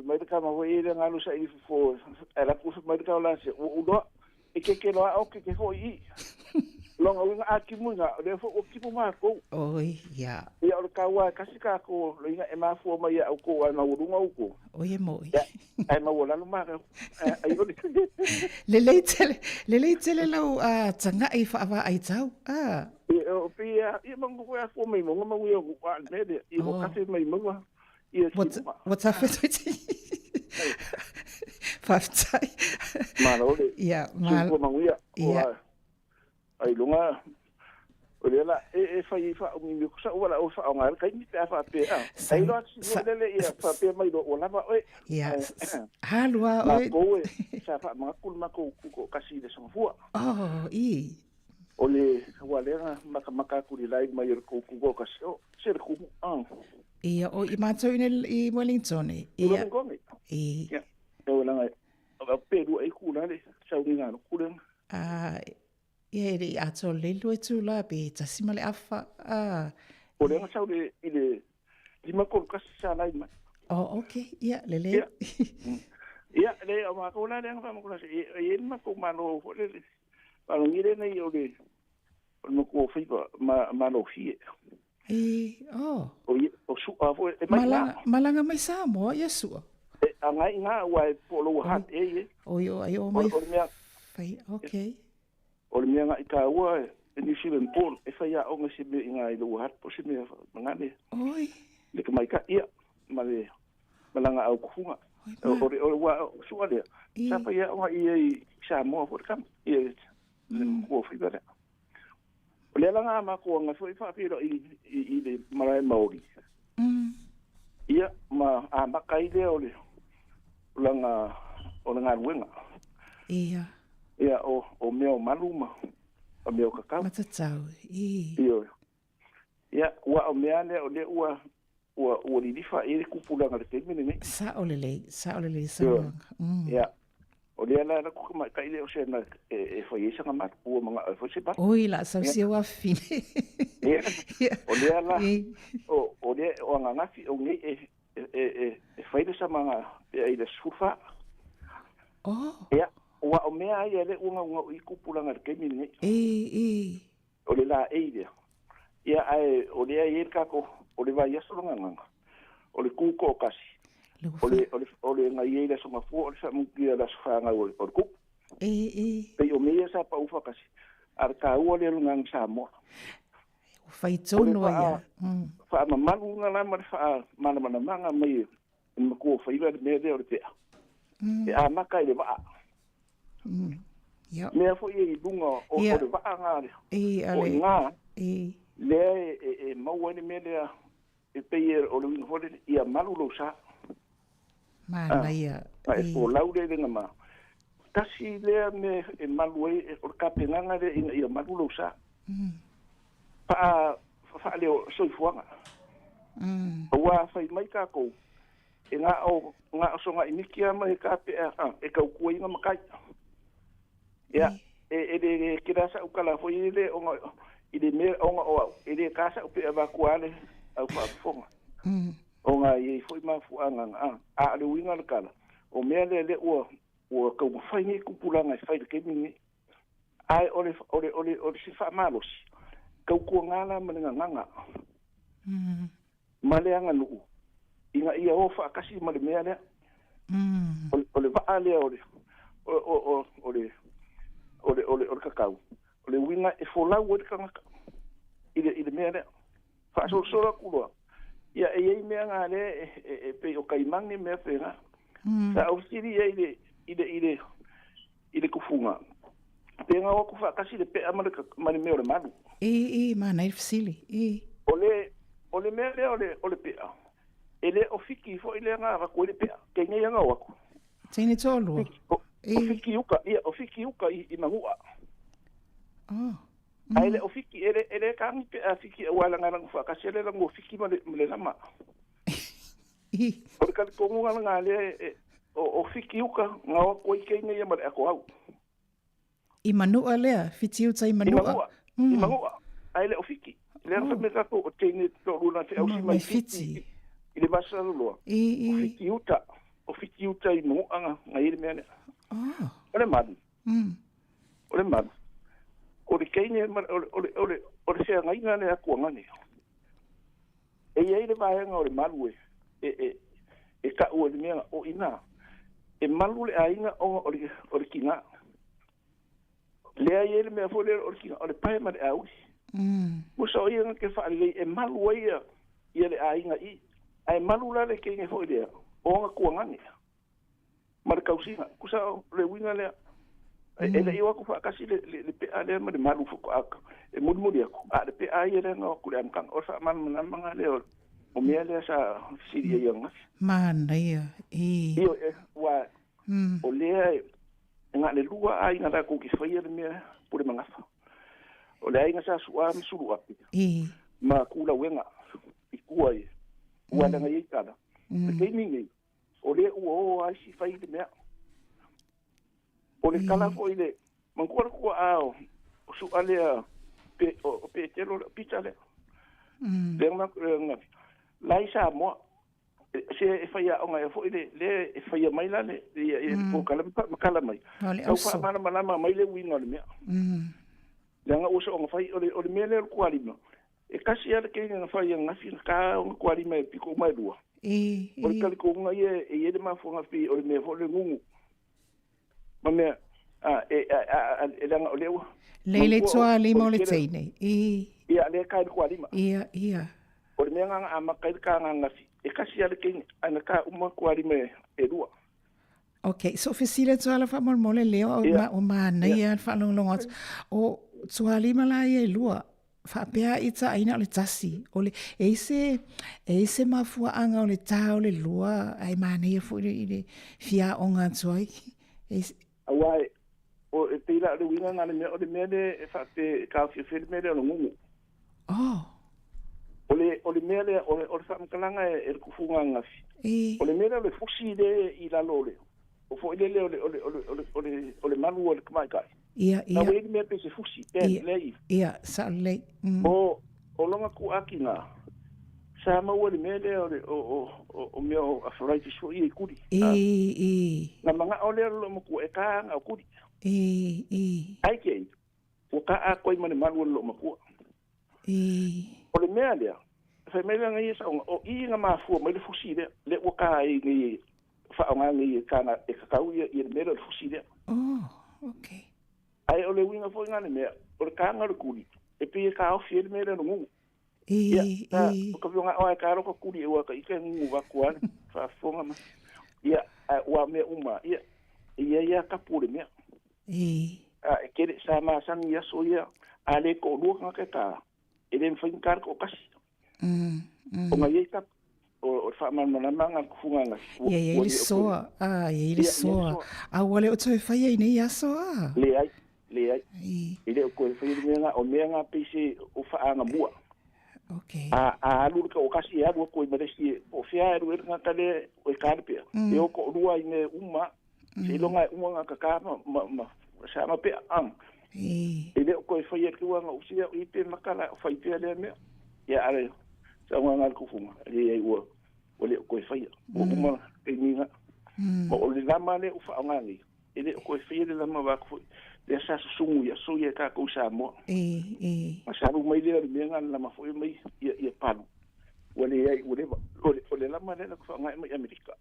Mai te kama hoi ere ngalu sa i fo. E la kusa mai te kama lansi. Udoa, e ke loa au ke hoi i. Longa winga a ki munga, le fo o kipu maa kou. Oi, ia. Ia o le kaua kasi ka ko, lo inga e maa fua mai au kou, ai maurunga au kou. Oi e moi. Ai maurunga maa kou. Ai ori. Le lei tele lau tanga i whaava ai tau. Ia pia, ia mangu koe a fua mai monga mau ia kukua nere. Ia mo kasi mai monga. Ia kipu maa. What's up with it? Whaftai. Mana ori. Ia, Sukua mangu ia. Ia. Ai lunga o le la e fai fa mi mi kusa wala o fa nga kai ni ta fa pe ai lo si le ia fa pe mai do wala ba oi ia halua oi ko e sa fa ma kul ma ko kasi de son fua i o le wala maka ku li lai mai ko kasi o ser ku ia o i mato i Wellington ia ia o la ngai o pe du ai ku na le sa ni na ku le ia e ato lelu e tu la pe tasima le afa. O le ngasau le lima kol kasi sa lai mai. Okay. Ia, lele. Ia, le o mako la le ngama ko se e ma ko malo fo le. Palo ngire nei o le. O no ko fipa malo fie. O su a fo e mai. Malanga mai Samoa, ia su. Angai nga wa po lo hat o yo mai. Fai, okay. O le mea ngai ka ua e New Zealand Port e whai a onga se me inga i lo hat po se me mangane. Oi. Le ka mai ka ia ma le malanga au kufunga. O wa sua le. Sa pa ia onga i Sāmoa po kam. Ia le ko fi bere. O le langa ma ko nga foi fa piro i le marae Maori. Ia ma a makai le o le langa o nga ruenga. Ia. Ia o meo maluma. O meo kakao. Matatau. Ia. Ia ua o mea le o le ua li lifa e le kupulanga le temine ne. Sa o le Samoa. Ia. O le ala ku mai kai le o se na e foi esa nga mat ua manga e foi se ba. Oi la sa se wa fine. Ia. O le ala o le o nga ngafi o ngi e foi le sa manga e le sufa. Oh. Ia. Ua o mea ia le unga i kupulanga le temine ne. O le la e le. Ia ai o le ai ka ko o le vai aso nga. O le kuko kasi. O le ngai e le so mafu o le sa mungi la sfanga o le ku. Pe o mea sa pa ufa kasi. Ar ka o le ngang Samoa. Fai tono ia. Fa mamalu nga la ma fa mana manga mai ma ko fa iba me de o le pea. E a maka le va. Ja. Mea fo i bunga o le va nga. O nga. Le maua ni mele e pei o le wing hole ia malu lo sa. Mana ia. E po laude le ngama. Tasi le me e malu e o kapenanga le ia malu lo sa. Fa le so fuanga. Wa fai mai ka ko. E nga so nga inikia mai ka pe e ka ku inga makai. Ya e de kira sa ukala fo ile o ile me onga o ile casa o pe evacuale au fa fonga onga i foi ma fu anga a le winga le kala o me le o ka fai ni kupulanga fai ke mini ai ole si fa malos ka ku ngala menga nganga male anga nu inga ia o fa kasi male me le ole va ale ole kakau le winga e fola o le kanga ile mea fa so kulo ia e mea nga le pe o kaimang ni mea fenga sa o siri ile kufunga penga o ku fa kasi le pe amale mani mea le madu mana il fisili ole mea le ole pe ele o fiki fo ile nga va ko le pe ke nga nga wa ko tini tolu o fiki uka i mangua Ai o fiki ele kangi pe fiki wala ngana fa ka sele ngo fiki male lama. Por ka ko ngana ngale o fiki uka nga ko ke ni ya male ko au. I manu ale fiti uta i manu. I manu. Ai le o fiki. Le fa me ka ko te ni to luna te au si mai fiti. Ile basa lo. O fiki uta i mo anga ngai me ne. Ole madu. Ole madu. O le keine o le sea ngai ngane a kua ngane. E iei le vaenga o le malue e ka ua le mea o ina. E malu le ainga o le kinga. Lea iei le mea fo le o le kinga o le pae ma le aui. Musa o ianga ke whaale e malu ia le ainga i. Ai malu la le keine fo lea o nga kua ngane. Ma le kausina. Kusa le winga lea. Ele iwa ku fa kasi le pe ale ma de malu fu ak e mudmudi aku a de pe ai ele no ku am kan o fa man manga le o me ele sa siri yang mana ia io wa o le nga le lua ai nga ku ki fa ia me pu de manga fa o le ai nga sa su am su lua ma ku la wenga i ku ai wa nga i kada ke mingi o le o ai si fa i me o le kala ko ile mangkor ko ao su ale pe telo pizza le ma lai Sāmoa se fa ya onga fo ile le fa ya mai la le ko kala mai ko fa mana mai le winga le me nga uso onga fa o le mele ko ali no e kasi ala ke nga fa ya nga fin ka ko ali mai piko mai dua o le kali ko nga ye de ma fo nga fi o le me fo le ngungu Mame, e langa o leo. Le toa lima o le teine. Ia le kai ko lima. Ia. O le menga ama kai ka nga fi. E kasi ale king ana ka uma ko lima e rua. Okay, so fesile toa la fa mole leo o mana ia fa longo o toa lima la ia lua. Fa pea ita aina o le tasi. O le eise mafua anga o le tau le lua ai mana ia fu le fia o ngā tuai. Awai o te ira le winga ngā le o le mele e fa te ka fi fe mele o ngungu. O le mele o le fa mkalanga e kufunga ngafi. O le mele o le fusi le i la lole. O fo ile le o le manu o le kamai kai. Ia. Na wei me pe se fusi ten lei. Ia, sa lei. O longa ku aki nga. Samoa le mele o meo arthritis fo i kuri. Na manga o le lo mo ku e ka nga kuri. Ai ke. O ka a koi mane manu lo mo ku. O le mea lea. Fa mele nga i sa o i nga mafu mo le fusi le o ka i ngi fa nga ngi ka na e ka u i le mele o fusi le. Okay. Ai o le winga fo ngane me o le kanga le kuri e pe ka o fiel me le ngu o ka vinga o ka ro ko kuri o ka ike ngu wa kwa fa fonga ma ia wa me uma ia ka pure me e ke sa ma san ia so ia ale ko lu nga ka e le fin kar ko kasi o ma ia ka o fa man manga kufunga nga ia ile soa ile soa a wale o toi fa ia ni ia soa le ai ile ko e fai menga o menga pisi o fa anga mua okay a lu ko kasi ya ko i meresi o fia ru nga kale o karpe e o ko rua ine uma se longa uma ka ma sa ma pe ile ko e fai ko nga usia i pe makala fai pe le me ya ale sa nga ko fuma ile o le ko e fai o uma e ninga o le lama le o fa nga ni ile ko e fai le lama va ko le sa sungu ya so ye ka ko Samoa masaru mai le menga na mafo mai ye panu wale ole la male la ko ngai mai Amerika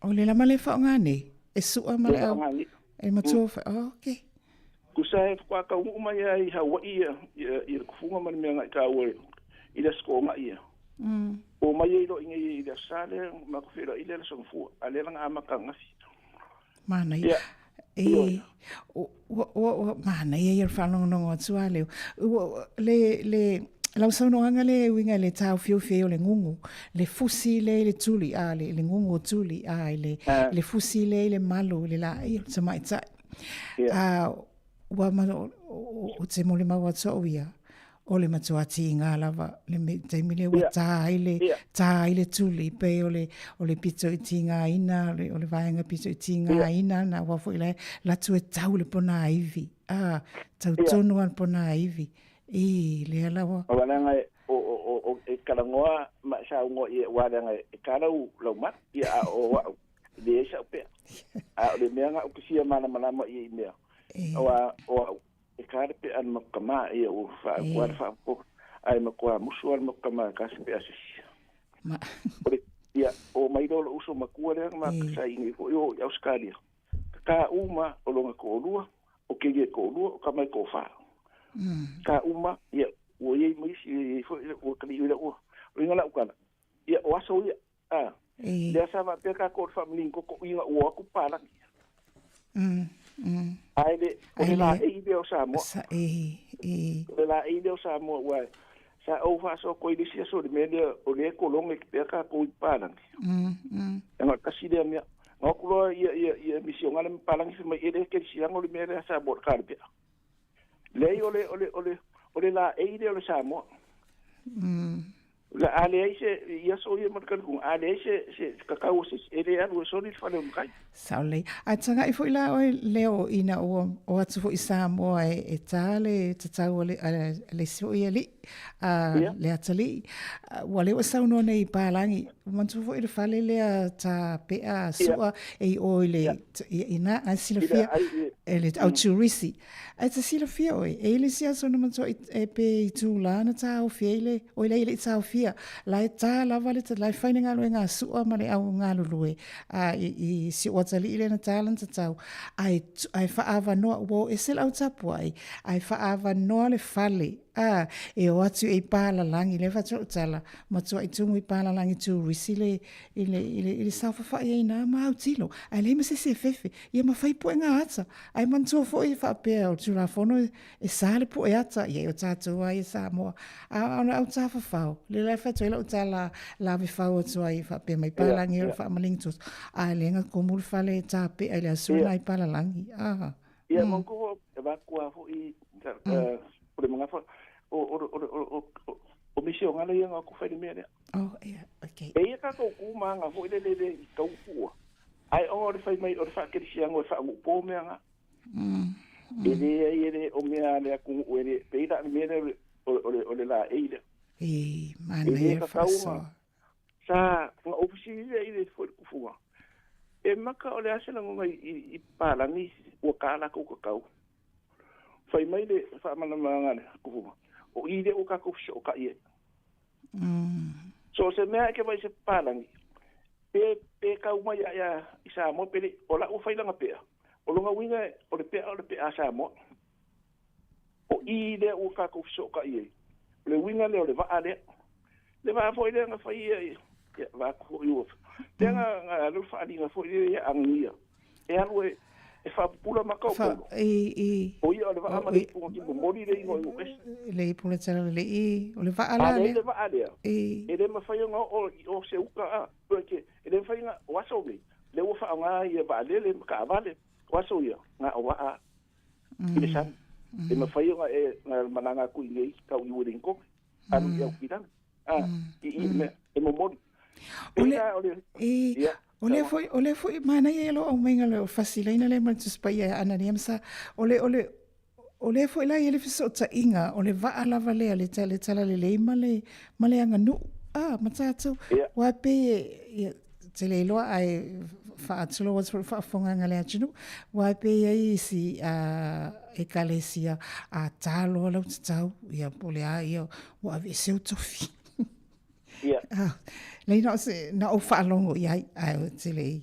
ole la male fa ngani e su male e matofa okay kusa kwa ka uma ya i Hawaii ya kufunga man menga ka we ila sko ngai o mai ilo ingi ila sale makufira ila la sonfu ale la ama ka ngasi mana o mana ia falong no tsua le la sono anga le winga le tau fio le ngungu le fusi le tuli le ngungu tuli le fusi le malu le la ia sama itsa wa ma o te mole ma wa tsoia o le matua tinga lava le me te mile wa ta ile tuli pe o le pizzo tinga ina o le vaenga pizzo tinga ina na wa fo ile la tu tau le pona ivi tau tonu an pona ivi le ala wa wala nga o e kalangoa ma sa ngo e wala nga e karau lo ma ia o le sa pe le menga o kisia mana ma i me o e karpe an makama e o fa po ai makwa musual makama kaspe asisi ma ia o mai do uso makua le ma sai ni fo yo Australia ka uma o longa ko lua o ke ko lua o ka mai ko fa ka uma ia o ye mai si fo o ka li o ringa la ukana ia o aso ia le sa va pe ka ko family ko inga o ku para Aile la ide o Samoa. La ide o Samoa wa sa o fa so ko ide sia so de media o le ko long ke ka ko palang. Nga kasi de me. Ngo ko ia mission ala palang fi mai ide ke sia ngo le media sa bot karpe. Le ole la ide o Samoa. La alese ia so ia markan ku alese se kakao se ele anu so ni fale mkai saule atanga ifo ila o leo ina o atu fo Samoa e tale tatau le so ia li le atali wale o sauno nei palangi mantu fo ile fale le ta pea sua e o ile ina a silafia ele au turisi ai ta silafia oi e ile sia so na mantu e pe tu la na ta o fiele o ile ta o fia la ta la vale ta la fine nga sua ma le au nga lue a i si o ta ile na talent ta ai fa ava no wo e sel au tapu ai fa ava no le fale e o atu e pala langi le fatu tala ma tu i tungu i pala langi tu risile ile safa e na ma utilo ai le se fefe ia ma fai po nga ata ai man tu fo i fa pe o tu la fono e sale po e ata ia o tatu ai Samoa a o tafa fao le fatu ile o tala la vi fao tu ai fa pe mai pala langi o fa maling tu ai le nga komul fale ta pe ai la su ai pala langi ia mo ko e va kwa fo i por mga fo o misio ngala yang aku fai me ne okay e ka ko ku manga fo ile le ka ku ai o le fai mai o fa ke sia ngo fa mo po me nga ele o me ale ku o ele pe ida me ne o le la e man e fa sa o fisi ile fo ku fu e maka o le asela ngo i pala ni o kala ko ka fai mai le fa mana manga ku fu o ide o ka ko so ka ie so se mea ke vai se palangi pe ka uma ya isa mo pele o la o fai langa pe o longa winga o le pe asa mo o ide o ka ko so ka ie le winga le o le va ale le va foi le nga fai ya va ko yo tenga nga lo fa ali nga foi le angia e alwe e fa pula makau o ia le va amari po ki mo mori le ngo le pula tsala le o le va ala le va ale e le ma fa nga o se uka porque ele fa nga waso le o fa nga ia va le ka vale waso ia nga o wa ile san e ma fa nga e nga mananga ku ile ka u ring ko anu ia kitan i me e mo mori ole foi mana yelo o menga le facilina le man tus pai ana nemsa ole foi la ele fiso ta inga ole va ala vale ale tala le male anga nu matatu wa pe tele lo ai fa atlo was fa fonga ngale atinu wa pe ai si e kalesia a talo lo tau ia pole ai wa ve se tofi le no se na o fa longo ia ai tele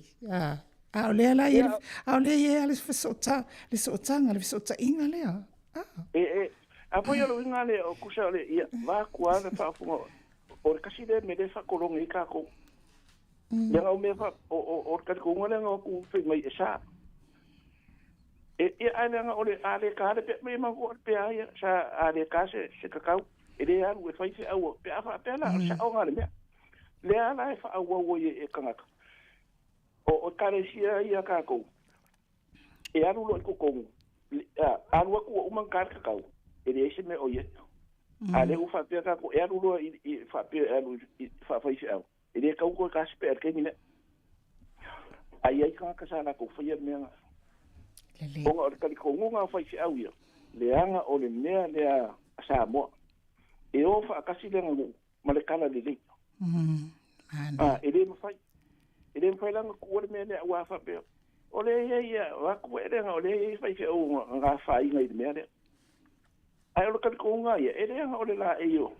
le ala ia le ia le sota le sota inga le a foi lo inga le o kusa le ia va kwa le fa fonga o kasi le me le fa kolonga i ka ko ya o me fa o ka ko ngole ngo ku fe mai sa e ana nga ole ale ka le pe me ma ko pe ai sa ale ka se ka ka e le alu e fai se au pe afa pe la sa o ngale me le ala e fa au e kanga o kare sia ia ka ko e alu lo ko ko alu ko o man ka ka e le se me o ye ale u fa pe ka ko e alu lo i fa pe alu fa fai se au e le ka ko ka sper ke ni ai ka sa na ko fa ye me o ka ko nga fai se au ia le anga o le mea le a Samoa e o fa kasi le ngo ma le kala le e le fai langa ko le mea le wa fa pe o le ia wa ko le nga o le fai fe o nga fai ngai le mea le ai o ka ko nga ia e le nga o le la e o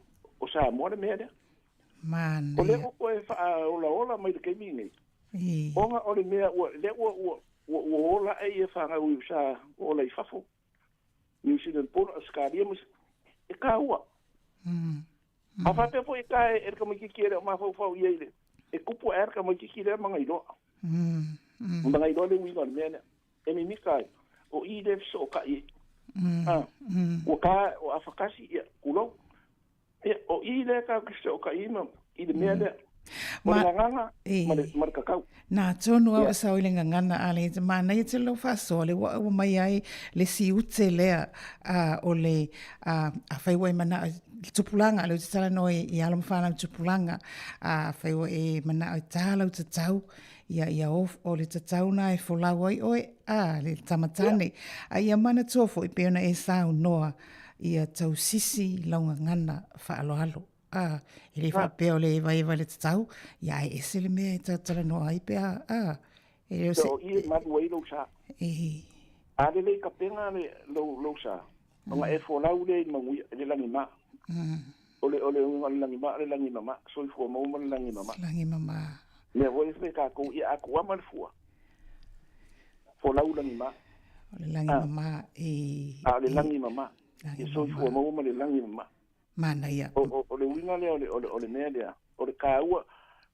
Samoa le mea le man o le ko e fa o la mai ke mi ngai o nga o le mea o le o la e fa nga u sa o le fafo New Zealand por ascariamos e kaua a fa pe foi kai e ka miki kire ma fo fo yele e kupu er ka miki kire manga ido manga ido le wingo mena e mi kai o i de so ka i o ka o afakasi e kulo e o i le ka so ka i ma i de mena na tonu au sa ile ngana ale mana i te lo fa so le wa mai ai le si ute le o le a fai wa mana tupulanga le tala no i ala mfana tupulanga a fai wa e mana o tala te tau ia o le tau na e fola oi le tamatane a ia mana tofo i peona e sa noa ia tau sisi launga ngana fa alo Ele fa peo le vai le tau. Ia e se le mea tala no ai pea. Ele o se. So I matu ai lo sa. Ale le kapenga le lo sa. Nga e fo lau le mangui le langi ma. Ole langi ma le langi mama. So I fo mo le langi mama. Langi mama. Me voi se ka ko ia aku ama le fua. Fo lau langi ma. Le langi mama le langi mama. E so I fo mo le langi mama. Mana ia. O le winga le ole mea lea. O le kaua.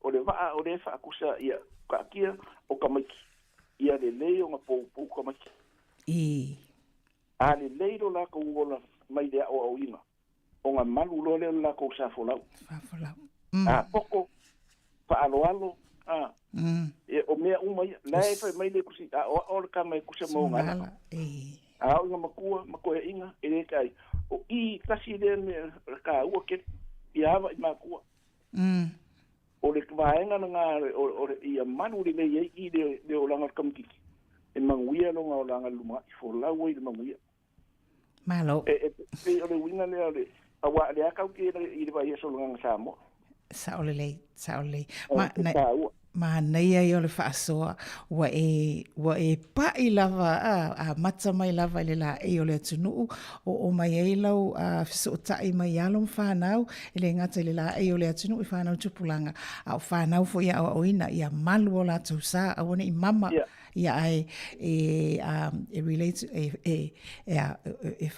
O le waa o le fa akusa ia ka kia o kamaki. Ia le leo nga pou kamaki. Ale leiro la ko wola mai de o ina. O nga malu lo le la ko sa folau. Poko pa alo. E o mea mai la e fa mai le kusi o ka mai kusa mo nga. O nga makua e inga e le kai. O I kasi le ka u ke ia va makua. O le vaenga nga o ia manu le I de o langa kamki. E manguia no nga langa luma I fo la we le manguia. Malo. E o le winga le awa le akau ke I le vai so langa Samoa. Saolele. Ma nei ai o le whaasoa wa e pai lava a mata mai lava le la e o le atunuu o mai e lau fiso tai mai alom whanau le ngata le la e o le atunuu I whanau tupulanga a o whanau fo ia o ina ia malu o la tau sa a wane I mama ia ai e relate e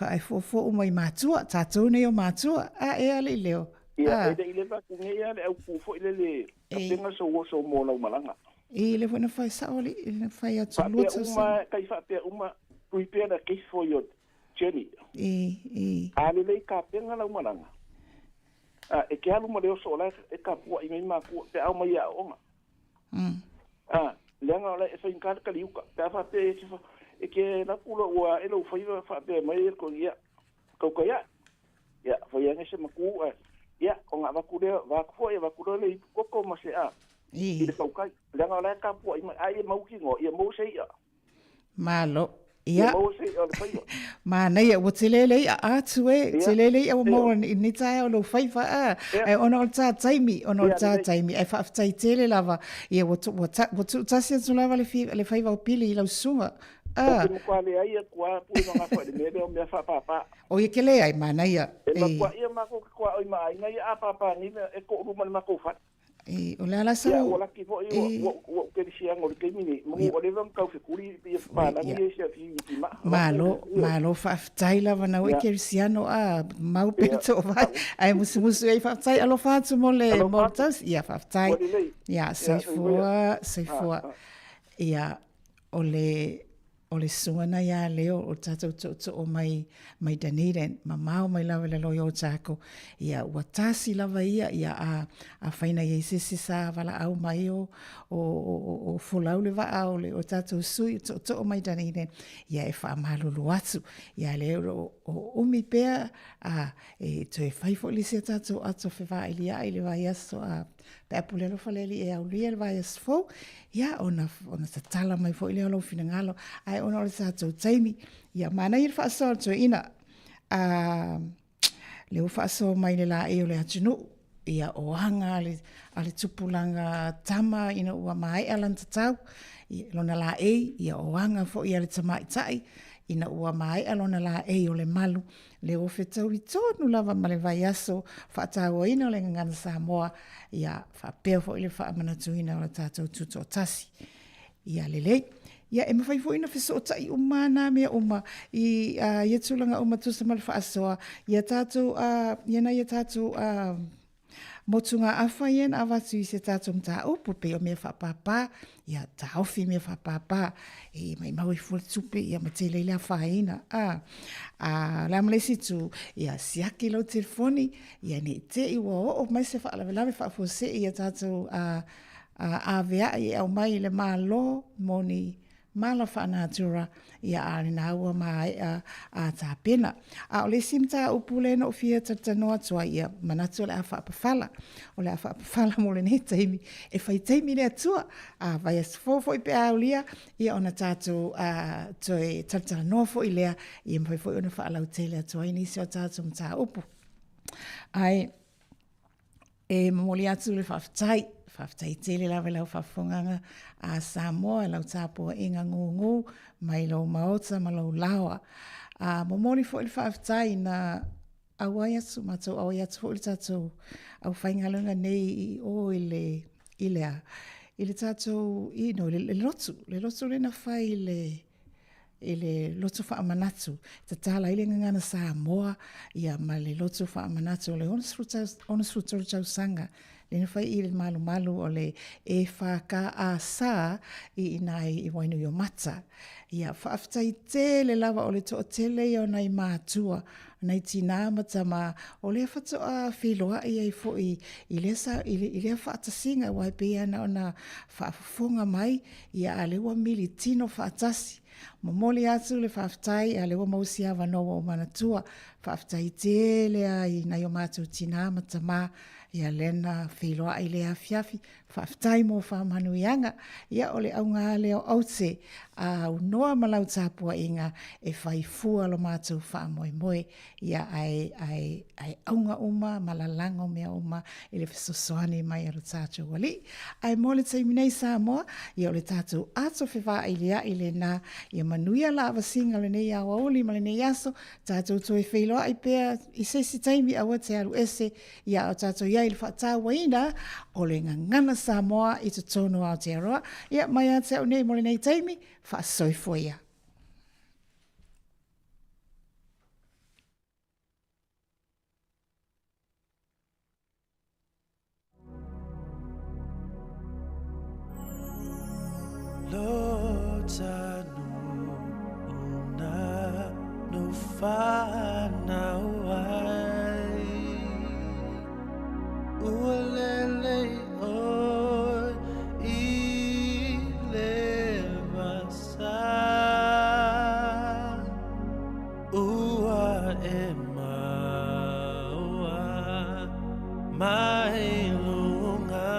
whae fo o mai mātua tātou nei o mātua a e ale leo Ia, e le va kunge ia le au kufo le kapenga so mo na malanga. Le vona fai saoli, le fai atu luta sa. Uma kai fa pe uma prepare the case for your journey. Ale le kapenga na malanga. E ke alu mo le so la e ka pu I mai ma ku te au mai a onga. Lenga la e fa inkar ka liuka. Te fa pe e ke na kulo wa e lo fa pe mai ko ia. Ko ia. Ya, fa ia ngese maku Ya, o nga vakure vakufo e vakure le koko ma se a. I le paukai. Langa la ka po ai mau ki ngo ia mo se ia. Malo. Ia. Mo se o le pai. Ma nei o telele a atu e telele o mo ni tai o lo faifa a. Ai ona o ta taimi ai fa tai tele lava. Ia o tu tasi tu lava le faiva o pili la suma. Ko kwa le ai kwa pu nga fa le me o me fa papa. O ye kele ai mana ia. Kwa ia ma ko kwa o mai ngai a papa ni e ko ru ma ko fa. O le ala sa. O la ki fo o ke si ang o ke mini mo o le van ka fe kuri pe pa na ni se fi ma. Malo fa tai la vana o ke si ano a mau pe to vai. Ai musu ai fa tai alo fa tu mo le mortas ia fa tai. Ia se fo. Ia o le suana ia leo o tatou to o mai Dunedin mamao mai lava le loyo o tako ia ua tasi lava ia a faina ia sisi sa wala au mai o folau le va au le o tatou sui to o mai Dunedin ia e wha malulu atu ia leo o umi pea e to e fai fo li se tatou ato fewa ili a ili vai aso a pe pulelo faleli e au lia le vai aso fo ia ona tatala mai fo ili alo fina ngalo ai ona o le tatou taimi ia mana i le whaasoa to ina le whaasoa mai le la e o le atunu ia o hanga ale tupulanga tama ina ua mai alan tatau lona la e ia o hanga fo ia le tamai tai ina ua mai alona la e o le malu le o fetau I tonu lava ma le vai aso whaatau ina o le ngana Samoa ia whapea fo i le whaamanatuina o le tātou tuto tasi ia lelei ia e mawhai fo ina fiso o tai umana mea uma ia tulanga uma tusa ma le whaasoa ia tātou ia tātou motunga awha ien awatu I se tātou mta upu pe o mea whapapa ia taofi mea whapapa e mai maui fule tupe ia matele lea whaina la malesi tu ia siaki lau telefoni ia ne te iwa o mai se whaalawelawe whaafose ia tātou avea i au mai le malo moni mala whaanatura ia ale na ua mai a tā pena. O le simta upule no fia tatanoa tua ia manatu le a whaapawhala. O le a whaapawhala mo le ne taimi. E whai taimi le atua. Vai as fofo I pe au lia ia ona tātou toi tatanoa fo I lea ia mwhai fo I ona whaalau tele atua I nisi o tātou mta upu. Ai E mamoli atu le whawhtai tele lawe lau whawhonganga a Samoa, lau tāpua inga ngungu, mai lau maota, ma lau lawa. Mamoli fo ili whawhtai na awai atu, matou awai atu fo ili tātou au whaingalunga nei o ile tātou le lotu le na whai le lotu whaamanatu. Te tala ile ngana Samoa, ia ma le lotu whaamanatu, le ona sruta tau sanga, le na whai ile malu o le e whaka a sā i nai i wainu i o mata. Ia whaaftai tele lava o le toa tele i o nai mātua, nei tina matama o le whatoa whiloa i ei fo i le whaatasinga wai pia na ona whaafonga mai ia a lewa mili tino whaatasi. Momoli atu le whaaftai a lewa mausia wanoa o manatua whaaftai tele ai nai o mātou tina matama ia lena whiloa i le awhiawhi whaaftai mo whaamanuianga ia o le au ngā leo aute a unoa malau tāpua inga e whaifua lo mātou whaamoemoe ia ai aunga uma malalango mea uma i le whesosoani mai alo tātou wali. Ai mole teiminei Samoa ia o le tātou ato whiwha i lea i le nā ia manuia la avasinga le nei awa oli ma le nei aso tātou toi whiloa i pēr i sesi taimi awa te alu ese ia o tātou ia i le whaatawa ina o le ngangana Samoa i te tono Aotearoa ia mai a te au nei mole nei taimi whaasoifoia. Lo tanu una no whana wai ualele oi i le masa ua e maua mai lunga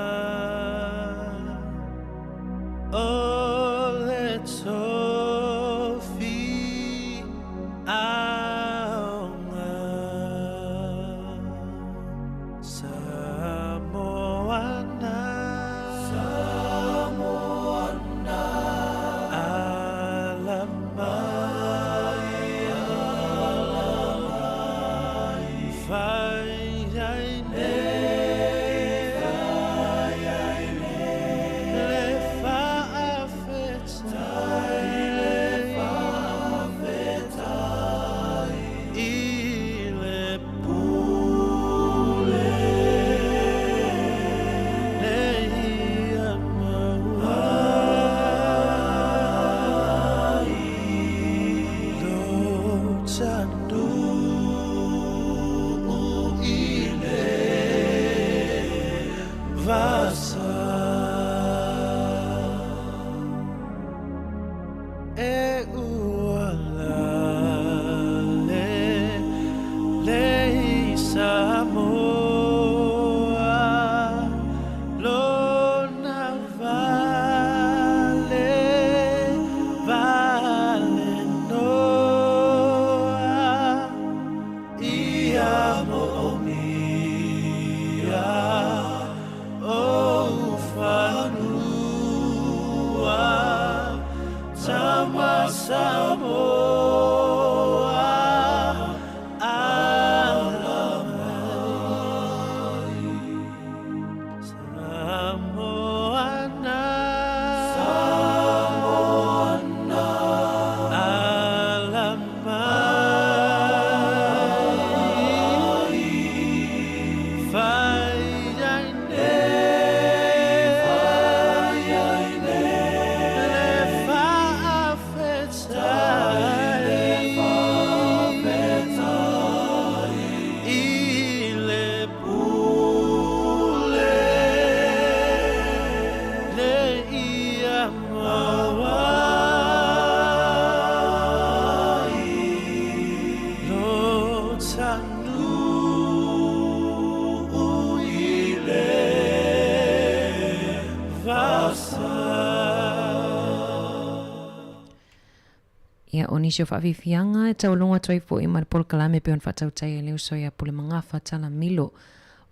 Ia o nisio whaawiwhianga e taulonga toi po i marapol kalame pe on whatautai e leo soia pule mangafa tala milo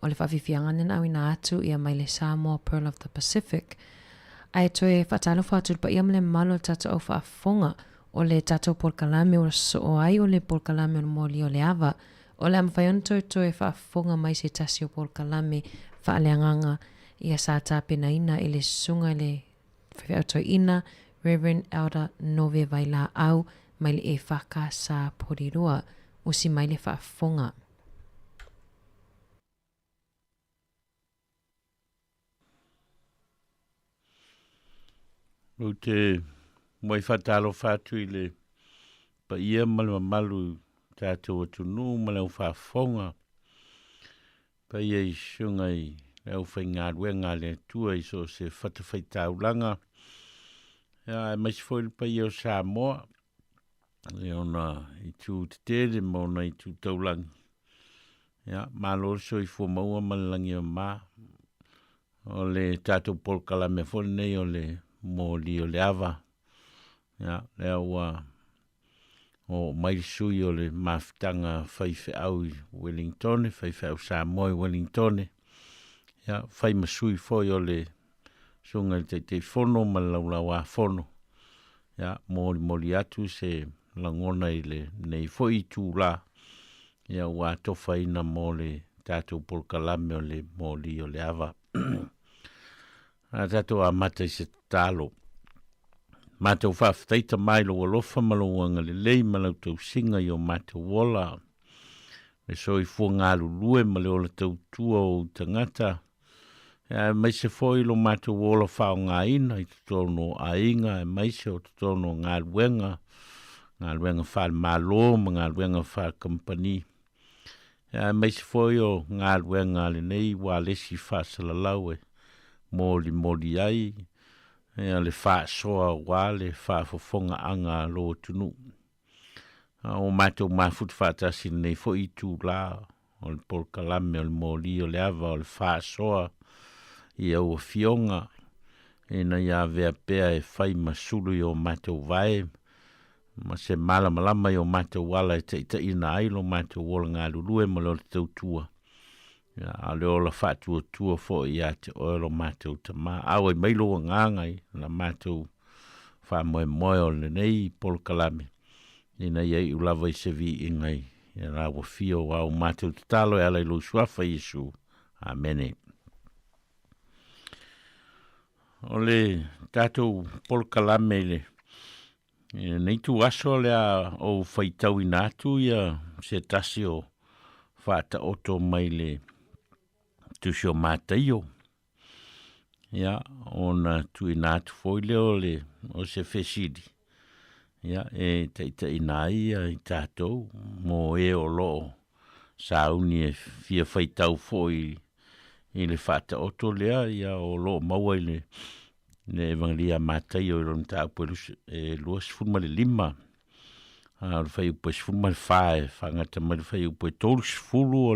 o le whawhiwhianga nena au ina atu ia mai le Samoa Pearl of the Pacific. Ai toe whatalo whātul pa ia mele malo tata au whaafonga o le tata o polkalame o so o ai o le polkalame o le moli o le ava. O le amawhaion toe whaafonga mai se tasi o polkalame whaaleanganga ia sa tāpena ina i le sunga le whawhiautoi ina Reverend Elder Nove Vaila au mai le e whaka sa porirua o si mai le whaafonga. O te mai whatalo whatu i le pa ia malu tātou atunu malau whaafonga. Pa ia i sunga i lau whai ngā ruenga le tua i so se whatawhai taulanga. Ia mai se whoil pa ia o Sāmoa. Le ona i tū te tere mauna i tū taulangi. Ia malo so i fua maua malangi o mā. O le tātou polkala me whole nei o le mōli o le ava. Ia lea ua o mai sui o le mawhitanga whaiwhi au i Wellington, whaiwhi au Samoa i Wellington. Ia whai masui foi o le sunga te whono ma laulau a whono. Ia mōli atu se langona i le nei foi tū la. Ia ua tofa ina mō le tātou polkalame o le mōli o le ava. A tātou a mata i se tālo. Mātou whawhtaita mai lo alofa malawanga le lei malau tau singa i o mātou wola. Me so i fua ngā lulue ma le ola tau tua o tangata. Mai se foi lo mātou wola whao ngā ina i tutono a inga, mai se o tutono ngā luenga whal malo ma ngā luenga whal company. Mai se foi o ngā luenga le nei wa lesi whasalalau e mōli ai. Le wha soa wale wha fofonga anga lo tunu. O mātou mawhut whātasi nei fo i tū la. O le polkalame o le mōli o le ava o le wha soa. I au fionga. E na ia vea pea e whai masulu i o mātou vai. Ma se malama i o mātou wala e te ina ai lo mātou wola ngā lulue ma lo te tautua. A le ola whātua fo i a te oelo mātou ta mā. Awe mailo ngangai na mātou wha moe o le nei polkalame. Ina iei ulawa i se vi ingai. Ia rawa fio au mātou te talo e ala ilo suafa Yesu. Amene. O le tātou polkalame le. Nei tu aso lea o whaitau inatu ia se tasi o whāta oto mai le tusio mātaio. Ia, ona tu inatu foi leo le o se whesidi. Ia, e teita inai i tātou, mō e o loo sauni e fia whaitau foi i le whata oto lea, ia o loo maua i le evangelia mātaio i ron tāpu e luas funma le lima. Le whai upo e funma le whae, whangata mai le whai upo e tolus fulu o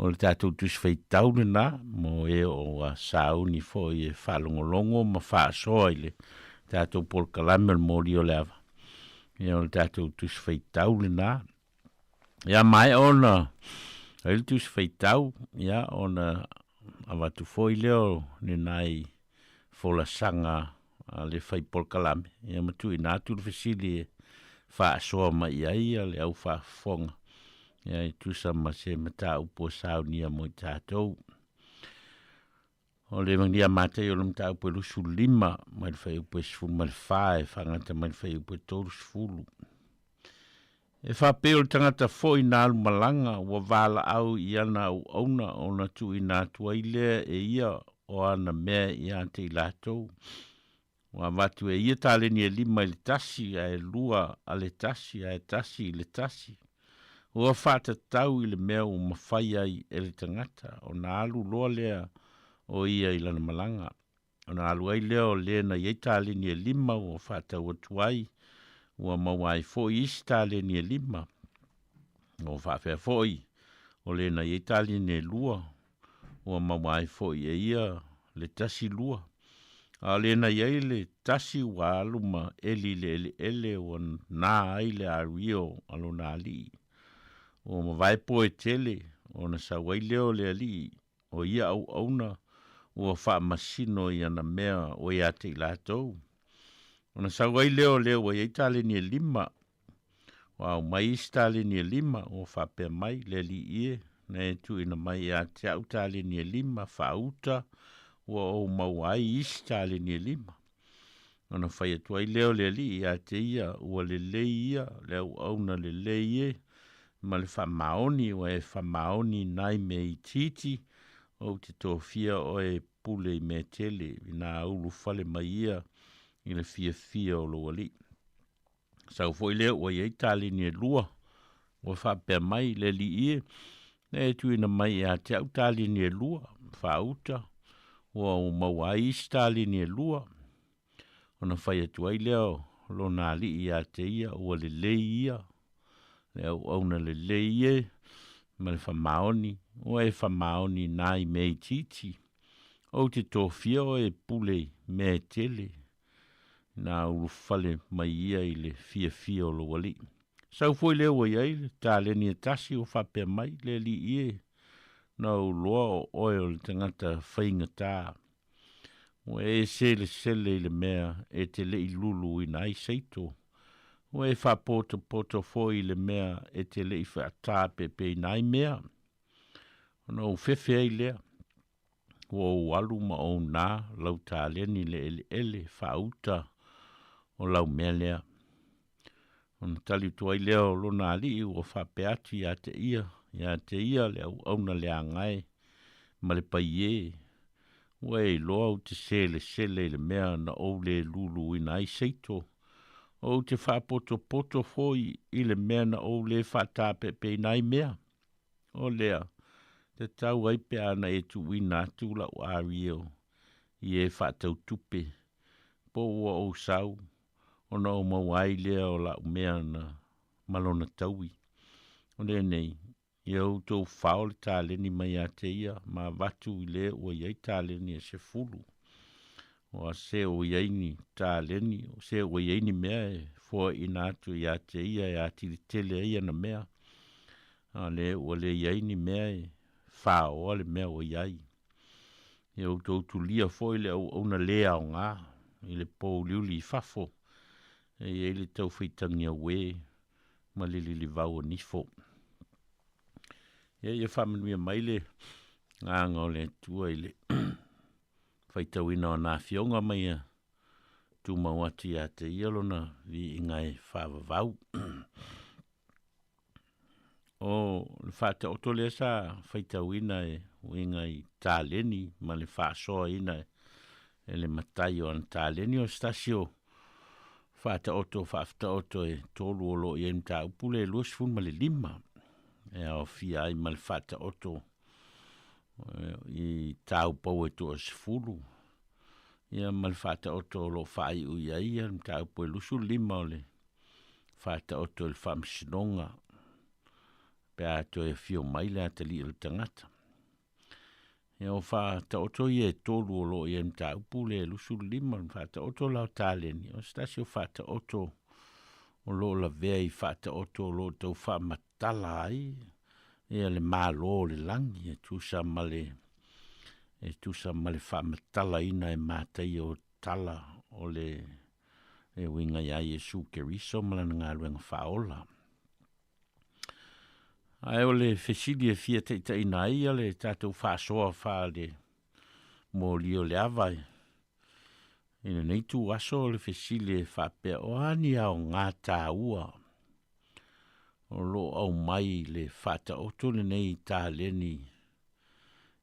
le tātou tus whai taune nā, mō e o a sauni fo i e whalongolongo ma whaasoa i le tātou polkalame o mōri o le ava. Ia o le tātou tus whai taune nā. Ia mai ona, e le tus whai tau, ia ona awatu fo i leo ni nai fola sanga a le whai polkalame. Ia matu i nātu le whesili e whaasoa mai ia le au whaafonga. Ia i tusa ma se mata upo saunia mo i tātou. O le mangia mate o le mata upo e lusu lima, mai le whai upo e sifuru mai le whae, whangata mai le whai upo e tolu sifuru. E whapeo le tangata fo i nālu malanga, ua wala au i ana au auna, ona tu i nātua i lea e ia o ana mea i ante i lātou. Wa watu e ia tāleni e lima i le tasi, a e lua a le tasi, a e tasi i le tasi. Ua whata tau i le mea o mawhai ai e le tangata, o nā alu loa lea o ia i lana malanga. O nā alu ai lea o lea na iei tāleni e lima o whata ua tuai, ua mawai fo i isi tāleni e lima. O whawhea fo i, o lea na iei tāleni e lua, ua mawai fo i e ia le tasi lua. A lea na iei le tasi ua aluma eli le ele o nā ai le ario alo nā li. O mawai po e tele, o na sa wai leo le ali o ia au auna ua wha masino i ana mea o ia te i lātou. O na sa wai leo wa ia tale ni lima o au mai tale ni lima o wha pe mai le li ie na e tu ina mai ia te au tale ni lima wha uta o mawai tale ni lima. O na whai atuai leo le li ia te ia ua le ia le au na le ie ma le whamaoni o e whamaoni nai me i titi o te tōwhia o e pule me tele i nā ulu whale mai ia i le fia o lo wali. Sau foi leo o iei tali ni e lua o whapea mai le li ie ne e tuina mai a te au tali ni e lua whauta o mawai tali ni e lua o na whai atuai leo lo nā li i a te ia o le ia le au na le ie ma le whamaoni o e whamaoni nai mei titi o te tōwhia o e pule me tele nā ulu whale mai ia i le fia o lo wali. Sau foi leo wa iei tā le ni e tasi o whapea mai le li ie na uloa o oe o le tangata whainga tā o e sele i le mea e te le i lulu i nai seito o e whapoto foi le mea e te le i whaatā pepe i nai mea o na u whewhea i lea o walu ma o nā lau tā leni le ele whauta o lau mea lea. O na tali tuai leo lo nā li o whapeati ia te ia le au na lea ngai ma le pai e o e loa o te sele le mea na o le lulu i nai seito o te whapoto foi i le mea na o le whata pepe nai mea. O lea, te tau ai pea na e tu wina tula o ario i e whatau tupe. Po ua o sau, o na o mawai lea o la mea na malona taui. O le nei, i au tau whao le tāleni mai a te ia, ma watu i le o iei tāleni e se fulu. O a se o ieini tāleni, o se o ieini mea e fua i nātu i a te ia e a tili tele ia na mea. A le o le ieini mea e whao o le mea o iei. I au tau tu lia fo i le au na lea o ngā, i le pō liuli i fafo. E i le tau whitangi a we, ma li vau o nifo. E whamanuia mai le ngā ngau le tua i le whaitawina o nā fionga mai a tu mawati a te ialona vi ingai whawavau. O le whata oto lea sa whaitawina e ingai tāleni ma le whaasoa ina e le matai o an tāleni o stasio whata oto whaafta oto e tolu o lo i em tā upule e luas fun ma le lima e au fia ai ma le whata oto i tau pau e to sfulu ia mal fata oto lo fai u ia ia tau pau lusu lima ole fata oto il fam sinonga pe ato e fio mai le atali il tangata ia o fata oto ia tolu lo ia tau pule lusu lima fata oto la taleni o stasio fata oto o lo la vei fata oto lo tau fa matala ai ia le malo le langi e tusa male whamatala ina e mātai o tala o le e winga ia Yesu Keriso malana ngā ruenga whaola. Ai o le fesili e fia teita ina ia le tātou whaasoa wha le mō lio le awai. Ina nei tu aso le fesili e whapea o ani au ngā tā ua. O lo au mai le whata oto le nei tā leni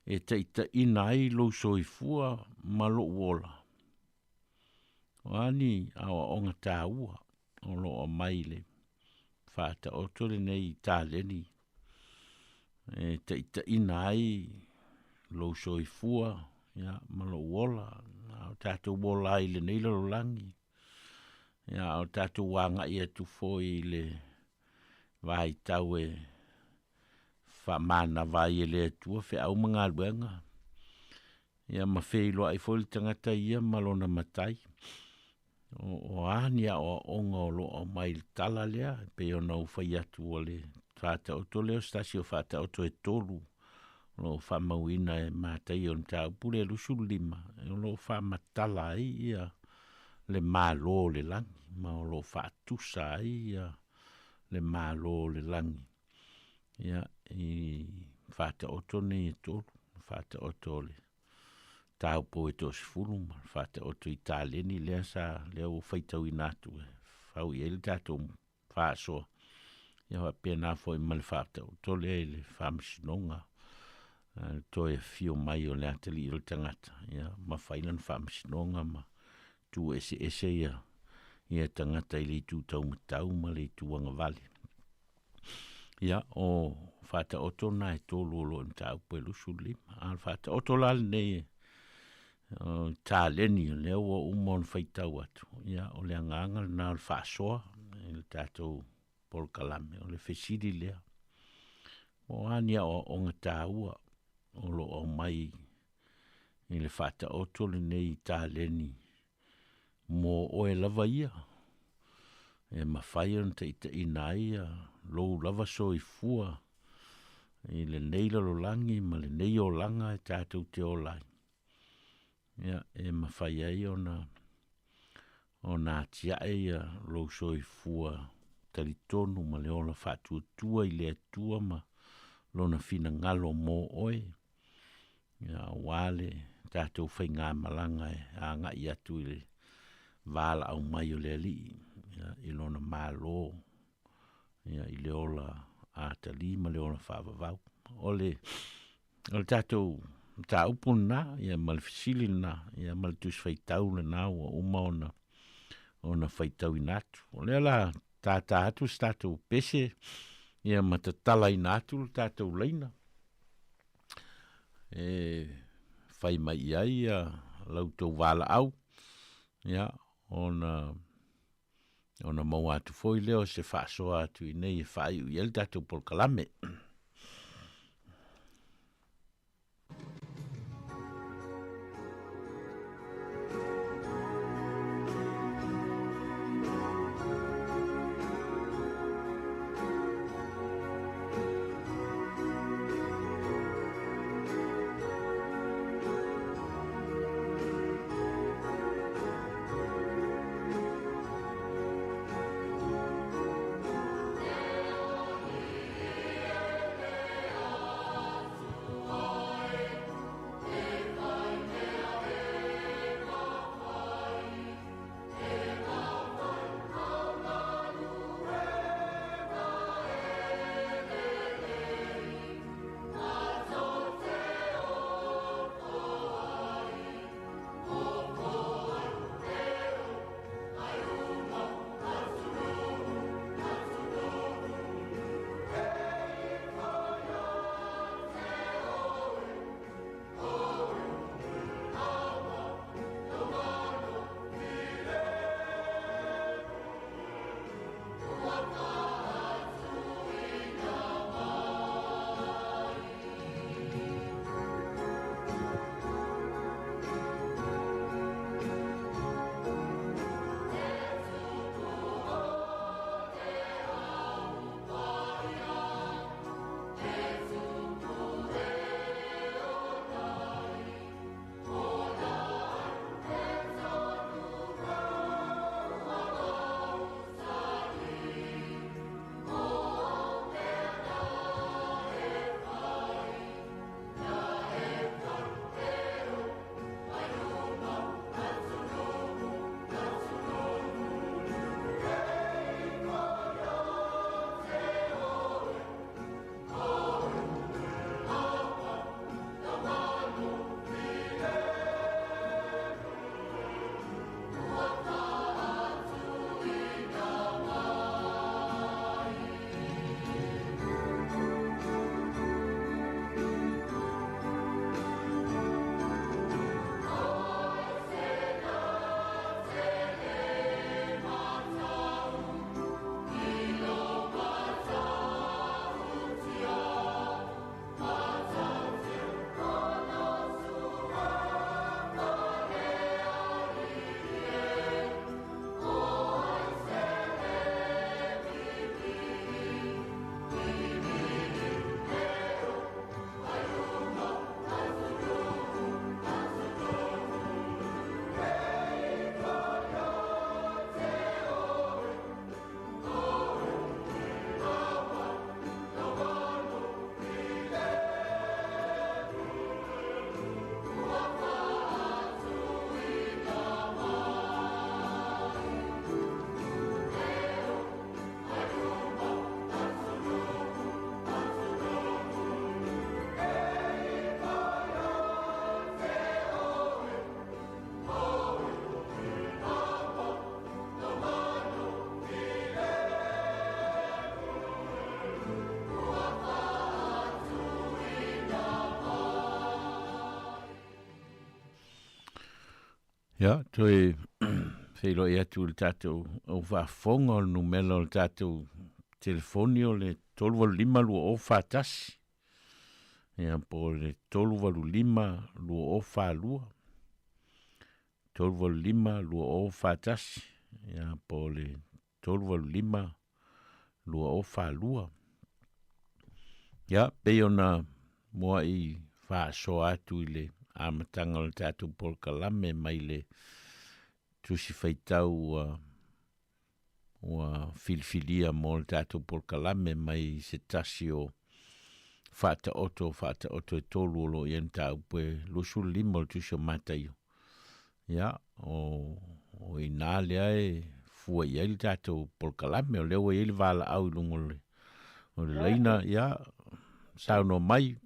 e teita inai lo soifua ma lo wola. O ani awa onga tā ua o lo au mai le whata oto le nei tā leni e teita inai lo soifua ya ma lo wola. O tātou wola i le nei lo langi. Ya o tātou wanga i atu foi le vai tau e whamana vai e le tua whi au mga luenga. Ia ma whilo ai foli tangata ia malona matai. O ania o onga o lo o mai tala lea pe o nau whai atu o le Whāta o to leo stasi o whāta o to e tolu. Lo whamauina e mātai o mtau pule lusu lima. Lo whamatala ia le mālo le langi. Ma o lo whātusa ia le mālo le langi. Ia i whāta o to ne e tolu. Whāta o to le tau po e tos fuluma. Whāta o to i tāleni lea sa lea o whaitau i nātu e. Whau i ele tātou whāsoa. Ia wa pēnā fo i male whāta o to lea i le whāmasinonga. To e fio mai o lea te li il tangata. Ia ma whainan whāmasinonga ma tu ese ia. Ia tangata i le tu tau matau ma le tu anga vale. Ia o whāta o to nā e tōlu o lo im tāu pue lusu lima. Al whāta o to lal nei tā leni o leo o umon whaitau atu. Ia o lea ngāngal nā o whāsoa. Il tātou Paul Kalame o le whesiri lea. O ania o onga tāua o lo o mai i le whāta o tole nei tā leni mō o e lava ia. E mawhai on te ita ina ia lou lava so i fua i le neila lo langi ma le nei o langa e tātou te o lai. Ia e mawhai ai o nā tia ia lou so i fua talitonu ma le ola whātua tua i le atua ma lona fina ngalo mō oe. Ia wale tātou whai ngā malanga e a ngā i atu i le wala au mai o le ali. Ia i lona mālo. Ia i le ola a tali ma le ola whāwawau. Ole tātou tā upun nā, ia mal fisili nā, ia mal tus whaitau le nā ua uma ona whaitau i nātu. Ole ala tātā atu tātou pese, ia matatala i nātu tātou leina. Whai mai ai, lau tau wala au, ia ona mau atu foi leo se whaasoa atu i nei e whai u iel tātou Paul Kalame. Yeah. Ia, toi whilo ia tu le tātou au whaafonga o numelo le tātou telefoni o le 12 lua o whātasi. Ia po le 12 lua o whālua. 12 lua o whātasi. Ia po le 12 lua o whālua. Ia, pei ona mua i whaaso atu i le amatanga o le tātou polkalame mai le tusi whaitau ua filfilia mo le tātou polkalame mai se tasi o whata oto e tolu o lo i enta upe lusu limo le tusi o mataio. Ia, o i nā lea e fua i le tātou polkalame o leo i le vala au i lungo le. O le leina, ia, sauno mai.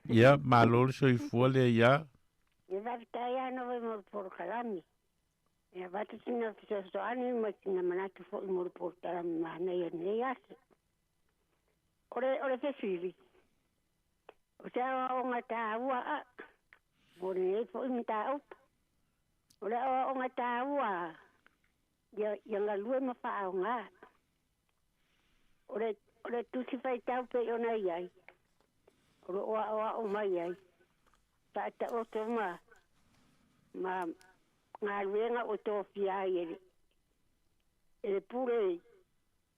Ia, malo le so i fua le ia. Ia vavitai ana vai mo le polkalame. Ia vatu tina fisosoani ma tina manatu fo i mo le polkalame mahana ia nei asa. Ore fesiri. O se o ngata ua a. Mo nei fo i mta upa. Ore o ngata ua. Ia ngalue ma faa o ngā. Ore tusi fai tau pe ona iai. Ore oa o mai iai. Tata o to ma ngā ruenga o tō fia ere. Ere pure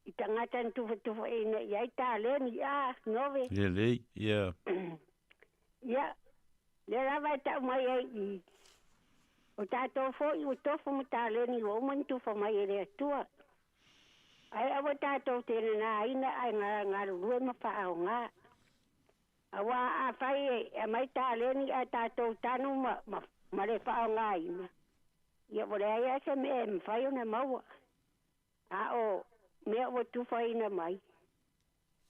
i tangata tufa e na iai tā leni nove. Lei, ia. Ia, le rava e tau mai ai i. O tātou fo i o tofu mo tā leni o man tufa mai ere atua. Ai awa tātou tēne nā ina ai ngā rue ma wha o ngā. Awa a whai e mai tā leni a tātou tanu ma le wha o ngā ina. Ia wale ai asa me e mwhai o na maua. A o mea o tufa ina mai.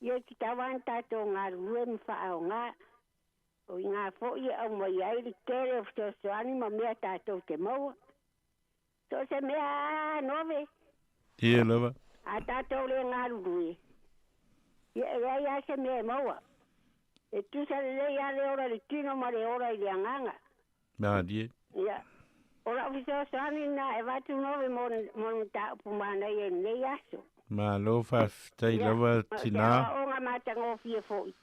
Ia ki tawan tātou ngā rue ma wha o ngā. O i ngā fo i au mai ai li kere o ftosoani ma mea tātou te maua. So se mea nove. Ia lava. A tātou le ngā rue. Ia e ai asa me e maua. E tusa le ale ora le tino ma le ora i le anganga. Nā die. Ia. Ora ftosoani na e watu nove mo ta upu mana i e nei aso. Ma lo whaftai lava tina. Ia o ngā matanga o fia foi.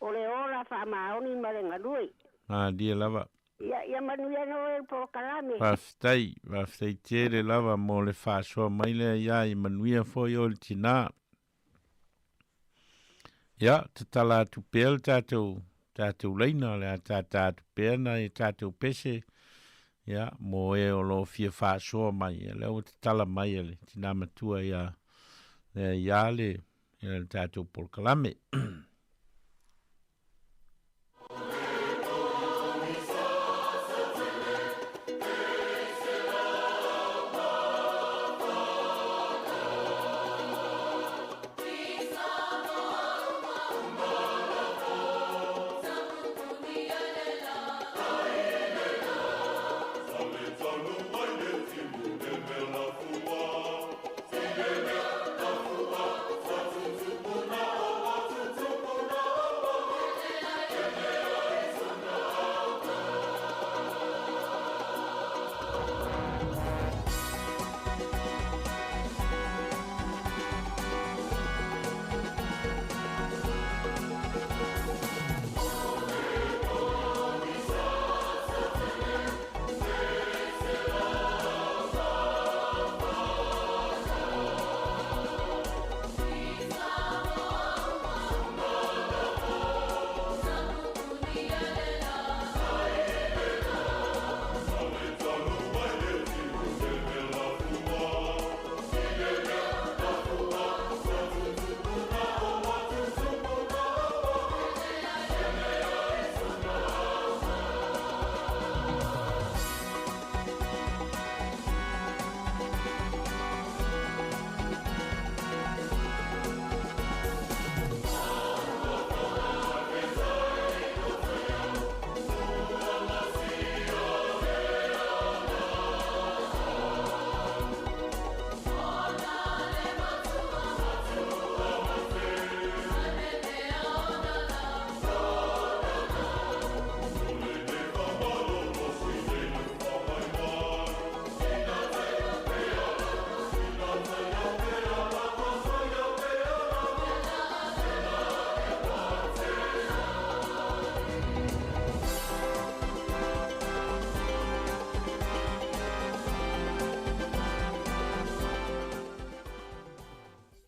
O le ora wha maoni ma le ngarui. Nā die lava. Ia manuia no e po kalame. Whaftai tere lava mo le whasoa mai le ia i manuia foi o le tina. Ia, te tala atu pēr tātou leina le a tātou pēr na i tātou pese. Ia, mo e o lo fia whasoa mai. Le o te tala mai le tina matua ia le tātou polkalame.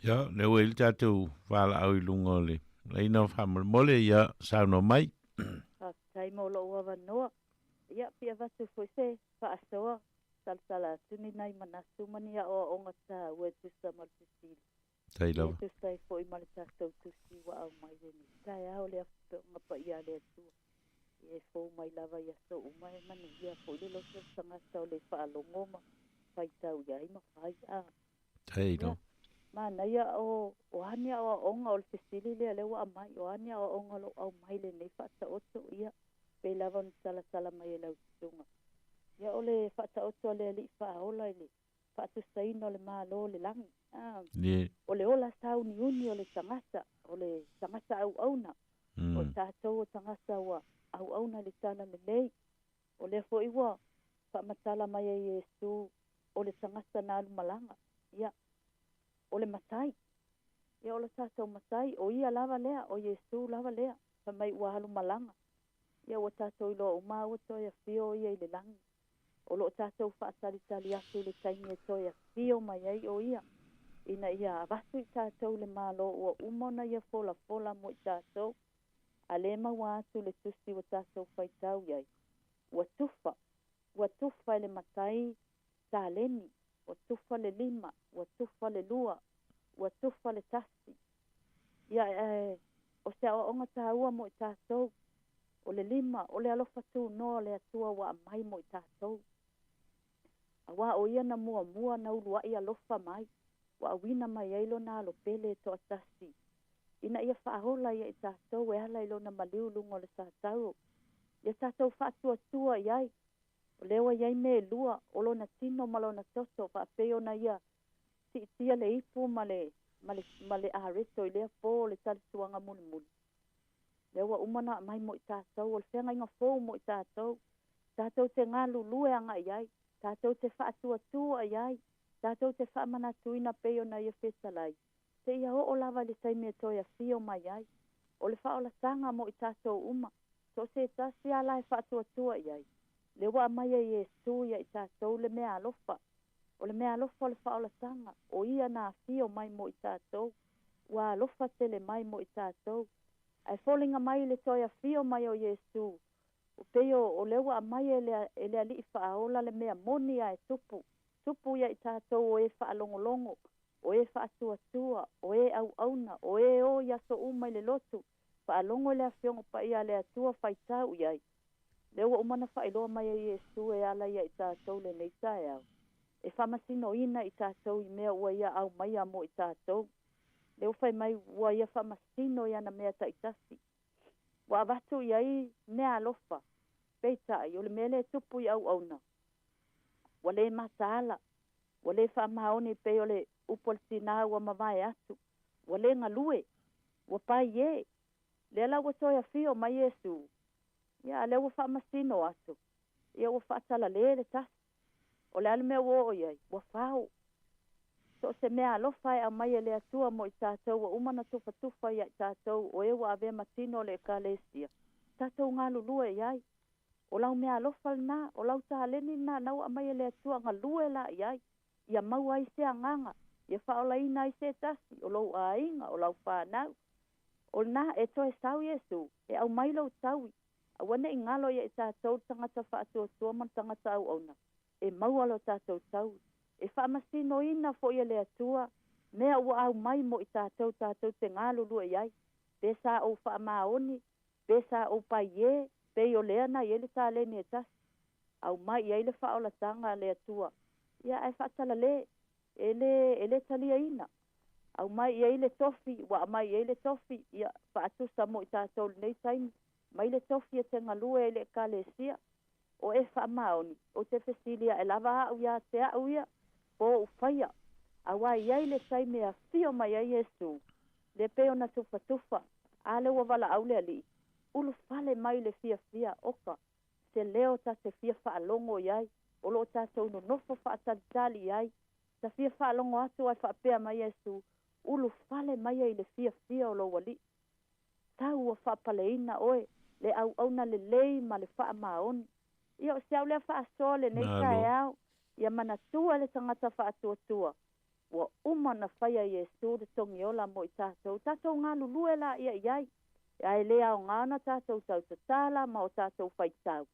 Ya, ne wel tatu wala au lunga le. Leina famal mole ya sauno mai. Tai mo lo wa no. Ya pia va se foi se fa asoa. Sala tuni nai manasu mania o onga ta we tu sa mal sili. Tai la. Tu sai foi mal ta so tu si wa au mai ni. Tai au le fa ngapa ia le tu. E fo mai lava ia so mai manu ia foi le lo se sanga so le fa lo ngoma. Fai tau ia ima fai a. Tai la. Mana ia o hania o onga o le sili le wa mai o hania o onga lo au mai le nei fa ta oto ia. Pe lava sala mai le tunga. Ya ole fata oto le li fa ola le fata saino le malo le lang ole ola sau ni uni ole tangasa au auna o tatou tangasa wa au auna le tala le lei ole fo iwa fa matala mai Yesu ole tangasa na malanga ya ole matai ya ole tatou matai o ia lava lea o Yesu lava lea fa mai wa halu malanga ya o tatou lo ma o to ya fio ia le lang o lo tatou whaatari atu le taimi e toia fio mai ai o ia. Ina ia vasu i tatou le malo ua umona ia fola mo i tatou. A le maua atu le tusi o tatou whaitau iai. Ua tufa le matai tāleni. Ua tufa le 5, ua tufa le 2, ua tufa le tasi. Ia o se o onga tāua mo i tatou. O le 5, o le alofa tu no le atua wa mai mo i tatou. Awa o ia na mua na ulua ia lofa mai. Wa awina mai eilo na alo pele to atasi. Ina ia whaahola ia i tātou e hala ilo na maliulungo le tātou. Ia tātou whaatua iai. O lewa iai me lua. O lo na tino malo na toto. Whaapeo na ia. Tia le ipu male areto i lea po le tali suanga muli. Lewa umana mai mo i tātou. O le whenga inga fōu mo i tātou. Tātou te ngā lulue anga iai. Tātou te whaatua iai. Tātou te whaamanatuina peo na ia whetalai. Te ia o lava le taimi e toia fio mai ai. O le whaola tanga mo i tātou uma. So se tasi ala e whaatua iai. Le wa mai e Yesu ia i tātou le mea alofa. O le mea alofa o le whaola tanga. O ia na fio mai mo i tātou. Wa alofa tele mai mo i tātou. Ai folinga mai le toia fio mai o Yesu. O peo o lewa mai e le ali whaaola le mea moni a e tupu. Tupu ia i tātou o e whaalongolongo. O e whaatuatua. O e au auna. O e o ia so umai le lotu. Whaalongo le a whiongo pa ia le atua whaitau iai. Lewa umana whailoa mai e Yesu e ala ia i tātou le nei tae au. E whamasino ina i tātou i mea ua ia au mai amo i tātou. Leo whai mai ua ia whamasino ia na mea ta i tasi. Wa avatu iai mea alofa. Peitai, o le mele tupu i au auna. Wa le mataala. Wa le whamaoni pe o le upol tina ua mawai atu. Wa le ngalue. Wa pai ye. Le ala wa toia fio mai Yesu. Ia le wa whamasino atu. Ia wa whaatala le tasi. O le alume wo iai. Wa whao. So se mea alofa e a mai e le atua mo i tātou wa umana tufa ia i tātou o e wa ave matino le kalesia. Tātou ngā lulue iai. O lau mea alofa na, o lau tāleni na, nau a mai e le atua ngā lue la iai. Ia mau ai se anganga. Ia whaola ina ai se tasi. O lau a inga, o lau whanau. O na e toe sau Yesu. E au mai lau taui. A wane i ngalo ia i tātou tangata whaatua tuaman tangata au auna. E mau alo tātou taui. E whaamasino ina fo ia le atua, mea ua au mai mo i tātou te ngālu lua iai. Pesa o whaamaoni, pesa o pai e, pe o lea na iele tā leni e tasi. Au mai iai le whaola tanga le atua. Ia e whaatala le, e le talia ina. Au mai iai le tofi, wa mai iai le tofi, ia whaatusa mo i tātou nei taimi. Mai le tofi e te ngalue e le kalesia. O e whaamaoni, o te fesilia e lava au ia te au ia. Po ufaya. Awa iai le sai mea fio mai ai Yesu. Le peo na tufa. Ale wa wala au le ali. Ulu fale mai le fia oka. Se leo ta se fia whaalongo iai. Olo ta se unu nofo whaatalitali iai. Ta fia whaalongo atu ai whaapea mai Yesu. Ulu fale mai ai le fia o lo wali. Tau wa whaapaleina oe. Le au na le lei ma le wha maoni. Ia o se au le wha asole nei tae au. Ia manatua le tangata whaatuatua. ua uma na faia Iesu le tongi ola mo i tātou. Tātou ngā lulue la ia iai. Ai lea o ngāna tātou tau tatala ma o tātou whaitau.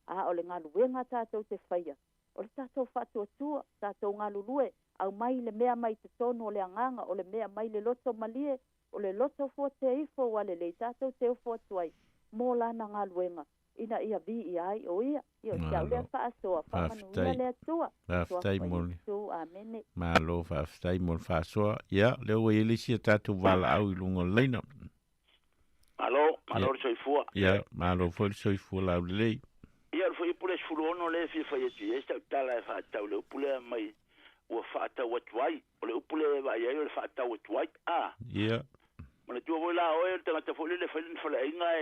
A o le ngā luenga tātou te whaia. O le tātou whatua tua, tātou ngā lulue. Au mai le mea mai te tono o le anganga, o le mea mai le loto malie, o le loto fua te ifo wale le tātou te ufo tuai. Mō lana ngā luenga. Ina ia vi i ai o ia. Ia o siau lea whaasoa. Whamanuia lea tua. Whaftai moni. Amene. Malo whaftai moni whaasoa. Ia, leo e elisi a tātou wala au i lungo leina. Malo, malo soifua. Ia, malo foi soifua lau lei. Ia, foi pule sfurono le fi foi ti. Esta tala fa tau le pule mai. O fa tau wai. O le pule vai ai o fa tau wai. Ah. Ia. Ma le tu vola o e tanga foi le fa inga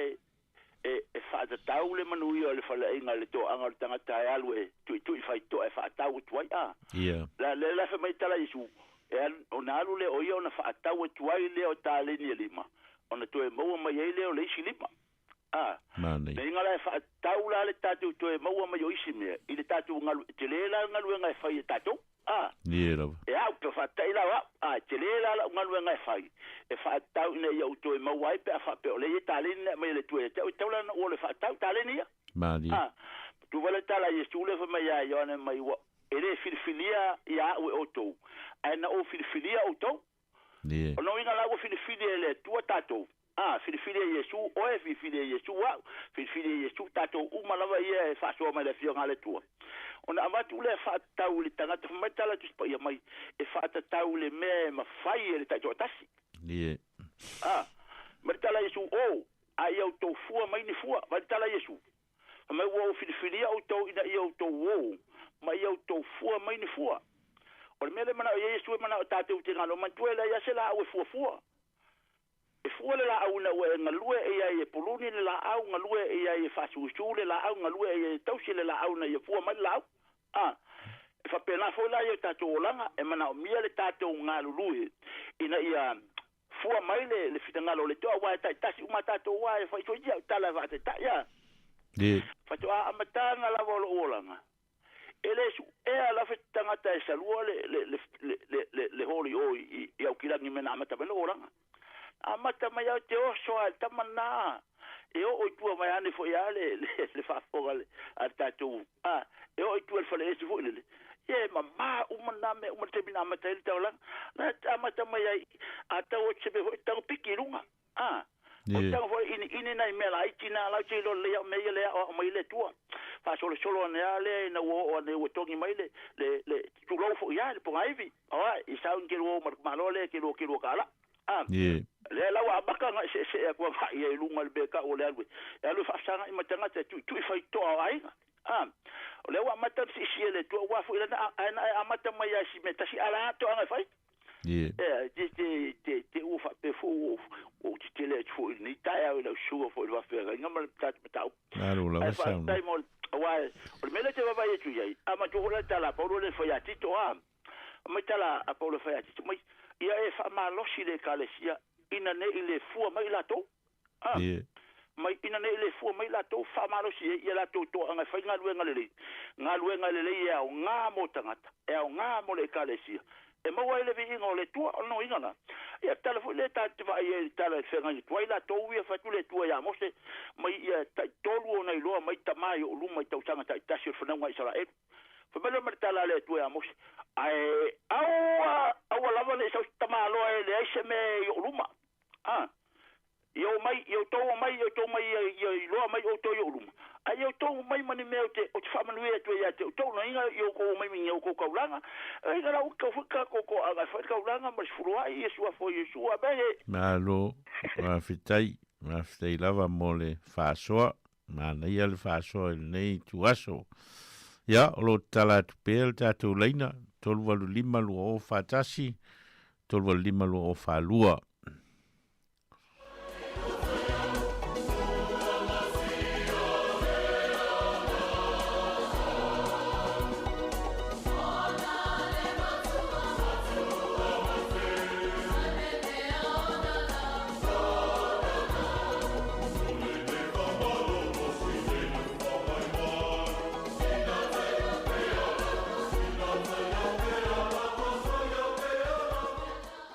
e fa tau le manui o le fa inga le to anga tanga tai alu e tu fai to e fa tau wai. Ah. Ia. La fa mai tala isu. E ona alu le o ia ona fa tau wai le o tale ni lima. Ona to e maua mai ele o le isi lima. Ah. Mane. Ne ingala e wha taula le tatu to e maua mai o isi mea. I le tatu ngalu, te lela ngalu e ngai whai e tatu. Ah. Niera. E au pe wha taila wa. Ah, te lela ngalu e ngai whai. E wha tau ne iau to e maua e pe a wha pe o le e taleni ne mai le tue. Te au taula na o le wha tau taleni ia. Mane. Ah. Tu wale tala i estule wha mai a ione mai wa. E le filifilia ia ue o tou. E na o filifilia o tou. Nie. O no inga lago filifilia le tua tatou. Ah, filifilia Yesu, o e filifilia Yesu, wa. Filifilia Yesu, tatou umalawa ia e whasoa mai le fio ngale tua. O na amatu le whaatau le tangata whamatala tuspa ia mai e whaatatau le mea e mawhai e le taito atasi. Nie. Ah, maritala Yesu, o, a ia o tau fua mai ni fua, maritala Yesu. Mai ua o filifilia o tau ina ia o tau o, mai ia o tau fua mai ni fua. O le mele mana o Yesu e mana o tātou te ngalo mantua la ia se la au e fua. E fua le la au na ue ngalue e ia e poluni le la au ngalue e ia e fasuusu le la au ngalue e tausi le la au na ia fua mai la au. Ah, e whapena fo la ia tātou o langa e mana o mia le tātou ngā lului. Ina ia fua mai le fitangalo le toa wa tai tasi uma tātou wa e whaito ia tala wa te ta ia. Ie. Whaito a amatanga la wolo o langa. Ele su e ala fetangata e salua le holi o i au kirangi mena amata mena oranga. Amata mai au te oso al tamana. E o tua mai ane fo ia le fafoga le al tatu. Ah, e o tua fale ese fo le. E mama umana me umate bina amata il taulang. Na amata mai ai ata o tsebe ho tau pikirunga. Ah. O tau fo ini nai mela itina la tilo le me le o mai le tua. Fa solo ne ale na o ne o tongi mai le tu lo fo ia le pongaivi. Ah, i saun ke lo malole ke lo kala. Ah. Ie. Le la wa baka nga se ko fa ia lunga le beka o le alwe. E lu fa sanga i matanga te tu fai to ai. Ah. O le wa mata si le tu wa fo ila na amata mai si meta si ala to nga fai. Ie. Te u fa pe fo o te le fo ni taia o le suga fo le wa fe nga mal tat tau. Claro, la fa tai mol wa o le mele te va vai tu ai. Ama tu la tala pa le fa ya tito a. Mai tala a pa le fa ya tito mai. Ia e fa malosi le kalesia ina ne ile fua mai lato. Ah. Ie. Mai ina ne ile fua mai lato fa malosi ia lato to anga fa ngalue ngalele. Ngalue ngalele ia o nga mo tangata. E o nga mo le kalesia. E mo ile vi ngo le tua no ingana. Ia telefone le ta te vai e tala fe ngai tua ila to ia fa tu le tua ia mo se mai ia ta tolu ona ilo mai tamai o lu mai tau tanga ta tasir fa ngai sala e. Fa mele martala le tua mo se. Ai au lava le sa tamalo e le se me yo luma. Ah. Yo to mai lo mai o to yo luma. Ai yo to mai mani me o te fa manu e to ya te to no inga yo ko mai mi yo ko kaulanga. Ai gara u ka fuka ko aga fa kaulanga mas furua e sua fo yo sua be. Malo ma fitai lava mole fa soa ma nei al fa soa nei tu aso. Ya o lo tala tu pel tatu leina. Tolvalu lima lua o fatasi, tolvalu lima lua o falua.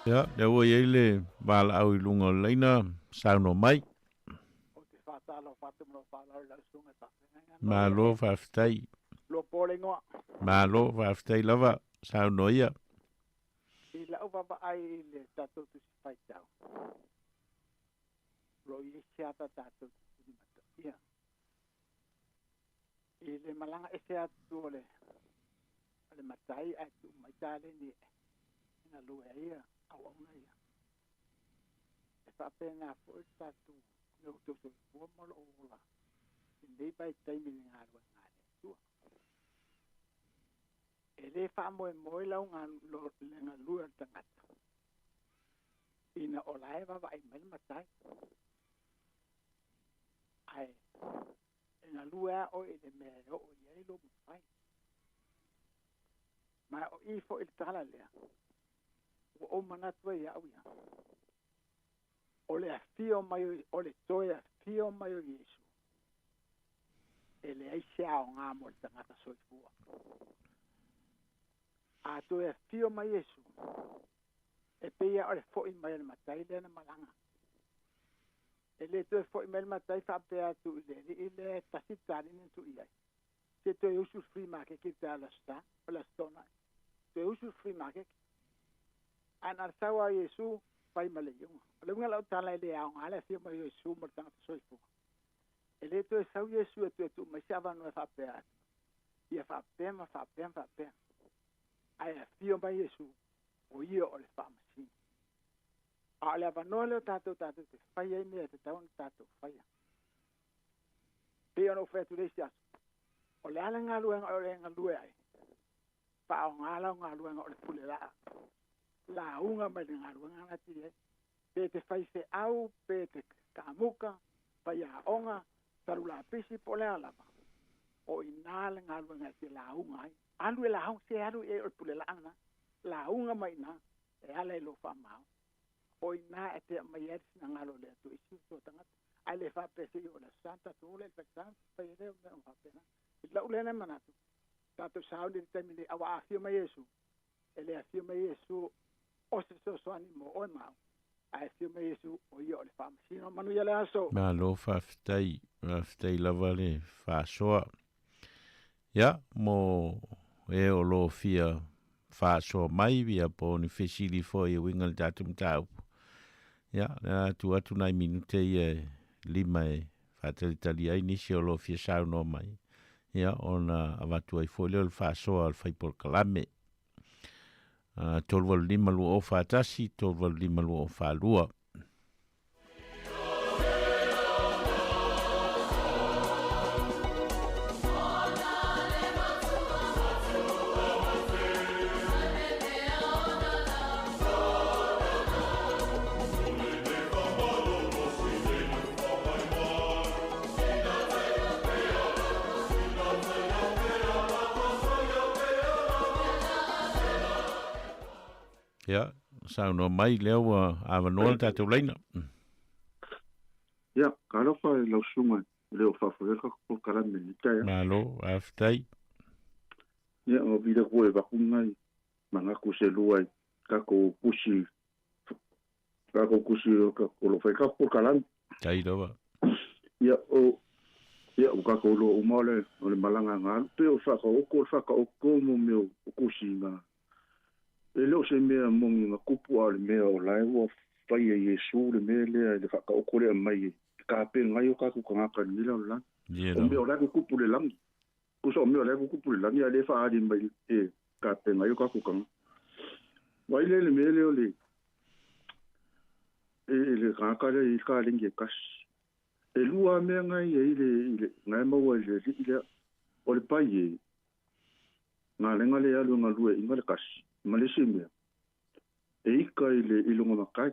Ya, le o ye le bala au lungo leina sauno mai. Malo faftai. Lo pole ngoa. Malo faftai lava sauno ia. I la uva ba ai le tatou tu sipai tau. Lo i siata tatou tu ni mata. Ia. I le malanga e se atu ole. Ale matai ai tu mai tale ni. Ina lue ia. Awa una ia. E fa pena po i tatou. Nau tu tu ua malo ola. I nei bai taimi ni ngarua ngare. Tua. E le fa moe moe lau ngā lenga lua tangata. Ina o lae wawa ai mele matai. Ai, ina lua o i le mea o i lo mwhai. Mai o i fo i tala lea. O manatua i au ia. O le a fio mai o le toe a fio mai o Yesu. E le aise ao ngā mo le tangata soifua. A toe a fio mai Yesu. E peia o le fo i mai le matai le na malanga. E le toe fo i mai le matai fa pea tu i le tasitari ni tu i ai. Se toe usu free market ki te ala sta, o la stona. Toe usu free market. Ana sawa Yesu pai male yunga. O le unga lau tala i le au ngale fio mai Yesu mo tangata soifu. E le toe sau Yesu e toe tu mai sava no e fa pea. Ia fa pea ma fa pea fa pea. Ai a fio mai Yesu. O ia o le whamasi. A le avanoa leo tātou te whaia i mea te tauna tātou whaia. Pea no whea tu reisi asu. O le ala ngā luenga o le ngā lue ai. Pa o ngā lau ngā luenga o le pule laa. La unga mai le ngā luenga ngā ti e. Pe te whaise au, pe te kāmuka, whaia onga, taru la pisi po le alama. O i nā le ngā luenga te la unga ai. Alu e la hong se alu e o le pule laa na. La unga mai na. E ala e lo whamau. O i nā e te mai eris na ngalo le atu isi to tangata. Ai le whapese i o le santa tu le pektan, pai reo me o whapena. I lau le na manatu. Tato sauni ni taimi le awa afio mai Yesu. E le afio mai Yesu o se so soani mo o mau. A afio mai Yesu o i o le whamasino manu ia le aso. Ma lo faftai lava le whasoa. Ya, mo e o lo fia whasoa mai via po ni fesili fo i wingal datum tau. Ya, tu atu nai minute i lima e whatelitali ai nisi o lo fia sau no mai. Ya, ona avatu ai fo leo le whasoa al whaipol kalame. Tolwal lima lua o whatasi, tolwal lima lua o whalua. Ya, sauno mai leo avanoa tātou leina. Ya, kalofa e lausunga leo whawhaweka ko karame ni taia. Malo, aftai. Ya, o vida koe wakungai, mangaku se luai, kako kusi ka kolo whaika ko karame. Tai rawa. Ya, o kako lo umale, o le malanga ngā, pe o whaka oko mo meo kusi ngā. E leo se mea mongi ngā kupu a le mea o laiwa whai e Yesu le mea lea le whaka okore a mai ka pe ngai o kaku ka ngaka nila o langi. O mea o laiwa kupu le langi. Kusa o mea o laiwa kupu le langi a le wha ari mai e ka pe ngai o kaku ka ngaka. Wai le mea leo le le ngaka le i ka ringi e kasi. E lua mea ngai e ile ngai maua ile o le pai e ngā lenga le alu ngā lue inga le kasi. Malesi mea. E ika i le ilonga makai.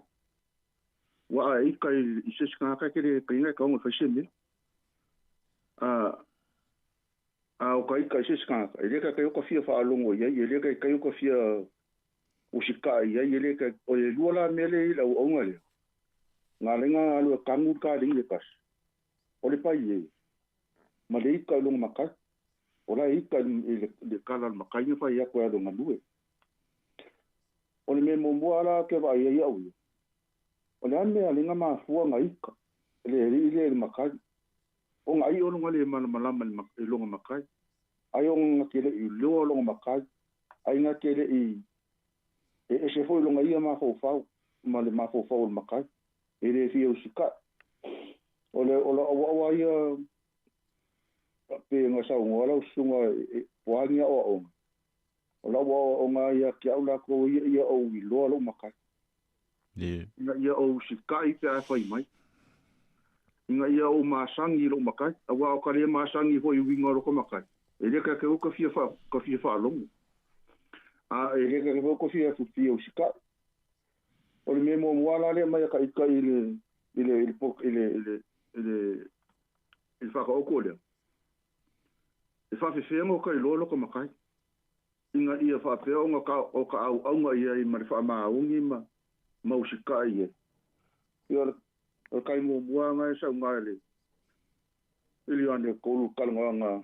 Wa e ika i se skaka kere ka inga ka onga whaise mea. O ka ika i se skaka. E leka kai oka fia whaalongo iai. E leka kai oka fia usika iai. E leka o e luala mea le ila o onga lea. Ngā lenga alu a kangur ka ringi e kas. O le pai e. Ma le ika ilonga makai. O la ika i le kalal makai ni whai ako e adonga lue. O le me mo moala ke va ia au. O le ame alinga mafua ngaika. Le makai. O ngai o ngale malama le longa makai. Ai o ngakele I lo longa makai. Ai ngakele I se foi longa ia mafofau. Ma le mafofau le makai. Le fi o sika. O le ia pe nga sa ngola sunga poanga o la o nga ia ki au la ko ia o I lo makai. Nga ia o sikai pe a fai mai. Nga ia o masangi lo makai. Awa o kale masangi ho I winga lo makai. Ele ka ke o ka fia fa longo. Ele ka ke o ka fia o sikai. O le memo wala le mai ka ika ile fa ka o ko le. E fa fe ngo ka lo ko makai. Inga ia fa pe o ka au nga ia I mar fa ma ungi ma usika ia. Ia o kai mo buanga sa ngale. Ili ane ko kalanga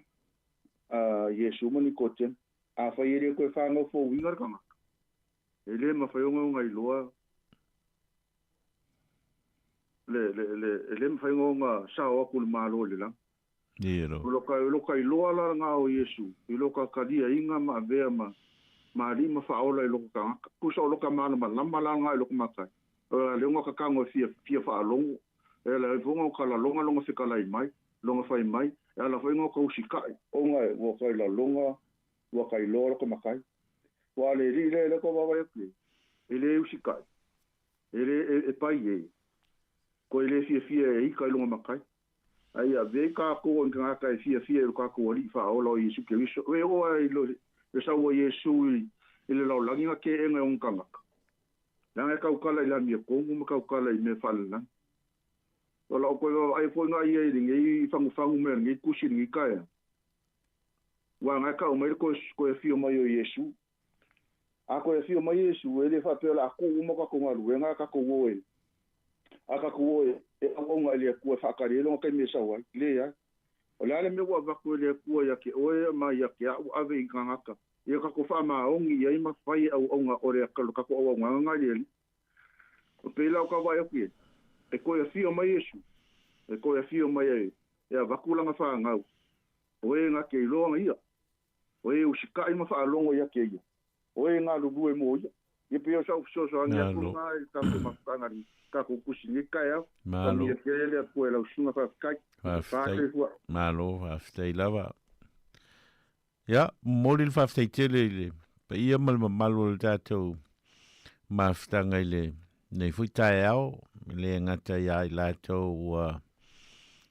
Yesu mani ko ten. A fa ile ko fa ngo fo wingar kama. Ele ma fa ngo ngai loa. Le ma fa ngo nga sa o ku ma lo le la. Dero. Lo kai loa la nga o Yesu. Lo ka kadia inga ma vea ma lima fa ola I lo ka. Ku sa lo ka ma lama la nga lo ka makai. Le ngo ka kango fia fa longo. La vongo ka la longa fika lai mai. Longa fai mai. La fa ngo ka usikai. O nga wo kai la longa. Wa kai lo ka makai. Wa le le ko ba e. Ele usikai. Ele pai e. Ko ele fia I kai longa makai. Ai a ve ka ko nga ka fia ka ko ri fa o lo Yesu ke wiso. We o ai lo le sa wo Yesu ile lo langi nga ke enga un kanga. Nang ka ukala ila mi ko mu ka ukala I me falna. O lo ko ai fo nga ia I fangu me ngi kusin ngi kaya. Wa nga ka o mai ko fio mai o Yesu. A ko fio mai Yesu ele fa pe la ko mo ka ko ngalu nga ka ko wo e. Aka ko e o nga le ko fa ka le lo ka me sa wa le ya. O le me wa va ko le ko ya ke o ma ya ke a ve nga ka. Ia ka ko fa ma ongi ia ma fai au nga o le ka ko o nga le. O pe la ka va ya ke. E ko ya fio mai Yesu. E ko ya fio mai e. Ia va ku langa fa nga. O e nga ke lo nga ia. O e usika ma fa longo ya ke ia. O e nga lu e mo ia. Ia pe so nga ku nga ka ko ma fa nga ka ko kusini ka ya. Malo. Ia ke le ko la usunga fa ka. Malo after lava. Ja, model fa ftai tele pa ia mal malo tato maftanga ile nei fui tai au le ngata ia I lato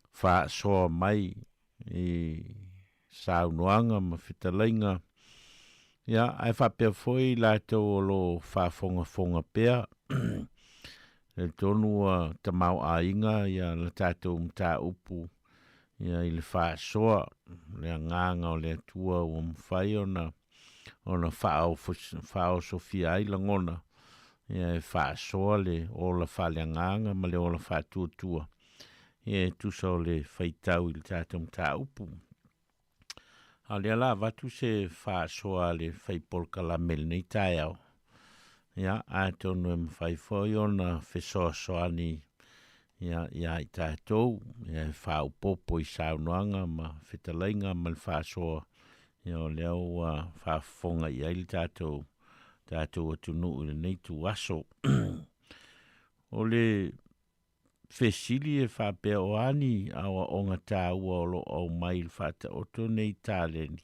fa so mai I saunoanga ma fitalainga ia ai fa pe foi lato lo fa fonga pea le tonu tamau ainga ia la tato mta upu ia I le fa soa le nganga o le tua o mwhai ona whao Sofia ai langona ia e fa soa le o la fa le nganga ma le o la fa tua ia e tusa o le whaitau I le tātou mta upu a le ala vatu se fa soa le whaipolka la mel nei tai au ia a tonu e mwhai foi ona whesoa soani ia I tātou, ia whao popo I saunoanga ma whetalainga ma le whaasoa, ia o leo whaafonga I aile tātou atunu I le nei tu aso. O le whesili e whapea o ani awa onga tāua o lo au mai le whata oto nei tāleni.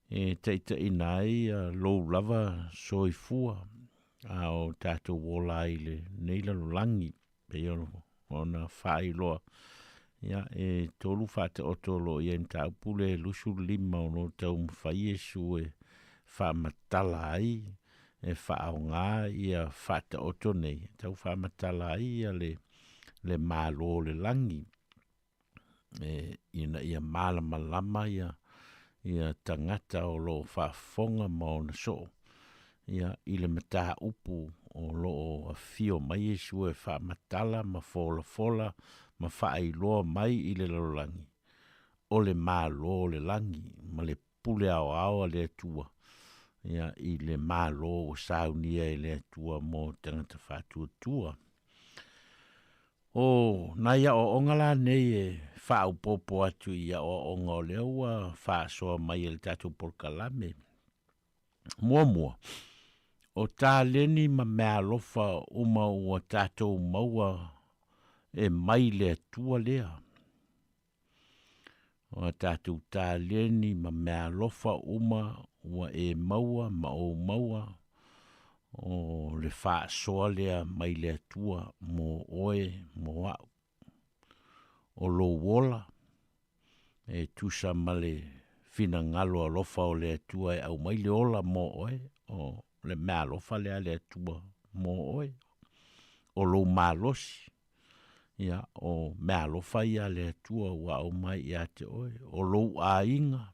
E teita inai lou lava soifua a o tātou wola I le nei lalulangi. Ona fai loa ia e tolu fate otolo ia nta pule lusu lima ono tau mfai esu e fa matala ai e fa aunga ia fate otone tau fa matala ai ia le malo le langi e ina ia mala malama ia tangata o lo fa fonga maona so ia ile mata upu o lo a fio mai Yesu e fa matala ma fola ma fa ai lo mai ile lolangi o le malo le langi ma le pule ao le tua ia i le malo o saunia i le atua mo tangata whātua. O naia o ongala nei e whāu popo atu ia o onga o leua whāsoa mai le tātou porkalame. Mua. O tā leni ma mea lofa uma ua tātou maua e mai le atua lea. O tātou tā leni ma mea lofa uma ua e maua ma o maua o le whāsoa lea mai le atua mo oe mo au. O lo wola e tusa male fina ngalo alofa o le atua e au mai le ola mo oe o le mea lofa lea le atua mo oe. O lo malosi ia o mea lofa ia le atua wa au mai ia te oe. O lo a inga,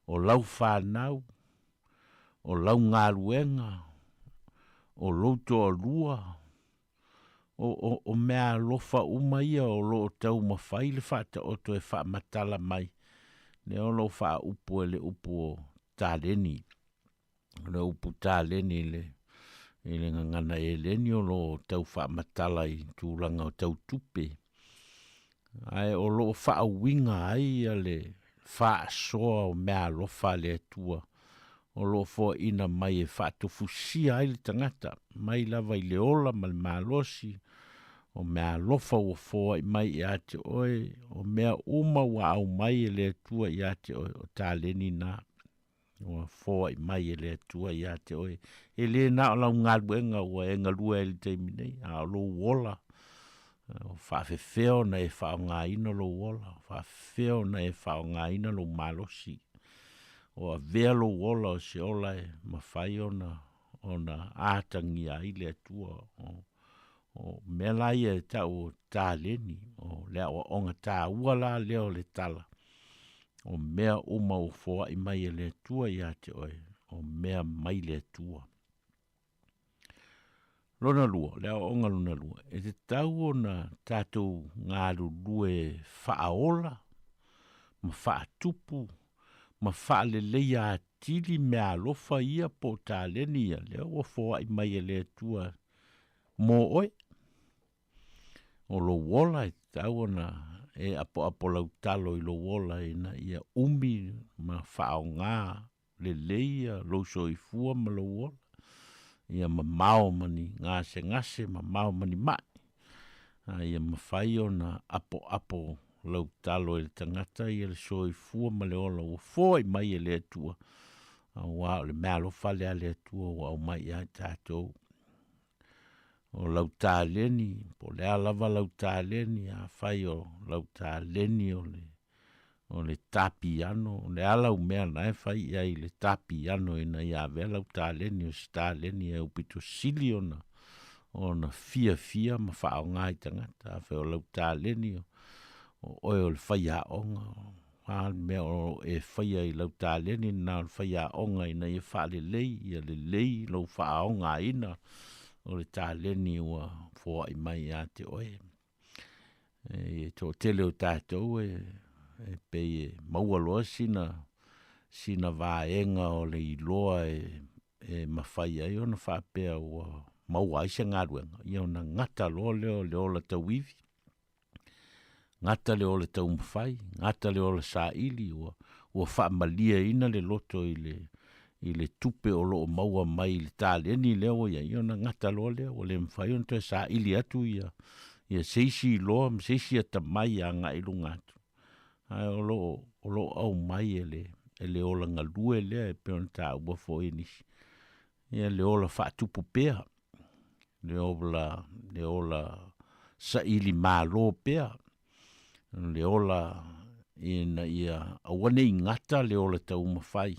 o lau whanau, o lau ngaruenga, o loto o lua, o mea lofa uma ia o lo tau mawhai le whata oto e wha matala mai. Ne o lo wha upo e le upo o tāleni. Le upo tāleni le ngangana e leni o lo tau wha matala i tūranga o tau tupe. Ai o lo wha winga ai le wha soa o mea lofa le atua. O lo fo ina mai e whātu fusia ai le tangata. Mai lava i le ola ma le malosi. O mea lofa o fo mai i ate oe. O mea uma wa au mai e le atua i ate oe. O tā leni nā. O fo mai e le atua i ate oe. E le nā o lau ngaluenga o e ngalua e le teiminei. A lo wola. O whawhewheo na e whao ngā ina lo wola. Whawhewheo na e whao ngā ina lo malosi. O a velo wola o se ola e mawhai ona ātangi a ile atua o melai e tau tā leni o lea o onga tā uala leo le tala o mea uma o foa i mai e le atua i ate oe o mea mai le atua lona lua, lea o onga lona lua e te tau o na tātou ngāru lue whaaola ma whaatupu ma whaale leia tili mea lofa ia po tā leni ia leo o foa i mai e le atua mo oe. O lo wola e tau na e apo lau talo i lo wola e na ia umi ma whao ngā le leia lo so i fua ma lo wola. Ia ma mao mani ngase ma mao mani mai. Ia ma whai o na apo lau talo e tangata i le so i fua ma le ola o fua i mai e le atua. Wa le mea lofa lea le atua wa o mai ai tātou. O lau tā leni, po lea lava lau tā leni, a whai o lau tā leni o le tapi ano, o le alau mea na e whai ai le tapi ano ina ia vea lau tā leni o si tā leni e upito sili o na fia ma whao ngai tangata, a whai o lau tā leni o oe o le whai a onga, mea o e whai ai lau tā leni na o le whai a onga ina ia wha le lei, lau wha a onga ina, o le tāleni ua fōa i mai a te oe. E tō tele o tātou e pei e maua loa sina vāenga o le iloa e mawhai ai o na whapea ua maua aisa ngāruenga. Ia o na ngata loa le ola tau iwi. Ngata le ola tau mawhai, ngata le ola sā ili ua whaamalia ina le loto i le tupe o loo maua mai le tāleni leo ia iona ngata loa leo o le mwhai on te sa ili atu ia seisi loa seisi ata mai a ngā ilu ngatu ai o loo au mai e le ola ngalue lea e peon tā ua fo inisi ia le ola whaatupu pēha le ola sa ili mālo pēha le ola ia awane i ngata le ola tau mawhai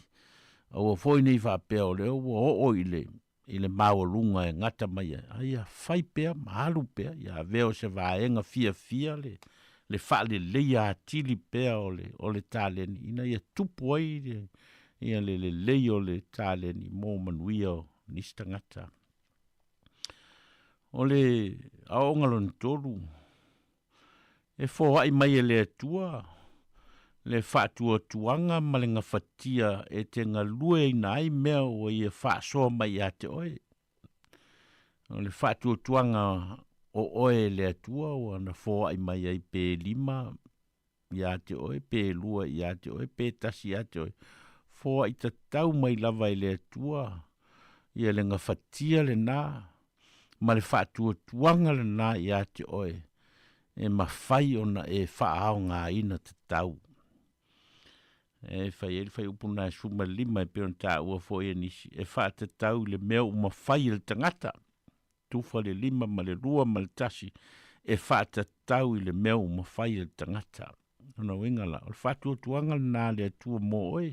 o foi nei fa peo le o ile maulunga e ngata mai ai fai pe malu pe ya veo se vaenga fia le fa le ia tili pe o le taleni ina ia tupu ai ia le o le taleni mo manuia ni stangata o le aonga lon tolu e fo ai mai le tua le whātua tuanga ma le ngawhatia e te ngalue ina ai mea o i e whāsoa mai a te oe. O le whātua tuanga o oe le atua o ana fōa i mai ai pē 5 i a te oe, pē 2 i a te oe, pē tasi i a te oe. Fōa i ta tau mai lava i le atua i le ngawhatia le nā, ma le whātua tuanga le nā i a te oe. E mawhai ona e whaao ngā ina te tau. E whai upuna e suma 5 e peon tā ua fo e nisi. E wha te tau le mea uma whai le tangata. Tufa le 5 ma le 2 ma le tasi. E wha te tau le mea uma whai le tangata. Ona wingala. O le whatua tuanga nā le atua mo oe.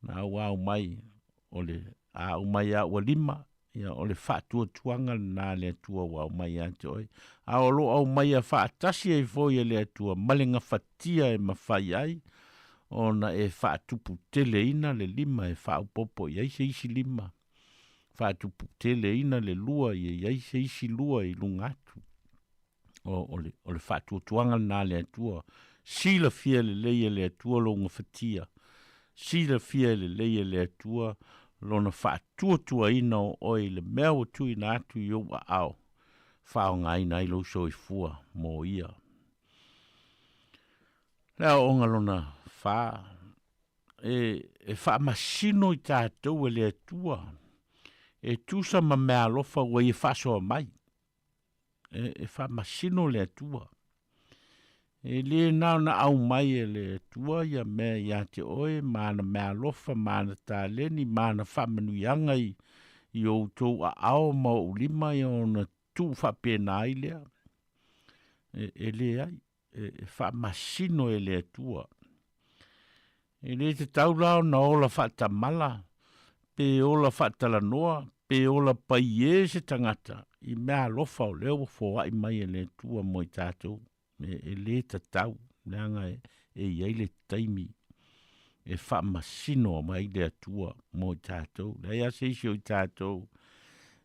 Nā wau mai. O le a umai a ua 5. Ia o le whatua tuanga nā le atua wau mai a te oe. A o lo au mai a wha tasi e foi le atua. Malenga whatia e mawhai ai. Ona e whaatupu tele ina le 5 e whaupopo i eise isi 5. Whaatupu tele ina le 2 i eise isi 2 i lungatu. O le whaatua tuanga nā le atua. Sila fia le leia le atua lo ngā whatia. Sila fia le leia le atua lo na whaatua tua ina o oi le mea o tui nā atu i oa au. Whao ngā ina i lo so i fua mō ia. Lea o ngalona wha e wha masino i tātou e le atua. E tusa ma mea lofa ua i whasoa mai. E wha masino le atua. E le nao na au mai e le atua ia mea ia te oe, maana mea lofa, maana tā leni, maana wha manuianga i outou a ao ma o 5 i ona tu wha pēnā i lea. E le ai. E wha masino e le atua. E le te taurao na ola wha tamala, pe ola wha talanoa, pe ola pai e se tangata, i mea lofa o leo fōa i mai e le atua mo i tātou. E le te tau, leanga e iei le taimi, e wha masino mai le atua mo i tātou. Lea se isi o i tātou,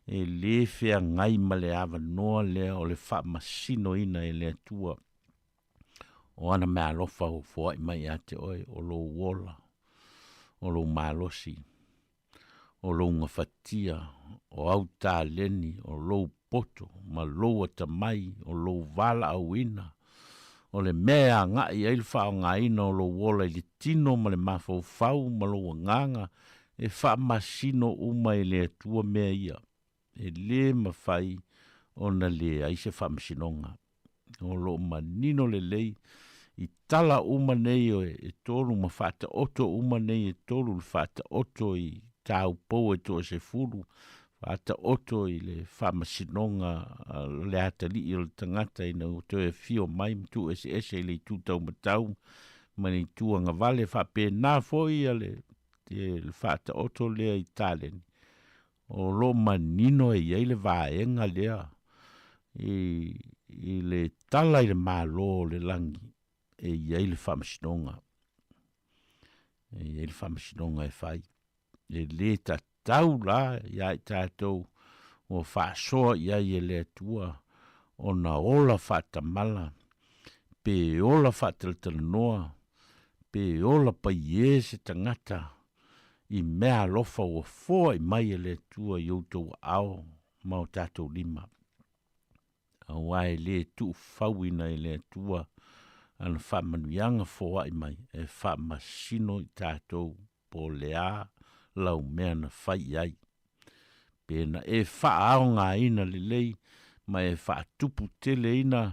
e le whea ngai ma le awa noa lea o le wha masino ina e le atua. O ana mea lofa o fōa i mai a te oe, o lo wola, o lo malosi, o lo ngawhatia, o au tā leni, o lo poto, ma lo ata mai, o lo vala au ina, o le mea ngā i eilwha o ngā ina, o lo wola i le tino, ma le mafau fau, ma lo nganga, e wha masino uma i le atua mea ia, e le mawhai, o na le aise wha masinonga, o lo manino le lei, i tala uma nei e tolu ma whata oto uma nei e tolu le whata oto i tau pou e toa se furu whata oto i le whamasinonga le ata li i le tangata i na uto e fio mai mtu ese le tu tau matau mani tuanga vale whape nā foi a le whata oto lea i talen o lo manino e iei le vaenga lea i le tala i le malo le langi e iei le whamasinonga. E iei le whamasinonga e whai. E le ta tau la, iai tātou, o whaasoa iai e le atua, o na ola whatamala, pe ola whatalanoa, pe ola pai e se tangata, i mea lofa o fōa i mai e le atua i outou ao, mau tātou 5. Awai le tu fawina i le atua, ana wha manuianga fōa i mai, e wha masino i tātou po lea lau mea na whai ai. Pēna e wha ao ngā ina le lei, ma e wha tupu tele ina,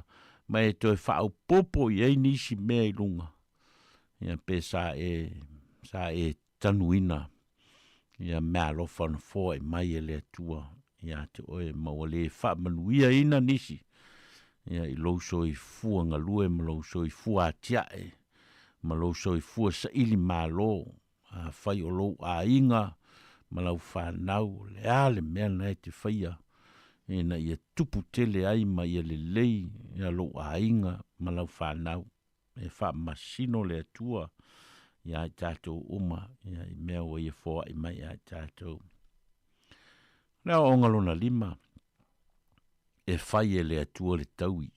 ma e toi wha au popo i ei nisi mea i lunga. Ia pē sa e tanuina, ia mea lofa na fōa i mai e le atua, ia te oe maua le wha manuia ina nisi. Ia i lauso i fua ngalue, ma lauso i fua atiae, ma lauso i fua sa ili malo, a whai o lou a inga, ma lau whanau, le ale mea nei te whaia, e na ia tupu tele ai ma ia le lei, ia lou a inga, ma lau whanau, e wha masino le atua, ia i tātou uma, ia i mea o ia fōa i mai ia i tātou. Nā o ngalona 5, e whai e le atua le taui,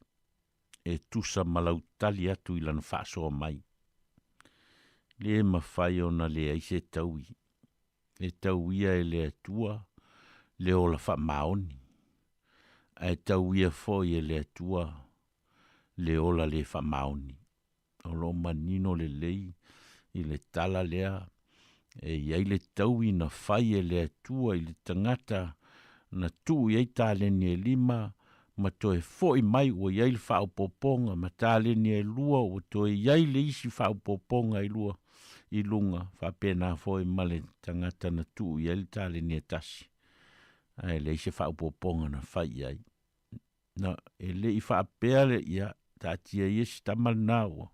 e tusa malau tali atu i lana whaasoa mai. le mawhai ona le ai se taui. E tauia e le atua, le ola wha maoni. E tauia foi e le atua, le ola le wha maoni. O lo manino le lei, i le tala lea, e iai le taui na whai e le atua, i le tangata, na tu iai tāleni e 5, ma toe foi mai ua iai le whao poponga, ma tāleni e 2, ua toe iai le isi whao poponga i lua. I lunga, whapena foi male tangata na tu iai le tāleni e tasi. Ai le isi whao poponga na whai iai. Na e le I whapea le ia, tātia iesi tamal nāua.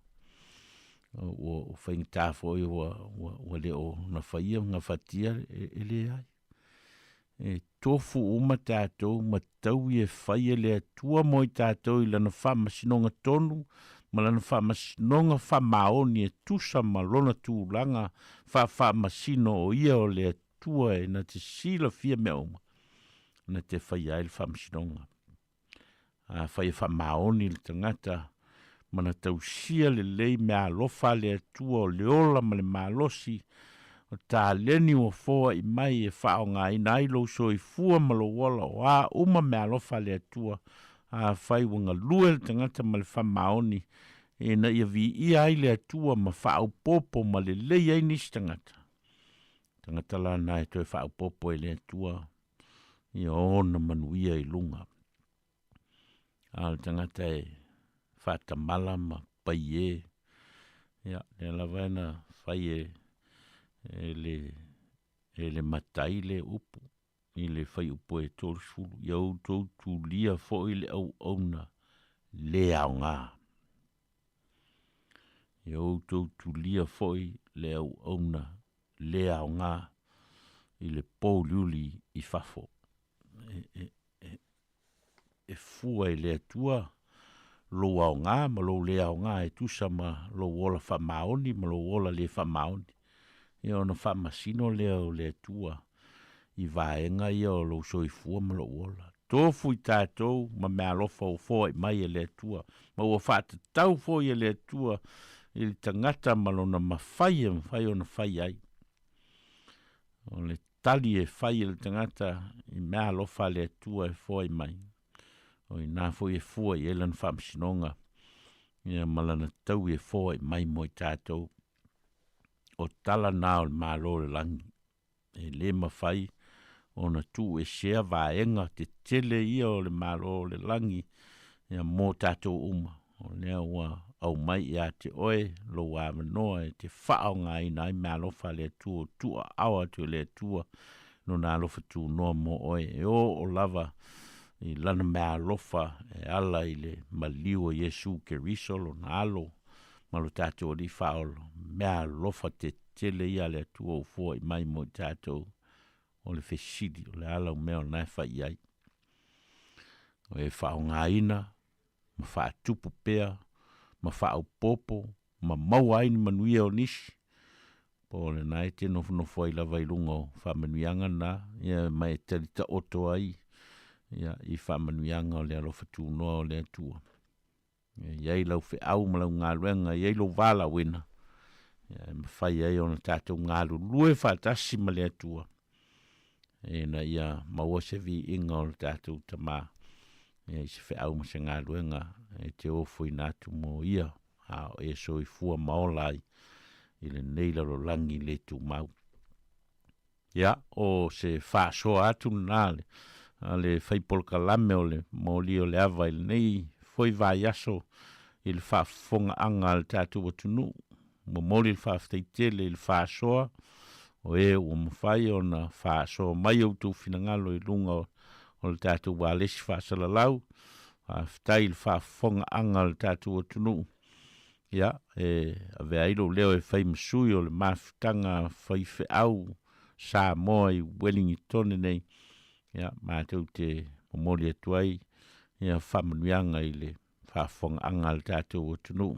O whainga tāwhoi wa le o na whaia ngā whatia e le ai. E tofu uma tātou ma tau I e whaia le atua moi tātou I lana whamasinonga tonu, ma lana whamasinonga whamaoni e tusa ma lona tūlanga whamasino o ia o le atua e na te sila fia mea uma. Na te whaia e le whamasinonga. A whaia whamaoni le tangata, mana tausia le lei mea alofa le atua o le ola ma le malosi, o tā leni o foa I mai e whao ngā ina ilo so I fua malo wala o a uma mea alofa le atua, a whai wanga lue le tangata ma le whamaoni, e na ia vi ia ai le atua ma whao popo ma le lei ai nisi tangata. Tangata la na e toi whao popo e le atua, I ona manuia I lunga. A le tangata e whata mala ma pai e. Ia, le alawaina whai e le matai le upu. I le whai upu e tōrifuru. Iau tō tū lia fo I le au auna le au ngā. Iau tō tū lia fo I le au auna le au ngā. I le pōliuli I whafo. E fua I le atua. Lo au ngā, ma lo le au ngā e tusa ma lo wola whamaoni, ma lo wola le whamaoni. I ona whamasino leo le tua. I vaenga I o lo soifua ma lo wola. Tofu I tātou, ma mea lofa o fo I mai e le tua. Ma ua whata tau fo I le tua. I le tangata ma lo na mawhai e mwhai o na whai ai. O le tali e whai e le tangata, I mea lofa le tua e fo I mai. O I nā fo I e fua I elan whamsinonga. Ia malana tau e fo I mai mo I tātou. O tala nā o le mālo le langi. E le mawhai o na tū e sea vaenga te tele ia o le mālo le langi. Ia mō tātou uma. O lea ua au mai ia te oe lo wā manoa e te whao ngā ina I mea lofa le tua tua awa tu le tua. No nā lofa tū noa mo oe. E o lava I lana mea lofa e ala I le maliu o Yesu ke risolo na alo. Malo tātou li whaolo. Mea lofa te tele ia le tua o fua I mai mo tātou. O le whesidi o le ala o mea o nai whai ai. O e whao ngā ina. Ma wha tupu pea. Ma whao popo. Ma maua aini manuia o nisi. Po le nai te nofo I lava I lunga o whamanuianga na. Ia mai tarita oto ai. Ia I whamanuianga o le alofa tū noa o le atua. Iai lau whi au ma lau ngā luenga. Iai lau wala wina. Ia ma whai ai o na tātou ngā lue whatasi ma le atua. E na ia maua se vi inga o le tātou tamā. Ia I se whi au ma se ngā luenga. E te ofu I nātu mo ia. A e so I fua maolai. I le neila ro langi le tu mau. Ia o se whaasoa atu nāle. Ale whaipol kalame o le mōli o le awa I le nei foi vai aso I le whaafonga anga le tātou atunu. Mo mōli le whaafteitele I le whaasoa o e o mwhai o na whaasoa mai au tū whinangalo I lunga o le tātou wālesi whaasalalau. Whaaftai le whaafonga anga le tātou atunu. Ia, a vea ilo leo e whai masui o le mawhitanga whai au Sāmoa I Wellington nei. Ia, mātou te momoli atuai, ia whamanuianga I le whaafonga anga le tātou o tunu.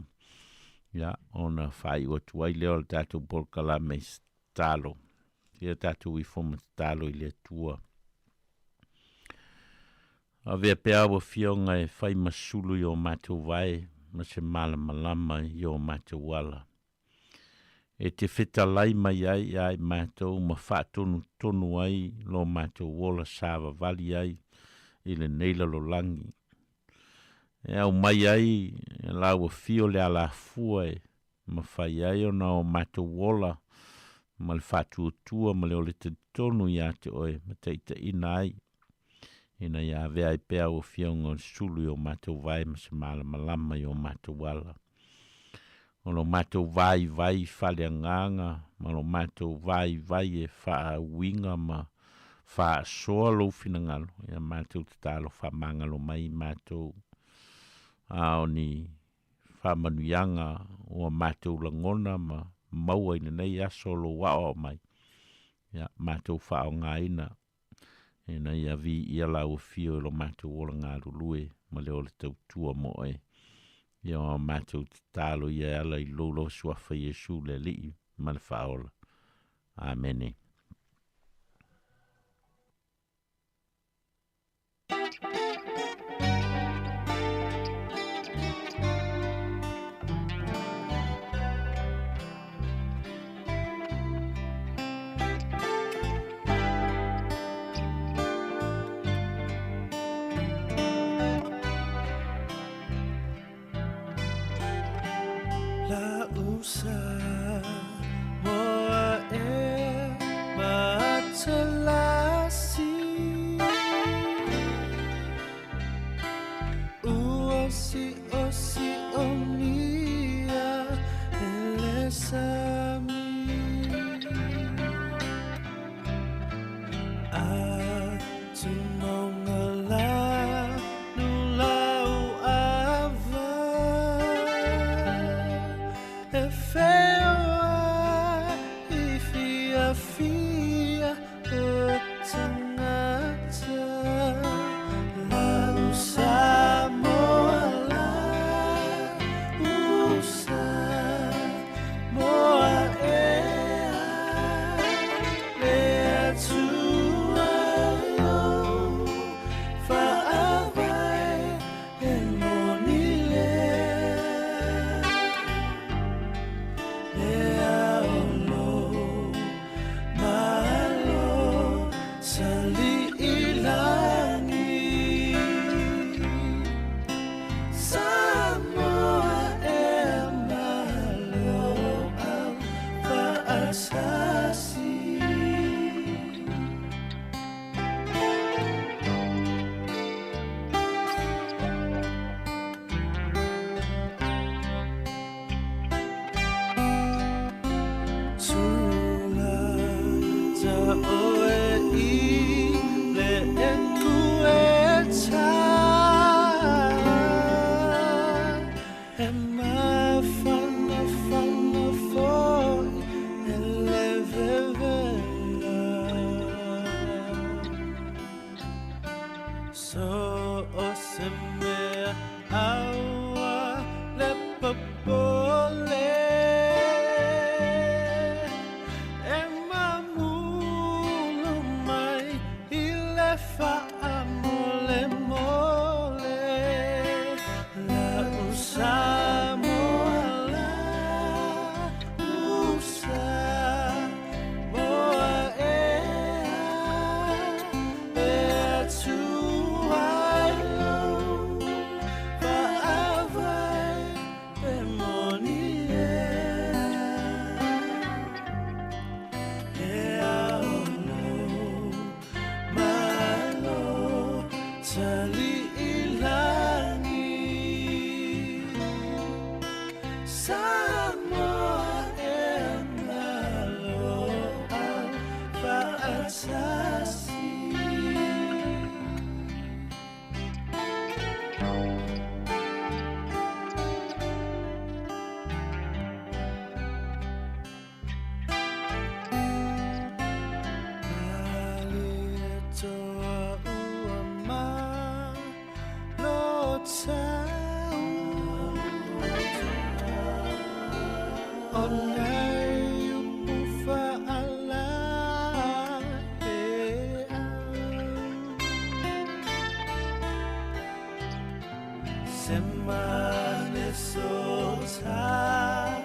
Ia, ona whai o atuai leo le tātou polkala me stalo. Ia tātou I foma stalo I le atua. A vea pea wa fionga e whai masulu I o mātou vai, ma se malama I o mātou wala. e te whitalai mai ai mātou ma whaatonu ai lo mātou wola sāwa vali ai i le neila lo langi. E au mai ai e lau fio le ala fua e ma whai ai o na o mātou wola ma le whaatuatua ma le o le te tonu i ate oe ma teita ina ai. Ina ia vea i pea o fionga o sulu o mātou vai ma se malama i o mātou wala. O lo mātou vai whale nganga, ma lo mātou vai e wha winga ma wha soa lo fina ngalo. Ia mātou te talo wha mangalo mai mātou ao ni wha manuianga o mātou langona ma maua ina nei aso lo wao mai. Ia mātou wha o ngā ina. Ina ia vi ia lau fio lo mātou ola ngā rulue ma leo le tau tua moe. Ia o mātou talo ia ala i lolo suafa Yesu le li ma le whaola. Amene. La Samoa e matalasi Uosi onia ele sami Atunongala nulau ava Fia o tangata La Samoa la Samoa Lea tua yo Whaawai e moni Lea olo Malo sali ilangi Samoa e malo au paasasi Oe I le eku e ta E mawhana foi E le vevela So o se mea aua le papole Mole La Samoa la Samoa e tuailo Whaavai e moni e aolo Sali ilangi Samoa e malo au paasasi Toa uama lo tau Onai ufa ala e Semane so ta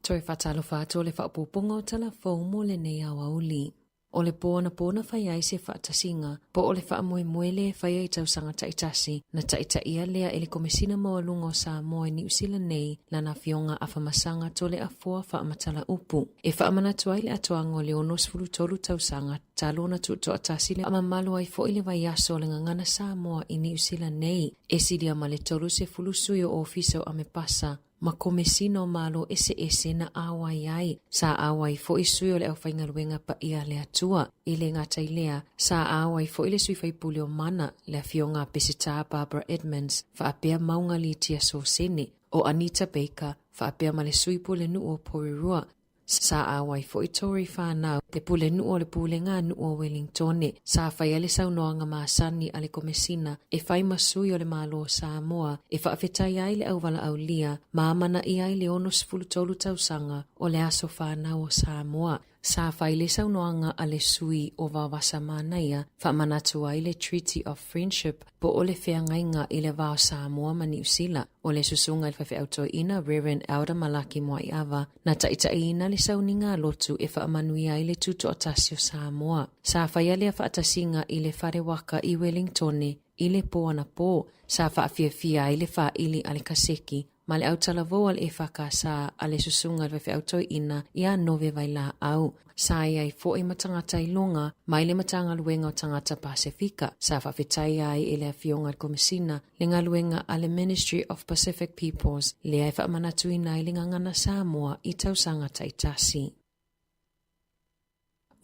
Toi whatalo whātua le whaapupunga o tala whau mo le nei awa uli. O le pōna whai ai se whaatasinga, po o le whaamoe le whai ai tausanga taitasi, na taita ia lea ele komisina mawalunga o Sāmoa New Zealand nei, lana fionga afamasanga to le afua whaamatala upu. E whaamanatu ai le atoanga o le onosfulu tolu tausanga, talona tu to atasi le amamalo ai fo ile vai aso le ngangana Samoa i New Zealand nei, e sidia ma le tolu se fulusui o ofisa o amepasa, ma komesina o malo ese na awai ai. Sa awai fo isui o le au whaingaluenga pa ia le atua. I le ngata ilea, sa awai fo ile sui whaipuli o mana le fionga pesita Barbara Edmonds fa apea maunga li tia so sene. O Anita Baker fa apea ma le sui pule nu o Porirua. Sa awai fo i tori whanau le pule nu o le pule ngā nu o Wellingtone. Sa whai ale saunoanga maasani ale komesina e whai masui o le malo o Samoa e whaafetai ai le auwala au lia maamana i ai le onos fulutolu tausanga o le aso whanau o Samoa. Sa whai le saunoanga ale sui o wawasa manaia whaamanatu ai le Treaty of Friendship po o le whiangainga i le wao Samoa ma New Zealand. O le susunga il whawhi auto ina Reverend Elder Malaki Moai Ava na taita ina le sauninga lotu e whaamanui ai le tuto atasi o Samoa. Sa whai alea whaatasinga i le whare waka i Wellingtone i le po ana po. Sa whaafia i le wha ili ale kaseki. Ma le autala voal e whakasa a le susunga le auto ina i a nove vai la au. Sa iai fo i matangata i longa, mai le matanga luenga o tangata Pasifika. Sa whawhetai ai e le fionga komisina, le ngā luenga a le Ministry of Pacific Peoples, le ai whaamanatu i nai le ngangana Samoa i tausanga taitasi.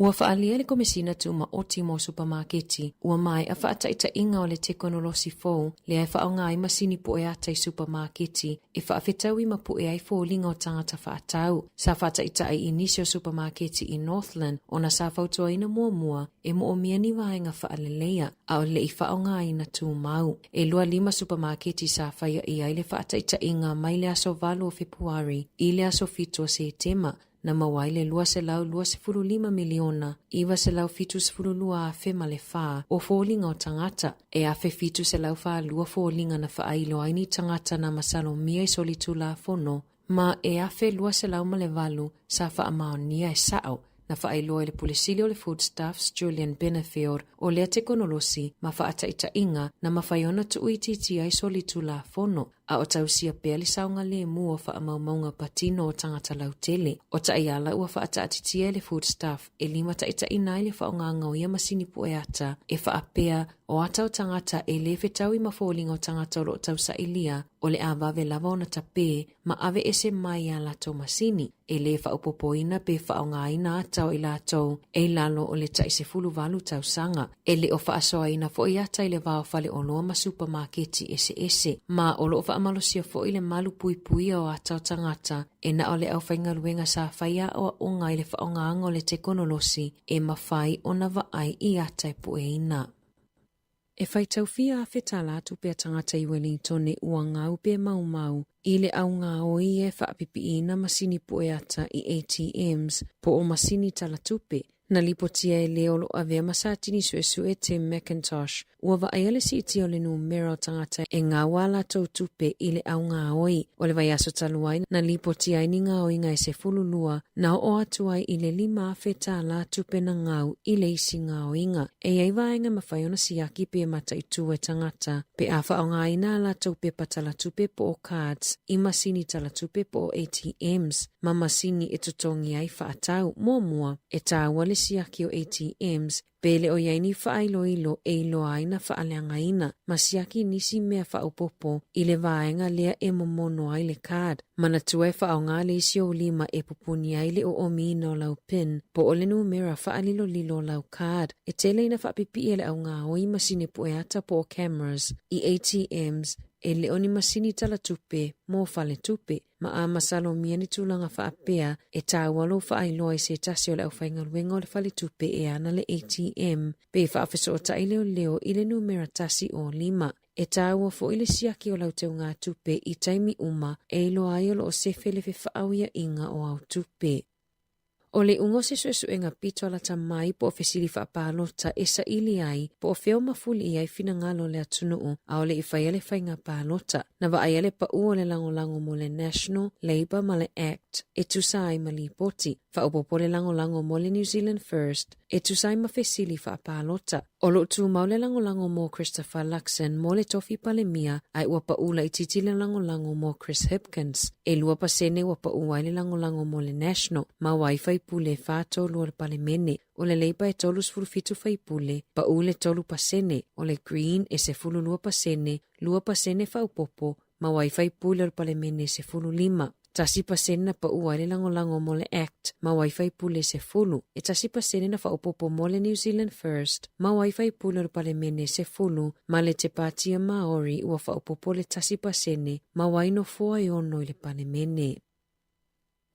Ua whaalia le komisina tu ma oti mo supermarketi, ua mai a whaataita inga o le tekonolosi fōu, le ai whaonga i masini po e atai supermarketi, e whaafetau i mapu e ai fō linga o tangata whaatau. Sa whaataita ai inisio supermarketi i Northland, o na sa whautua ina mua, e mo o miani waenga whaalelea, a o le i whaonga ina tu mau. E lua 5 supermarketi sa whaia i ai le whaataita inga mai le aso valo o Februari, i le aso fito se tema, na mawaile lua se lau 25 miliona, iwa se lau fitu se fulu lua afe ma le wha o fōlinga o tangata, e afe fitu se lau wha lua fōlinga na wha ailo aini tangata na masalo mia i solitu la fono, ma e afe lua se lau ma le valu sa wha amao nia e sao, na wha ailo le pulisili o le foodstuffs Julian Benefield o lea tekonolosi ma wha ataita inga na mawhaiona tu uititi ai solitu la fono, a o tausia pēli saunga le mua wha amaumaunga patino o tangata lautele. O taiala ua wha ataatitia le foodstuff e 5 taita inai le wha o ngā ngau ia masini po e ata e wha apea o ata o tangata e le whetau i mawhōlinga o tangata o lo tausa ilia o le awave lava o na tapē ma ave ese mai a lato masini e le wha upopoina pe wha o ngā ina atau i lato e lalo o le taise fulu valu tausanga e le o wha asoa ina fo i ata i le vao whale o loa ma supermarketi ese ma o lo amalosia fo ile malu pui o atau tangata e na ole au whaingaluenga sa whaia o unga ile whaonga o le tekonolosi e mawhai o na vaai i atai pueina. E whaitau fia a whetala atu pia tangata i Wellingtone ua ngau pia mau ile au ngā o i e whaapipiina masini pueata i ATMs po o masini talatupe. Na lipotia e leolo a vea masatini suesu e Tim McIntosh, ua wa aiale si iti o le numero tangata e ngā wala tau tupe i le au ngā oi. O le vai aso taluai na lipotia e ni ngā oi ngā se fululua, na o atuai i le 5 feta la tupe na ngau i le isi ngā oinga. E ai vaenga mawhaiona siaki pe mata i tue tangata, pe awha o ngā ina la tupe patala tupe po o cards, i masini tala tupe po o ATMs, ma masini e tutongi ai whaatau, mua, e tā wale siaki o ATMs, pele o yaini whaailoilo e ilo aina whaaleanga ina, ma siaki nisi mea whaopopo i le vaenga lea e momono ai le card. Mana tue whaonga le isi o 5 e pupuni ai le o omina o lau pin, po o le numera whaalilo lilo lau card. E tele ina whaapipi e le au ngā oi masine pueata po o cameras i ATMs, e le oni masini tala tupe, mo fale tupe, ma a masalo miani tulanga whaapea e tā walo whaailoa i se tasi o le au whaingaluenga o le fale tupe e ana le ATM, pe whaafeso o ta leo i le numera tasi o 5. E tā ua fo i le siaki o lau teo ngā tupe i taimi uma e ilo ai o lo o sefe le whaawia inga o au tupe. O le ungo se suesuenga pito ala ta mai po o fesili whaapalota e sa ili ai po o feo mafuli i ai fina ngalo le atunuu a o le i whaiale whainga palota. Na wa aiale pa ua le lango mo le National Labour ma le Act Act, e tusai malipoti, whaopopole lango mo le New Zealand First, e tusai mawhesili whaapalota. O lo tu maule lango mo Christopher Luxon mo le tofi palemia ai wapa ula i titile lango mo Chris Hipkins. E lua pasene wapa uwaile lango mo le National, ma wifi pule whato lua le palemene. O le leipa e tolu sfurufitu faipule, pa ule tolu pasene, o le Green e se fulu lua pasene faupopo, ma wifi pule o le palemene se fulu 5. Tasi pasene na pa uwaile lango mo le Act, ma wifi pule se fulu. E tasi pasene na faupopo mo le New Zealand First, ma wifi pule o le palemene se fulu, ma le te patia Maori ua faupopo le tasi pasene, ma waino fua ono i le palemene.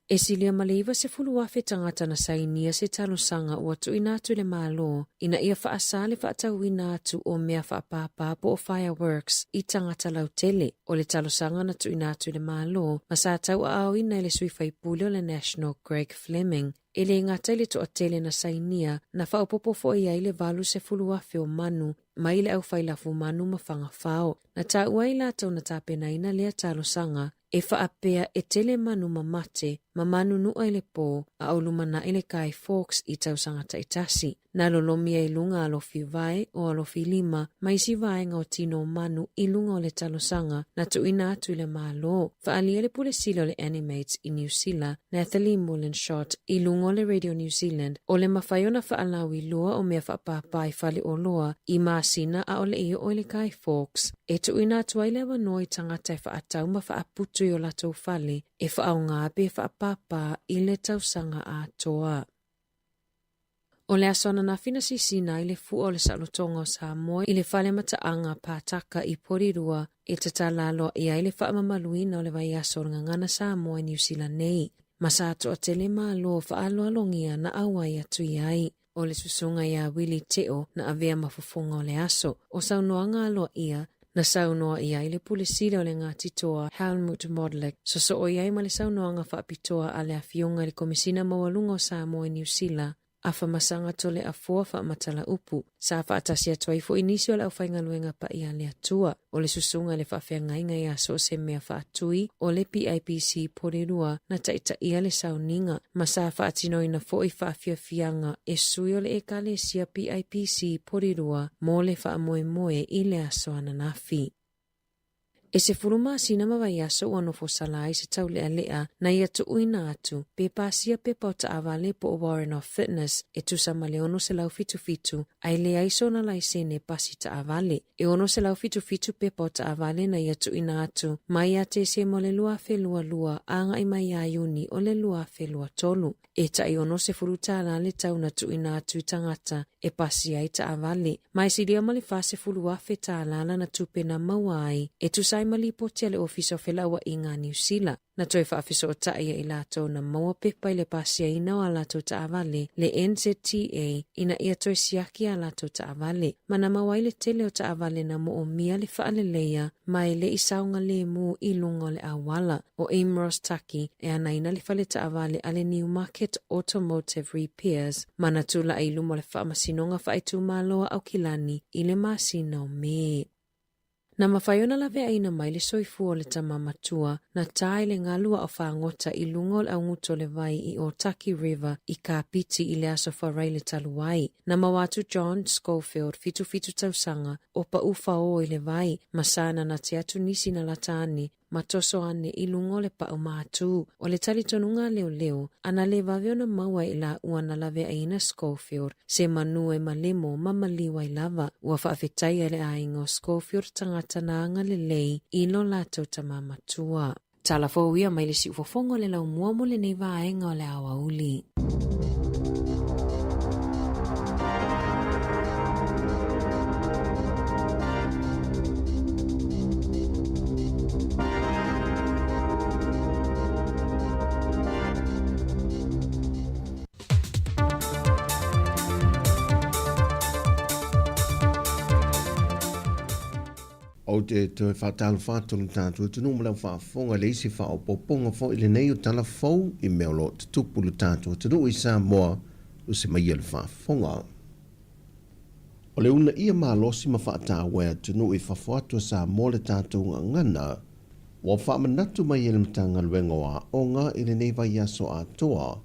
E silia maleiva se fulu wafe tangata na sainia se talosanga ua tuina atu le malo, ina ia faasale faatauina atu o mea faapapapo o fireworks i tangata lautele. O le talosanga na tuina atu le malo, masa tau au ina le sui faipule o le National Greg Fleming. Ele ngata ile to atele na sainia na faupopo fo ia ile valu se fulu wafe o manu, ma ile au failafu manu mafanga fao. Na ta uaila tau na tapena ina lea talosanga, e whaapea e tele manu mamate, ma manu nua ile po, a aulumana ile kai Fox i tau sangata itasi. Na lolomia ilunga alofi vai o alofi 5, ma isi vai ngao tino manu ilunga o le talosanga na tuina atu ile malo. Whaalia le pule silo le Animates i New Zealand, Nathalie Mullenshot ilunga o le Radio New Zealand, o le mawhaiona whaalawi lua o mea whaapapai whale o loa i maasina a ole iyo o ile kai Fox. E tuina atu aile wanoi tangata e whaatau ma whaaputu i o latou whale, e whaaungape e whaapapa i le tausanga a toa. O le asona na fina sisina i le fu o le salotonga o Sāmoa i le whale mataanga pātaka i porirua e tatalalo i aile whaamamaluina o le vai aso ngana Sāmoa i New Zealand nei. Masato o tele malo whaaloalongia na awai atu i ai. O le susunga ia Willie Teo na avea mafufunga o le aso. O saunoanga aloa ia na saunoa ia i le pulisile o le ngāti toa Helmut Modlik. So o iai ma le saunoanga whaapitoa a le awhionga le komisina mawalunga o Sāmoa i New Zealand. Afa masanga tole a fua fa matala upu. Sa fa atasia toifo inisi o la ufainga luenga pa ia le atua. O le susunga le fa fenga inga ia so se mea fa atui. O le PIPC porirua na taita ia le sauninga. Masa fa atino ina fo i fa fianga e sui o le ekale sia PIPC porirua mo le fa moe moe i le aso ananafi. E se furuma sina mawai aso wano fo salai se tau lea lea na ia tu uina atu. Pe pasia pe pau ta avale po o Warren of Fitness e tu sa maleono se lau fitu fitu ai lea iso na lai sene pasi ta avale. E ono se lau fitu fitu pe pau ta avale na ia tu ina atu. Mai ate se mo le lua fe lua anga i mai ayuni o le lua fe lua tolu. E ta i ono se furuta ala le tau na tu ina atu tangata e pasi ai ta avale. Mai si lia mali fa se fulua fe ta alala na tupe na mawai e tu sai malipo te le ofiso felawa inga New Zealand. Na toi whaafiso o taia i lato na maua pepa i le pasia ina o a lato ta avale le NZTA ina ia toi siaki a lato ta avale. Mana mawai le tele o ta avale na mo o mia le whaale leia mai le isaunga le mu i lunga le awala o Amros Taki e anaina le whale ta avale ale Newmarket Automotive Repairs. Mana tula ai lumo le whaamasinonga whaitu maloa au kilani i le masina o me. Na mawhaiona la vea ina mai le soifu o le tamamatua na tae le ngalua o whaangota i lungol au nguto le vai i o Taki River i ka piti i le aso wharai le taluai. Na mawatu John Schofield fitu tausanga o pa ufa o i le vai masana na te atu nisi na latani matoso ane i lungo le pa o matu. O le talitonunga leo ana le vaveo na maua i la uana la vea ina Schofield se manue malemo mamaliwa i lava ua whaafetai le aingo Schofield tangata na anga le lei ilo lato tamamatua. Tala fōwia mai le si ufofongo le lau mua mo le nei vaenga o le awa uli. O te te whātalo whātolo tātou tunu mula whaafonga le isi whaopoponga fo i le nei o tala fau i meolo te tupulu tātou tunu i Sāmoa o se mai le whaafonga. O le una ia mālosi ma whaatāwea tunu i whawhatu Sāmoa le tātou ngana Wa whaamanatu mai ele mtanga luenga wa onga ele nei vai aso a toa.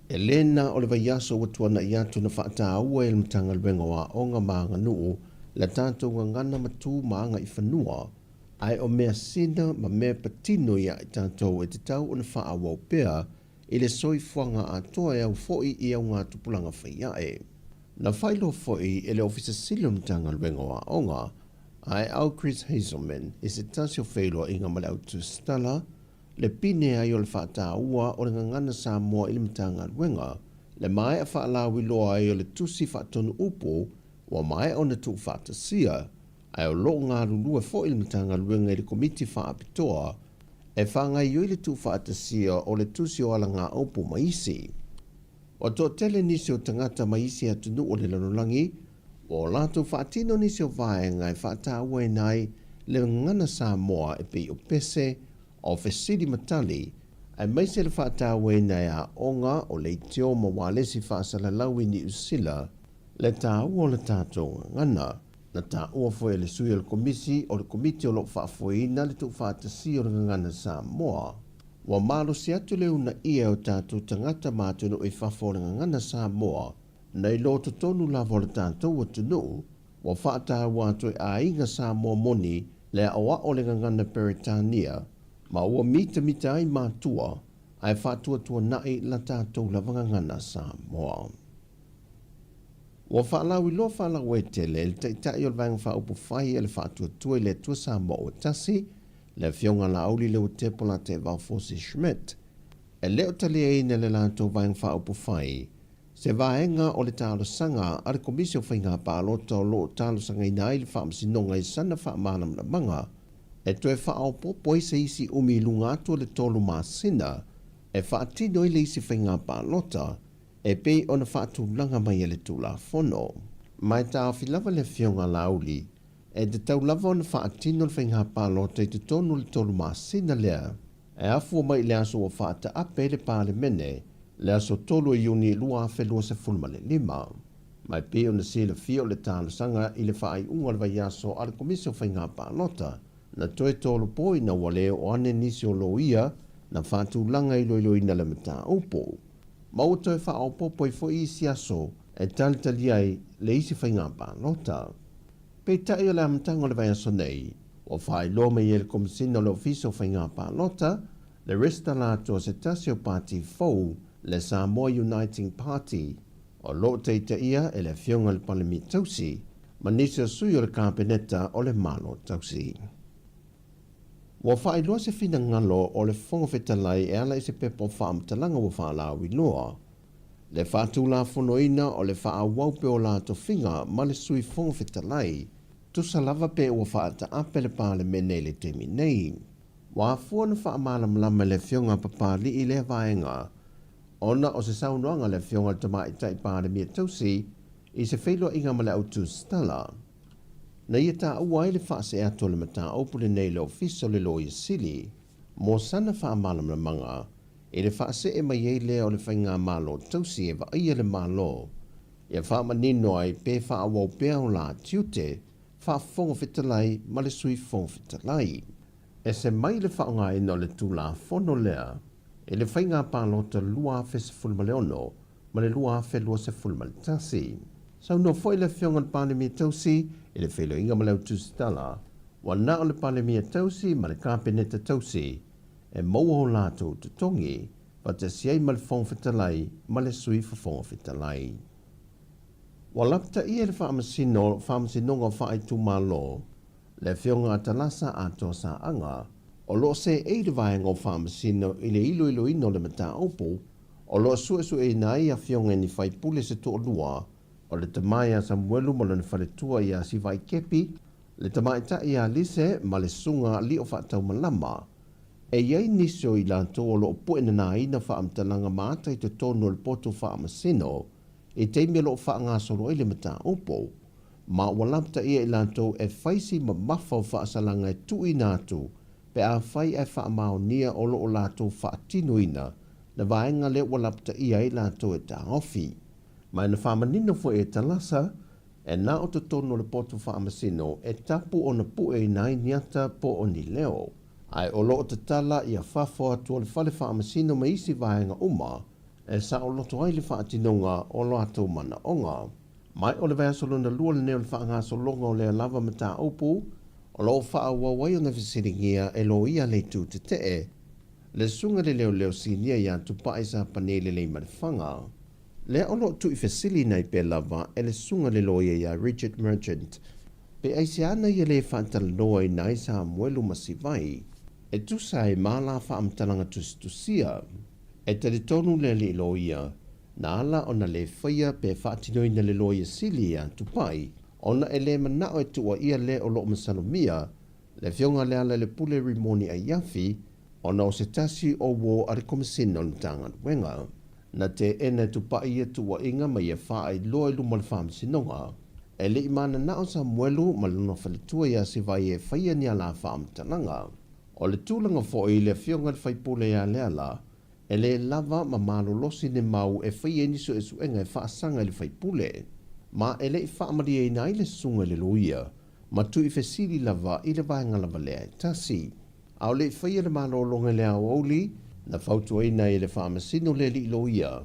Elena o le vai aso watuana i atu na whaata aua ele mtanga luenga wa onga maanga nuu la tātou ngangana matu maanga i whanua. Ai o mea sina ma mea patino ia i tātou e te tau o na wha wau pea i le soifuanga a toa e au foi i au ngā tupulanga whaiae. Na whailo foi e le ofisa silo mtanga luenga wa onga ai au Chris Hazelman i se tasio whailo i ngā male au tu stala le pine ai o le whaata ua o le ngangana Sāmoa i le mtanga luenga le mai a whaalawi loa ai o le tusi whaatonu upo wa mai o na tu whaata sia ai o loo ngā rulua fo i le mtanga luenga i le komiti whaapitoa e whangai i le tu whaata sia o le tusi o ala ngā upo maisi. O tō tele nisi o tangata maisi atunu o le lanolangi o lato whaatino nisi o vaenga e whaata ua nai le ngana Samoa e pei o pese o fesiri matali ai maise le whaata ua nai a onga o le teo ma walesi whaasala lawi ni usila le tā ua le tātou ngana na tā ua foe le sui o le komisi o le komiti o lo whaafoina le tu whaatasi o le ngana Samoa. Wa malo si atu leu na ia o tātou tangata mātunu i whafo le ngana Samoa nei loto tonu la vola tātou wa tunu, wa whaata wātu e a inga Samoa moni le awa o le ngana Peritania, ma ua mita ai mātua, ai whātua tua nai la tātou la ngana Samoa. Wa whaalawi lo whaalawe tele le taitai o le vanga whaupu whai e le whātua tua le tua Samoa o tasi, le fionga la auli leo tepola te Valfosi Schmidt, e leo tali e ina le lātou vanga whaupu whai, se vaenga o le talo sanga a le komisio whainga pālota o lo talo sanga ina i le whaamasinonga i sana whaamanam na manga, e to e whaao popo i se isi umi lunga atu le tolu māsina, e whaatino i le isi whainga pālota, e pei o na whaatu langa mai e le tula fono. Mai tā whilawa le fionga lauli, e te tau lava o na whaatino le whainga pālota i te tonu le tolu māsina lea, e afua mai le aso o whaata ape le pāle mene, le aso tolu e iuni lua whelua se fulmale lima. Mai pe o na sila fio le tālo sanga i le whaai unga le vai aso a le komisio whainga pālota, na toe tolu poi na wale o ane nisi o loia na whātu langa i loiloi na le mata upo. Ma o toe wha popo i fo isi aso e talitali ai le isi whainga pālota. Pe tai o le amtanga le vai aso nei, o whaai loma i le komisina le ofisio whainga pālota, le resta lato se tasio pāti fau le Samoa Uniting Party, o lo teita ia e le fionga le palemi tausi, ma nisi o sui o le kāpeneta o le malo tausi. Wa whaai loa se fina ngalo o le fonga whetalai e ala i se pepo whaamtalanga wa whaalawi loa. Le whaatu la fonoina o le whaa waupe o la to finga ma le sui fonga whetalai, tu salava pe ua whaata ape le pāle mene le temi nei. Wa afua na wha malam lama le fionga papali i le vaenga, ona o se saunoanga le fionga tama i tai pāle mia tausi, i se whailo inga male autu stala. Na ia tā ua le wha se ato le mata opule nei le ofiso le loia sili, mo sana wha malam le manga, i le wha se e mai ei lea o le whainga malo tausi e wa ia le malo. Ia wha manino ai pe wha awau pea o la tiute, wha fonga fitalai ma le sui fonga fitalai. E se mai le whaonga ino le tūla fono lea, e le whainga pālota lua fe se fulma le ono, ma le lua fe lua se fulma le tasi. Sau no foi le whionga le pāle mia tausi, e le whelo inga ma leo tūstala, wa na o le pāle mia tausi ma le kāpeneta tausi, e maua o lātou tutongi, pa te siai ma le whong fitalai, ma le sui fa whonga fitalai. Wa lapta ia le whaamasinonga whaai tu malo, le whionga atalasa a tosa anga, o lo se e le vaenga o whaamasino i le ilo ino le mata opo, o lo su e nai a whionga ni whai pule se to lua, o le tamai a Samuelu mo le whaletua i a si vai kepi, le tamai ta i a lise ma le sunga li o whaatau malama, e iei niso i lanto o lo poe na ina whaamtalanga maata i te tono le poto whaamasino, e teimi lo whaanga soro i le mata opo, ma walamta ia i lanto e whaisi ma mafa o whaasalanga e tui nātu, pe a whai e whaamao nia o lo o lato whaatino ina, na vaenga le walamta ia i lanto e ta ofi. Mai na whaamanino fo e talasa, e na o te tono le poto whaamasino e tapu o na pu e nai niata po o ni leo. Ai o loo te tala ia whafo atua le whale whaamasino ma isi vaenga uma, e sa o loto ai le whaatinonga o lo atou mana onga. Mai o le vea solona lua le neo le whaanga solonga o le lava mata upu, o loo wha wawai o na visiringia e lo ia le tu te te le sunga le leo sinia ia tupa isa panele le marifanga. Le o loo tu i fesili nei pe lava e le sunga le lo ia Richard Merchant, pe aisi ana ia le whaantala noa i nai sa muelu masivai, e tusa e mala whaamtalanga tusia, e te tonu le li lo ia, na ala ona le whaia pe whaatinoina le lo ia silia tupai, ona e le manao e tua ia le o loo masanomia, le whionga le ala le pule rimoni a yafi, ona o se tasi o wo ari komisina o ntangan wenga, na te ene tupai ia tua inga ma ia wha ai loa ilu mal whaamsinonga, e le imana nao sa muelu maluna whalitua ia se vai e whaia ni ala whaamtananga, o le tūlanga fo i le whionga le whaipule ia le ala, e le lava ma malolosi ne mau e whaia niso e suenga e whaasanga i le whaipule, ma e le whaamari e nai le sunga le loia, ma tu i fesili lava i le vaenga lava lea e tasi. Au le whaia le malolonga le au auli, na whautu eina i le whaamasino le li loia,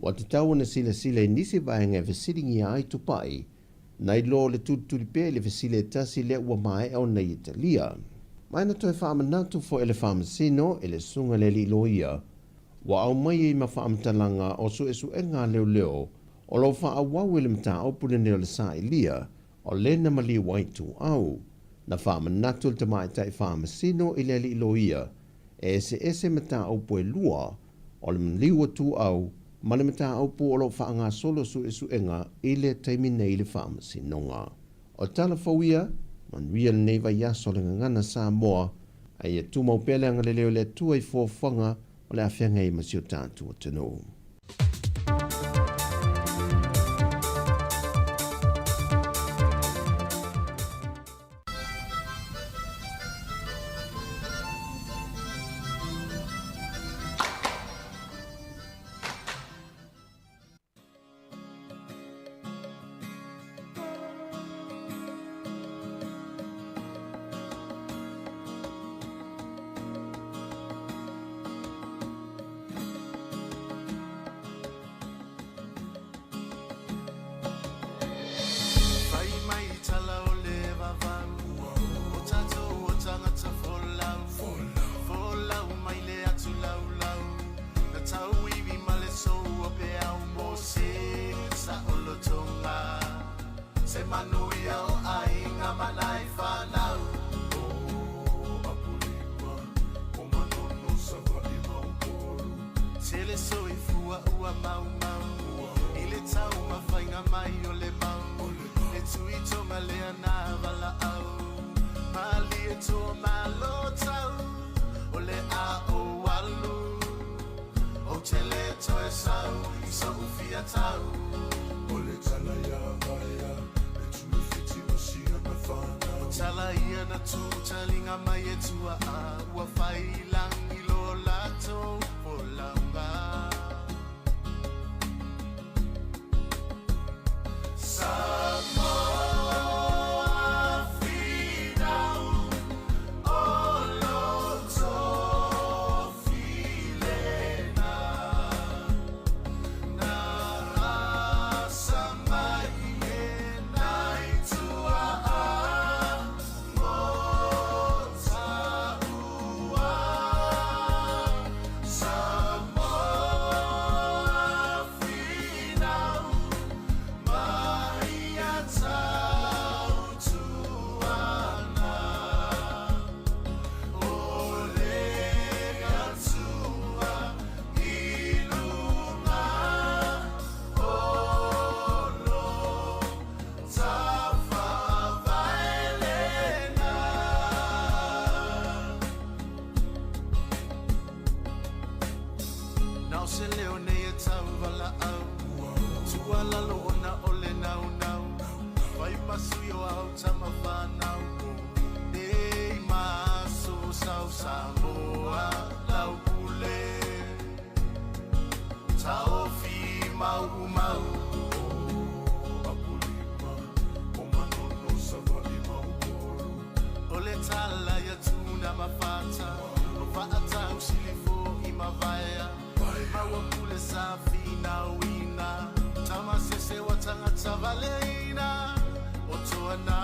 wa te tau na sile nisi vaenga e fesiringi ai tupai, nai lo le tuturipe le fesile e tasi le ua mae au nei Italia. Mai na toi whaamanatu fo e le whaamasino e le sunga le li loia, wa au mai i ma whaamtalanga o su e su e ngā leo, o lo whaawau e le mta aupune neo le sa ilia, o le na mali waitu au, na whaamanatu le tamai tai whaamasino i le li loia, e ese mta aupu e lua, o le mliwa tu au, ma le mta aupu o lo whaanga solo su e su enga i le taimi nei le whaamasinonga. O tala fawia, man ria le neiva yaso le ngana Sāmoa, ai e tu mau pele anga le leo le tua i fōwhanga o le awhianga i masio tātu o tino. Samoa, lau pule, tau fi mau mau, apulima, omanono savali mau. Ole tala ya tuna mafata. tawa pule safina wina tama sese watangata valeina otoana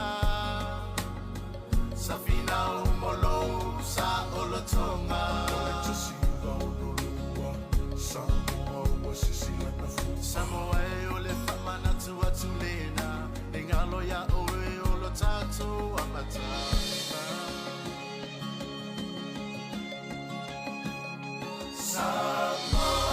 safina umolo sa olotonga Samoa ole famana tua tulena engalo ya oe olo tato amata Samoa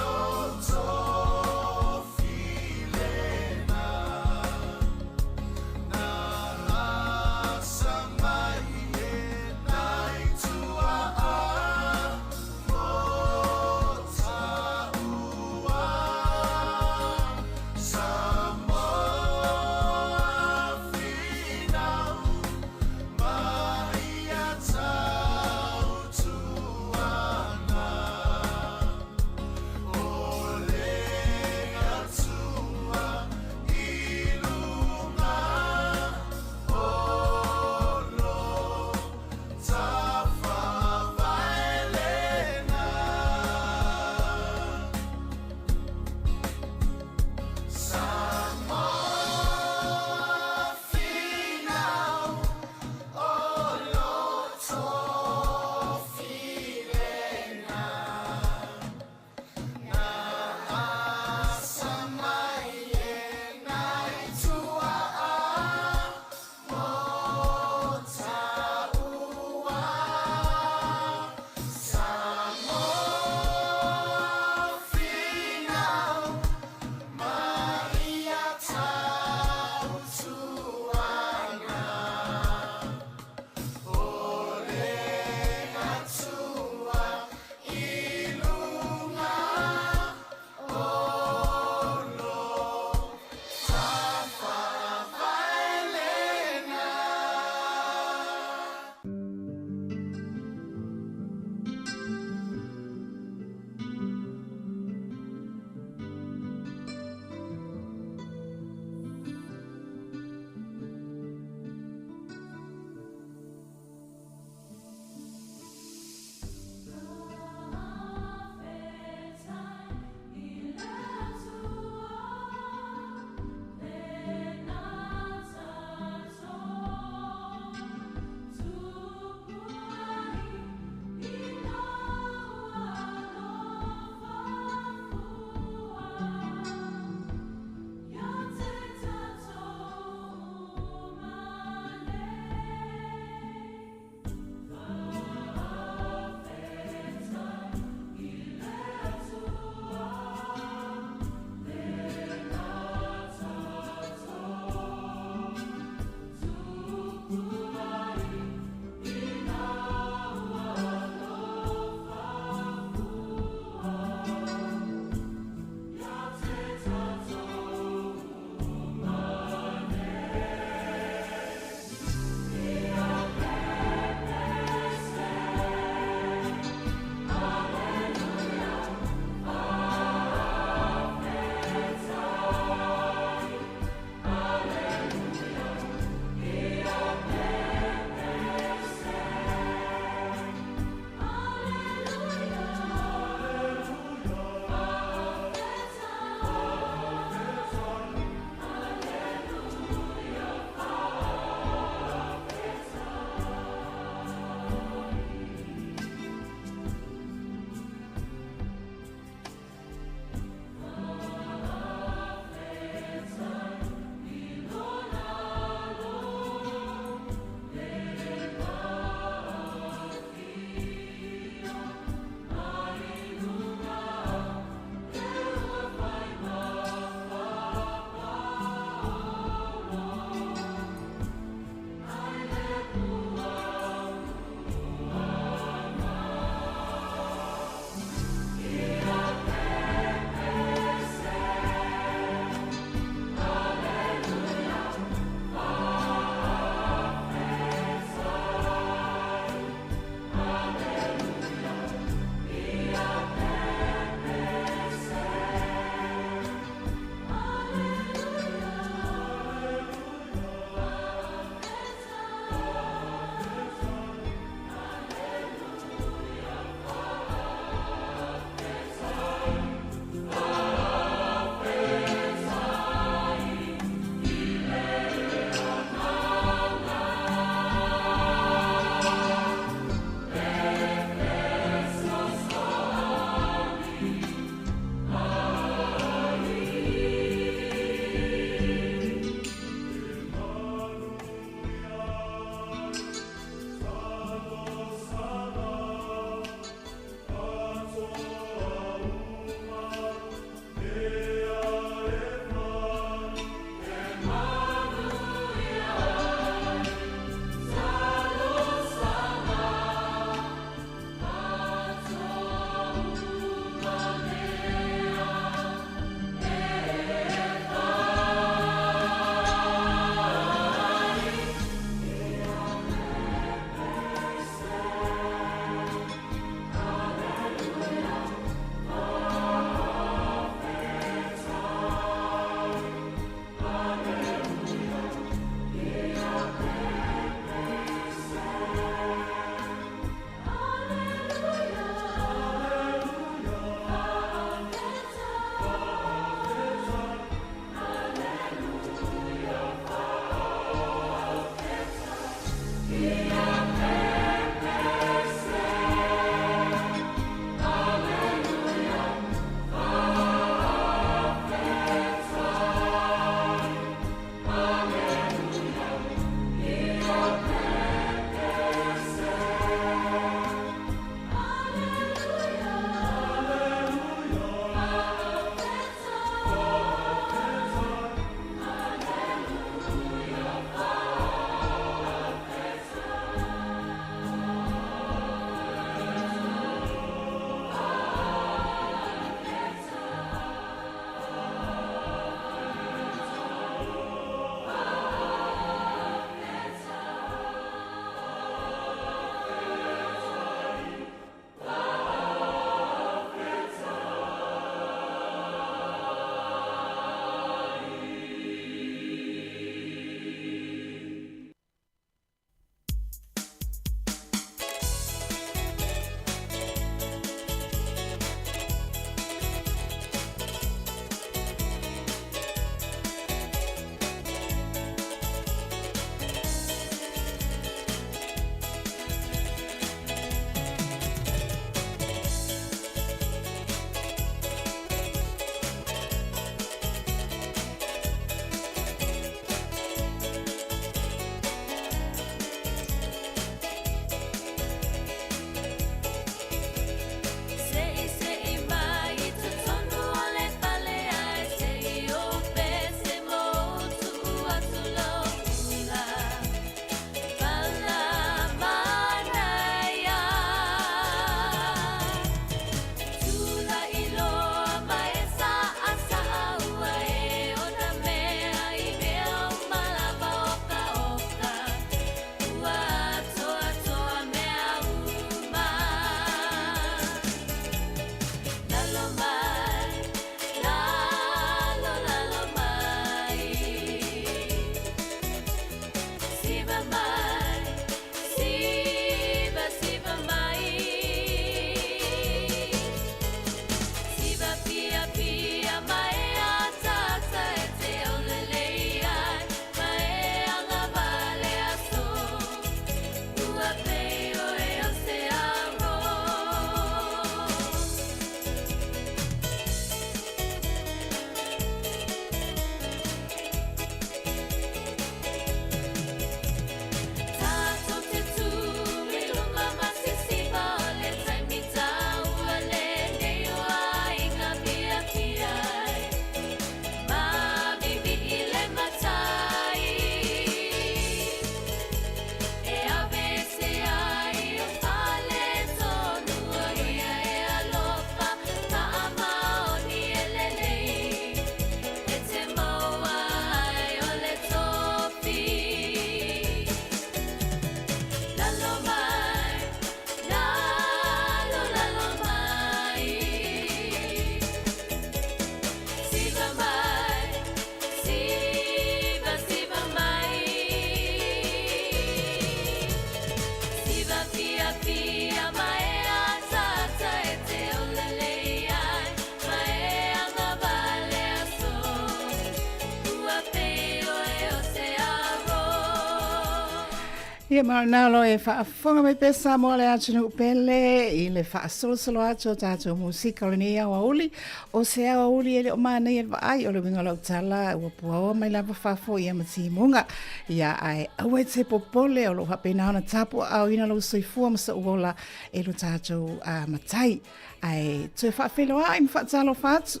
Ia maunalo e whaafonga mai pe Samoa le atunu pele I le whaasolosolo atu tātou musika o le nei awa uli o se awa uli ele o mana i ai o le winga lau tala ua puawa mai lava whafo ia matimunga ia ai awe te popole o lo hapena ona tapu au ina lau soifua masa uola e lo tātou matai ai tue whaafelo ai mwhaatalo whaatu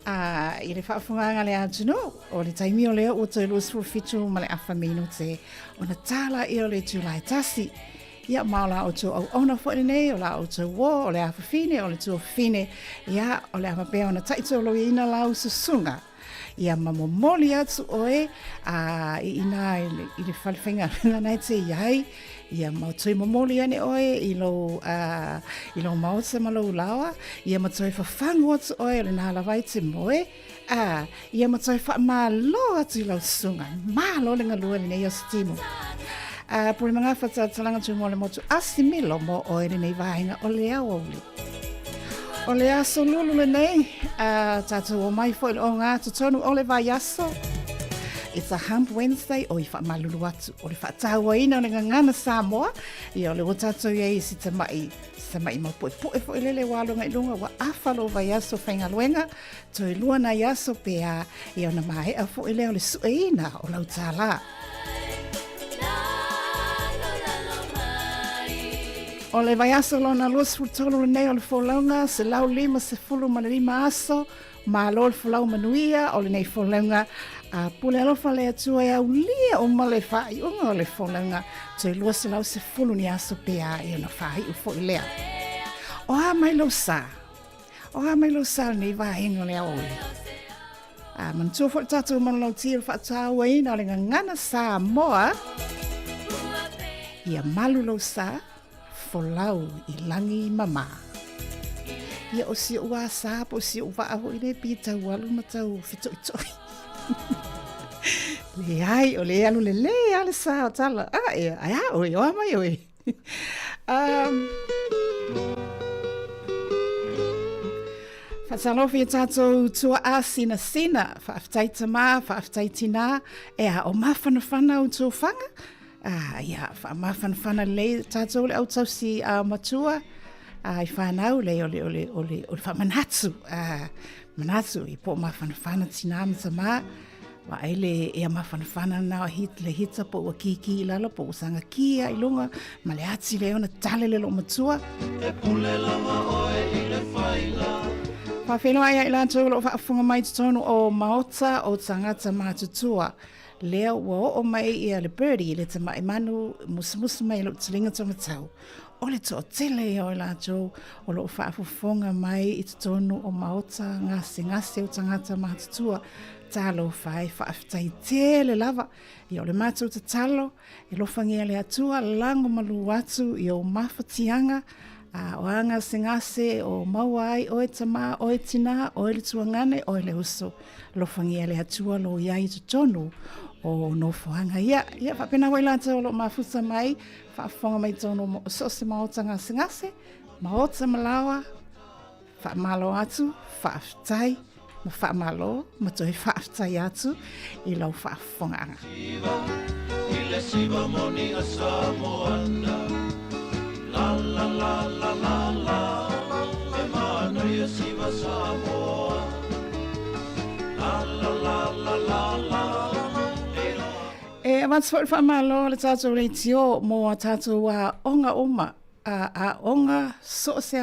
I le whaafunganga le atunu o le taimi o leo o te luasfuru fitu ma le awhamino te o na tala I o le tūlai tasi ia maola o tō au ona fwere nei o la o tō wō o le awhawhine o le tō whine ia o le awhapea o na taitolo I ina lau susunga ia mamomoli atu oe I ina I le whalewhenga nei te iai ia mautoi momoli ane oe I lo maotsa malau lawa ia mautoi whawhangu atu oe o le nālawai te moe ia mautoi whamalo atu I lau sunga malo le ngalua le nei o stimu puri mga whatatalanga tu mo le motu asimilo mo oe le nei vahenga o le awa uli o le aso lulu le nei tātou o mai fo o ngā tutonu o le vai aso It's a Hump Wednesday o I whaamalulu atu o le whaataua ina o le ngangana Samoa I o le o tātou iei si te mai mau poe fo ilele walunga I lunga wa awhalo vai aso whainga luenga to I lua na aso pea I o na mahea fo ile o le sueina o lau tāla O le vai aso lona luas futolo le nei o le folaunga se lau lima se fulu ma le lima aso ma lo le folau manuia o le nei folaunga pule alofa le atua e au lia o ma le whai unga o le folaunga to I lua se lau se fulu ni aso pea I ona whai u fo ilea. O ha mai lo sa nei vahenga le aoi. Mantua fo tatu manalo tia whaataua ina o le ngangana Samoa ia malu lo sa folau I langi mama. Ia o si ua sa po si ua aho I le pita walu matau fito itoi. Le ai o le alu le ale sa o tala. Ai oi o mai oi. Whaatalofi tātou tua sina whaaftai tama, whaaftai tina o mawhanawhana o tō whanga. Ia, mawhanawhana le tātou le au tau si matua I whanau le ole whamanatu manatu I po mawhanawhana tina tama wa ele e mawhanawhana na le hita po wa kiki I lala po usanga kia I lunga ma le ati le ona tale le lo matua e pule lava oe I le whainga Whawhenua ia I lātou lo whaafunga mai tutonu o maota o tangata mātutua lea ua o mai ia le birdie le tama I manu musamusa mai lo tulinga tomatau o le to tele o lātou o lo whaafunga mai I tutonu o maota ngase o tangata mātutua talo whai whaaftai tele lava I o le mātou te talo e lo whangia le atua lango malu atu I o mawhatianga o anga singase o mawai o e tama o e tina o e le tuangane o e le uso lo whangia le atua lo iai tutonu o no whanga ia whapena wai lātou lo mafuta mai whaafonga mai tono mo so se maotanga singase maota malawa whaamalo atu whaaftai ma whaamalo ma toi whaaftai atu I lau whaafonga anga I le siva moni a Samoana La la la la la la e mana ia siva Samoa La la la la la la Avantsfol whamalo le tātou le tio mo a tātou a onga oma a onga so se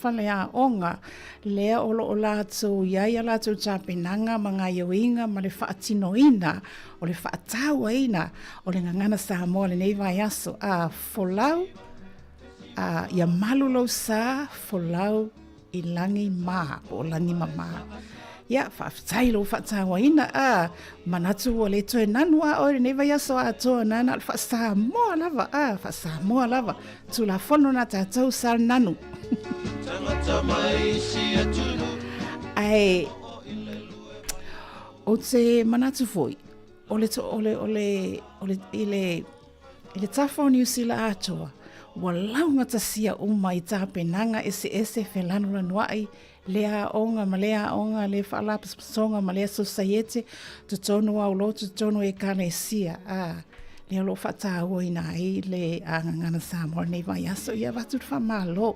whale a onga lea olo o lātou iai a lātou tāpenanga mga ioinga ma le whaatinoina o le whaatauaina o le ngangana Samoa le nei vai aso a folau ia malulo sa folau I langi maa o langi mama ia whaaftai lo whaatawaina manatu o le toe nanua o le neva yaso a toa nana al Samoa lava Samoa lava tu la fono na tātou sa nanu ai o te manatu foi o le tafo New Zealand atoa wa launga tasia uma I tāpenanga ese whelanu lanuai lea onga le whaalapasonga ma lea society tutonu au lo tutonu e kalesia le lo fata o ina ai le ngana Samoa nei vai aso ia watu whamalo.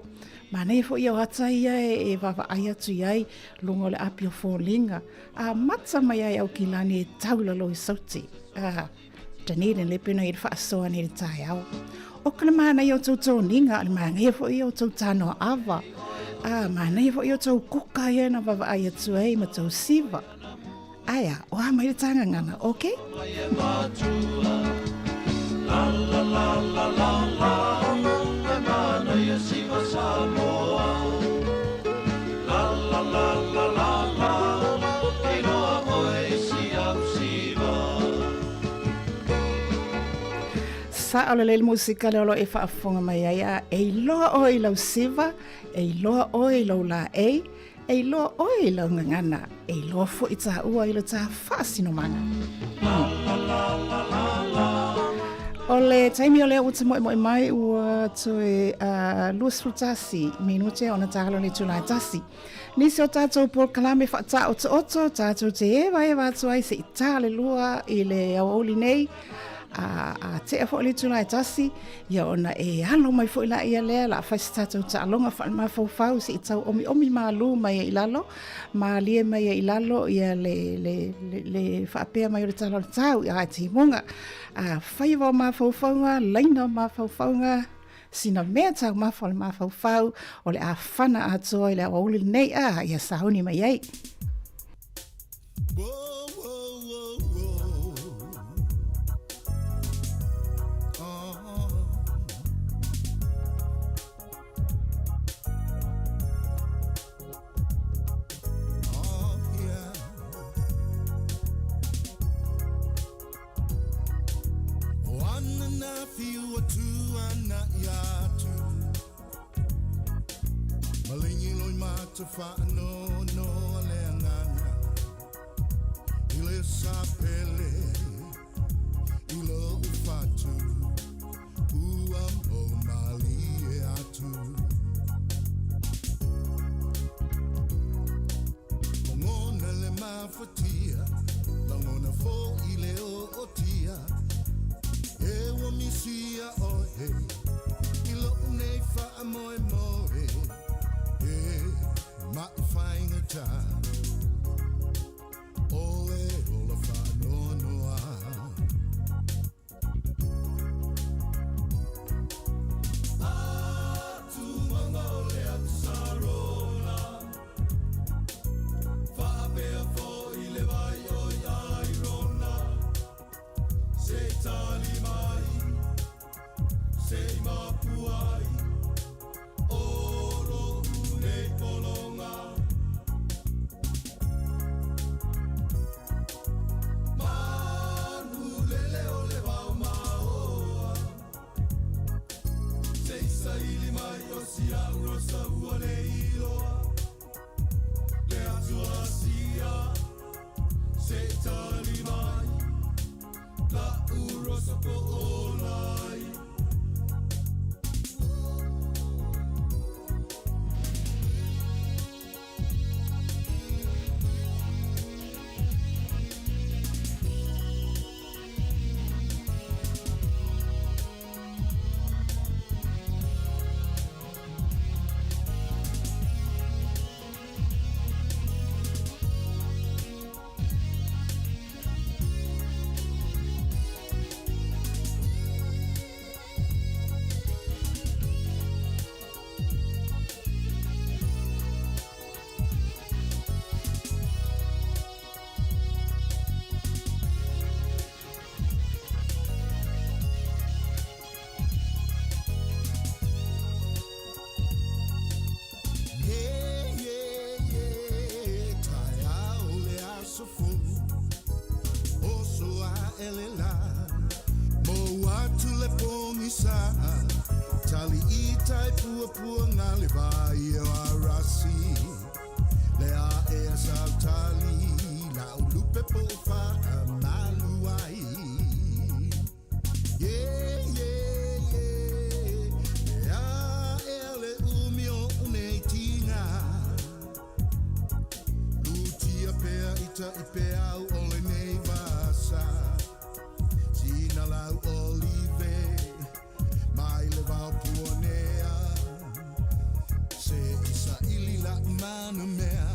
Ma nei fo ia hata ia e wawa ai atu iai lungo le apio fōlinga. A matsa mai ai au ki lani e taulalo i sauti. Tanire le pena i le whaasoa nei le tai au. O kana mana i o tau tau ninga, le mana i fo i o tau tano awa. Mana i fo i o tau kuka ia na wawa ai atu ai ma tau siva. Aya, o ha mai le tanga ngana, okay? La la la la la la, e mana ia siva Samoa. La la la la la la, e noa oe si au siva. Sa ole le musika le olo e whaafonga mai aia, e loa oe lau siva, e loa oe lau la e loa oe lau ngangana, e loa fo i tā ua i lo tā whaasino manga. O le taimi o le uta moe mai ua toe luas frutasi, minute o na tālo le tūlai tasi. Nisi o tātou por kalame whaata o te oto, tātou te ewa atu ai se i tā le lua i le awaoli nei, a te a fo le tūlai tasi, ia ona e halo mai fo ila ia lea, la whaisi tātou ta alonga whanma fau se i tau omi malu mai e ilalo, ma lie mai e ilalo ia le whaapea mai o le talo tau, ia te himonga. Whaiwa o mawhauwhaunga, laina o mawhauwhaunga, sina mea tau mawhau le mawhauwhau, o le a whana atoa i le awauli nei ia sauni mai ei. Whano no le angana I le sapele I lo ufatu Ua mo mali e atu Mongona le mafatia Langona fo I le o tia E wa misia o he I lo unei wha moe moe Ma whainga tā Ole ola whanonoa Atu mangole atu sarona Whaapea fo I le vai o Airona Se tali mai Se mapuai Oro unei polonga Ita ipe au ole nei vasa Sina lau o mana mea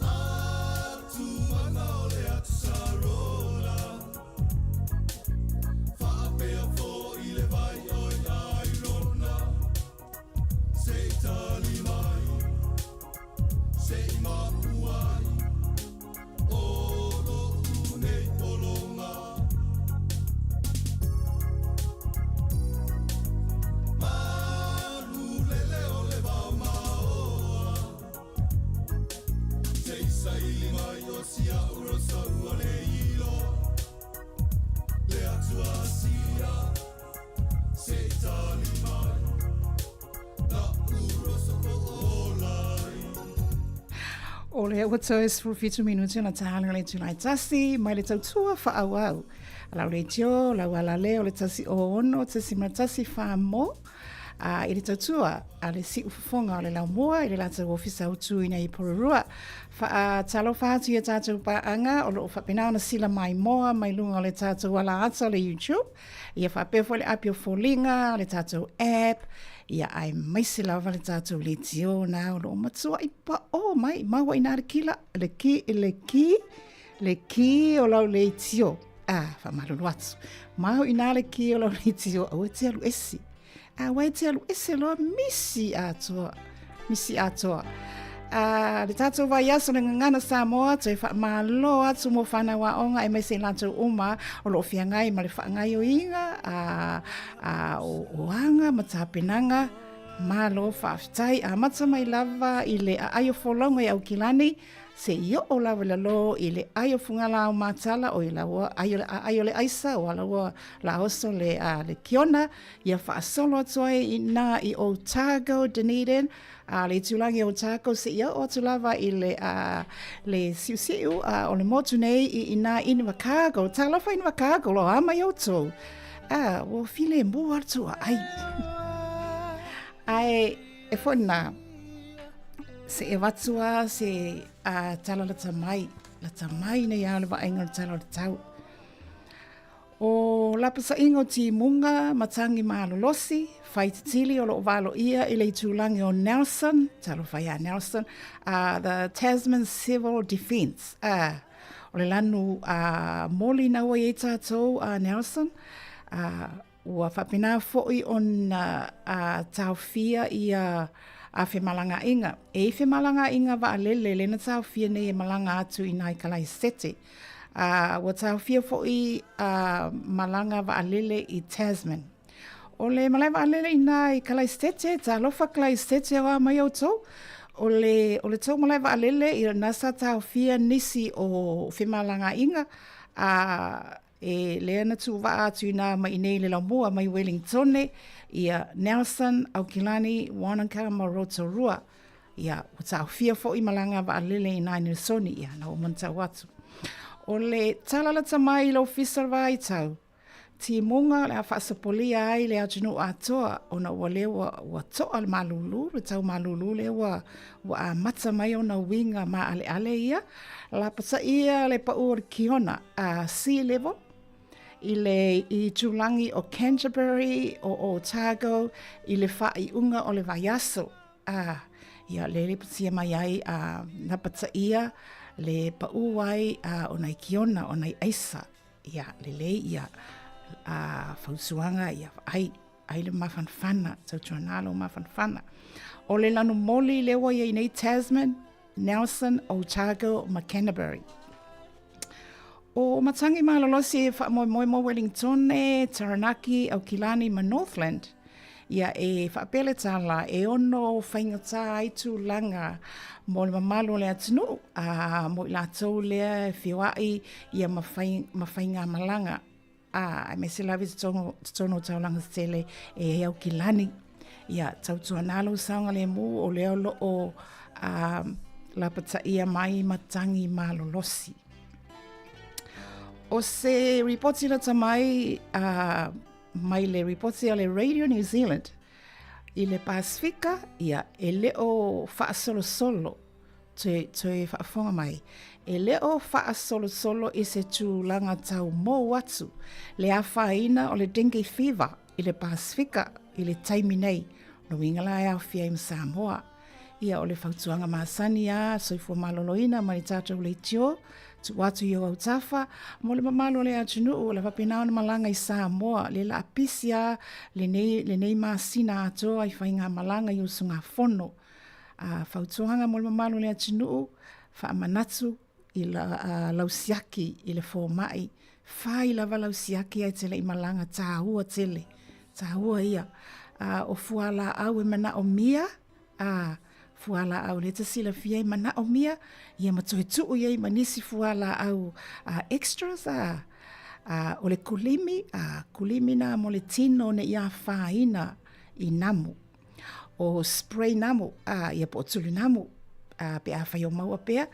atu mana ole atu sarola whaapea fo I le vai oi ai rona se tali mai se mapu ai o lo unei polonga malu lele o le wau maoa se isa ili mai o sia uro saua le ilo le atua sia se tali mai na uro saua olai O le ua tau es for 5 minuti na tahalanga le tulai tasi, mai le tautua wha au au. Alau le tio, lau ala le o le tasi o ono, tasi ma tasi wha mo. I le tautua, a le si ufafonga o le lau moa, I le lata ofisa utu ina I porurua. Talo whaatu I a tātou paanga, o lo whapena ona sila mai moa, mai lunga o le tātou ala ata o le YouTube. Ia whapefo le apio folinga, le tātou app, ia ai maisi lawa le tātou le tio na o lo matua I pa o mai, maua ina re kila, le ki o lau le tio. Whamalulu atu. Mau ina le ki o lau le tio, au e te alu esi. Wai te alu ese loa misi atoa. Le tātou vai aso le ngana Samoa, toi wha malo atu mo whana wa onga e mai se lantou uma o lo fia ngai ma le wha ngai o inga, o anga, ma tāpenanga, ma lo wha afitai, a mata mai lava I le aio wholonga I au kilani, se io o lawa le lo I le aio fungala o matala o I lawa aio le aisa o lawa la oso le kiona, ia wha asolo atoa I na I Otago, Dunedin, le tulangi o Otago se ia o tulawa I le siu o le motu nei I na ini wakago, talofa ini wakago lo ama I oto. O file mo artua ai e fona se e watua se tala la tamai ne ia le vaenga tala le tau o lapasa ingo ti munga matangi malolosi fai tili o lo valo ia I le tulangi o Nelson talo fai a Nelson the Tasman Civil Defence o le lanu moli na ua I tātou Nelson ua whapena fo'i on tauwhia I a whemalanga inga. E whemalanga inga wa alele lena tauwhia nei e malanga atu I nai kalai sete. Ua tauwhia fo'i malanga wa alele I Tasman. O le malai wa alele I nai kalai sete, ta lofa kalai sete wa mai au tau. O le tau malai wa alele I nasa tauwhia nisi o whemalanga inga. E leana tu wa atu na mai nei le lamua mai Wellington ia Nelson Aukilani Wanaka ma Rotorua ia wata fia fo I malanga wa alele I nai Nelsoni ia na o manta watu o le talala tamai lo fisarwa I tau ti munga le a whaasapolia ai le atunu atoa o na wale wa toa le malulu le tau malulu le wa a mata mai o na winga ma ale ia la pasa ia le pa ur kiona a sea level I tulangi o Canterbury o Otago I le whai unga o le vaiaso ia le pasia mai ai na pata ia le pa uai o nai kiona o nai aisa ia le ia fausuanga ia ai le mafanfana tau tuanalo mafanfana o le lanu moli le wa ia nei Tasman Nelson Otago ma Canterbury o matangi malolosi e whaamoemoe Wellington Taranaki Aukilani ma Northland ia e whaapele tala e ono whaingata ai tu langa mo le mamalo le atunu mo I lātou lea e whiwai ia mawhainga malanga me se lawi tono taulanga tele e Aukilani ia tautuanalo saunga le mu o leo lo o lapata ia mai matangi malolosi o se reporti la tamai mai le reporti ale Radio New Zealand I le Pasifika ia e leo whaasolo te whaafonga mai e leo whaasolo I se tūlanga tau mō watu le awhaina o le dengue fever I le Pasifika I le taimi nei no inga la ia fia im Samoa. Ia o le fautuanga masani a soifua maloloina ma le tātou le tio, tu watu i o au tafa, mo le mamalo le atunu o le wapinao na malanga i Samoa, le la apisia, le nei masina atoa i whainga malanga i usunga fono. Fautuanga mo le mamalo le atunu, wha manatu i la lausiaki i le fōmai, whai lava lausiaki ai tele i malanga tāhua tele, tāhua ia. O fuala au e mana o mia, fuala au le te sila fia i mana o mia, ia matoe tuu iei manisi fuala au extras, o le kulimi, kulimi na mo le tino ne ia whaina i namu, o spray namu, ia po tulu namu, pe a whai o maua pea,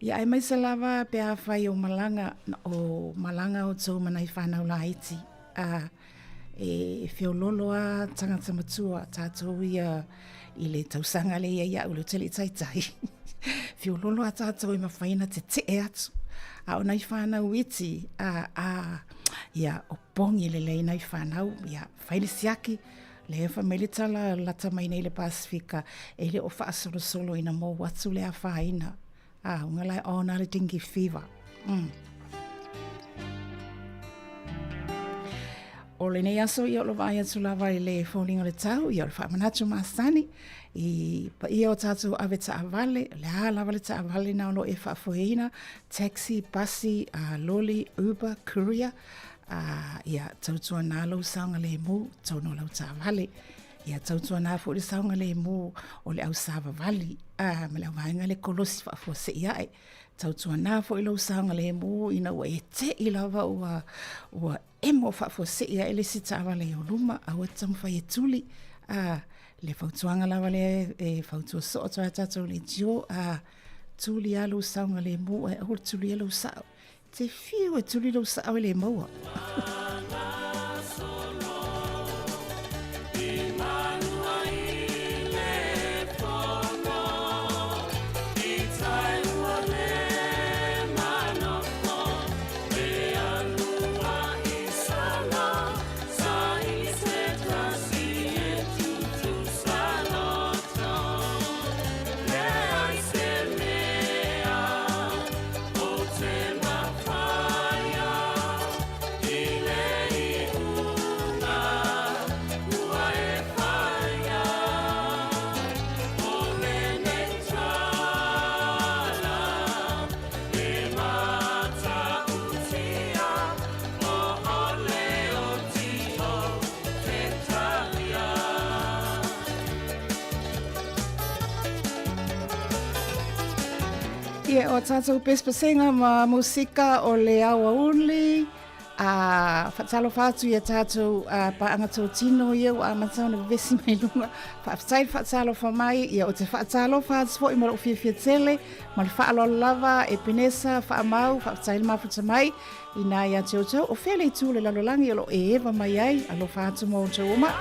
ia ai mai se lava pe a whai o malanga o tau manai whanau la iti, e whiololoa tangata matua tātou ia i le tausanga le ia ulo tele taitai. Whiololoa tātou i mawhaina te e atu. O nai whanau iti, ia o pongi le lei nai whanau, ia whaine siaki, le ewa me le tala lata mai nei le Pasifika, e le o whaasoro solo ina mō watu le a whaina. Unga lai o nā le dingi fever. O le nei aso i o lo vai atu lava i le whaulinga le tau, i o le whaamanatu maasani, i pa i o tātou ave ta avale, le a lava le ta avale na lo e whaafoeina, taxi, basi, loli, Uber, courier, ia tautua nā lau saunga le mu, tau no lau ta avale, ia tautua nā fu le saunga le mu o le au sava vali, me lau vaenga le kolosi whaafua se iai, tautua nā fu i lau saunga le mu, ina ua e te i lava ua emo whaafua se ia ele si tawa le o luma, au e tamwhai e tuli, le fautuanga lava le fautua so o toa tatou le jio, tuli alu saunga le mu, e ahur tuli alu sao, te fiu e tuli lau sao le maua. Ia o tātou pespasenga ma musika o le awa uli, whatalo whātu ia tātou paanga tō tino ia o amatau na vesi mai lunga, whatalo whamai, ia o te whatalo whātu fo i mara o fia tele, ma le whaalo lava e pinesa, whaamau, whatalo mafuta mai, i nā ia teo tau, o whele i tūle lalolangi o lo e ewa mai ai, alo whātu mō tau oma.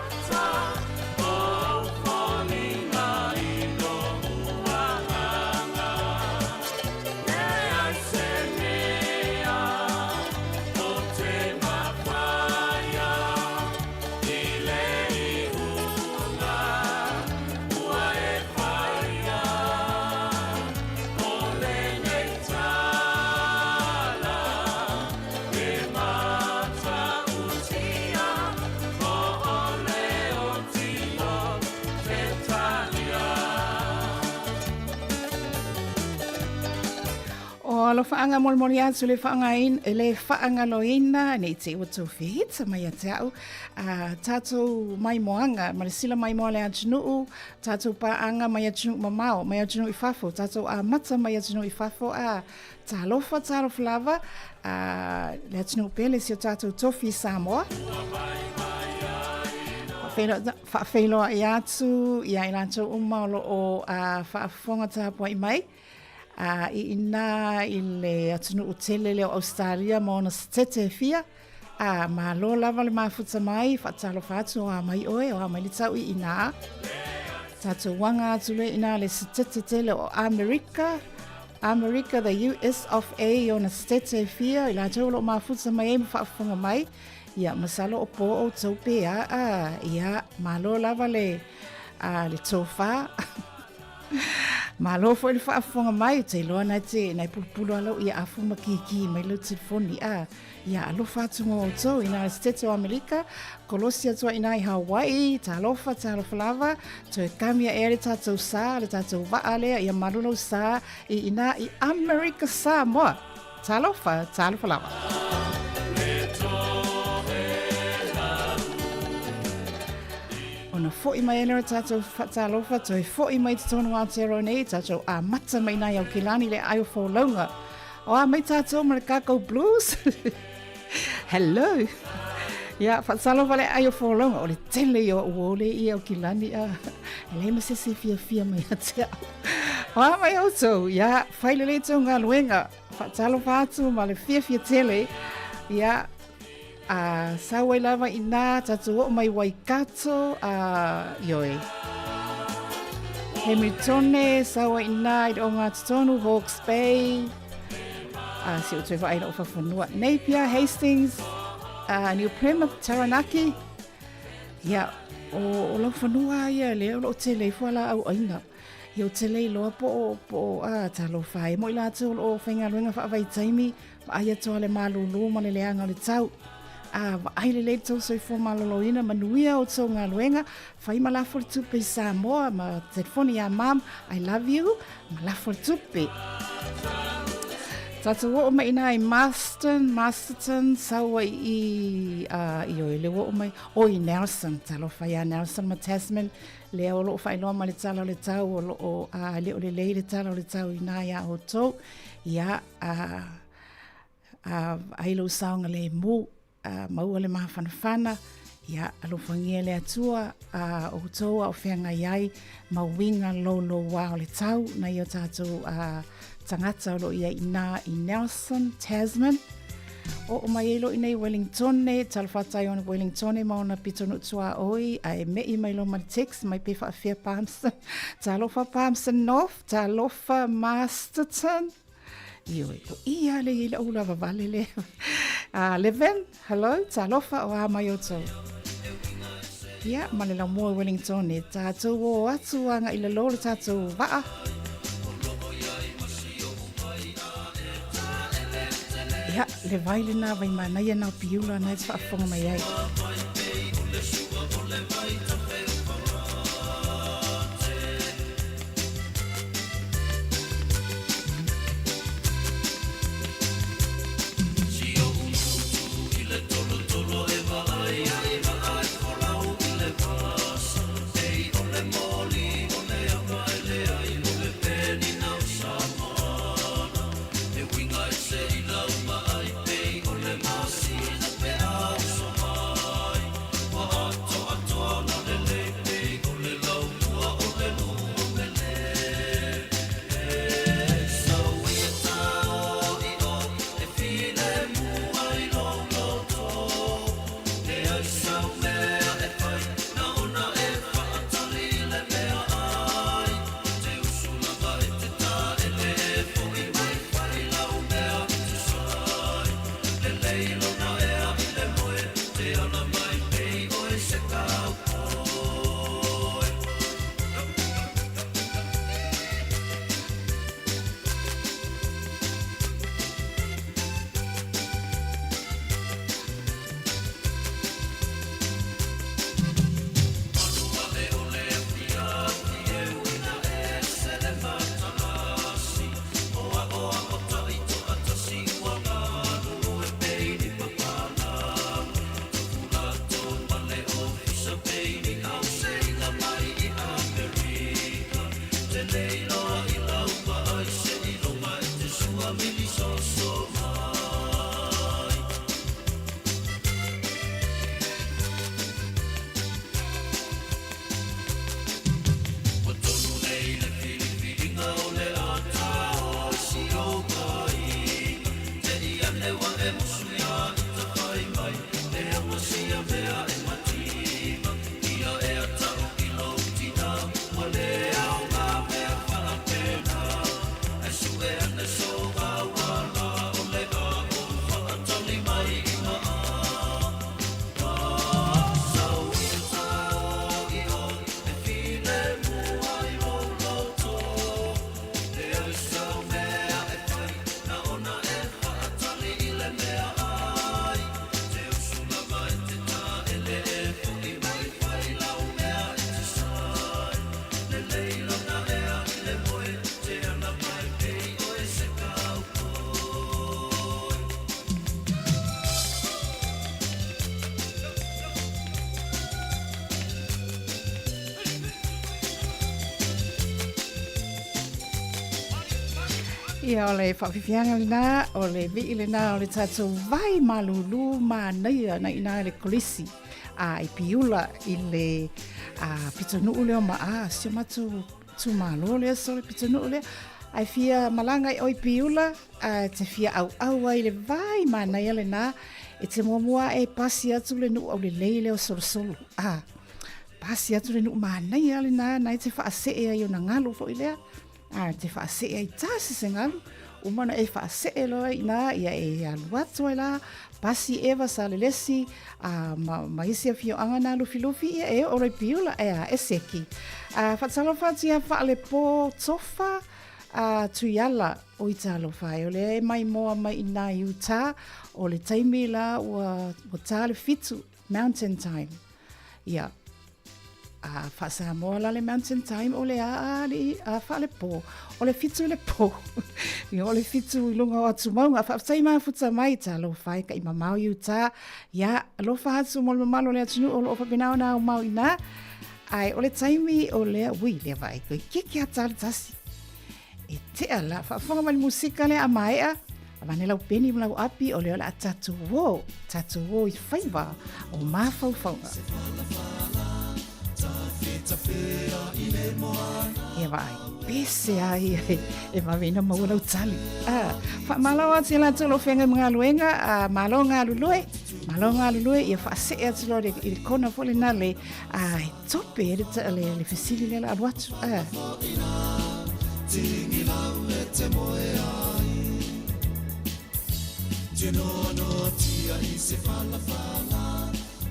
Alo whaanga mori atu le whaanga le whaanga loina nei te ua tau whihita mai a te au. Tātou mai moanga, ma le sila mai moa le atunuu, tātou paanga mai atunuu mamao, mai atunuu i whafo, tātou a mata mai atunuu i whafo, tālofa lava, le atunuu pele si o tātou tofi Samoa. Whaafeiloa i atu, ia i lātou umaulo o whaafonga tāpua i mai. I ina i le atunu utele leo Australia ma ona tete fia ma lo lava le mafuta mai whatalo whatu o mai oe o mai li tau i ina tato wanga atu le ina le tete tele o America the US of A ona tete fia i la tau lo mafuta mai e mwhaafunga mai ia masalo o po o tau pea ia ma lo lava le le tofa. Malo fo le whaafonga mai, te loa nai te, nai pulupulu alo ia afu makiki, mai lau telefoni ia alofa atunga o tau, ina Stete o Amerika, kolosi atua ina i Hawaii, ta alofa lava, to e kamia e le tātou sā, le tātou waa lea, ia malulau sā, i ina i Amerika Samoa, ta alofa lava. Ona fo'i mai ele tātou whatalofa, toi fo'i mai te tonu Aotearoa nei, tātou a mata mai nai au kilani le ai o whaulaunga. O a mai tātou ma le Kakao Blues. Hello. Ia, whatalofa le ai o whaulaunga, o le tele i o uole i au kilani a. Le ma sese fia mai atea. O a mai autou, ia, whaile le tau ngā luenga, whatalofa atu ma le fia tele, ia, sawa I lava ina tatu o mai Waikato ioi. Hamiltone sawa ina I o ngā tatonu Hawke's Bay. Si o tui whaeira o whawhanua. Napier, Hastings, New Plymouth, Taranaki. Ia, o lau whanua ia leo o tele whala au aina. I o tele loa po talo whae. Mo I lātou o whainga ruenga whaavai taimi. Aia toa le malulu ma le leanga le tau. Aile le tau soi fo maloloina manuia o tau ngā luenga whai malafo le tupe I Samoa ma telefoni a mam I love you malafo le tupe tatu o mai ina I Masterton sawa I oi le o mai o I Nelson talo whai a Nelson ma Tasman le o lo whai loa ma le talo le tau o lo le o le lei le talo le tau I nā ia o tau ia ailo saunga le mu maua le maha whanawhana, ia alofangia le atua, o toa o whenga iai, mawinga lo wā o le tau, na I o tātou tangata o lo ia ina I Nelson, Tasman, o mai elo ina I Wellingtone, talawhatai ona Wellingtone, mauna pitonu tua oi, ai mei mai lo ma text, mai pe whaafia Palmerston, talofa Palmerston North, talofa Masterton, Ioi, o ia le ila ula vavale le. Leven, hello, talofa o a mai o tau. Ia, male la mua Wellington e tātou o atu anga ila lolo tātou waa. Ia, le vaile na vai manai na piula na tsa fonga mai ai. Ia o le whawhiwhianga lina, o le vii lina, o le tātou vai malulu ma neia na ina le kolisi. I piula i le pitanuu leo ma sio matu tu malo leo so le pitanuu leo. Ai fia malanga i oi piula, te fia au ai le vai ma neia le na, e te mua e pasi atu le nu au le lei leo solo. Pasi atu le nu ma neia le na, nai te whaase e ai o na ngalu fo i lea. Te whaase ai tasi se ngalu, umana e whaase e loa ina ia e aluatu ai la, pasi ewa sa le lesi, ma isi a fio angana lufi ia e ore piula e seki. Whatsalo whati a whaale po tofa tuiala o i talo whai, o le e mai moa mai ina Utah, o le taimi la o tale fitu, mountain time. Ia. Fa Samoa la le mountain time o le fa le po o le fitu le po i o le fitu lunga o atu maunga fa sai ma futa mai ta lo fai ka i mamau Utah ya lo fa atu mo malo le atu o lo fa bina na o mau ina ai o le taimi o le wi le vai ko ki ata tasi e te ala fa fonga mai musika le amaia avane lau peni lau api o le ala tatu wo i faiva o ma fau e vai, pese ai, e mawina maua lau tali. Malo ati la tolo whenga mga luenga, malo ngā lulue, ia whaase e ati lo i kona fole na le, tope e le fesili le la aruatu. Tingi lau e te moe ai, tinono tia i se fala,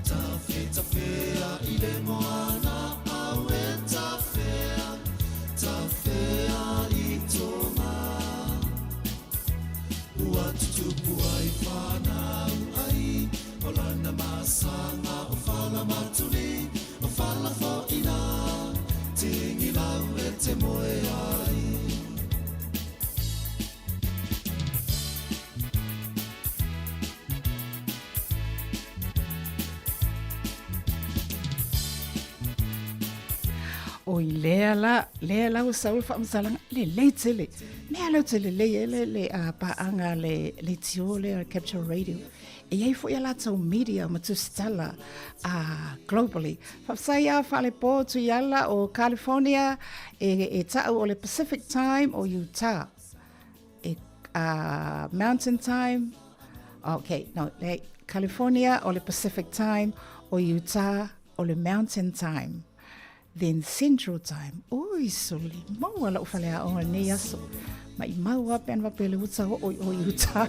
ta fea i le moana. Tafea i toma Ua tutupu ai whanau ai O lana masanga o whala matuli O whala fo ina Tingi lau e te moe ai o i lea la o saul fa msalanga le tele me la tele le paanga le tio le capture radio e ai fo ia la tau media ma tu stella globally fa sai a fa le po tu yala o California e ta o le Pacific time o Utah e mountain time okay no le California o le Pacific time o Utah o le mountain time. Then Central Time. Oi, soli. Mau ala ufalea o ne aso. Mai mau ape an wapele uta o Utah.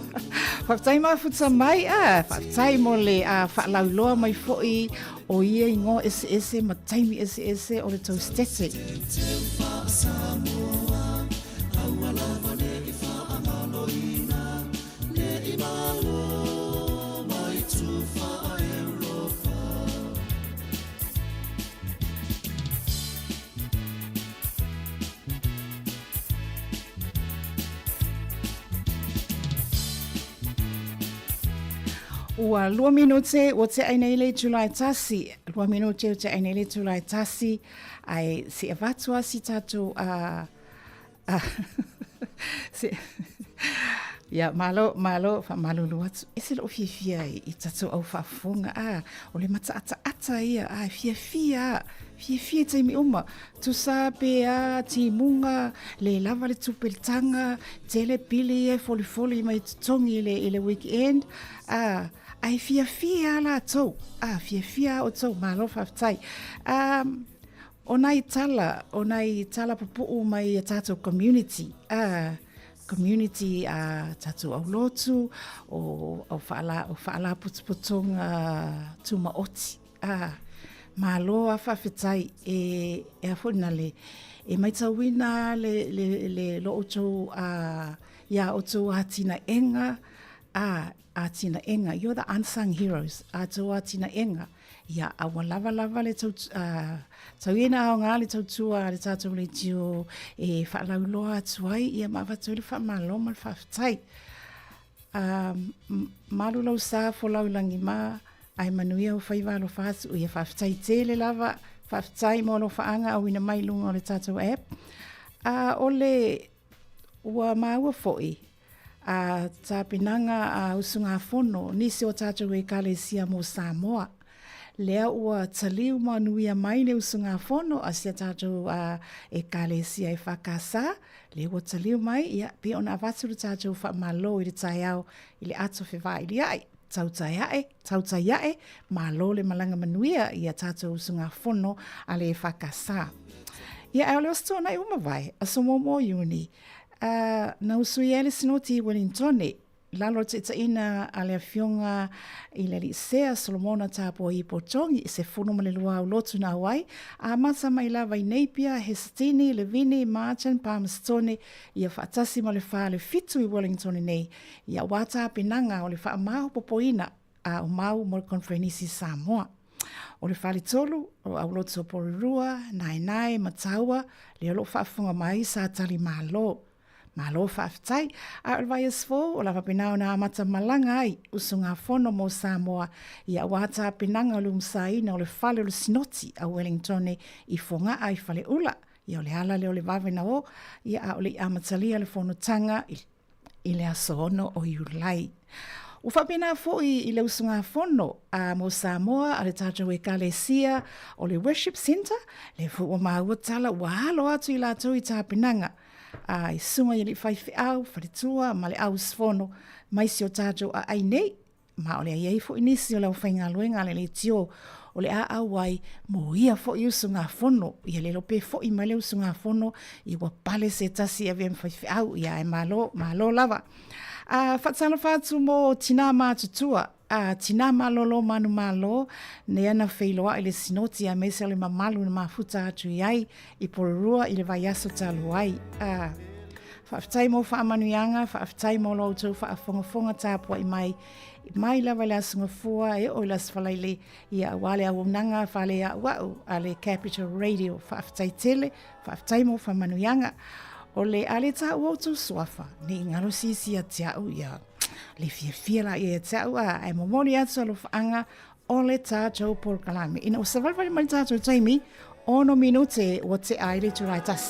Whaftai maa futa mai, whaftai mo le whaalau loa mai foi o ia ingo ese ma taimi ese o le tau stete. Samoa, au alawa ne i whaangalo ina, ne i malo mai tu wha Europa. Ua 2 minute o te ainele July tasi. 2 minute o te ainele July tasi. Ai se avatua si tatu ya malo luatu. Ese lo fia i tatu au fafunga o le mata ata ia fia te mi uma. Tu sabe ti munga le lava le tupeltanga tele pili e foli mai tongi le weekend ai fia la tau fia o tau malo faftai onai tala pupu mai tato community tatu au lotu o faala putuputunga tuma oti malo a whawhetai e afona le e mai tauina le lo oto ia oto atina enga atina enga you're the unsung heroes atina enga ia awa lava le tauina o ngā le tautua le tātou le tio e whaalauloa atuai ia mawhatu le whamalo ma le whawhetai malulau sā folaulangi ma ai manuia o whaiwalo whātu ia whawhetai tele lava whawhetai mo lo whaanga au ina mai lunga o le tātou app o le ua maua fo'i. A tāpinanga a usunga fono, nisi o tātou e kalesia mo Samoa. Lea ua taliu manuia mai le usunga fono, a sia tātou e kalesia e whakasa. Lea ua taliu mai, ia, pe ona avaturu tātou whamalo i le tai au, i le ato whiwha i le ai. Tautaiae, malo le malanga manuia, ia tātou usunga fono, a le whakasa. Ia, au leo stona i umawai, a Samoa uni. Na usui ele sinoti Wellingtone, lalo te ina ale afionga i le lisea Solomona tāpua i Potongi, se fono ma le lua au lotu na wai, a masa mai lava i Napier, Hestini, Levini, Martin, Palmerston, ia whaatasi ma le wha le fitu i Wellingtone nei, ia wata pinanga o le wha maho popoina a o mau mo le konferenisi Samoa. O le whali tolu, o au lotu o Porirua, Nainai, Mataua, le olo whaafunga mai sa tali malo. Malo whaaftai, a vai asfo, o la whapinao na amata malanga ai, usunga fono mo Samoa, ia wata pinanga lumsaina o le whale o le sinoti a Wellingtone i fonga ai whale ula, ia o le ala le o le vavena o, ia a o le amatalia le fono tanga i le asono o Iulai. O whapena foi i le usunga fono a mo Samoa a le tātou e kalesia o le worship center, le fu o maua tala wahalo atu i la tau i tāpinanga. I sunga i li whaiwhi au, wharitua, ma le au sfono, mai si o tātou a ainei, ma o le aiei fo inisi o le whainga luenga le tio, o le a awai, mo ia fo i usunga fono, ia le lope fo i mai le usunga fono, i wapale se tasi a vien whaiwhi au, ia e malo lava. Whatsana whātu mo tina mātutua, tina malolo manu malo, ne ana whailoa i le sinoti a mese le mamalu na mafuta atu iai, i Porirua i le vaiaso talu ai. Whaaftai mo whaamanuianga, whaaftai mo loutou whaafongafonga tāpua i mai lava le asunga fua e o las whalaile i a wale a wunanga whale a wau a le Capital Radio, whaaftai tele, whaaftai mo whaamanuianga. O le ale ta uotu suafa, ni ngalo sisi a tiau ia, le fia la ia tiau a ai momori atu alo whaanga o le tātou porkalame. Ina o savalwari mai tātou taimi, ono minute o te aile turaitas.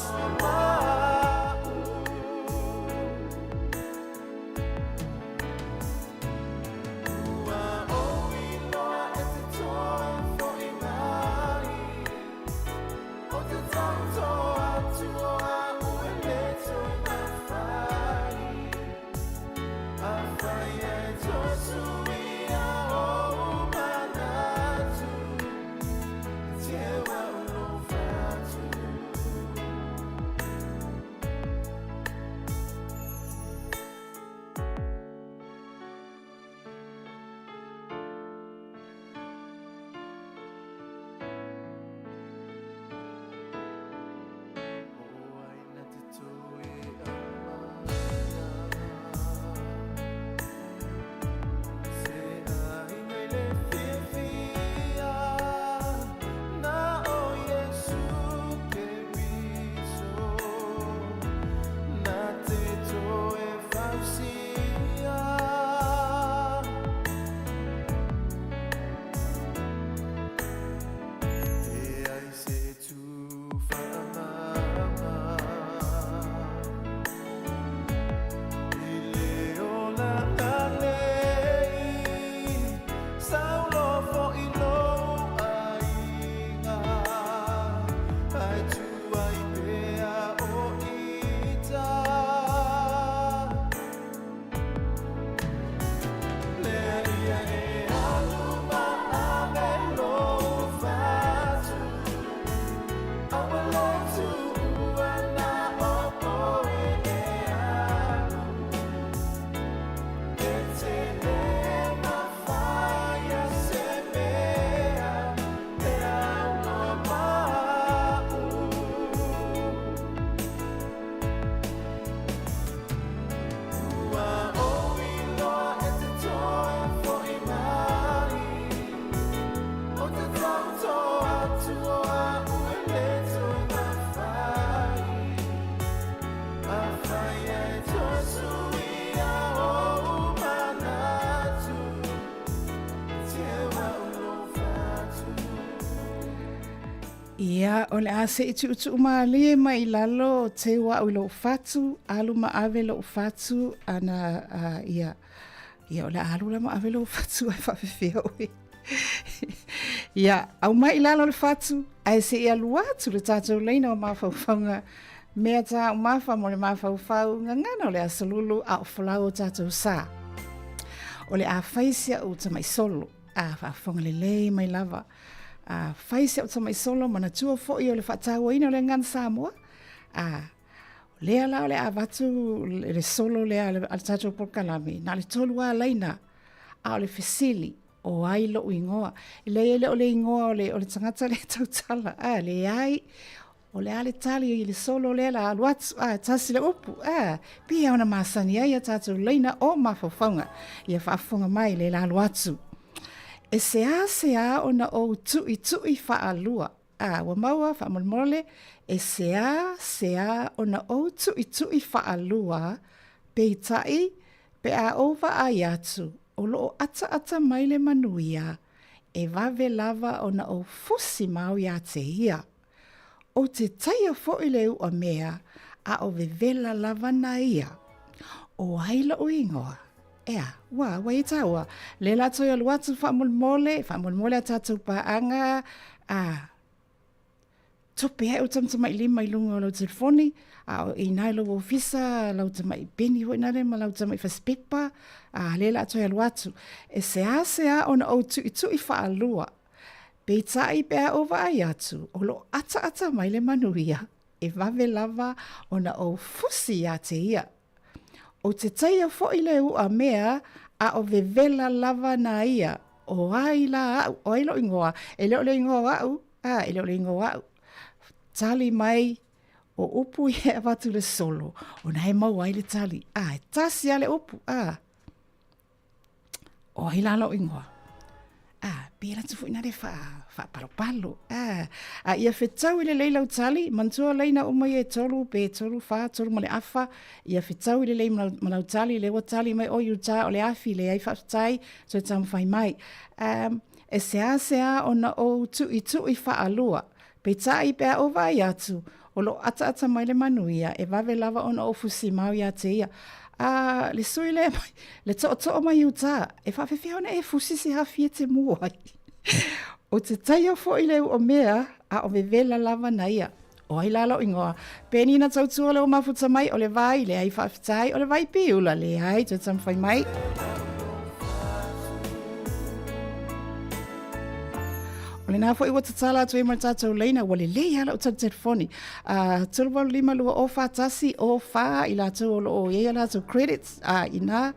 o le a se i tu maalie mai lalo te wa o lo fatu, alu ma ave lo fatu, ana ia o le alu la ma ave lo fatu ai whawhewhia oi. Ia, au mai lalo le fatu, ai se i alu atu le tātou leina o mawhauwhaunga, mea tā o mawha mo le mawhauwhau, ngangana o le asalulu a o whalau o tātou sā. O le a whaisia o tamai solo, a whawhonga le lei mai lava, a whaisia o tamai solo, mana tua fōi o le whatau ina o le ngan Sāmoa, lea la o le a watu le solo lea le tātou porkalami, na le tolu a leina, a o le fesili, o ai lo ingoa, le o le ingoa o le tangata le tautala, le ai, o le ale tali i le solo le la aluatu, tasi le upu, pia ona masani ai a tātou leina o mawhawhaunga, ia whaafunga mai le la aluatu. E se a ona o tui whaalua, wa maua whaamolmole, e se a ona o tui whaalua, pe tai, pe a ova ai atu, o loo ata mai le manuia, e vave lava ona o fusi mau ia te hia. O te taia fo i le ua mea, a o vevela lava na ia. O aila o ingoa. Ea, wa i taua. Le lato i aluatu whamolmole a tātou paanga, tope ai o tamtama i lima i lunga o lau telefoni, a i nai lau ofisa, lau tama i beni hoi nare, ma lau tama i faspekpa, le lato i aluatu. E sea ona o tui whaalua. Pei tai pea ova ai atu, o lo ata mai le manuia, e vave lava ona o fusi a te ia. O te taia fo i le ua mea, a o vevela lava na ia, o ai la au, o ai lo ingoa, e leo le ingoa au, e leo le ingoa au. Tali mai, o upu i hea watu le solo, o na he mau ai le tali, e tasi a le upu, o ai la lo ingoa. Pera tu fui nare fa palo. Ia fetau i le leila utali, mantua leina o mai e tolu male afa, ia fetau i le leila malau tali, le watali mai o yuta o le afi, le ai fatai, so e tamu fai mai. E sea ona o tui fa alua, pe tai pea o vai atu, o lo ata mai le manuia, e vave lava ona o fusi mau ia te ia. Le sui le to'o mai uta, e whawhewhia ona e fusi se hawhia te muai. O te taia fo i leu o mea, a o vevela lava na ia. O ai lalo ingoa, peni na tautua leo mafuta mai o le vai, le ai whawhitai, o le vai piula, le ai, tu tamwhai mai. O le nā fo i wata tala atu e mara tātou leina, wale lei ala o tatu telefoni. Tulu walu lima lua o whātasi o whā i lātou o loo iei ala tau credits, i nā,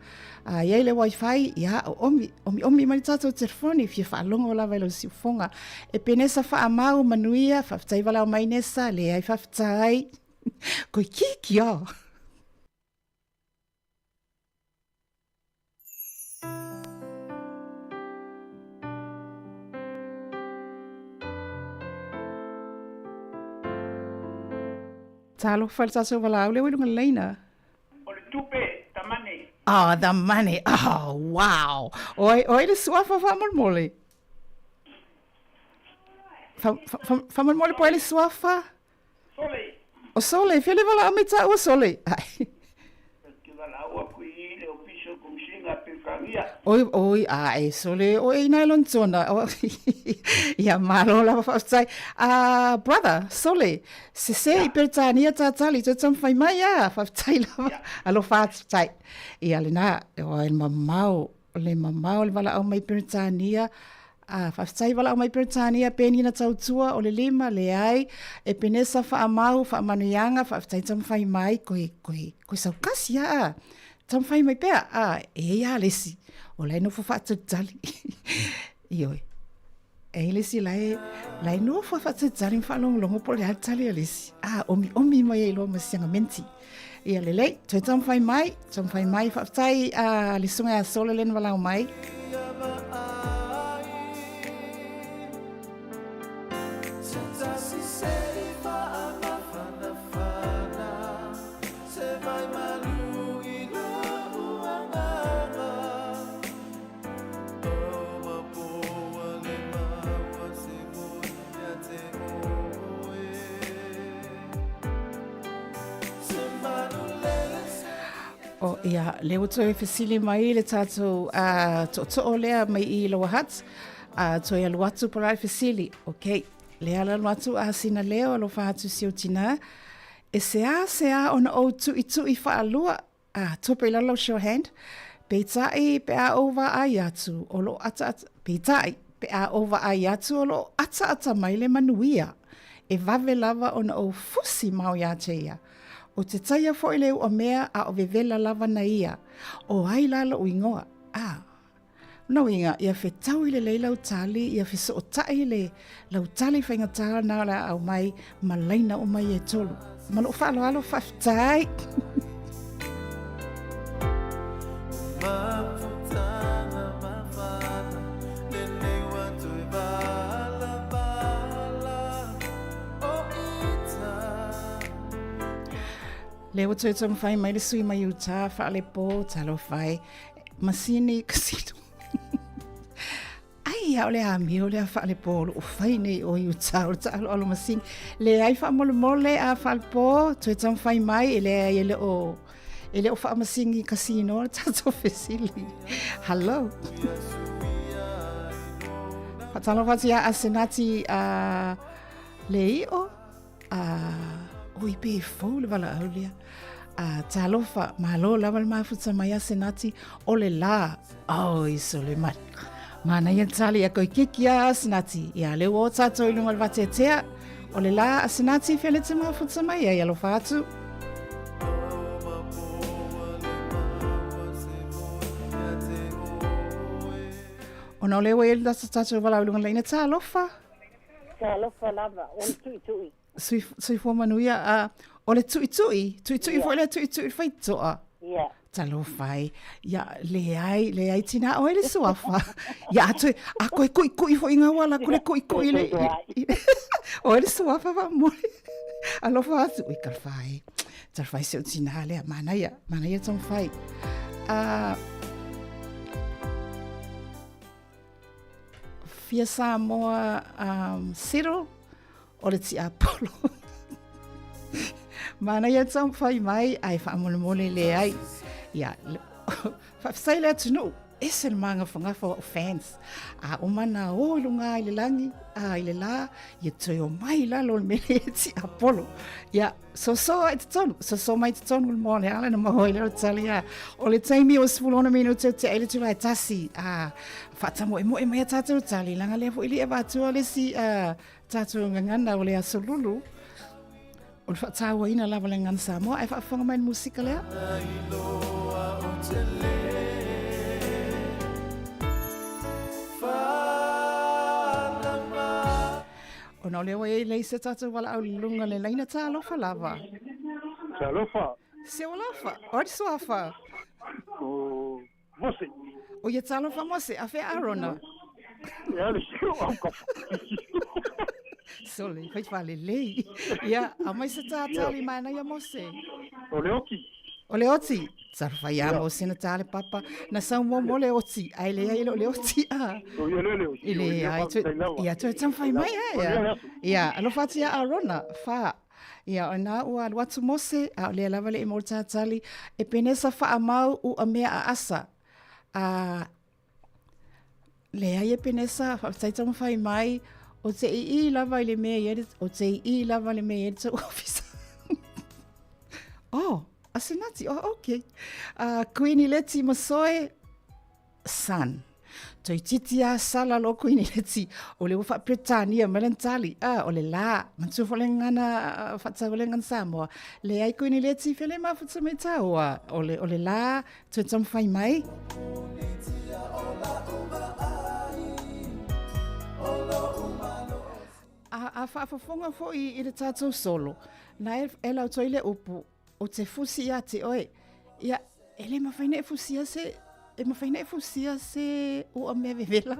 iei le wifi, ia o omi mari tātou telefoni, fia whaalonga o lawa ilo si ufonga. E penesa wha amau manuia, whaftai wala o mai nesa, le ai whaftai. Koe kiki o. Talo fal taso wala ule wilunga leina. O le tupe, tamane. The money. Oh, wow. Oi le suafa whamolmole. Whamolmole po ele suafa? Sole. O sole, while wala amita ua sole. Ki wala ua kui le ofiso kumsinga pilkangia. Oi, sole, oi nylon tona. Ia malo la whaftai. Brother, sole, se I pertania tātali, tu tam whai mai whaftai lava. Alo whaftai. Ia le nā, o le mamau, le wala au mai pertania. Whaftai wala au mai pertania, peni na tautua, o le lima, le ai, e penesa whaamau, whaamanuianga, whaftai tam whai mai, koe saukasi tam whai mai pea, lesi. O lai no whawhatu tali. Ioi. Lesi lai no whawhatu tali whalongo po le tali a lesi. Omi mai e loa masianga menti. Ia lelei, toi tam whai mai whaftai le sunga a sole len walau mai. Ia, leo toi fesili mai le tātou to lea mai I loa hats. Toi alu atu parai fesili. Ok, lea lalu atu sina leo alo whaatu si o tina. E sea ona o tui whaalua. Tope lalau show hand. Peitai pe a over ai atu. Olo ata. Peitai pe a over ai atu. Olo ata mai le manuia. E vave lava ona o fusi mau ia te ia. O te taia fo leu o mea a o vevela lava na ia. O ai lala o ingoa. No inga, ia fe tau ile leila o tali, ia fe so o tai le lau tali whainga tāra nā la au mai, malaina o mai e tolu. Malo whaalo alo whaftai. Leo tui tō mwhai mai le sui mai uta, whaale pō, talo whai, masini, kasino. Ai, au le ami, o le a whaale pō, o whai nei o uta, o talo alo masini. Le ai wha mole a whaale pō, tui tō mwhai mai, ele o wha masini kasino, tato fesili. Hello. Patalo whati a senati le I o, oi pe fou le wala au lea. Talofa, malo lava le mafuta mai a senati, o le la, iso le mani. Mana ia tali a koi kiki a senati, ia leo o tato ilunga le vatetea, o le la a senati fele te mafuta mai a ialo fatu. Ona o leo e lasa tato wala ilunga leina talofa. Talofa lava, on tui. Sui fo manuia o le tui fo le tui faitoa. Yeah. Talo fai. Ya le ai tina o ele suafa. Ya tu a koi fo inga wala koi le. O ele suafa va mo. Alo fa tu I kal fai. Tal fai se tina le mana ya ton fai. Fia Samoa Cyril o le ti Apollo. Mana ia tau whai mai, ai whaamole le ai. Ia, whafsai le atunu, ese le manga whangawha o fans. O mana o ilunga I le langi, I le la, ia toi o mai la lo le mele ti Apollo. Ia, so ai te tonu, so mai te tonu le mole, ala na mahoi le o tali a. O le taimi o sifulona minu te eile tu lai tasi, whaatamo e mai a tātou tali, langa lea fo ili e wātua le si tātou ngangana o le aso lulu. O le whaatawa ina lava le ngana Samoa, e whaafanga mai musika lea. O na lewa e leise tātou wala au lunga le leina tā alofa lava. Te alofa? Se o lafa, o di soafa. O mose. O ia tā alofa mose, a whea arona. Ia le sio au kafu. Sole, whai whale lei. Ia, a mai se tā tāli mana ia mose. O le oki. O le oti. Tsara whai a mose na tāle papa. Na Samoa mo le oti. Ai le ai le oti a. O ia le oti. Ile ai tu. Ia tu e tam whai mai ia. Ia, alo whati a arona. Wha. Ia, o nā ua watu mose. A le lava le imo tā tāli. E penesa wha mau u a mea a asa. Le ai e penesa. Whai tam whai mai. O te I lava le mea ieri, o te I lava le mea ieri, o ofisa. Asenati, okay. Kuini leti masoe, san. Toi titi a sala lo kuini leti, o le ufa Britania, melantali, o le la, mantu fole ngana, fatsa fole ngana Samoa. Le ai kuini leti, fele mafutsa me taua, o le la, toi tam fai mai. A whaafafonga fo I le tātou solo. Na e lau toile upu o te fusi ia te oe. Ia, ele mawhaina e fusia se o a mea vevela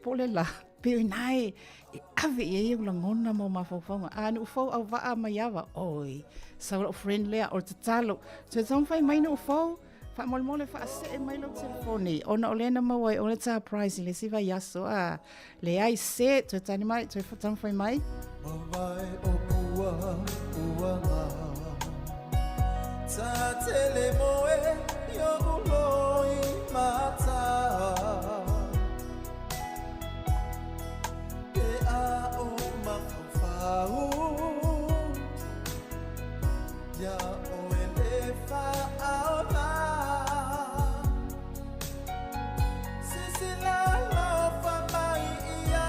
po le la. Peo nae, e ave e ula ngona mo mawhauwhaunga. Anu ufau au waa mai awa. Oi, saura o friend lea o te talo. Te taumwhai maina ufau. Wha mole wha ase e mai lau telefoni. Ona o lena mawai, o le tā prize le siva yaso. Le ai se, tue tani mai, tue whatamwhai mai. Mawai o kua, ua ngā. Tā tele moe, yo uloi mata Ke a o mafafau Ya o elefa aola Sisi la lofa mai ia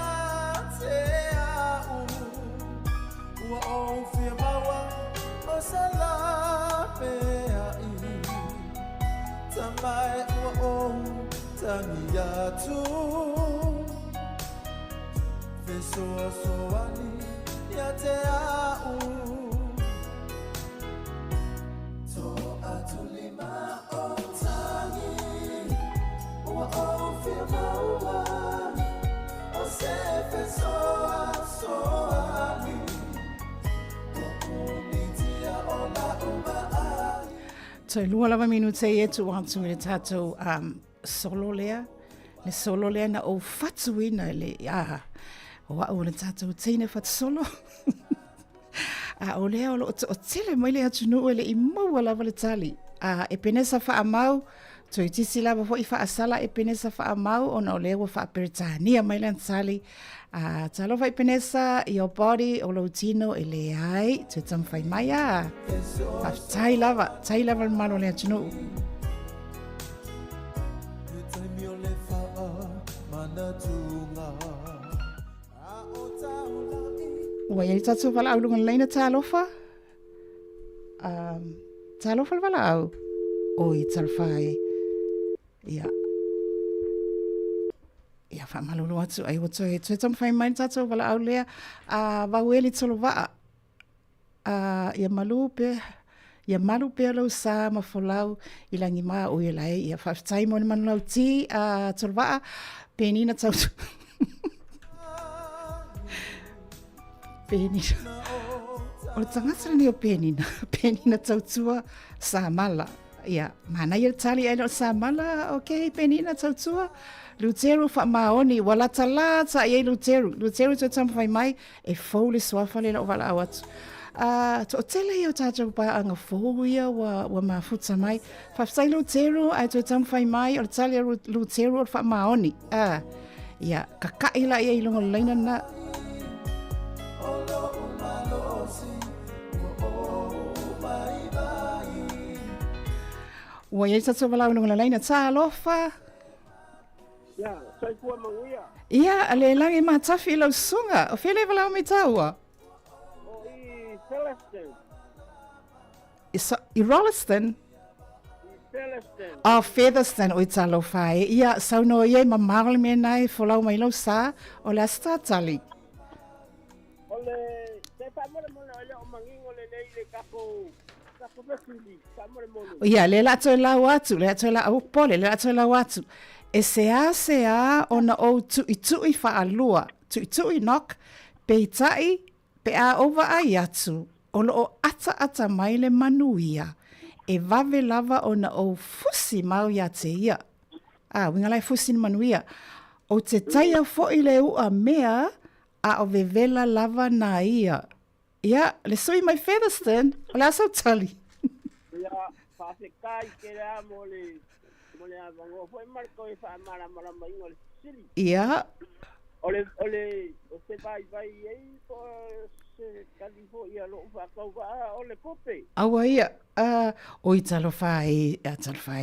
te au Ua o fia maua o sala pea i Tamai ua o tangi atu Fesoa soani ia te au To atu lima o tangi Ua o fia maua o se fesoa soani Toi lua lava minute e tu atu le tātou solo lea. Le solo lea na o fatu ina le o au le tātou teine fatu solo. O lea o tele mai le atu nuu le i maua lava le tali. E penesa wha amau, toi tisi lava fo i wha asala e penesa wha amau, o na o lea wa wha peritania mai le tali. Talo vai penesa i o body o lo tino e le ai te tam fai mai a tai lava malo le atino wa ye tatu vala au lunga leina talofa vala au o i talfai ia fa malulu atu ai wato e tu tam fai mai tatu vala au lea va weli tolo va ia malu pe lo sa ma folau ilangi ma o ia lai ia fa tai mo man lau ti tolo va penina tau penina o tangasra ni o penina tau tua sa mala ia mana ia tali ai lo sa mala okay penina tau tua Lutero fa maoni wala talata ye Lutero to tam fai mai e fole swafa le o vala awat to tele yo tata pa anga foia wa ma futsa mai fa sai Lutero ai to tam fai mai o tali Lutero fa maoni ya kakaila ye longo leina na wa ye tata wala longo leina ta lofa Ya, sai kua manguia. Ia, ale langi matafi lau sunga. O fele wala o me taua? O i Celestin. I Rolliston? I Celestin. O Featherston o i talo fai. Ia, sau no ie ma marle me nai folau mai lau sa o le asta tali. O le, te whamore mone o le o mangingo le nei le kapo mesuli. Whamore mone. Ia, le la toi lau atu, le la toi lau pole, le la toi lau atu. E sea ona o tui whaalua, tui nok, peitai, pe a ova ai atu, o o ata mai le manuia, e vave lava ona o fusi mau ia te ia. Winga lai fusi manuia. O te taia fo i le ua mea, a o vevela lava na ia. Ia, le sui mai Featherston, o le asau tali. Ia, whawhekai ke rea mo le... Ia. Ole se vai ei po se kalifo ia lo fa ka ole pope. Awa ia o i talo fai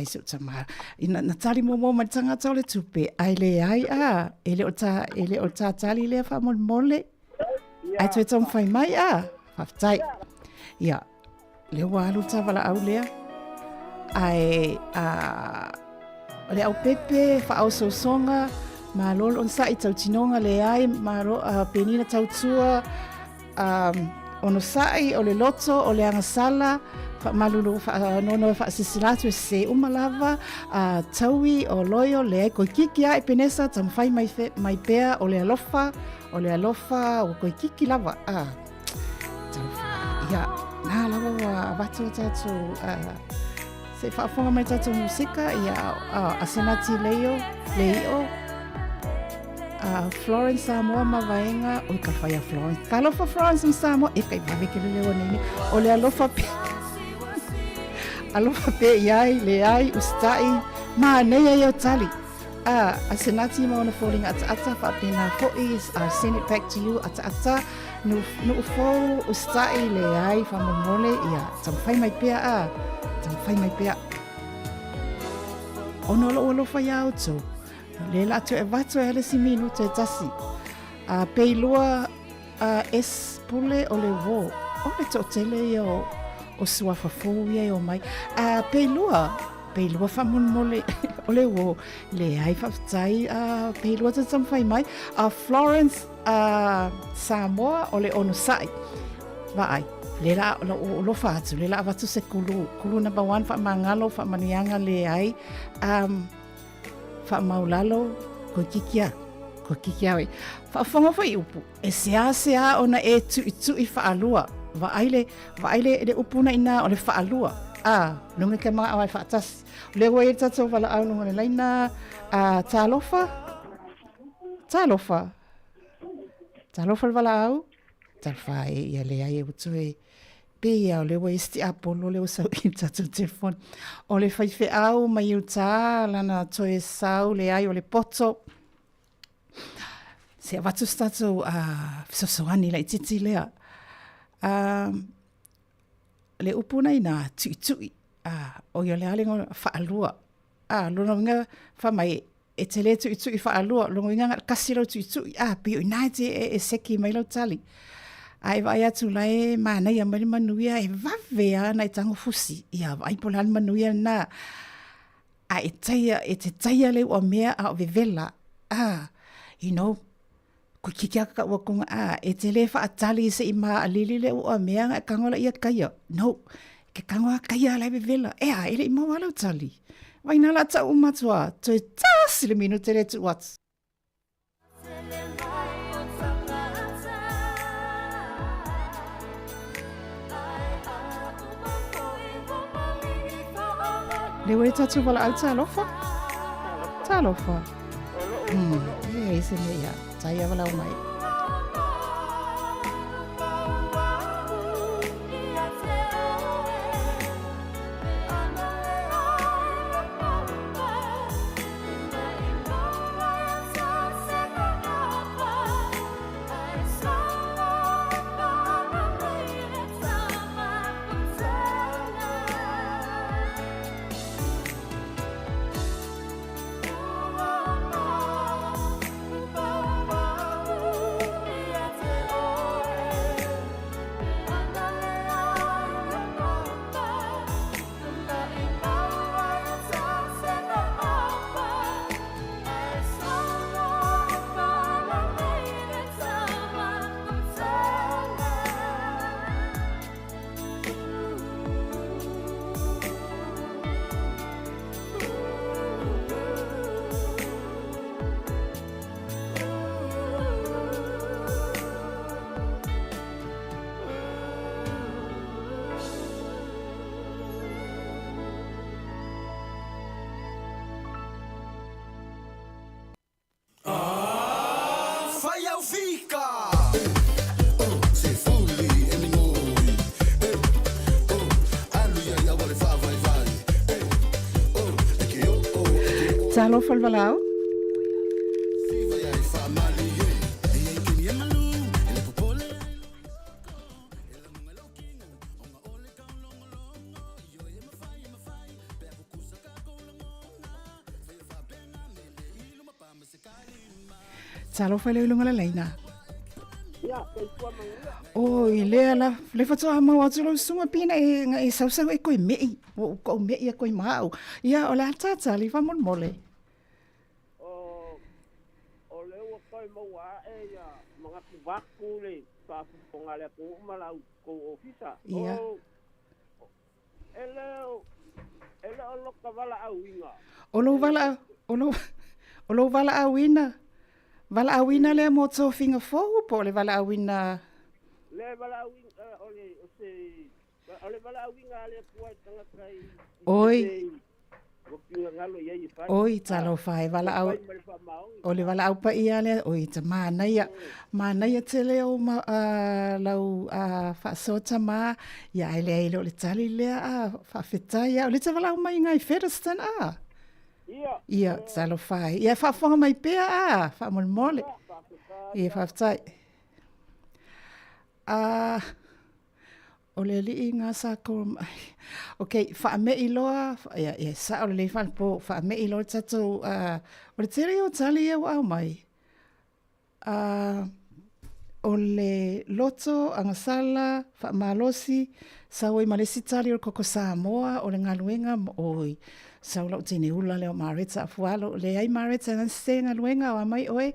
se tama. Ina na tali mo matanga tole tupe. Ai le ai ele o ta tali le fa mole. Ai tu tom fai mai Faftai. Ia. Le walu ta vala au lea. Ai le au pepe fa au songa ma lol on sa i tau tinonga le ai ma penina tau tua ono sai o le loto o le angasala fa malulu fa nono fa sisilatu se umalava taui o loyo le ko kiki ai penesa tam fai mai pea o le alofa o ko kiki lava ya na lava watu tatu se whaafonga mai tatu musika ia asenati leio Florence Samoa mawaenga o ka whaia Florence. Ka alofa Florence Samoa e kai waweke le leo nini o le alofa alofa pe iai le ai ustai ma nei ai tali a senati mo na falling ata fa pina fo is I send it back to you ata no fo ustai le ai fa mole ia tam fai mai pe ono lo fa ia so le la to evato ele si minuto e tasi a peilua es pule o le vo o le totele yo o sua fa foia o mai a peilua fa mole o le vo le ai fa tai a peilua tam fai mai a Florence Samoa o le ono sai vai le la lo fa le la va tu se kulu number 1 fa mangalo fa manianga le ai fa maulalo ko kikia we fa fonga fa upu e sea ona e tu I fa alua va aile le upuna ina o le fa alua lunga ke ma ai fa tas le we tata vala au no laina talofa vala au talfa e le ai utu e pe le we sti apolo le usa I tata telefon o le fa fe au mai uta lana toe sau le ai o le poto se vatu stato sosoani la titi lea le upuna ina tui o yo le alingo fa alua lo nga fa mai e tele tui fa alua lo nga kasiro tui pe ina te e seki mai lo tali ai vai atu lai mana ia mani manuia e vavea na tango fusi ia vai polan manuia na e taia le o mea a vevela you know ko kikia ka wa ko e tele fa atali se ima alili le o mea kangola ia kaya no ke kangola kaya la vevela ele ima wala tali vai na la ta umatua to tas le minuto le tu what le we tatu wala au talofa se me ia taia wala o mai Talo falvalau. Talo fale lunga la leina. Oi, le fatoa ma watu lo sunga pina e sausa e koi mei. Ko mei e koi mau. Ia o la tata li fa mon mole. Mga kubaku le pa pongale ko malau ko ofisa ele lo kavala awinga olo vala awina le mo to finga fo po le vala awina ole vala awinga le puai tanga kai Oi, talo fai, wala au. O le wala au pa ia le, oi, ta mānaia te leo lau whaasota mā, ia ele ai leo le tali lea whaafetai, o le te wala au mai ngai Featherston Ia, talo fai. Ia whaafonga mai pea whaamole. Ia whaafetai. O le li ngā sāko ok, whaame I loa sa o le whanpo whaame I loa tatou o le tere o tali au mai o le loto angasala whaamalosi sa oi malesi tali o koko Samoa o le ngaluenga oi sa ula o tine ula leo mareta afualo le ai mareta nan se ngaluenga o mai oi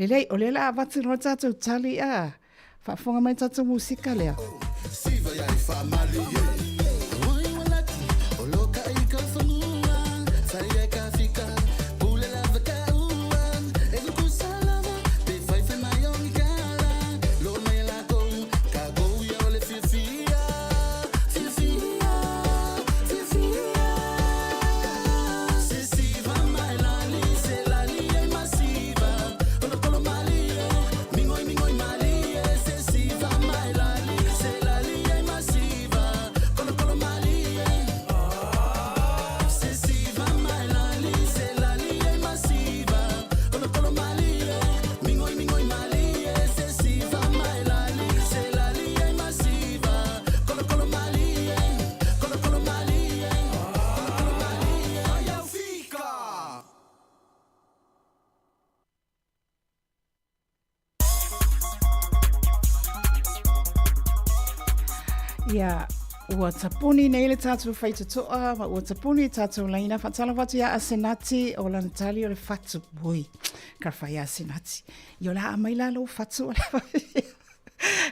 le lei o le la avatu no tatou tali whaafonga mai tatou musika lea Siva ya famali Oi walati oloka ika famua Saya ka fika Ule lava ka uan Ego kusalama Te faife mayong ikala Lo me la go Ka go ya ole fifia Fifia Fifia Se siva mai lali Se lali e masiva Olo kolo mali Mingoi mali Se siva mai lali Se Ia, ua tapuni nei le tātou whaitatoa, ma ua tapuni tātou laina whatala watu ia a senati o lana tali o le whatu bui. Karwhai a senati. Io la a mai la lo whatu o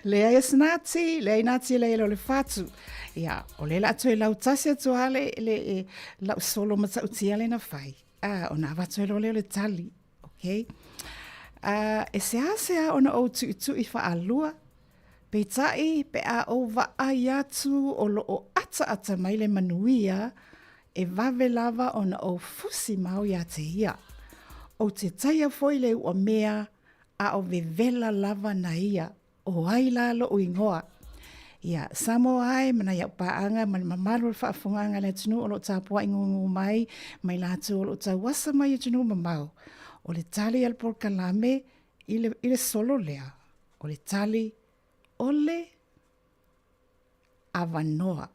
le ai a senati, le ai nati le lo le whatu. Ia, o le la atu e lau tasi atu ale le lau solo mata utia le na whai. O na watu e lo le tali, ok? E sea ona o tu I wha alua, Pe tai pe a o ai atu o lo o ata mai le manuia e vave lava ona o fusi mau ia te ia. O te taia foi le ua mea a o vevela lava na ia o ai lalo o ingoa. Ia, Samoa ai mana ia paanga man mamaru le whaafunganga le tunu o lo tāpua ingungu mai lātu o lo tawasa mai tunu mamau. O le tali al por kalame ile solo lea. O le tali Ole Avanoa.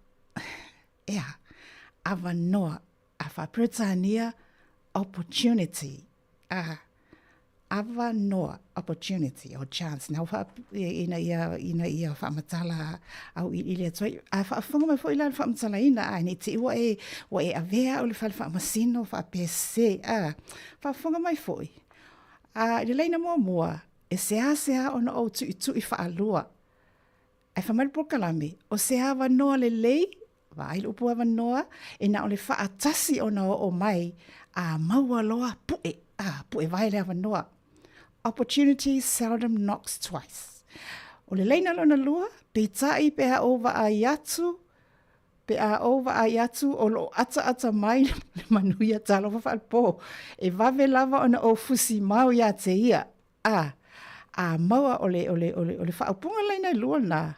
Avanoa. Afa Britannia opportunity. Avanoa opportunity or chance. Now ina ia fa matala au ile toi. Afa fonga mai foi la fa matala ina ni te wa e avea o le fa masino fa PC. Fa fonga mai foi. Ile leina moa e sea ona o tu I fa alua. Ai whamari pokalame, o se hawa noa le lei, wa ai upu hawa noa, e na o le wha atasi o na o mai, a maua loa pue vai le hawa noa. Opportunity seldom knocks twice. O le leina lona lua, pe tai pe a ova ai atu, o lo ata mai le manuia talo whaalpo. E vave lava ona o fusi mau ia te ia. A maua o le whaupunga leina lua na.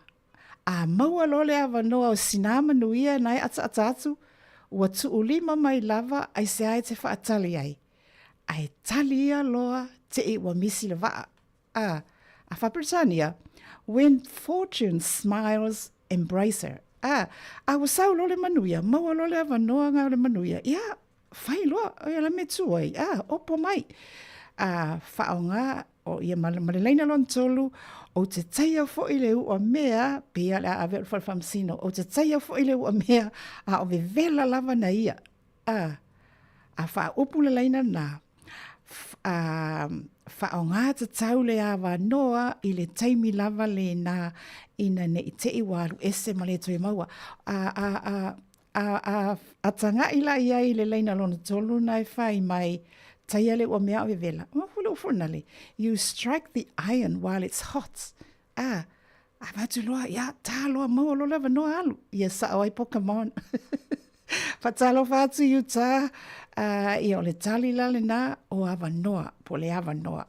A maua lole a wanoa o sinama nuia nai ata atu. Ua tuulima mai lava ai se ai te whaatali ai. Ai tali ia loa te I wa misi le waa. A Britannia, when fortune smiles, embrace her. A wasau lole manuia, maua lole a wanoa ngā le manuia. Ia, whai loa, ia la me tuai. Opo mai. Whaonga o ia maleleina lon tolu o te taia fo I le ua mea pia la ave for famsino o te taia fo I le ua mea a o vela lava na ia a fa upula leina na fa onga te tau le ava noa I le taimi lava le na ina ne I te iwaru ese male toi maua a tanga ila ia I le leina lon tolu nai fai mai taia le ua mea o vela. You strike the iron while it's hot. Avatu loa, ia, tā loa maua lo lava noa alu. Ia sa awai Pokemon. Fatalo fatu yuta I o le tali lale na o avanoa, po le avanoa.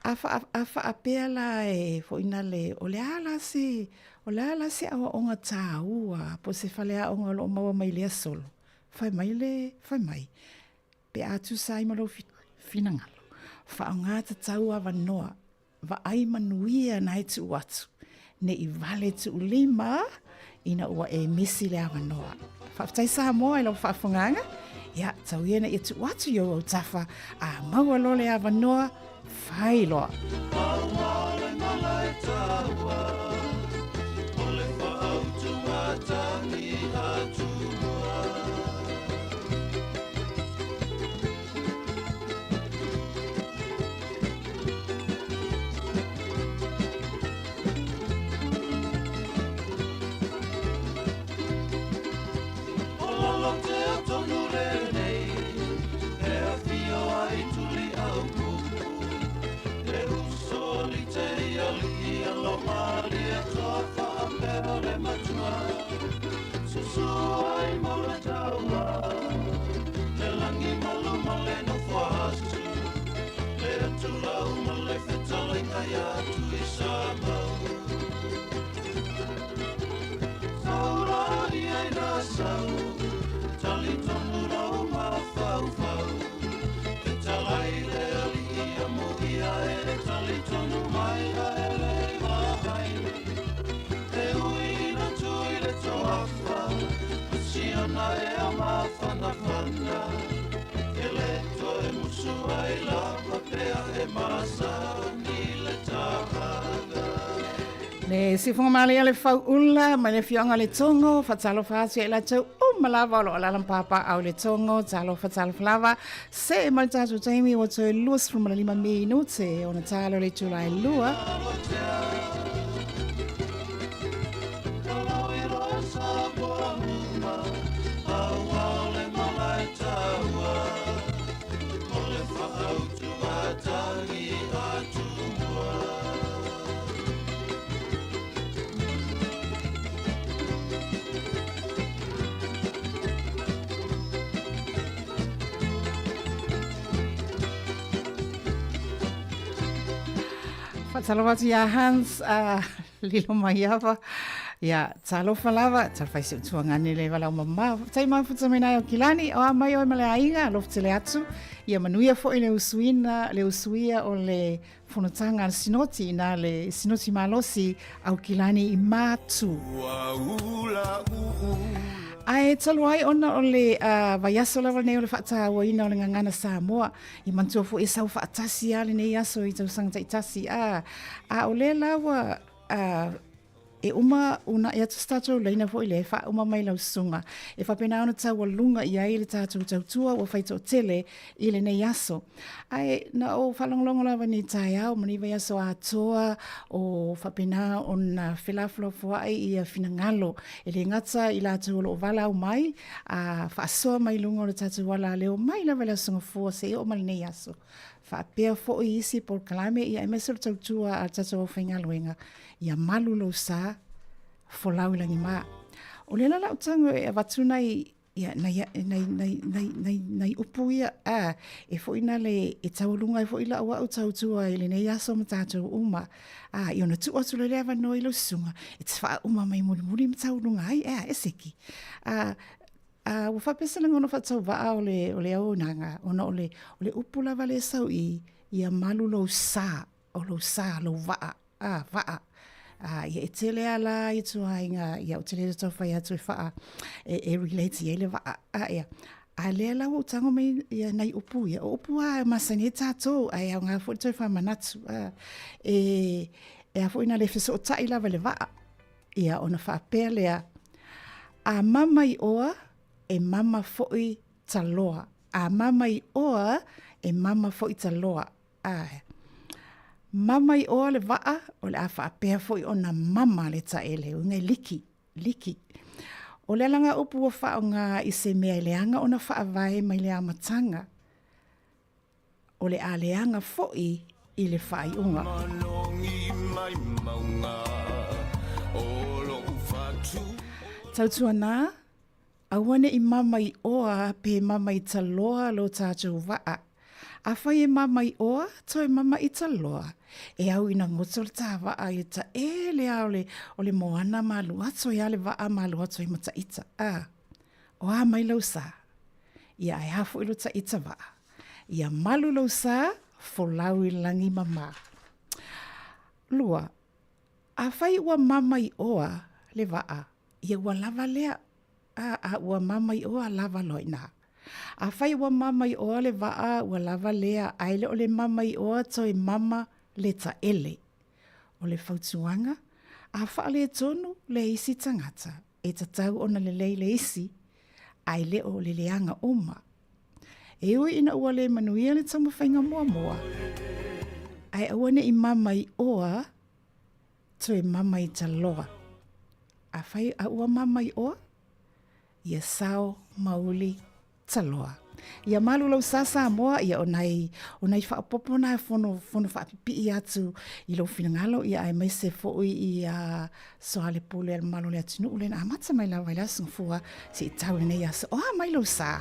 Afa apea la fo ina le o le ala si awa onga tāua po se falea onga lo maua mai lea solo. Fai mai. Pe atu sai malo finangalo. Fa o ngata tau avanoa. Va ai manuia na tu watu. Ne I vale tu lima ina ua misi le avanoa. Whaftai Sāmoa lo whafunganga. Ia, tau iena I tu watu yo au tafa a maua lo le avanoa whai loa. Le sifonga mali ale fau ula, ma le fionga le tongo, fatalo fasi e la tau malava lo alalam papa au le tongo, talo fatalo flava, se mal tatu taimi o to luas from la 5 minute, ona talo le tula e lua. Talo watu ya Hans lilo maiava ya talo falava talo fai se tuangani le wala mama tai mafuta mena o kilani o mai o male ainga lo tele atu ia manuia fo ile usuia o le fonotanga sinoti na le sinoti malosi au kilani I matu. Ai taluai ona o le vaiaso lava nei o le whaata waina o le ngangana Samoa I mantua fo sau whaatasi ale nei aso I tau sanga taitasi a o le lawa e uma una ia stato leina fo ile fa uma mai lau sunga e fa pena ona tau lunga ia ile tatu tua o faito tele ile nei aso ai na o falonglongo lava ni tai au mani vai aso atoa o fa pena ona filaflo fo ai ia finangalo ele ngata ila tau lo vala au mai a fa so mai lunga o tatu wala leo mai lava la sunga fo se o mai nei aso fa pea fo isi por kalame ia mesel tau tua a tatu o fingaloenga ia malu lo sa folau langi ma. O le lala utango e watuna ia nai upu ia e fo ina le e taulunga e fo ila ua utau tua ele nei aso matatu uma i ona tu otu le lewa no ilo sunga e tfa uma mai muri mataulunga ai e seki ua whapesa langa ona whatau waa o le au nanga ona o le upu lava le sau ia malu lo sa o lo sa lo waa waa ia e tele ala I tua inga ia o tele tau whai atu wha e relate ia le wa ia a le la o tango mai ia nei upu ia o upu a masani e tātou a ia ngā fo tau wha manatu e a fo ina le fiso o tai lava le wa ia ona wha pēr lea a mama I oa e mama foi taloa a mama I oa e mama foi taloa mama I oa le waa o le afa apea foi ona mama le taele o ngai liki. O le langa upu o wha o ngā I se mea I leanga ona wha avae mai le amatanga. O le a leanga foi I le whai unga. Tautua nā, Awane I mama I oa pe mama I taloa lo tātou waa. A whai e mama I oa, toi mama I taloa. E au ina ngoto le tā waa i ta e le au o le moana malu ato ia le waa malu ato I mata ita. O a mai lau sa. Ia e hafu ilo ta ita waa. Ia malu lau sa, folau I langi mama. Lua, a whai ua mama I oa le waa. Ia ua lava lea. Ua mama I oa lava loina. A whai ua mama I oa le waa ua lava lea. Aile o le mama I oa toi mama le ta ele. O le whautuanga. A wha le tonu le isi tangata. E tatau ona le le isi. Aile o le leanga oma. E ui ina ua le manuia le tamu whainga mua mua. Ai awane I mama I oa toi mama I taloa. A whai a ua mama I oa. Ia sao mauli taloa. Ia malu lau sa Sāmoa ia onai whaapopo na fono whaapipi I atu I lau finangalo ia ai mai se fo'i I soale pule al malu le atinu ule na amata mai lau vaila sungfua si I tau nei asa. Oha mai lau sa.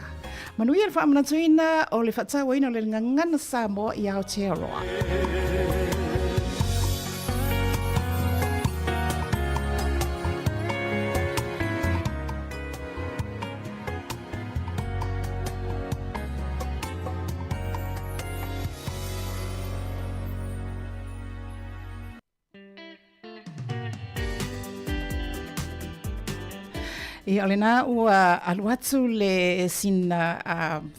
Manuia le whaamanatuina o le whaatau ina o le ngangana Sāmoa I Aotearoa. E ole nā ua aluatu le sina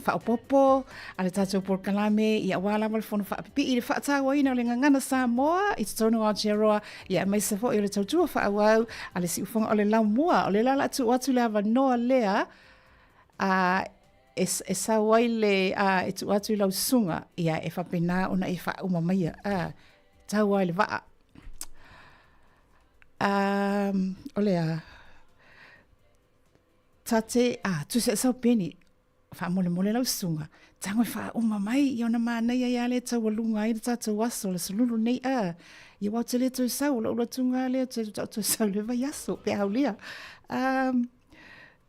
whaopopo, ale tātou porkalame, ia wālawa le whono whaapipi, I le whaatawa ina o le ngangana Sāmoa, I te tonu Aotearoa, ia mai se fo I le tautua whaawau, ale si ufonga o le lau mua, o le lala atu le awa noa lea, e sawai le e tu atu lau sunga, ia e whapena ona e wha umamaia, tau ai le waa. O lea, tate, tu se sau peni, wha mole lau sunga. Tango wha uma mai, I ona mānei ai ale tau alunga ai tātou aso, le salulu nei I wau te le tau sau, la ula tunga le tau sau le vai aso, pe au lea.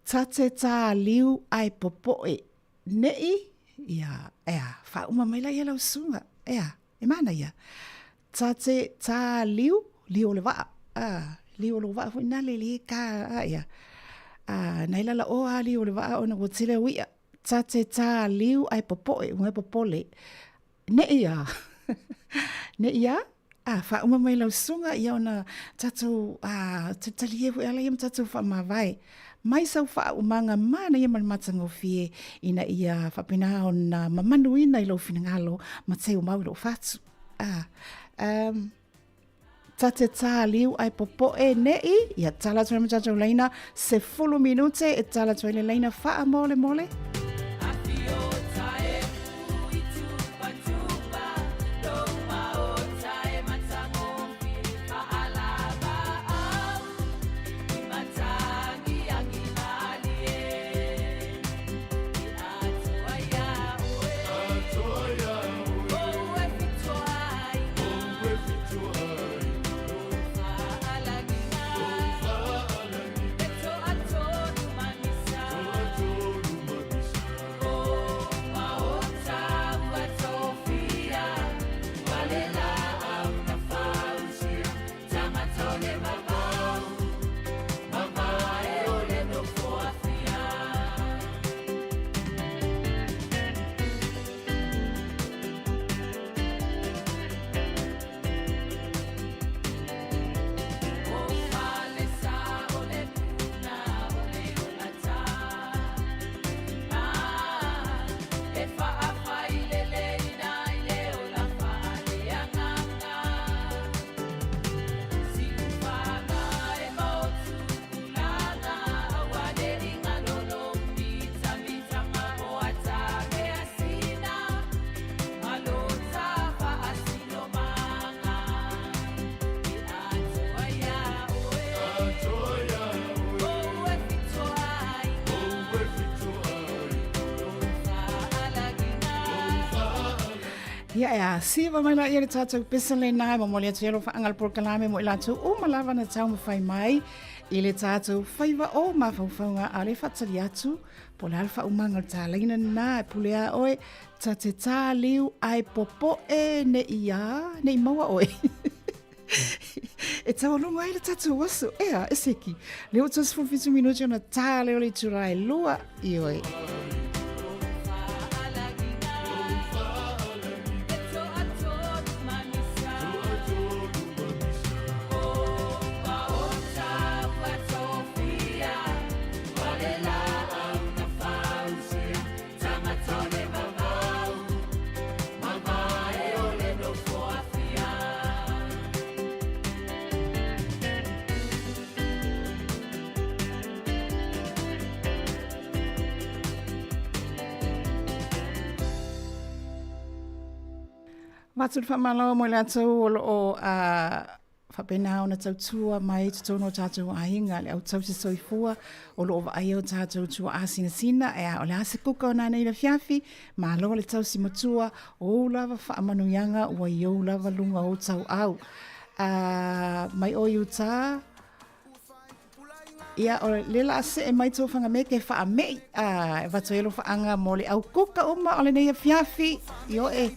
Tate tā liu ai popoe, nei, ia, wha uma mai lai lau sunga, e mana ia. Tate tā liu le waa, liu le waa, fu ina le ka, ia. Naila la o ali o le waa ona wotile wia. Tate tā liu ai popoe, ungai popole. Ne ia. Ne ia. Wha uma mai lau sunga ia ona tatou te talie fu ala iam tatou wha mawai. Mai sau wha umanga mana ia man matango fie ina ia whapena ona mamanu ina I lau finangalo ma te umau lo fatu. Tate tā liu ai popoe nei, ia tala tuai matatou leina, se 10 minute e tala tuai le leina wha mole mole. Ia, siwa mai la ia le tātou pesa le nai, ma mole atu ero whaangal por kalame mo I lātou o malawa na tau mawhai mai, I le tātou whaiva o mawhauwhaunga a le whatari atu, po le alfa umanga le tālaina nā e pulea oe, ta te tā liu ai popo e ne ia, ne i maua oe. E tawa lunga ai le tātou wasu, ea, e seki. Leo tas 45 minuti ona tā leo le turai lua i oe. Matul whamalo mo le atou o whapena o na tautua mai tutono tātou ainga le au tau se soifua o lo ova ai o tātou tua asina sina e o le ase kuka o nānei la fiafi ma lo le tau si matua o lava whaamanuianga ua i o lava lunga o tau au. Mai o iuta ia o le la ase e mai tō whanga me ke wha mei e watu elo whaanga mo le au kuka uma o le nei a fiafi i o e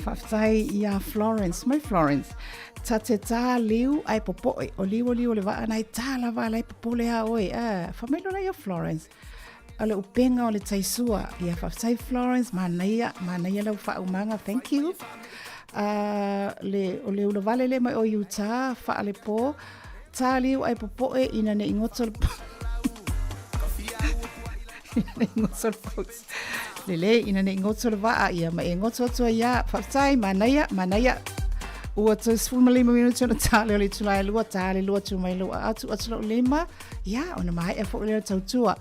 Whaftai ia Florence, mai Florence. Ta te tā liu ai popoe, o liu le waa nai tā lava lai popole a oe. Whamelo na ia Florence. O le upenga o le taisua. Ia whaftai Florence, manaia lau whaumanga, thank you. O le ula vale le mai o Utah, wha le po. Tā liu ai popoe ina ne ingoto le po. Ina ne ingoto le post. Lele ina ne ingoto le waa ia ma ingoto tua ia whaftai manaia ua tu 15 minuti ona tāle o le tulai lua tāle lua tu mai lua atu lo lima ia ona mai e fo le tautua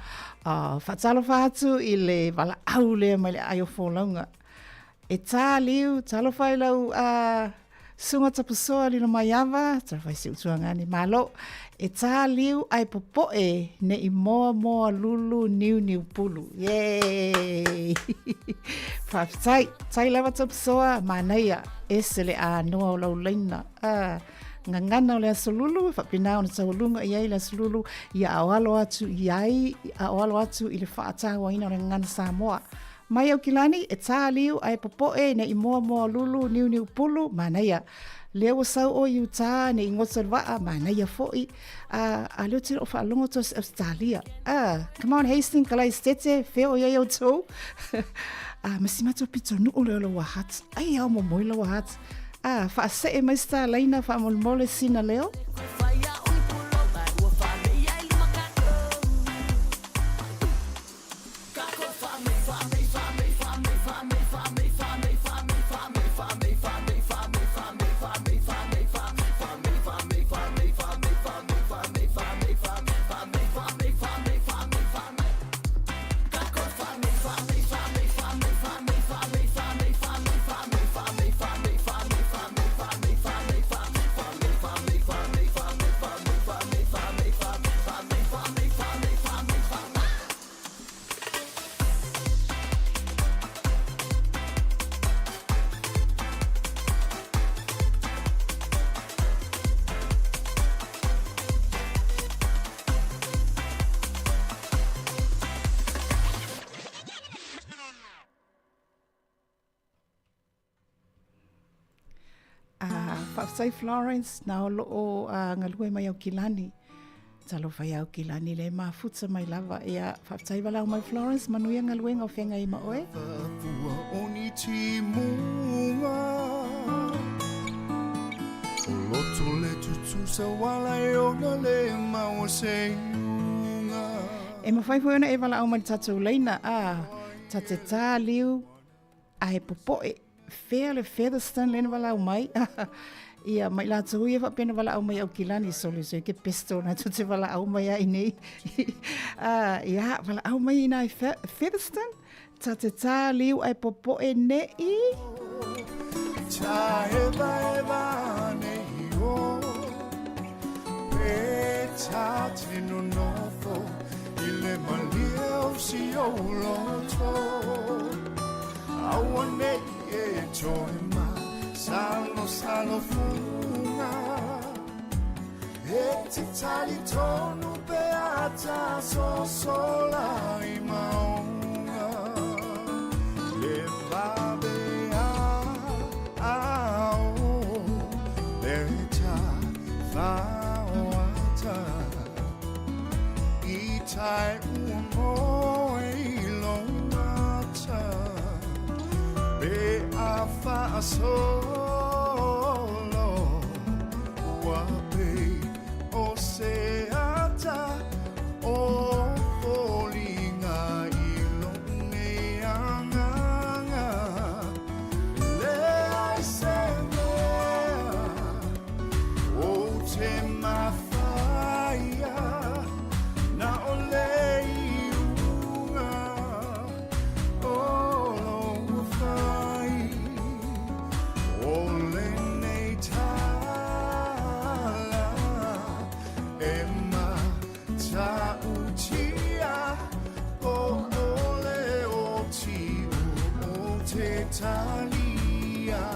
whatalo whatu i le wala au le mai le aio wholaunga e tāliu talo whai lau sunga tapusoa lino mai awa talo whai si utua ngani malo e tāliu ai popoe ne i moa lulu niu pulu. Yay! Whaftai, tai lawa tapusoa, manaia, esele a noa o lau leina. Ngangana o le asolulu, whapina o na taulunga iai le asolulu, ia aoalo atu iai, aoalo atu i le whaatawa ina o le ngana Samoa. Mai au kilani, e tāliu ai popoe ne i moa lulu niu pulu, manaia. Leo o sau o Utah ne ingoto waa mana ia foi a leo tira o whaalongo tos Australia. Come on Hastings, kalai stete, feo ia iau tau. Masimato pito nuu leo lo wahat. Ai au momoi lo wahat. Whaase e maista laina whaamolmole sina leo. Whaftai Florence, na o loo ngalue mai au kilani. Talo whai au kilani le mafuta mai lava. Ea whaftai walau mai Florence, manuia ngalue ngau whenga ima oe. Papua oni ti munga O loto le tutu sa wala e ona le maua se unga E mawhai fuiona e walau mai tatou leina. Ta te tā liu ai popoe le Featherston lena wala mai. Ia mai la tu ia pena wala au mai au kilani solo so ke pesto na tu te wala au mai ai nei. Ia wala au mai ina Featherston. Ta te tā liu ai popo e nei. Ta eva nei o e ta te no nofo ile malio si o loto awa nei e toi ma salo funga e te tali tonu beata so sola i maunga le vabe Fawata Itai umo ilongata Be afa solo Wape oseata O olinga ilongeanga Le aiseme my fire na olei unga oh fai ole nei tala emma ta utia o ole o ti o te talia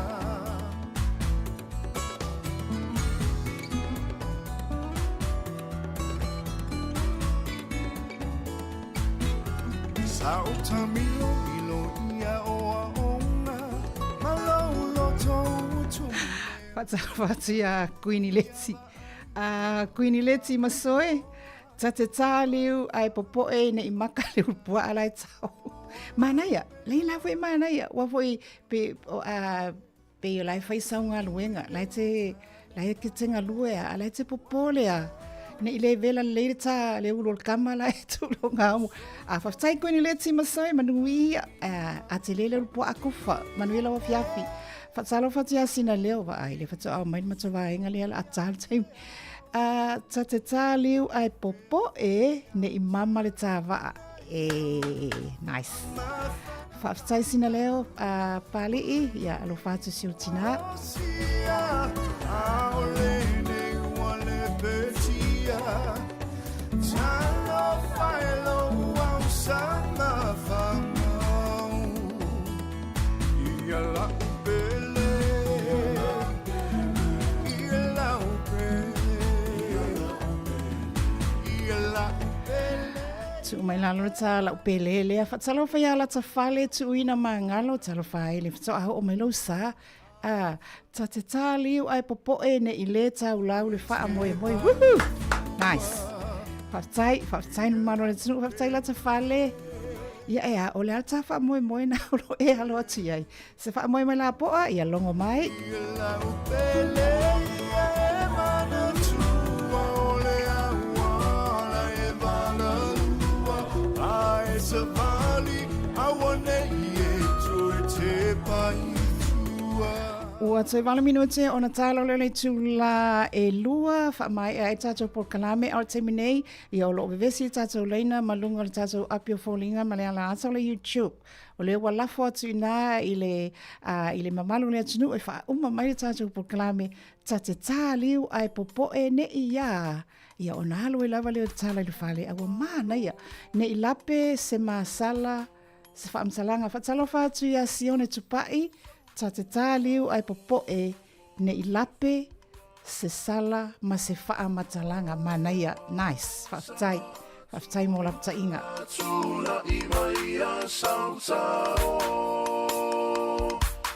Autamilo ilo ia o aonga malaulo tōtu Whatia Queenie Letsi. Queenie Letsi masoe. Ta te tāliu ai popoe ne i maka leu pua alai tau. Manaia, leila fwe manaia. Wafoi pe o lai fai saunga luenga. Lai ke tenga luea, lai te popolea. Ne ile vela leile ta le ulo kama la tu lo ngamu a fa tai ko ni leti masoi manui a te lele po akufa manuela wa fiafi fa tsalo fa tia sina leo va ai le fa tsa mai matsa va inga le a tsal tai ta te ta liu ai popo ne i mama le ta va nice fa tai sina leo pali ya lo fa tsi utina Talo failo au sama famau ia la pele ia la pele tu mai la lota la pele le fa tsalo fa ya la tsafale tu ina mangalo tsalo fa ile so o mai lo sa ta te taliu ai popo ne i le tau lau le fa moe woohoo nice Faftai no mano le tunu faftai la tafale. Ia o le alta fa moe na lo alo ati ai. Se fa moe la poa ia longo mai. Ua te wala minute o na talo le tula e lua fa mai e tato por kalame o te minei i o lo vevesi tato leina malunga le tato apio folinga ma le ala ato le YouTube o le walafo atu ina i le mamalu le atunu e fa uma mai le tato por kalame tate taliu ai popo ne ia o na halo e lava le tala i le fale awa mana ia ne i lape se masala se fa amsalanga fa talo fa atu ia sione tupai ta te tāliu ai popoe ne i lape se sala ma se faa matalanga manaia nice whaftai mo lapta inga Tula i mai a sautao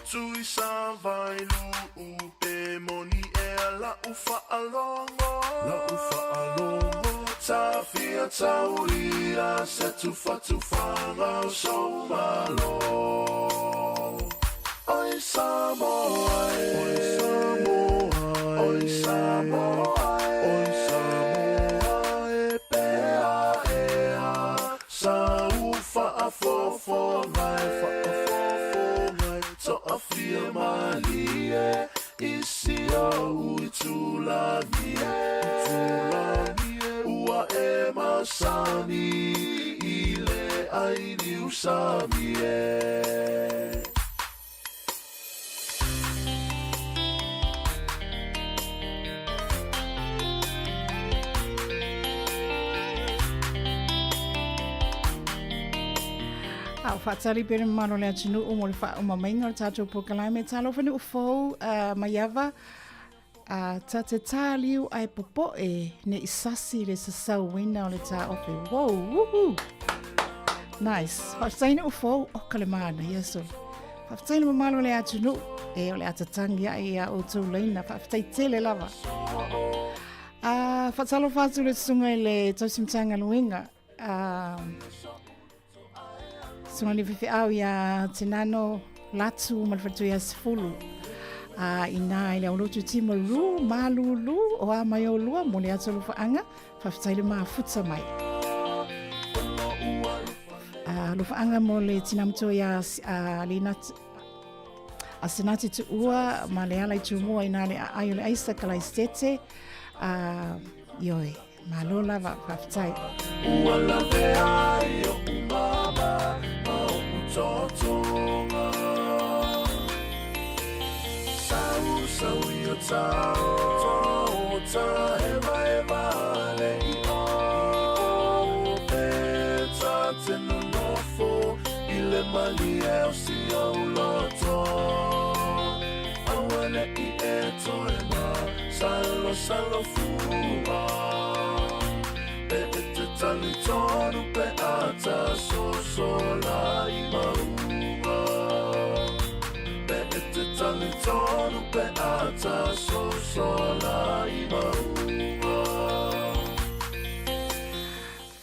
Tui sa vailu u pe moni e la ufa alongo Ta fia tauria se tufa so malo Oi Samoa, pea ea, sa ufa a fofo ngai, to a fia malie isi o uitulavie ua e masani ile aini usavie Whaatari pere maro lea tunu o mo le wha o mamainga o tātou pokalai me tālo whanu ufou mai awa ta te tā liu ai popo e ne isasi le sasau wina o le tā ofe. Wow, woohoo! Nice. Whaataina ufou o kalemana, yeso. Whaataina mamalo lea tunu e o le atatangi ai a o tau leina. Whaatai tele lava. Whaatalo whātu le sunga i le tausimtanga luenga. Sunga ni whiwhi au ia te nano latu malwhatu ia sifulu. Ina i le aulotu tima ru, malulu o a mai o lua mo le atolu whaanga, whawhitaile maa futa mai. Lo whaanga mo le tinamto ia a senati tu ua, ma le ala i tu mua ina le aio le aisa kala i stete, ioi, ma lola whawhitai. Ua la ve ai o umama, Totonga Sau ia tau Ta eva le i o Peta te nonofo I le mali e o si au loto Awele I e toema Salo fuma Pe te tali tonu pe ata sola I maunga Pe te tali tonu pe ata sola I maunga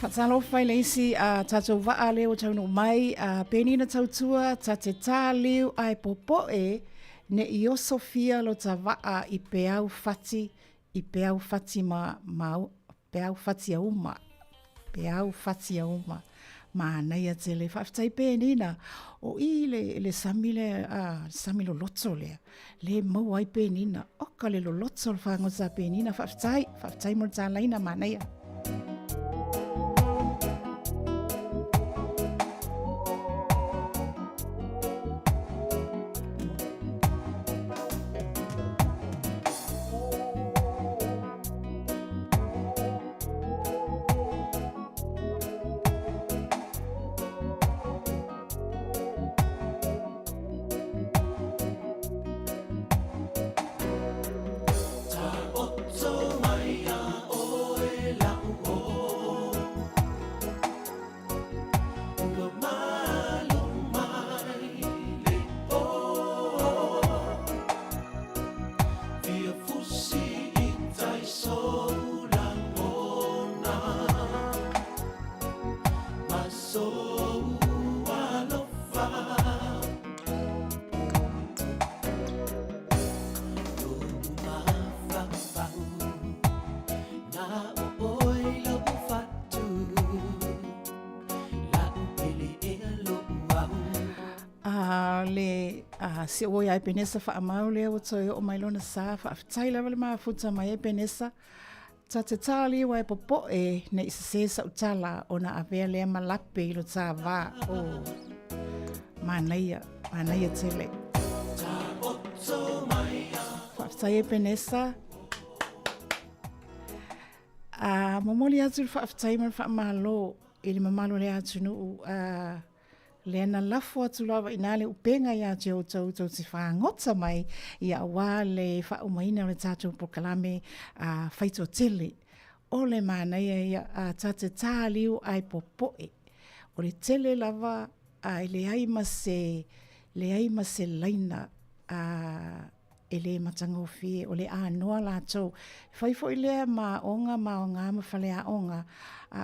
Whatalo whai leisi tātou waa leo taunu mai penina tautua ta te tā leo ai popo e ne i o Sofia lo ta waa I peau fati peau fati a uma. Peau fati a uma. Ma nei a te le whaftai penina o I le sami lo loto lea. Le mau ai penina. Oka le lo loto le whangota penina. Whaftai mo ta laina ma nei a. Se o ia penesa fa amau le o toi o mai lona sa fa aftai la ma futa mai penesa ta te tali wa popo e ne se sa utala ona ave le malape lo ta va o manaya tele fa aftai penesa momoli atu fa aftai man fa malo ele mamalo le atu no le na lafo atu lava ina le upenga ia te o tau te whaangota mai ia wā le whaumaina o le tātou pokalame whaito tele. O le mānaia ia tāte tāliu ai popoe. O le tele lava le aima se laina e le matanga o fie o le anoa lātou. Whaifo I lea ma o ngā ma whale a onga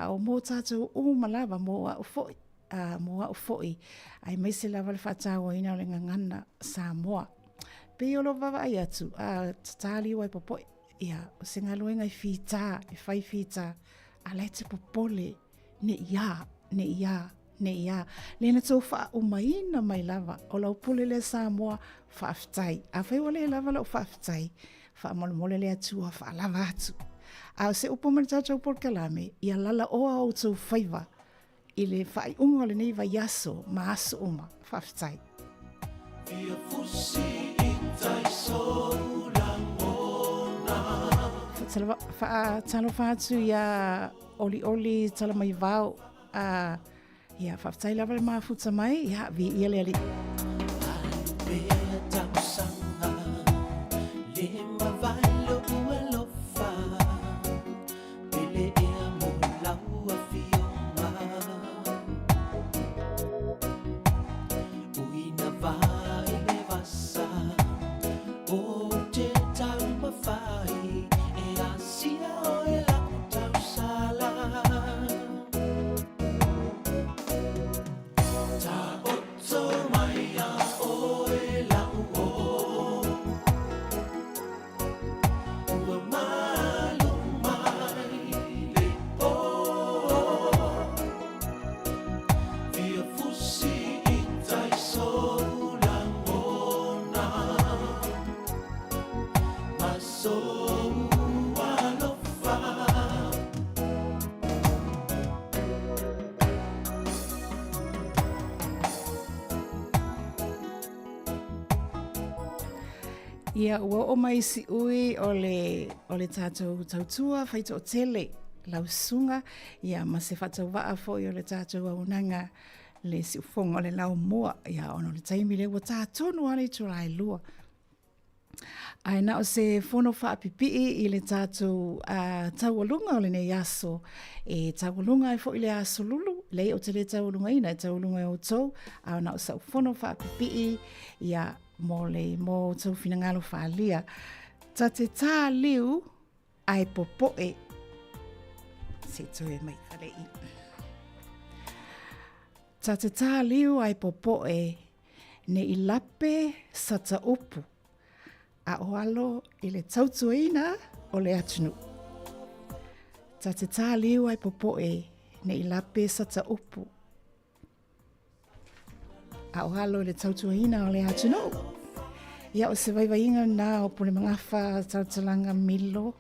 o mō tātou malava mō a ufoi. Moa o foi ai mai se lava le whatawa ina o le ngangana Sāmoa. Pe o lo wawa ai atu tatali wai popo ia o se ngaluenga I whita, I whai whita a le te popole ne ia ne ia. Lena tau wha umaina mai lava. O lau pule le Samoa whaafitai. A whai wale lava lau whaafitai. Wha mole le atua wha lava atu. A se upo mani tātou por kalame. Ia lala oa o tau whaiva. I le whai unga le nei vai yaso. Ma aso uma. Whaafitai. Via fusi intai soulangona. Talo whaatu ia oli tala mai vau. Ia whaafitai lava le mafuta mai. Ia vi ia le ali. Alupea tausanga. Lema valo ualofa. Pele ea molau a fioma. Uina va ele vasa. O te tau mawhai. E asia o e lau tau sala. Ta oto mai a o e lau o. Ua malu mai le po. Via fusi itai soulangona. Maso alofa. Ia ua o mai si ui o le tātou tautua, whaito o tele, lausunga. Ia ma se whatau waa fo i o le tātou aunanga le si ufonga o le lau mua. Ia ono le taimi le ua tātonu ale turai lua. Ai na o se fono whaapipii i le tātou taualunga o le nei aso. E taualunga e fo i le aso lulu. Lei o te le taualunga ina e taualunga e o tau. Ai na o sa fono whaapipii ia mo tau finangalo whaalia. Ta te tā liu ai popoe. Se tue mai whalei. Ta te tā liu ai popoe ne i lape sata upu. A o alo i le tautuina o le atunu. Ta te tā liu ai popoe ne i lape sata upu. A o alo i le tautuina o le atunu. Ia o se vaivainga na o pune mangafa tautalanga milo.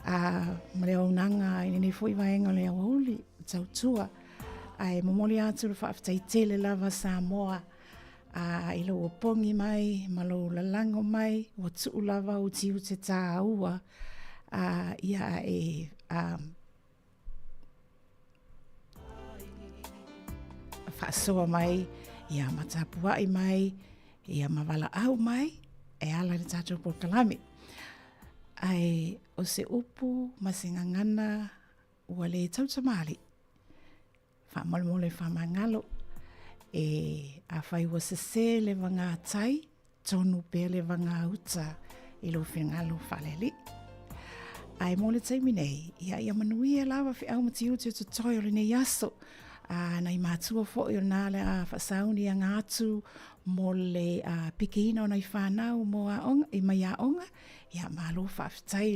Ma le aunanga i nei fwoi vaenga o le awauli. Tautua. Ai momoli atu le whaafitai tele lava Samoa. I lo pongi mai, ma lo lalango mai, o tuu lava o tiu te tā ua. Ia e whaasoa mai, ia matapuai mai, ia mawala au mai, e ala ni tātou por kalame. Ai o se upu, ma se ngangana, ua le tautamali. Whaamolmole whamangalo. E a whai ua se le wanga tai, tonu pe le wanga uta i lo whengalo whaleli. Ai mo le taimi nei, ia manui e lawa whi au mati uti o toi o le nei aso. Nai mātua fo i o nā le a whasauni a ngātu mo le pikeina o nei whanau mo a onga, i mai a onga. Ia mālo whaafitai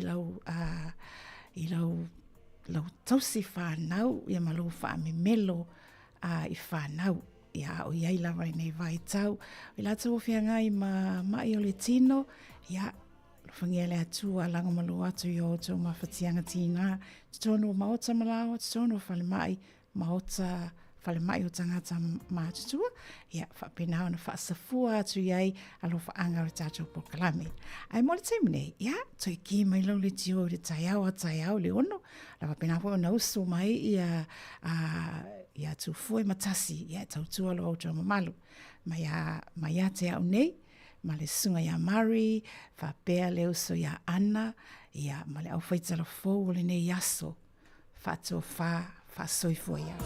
i lau tausi whanau, ia mālo whaamemelo i whanau. Ia o iai lawa nei vai tau. I lata o whianga i mai o le tino. Ia, whangia le atua langa malo atu i o tō mawhatianga tina. Tōnu o maota malawa, tōnu o whale mai, maota whale mai o tangata mātutua. Ia, whapena ona whaasafua atu iai alo whaanga o tātou po kalame. Ai mo le taimi nei, ia, toi ki mai lau le tio o le tai au le ono. La whapena po na uso mai ia tu foi matasi ia tautua lo o tama malu mai te au nei ma le sunga ia Mari fa pea le uso ia Ana ia ma le au faitala fo le nei aso fa to fa soi foi ia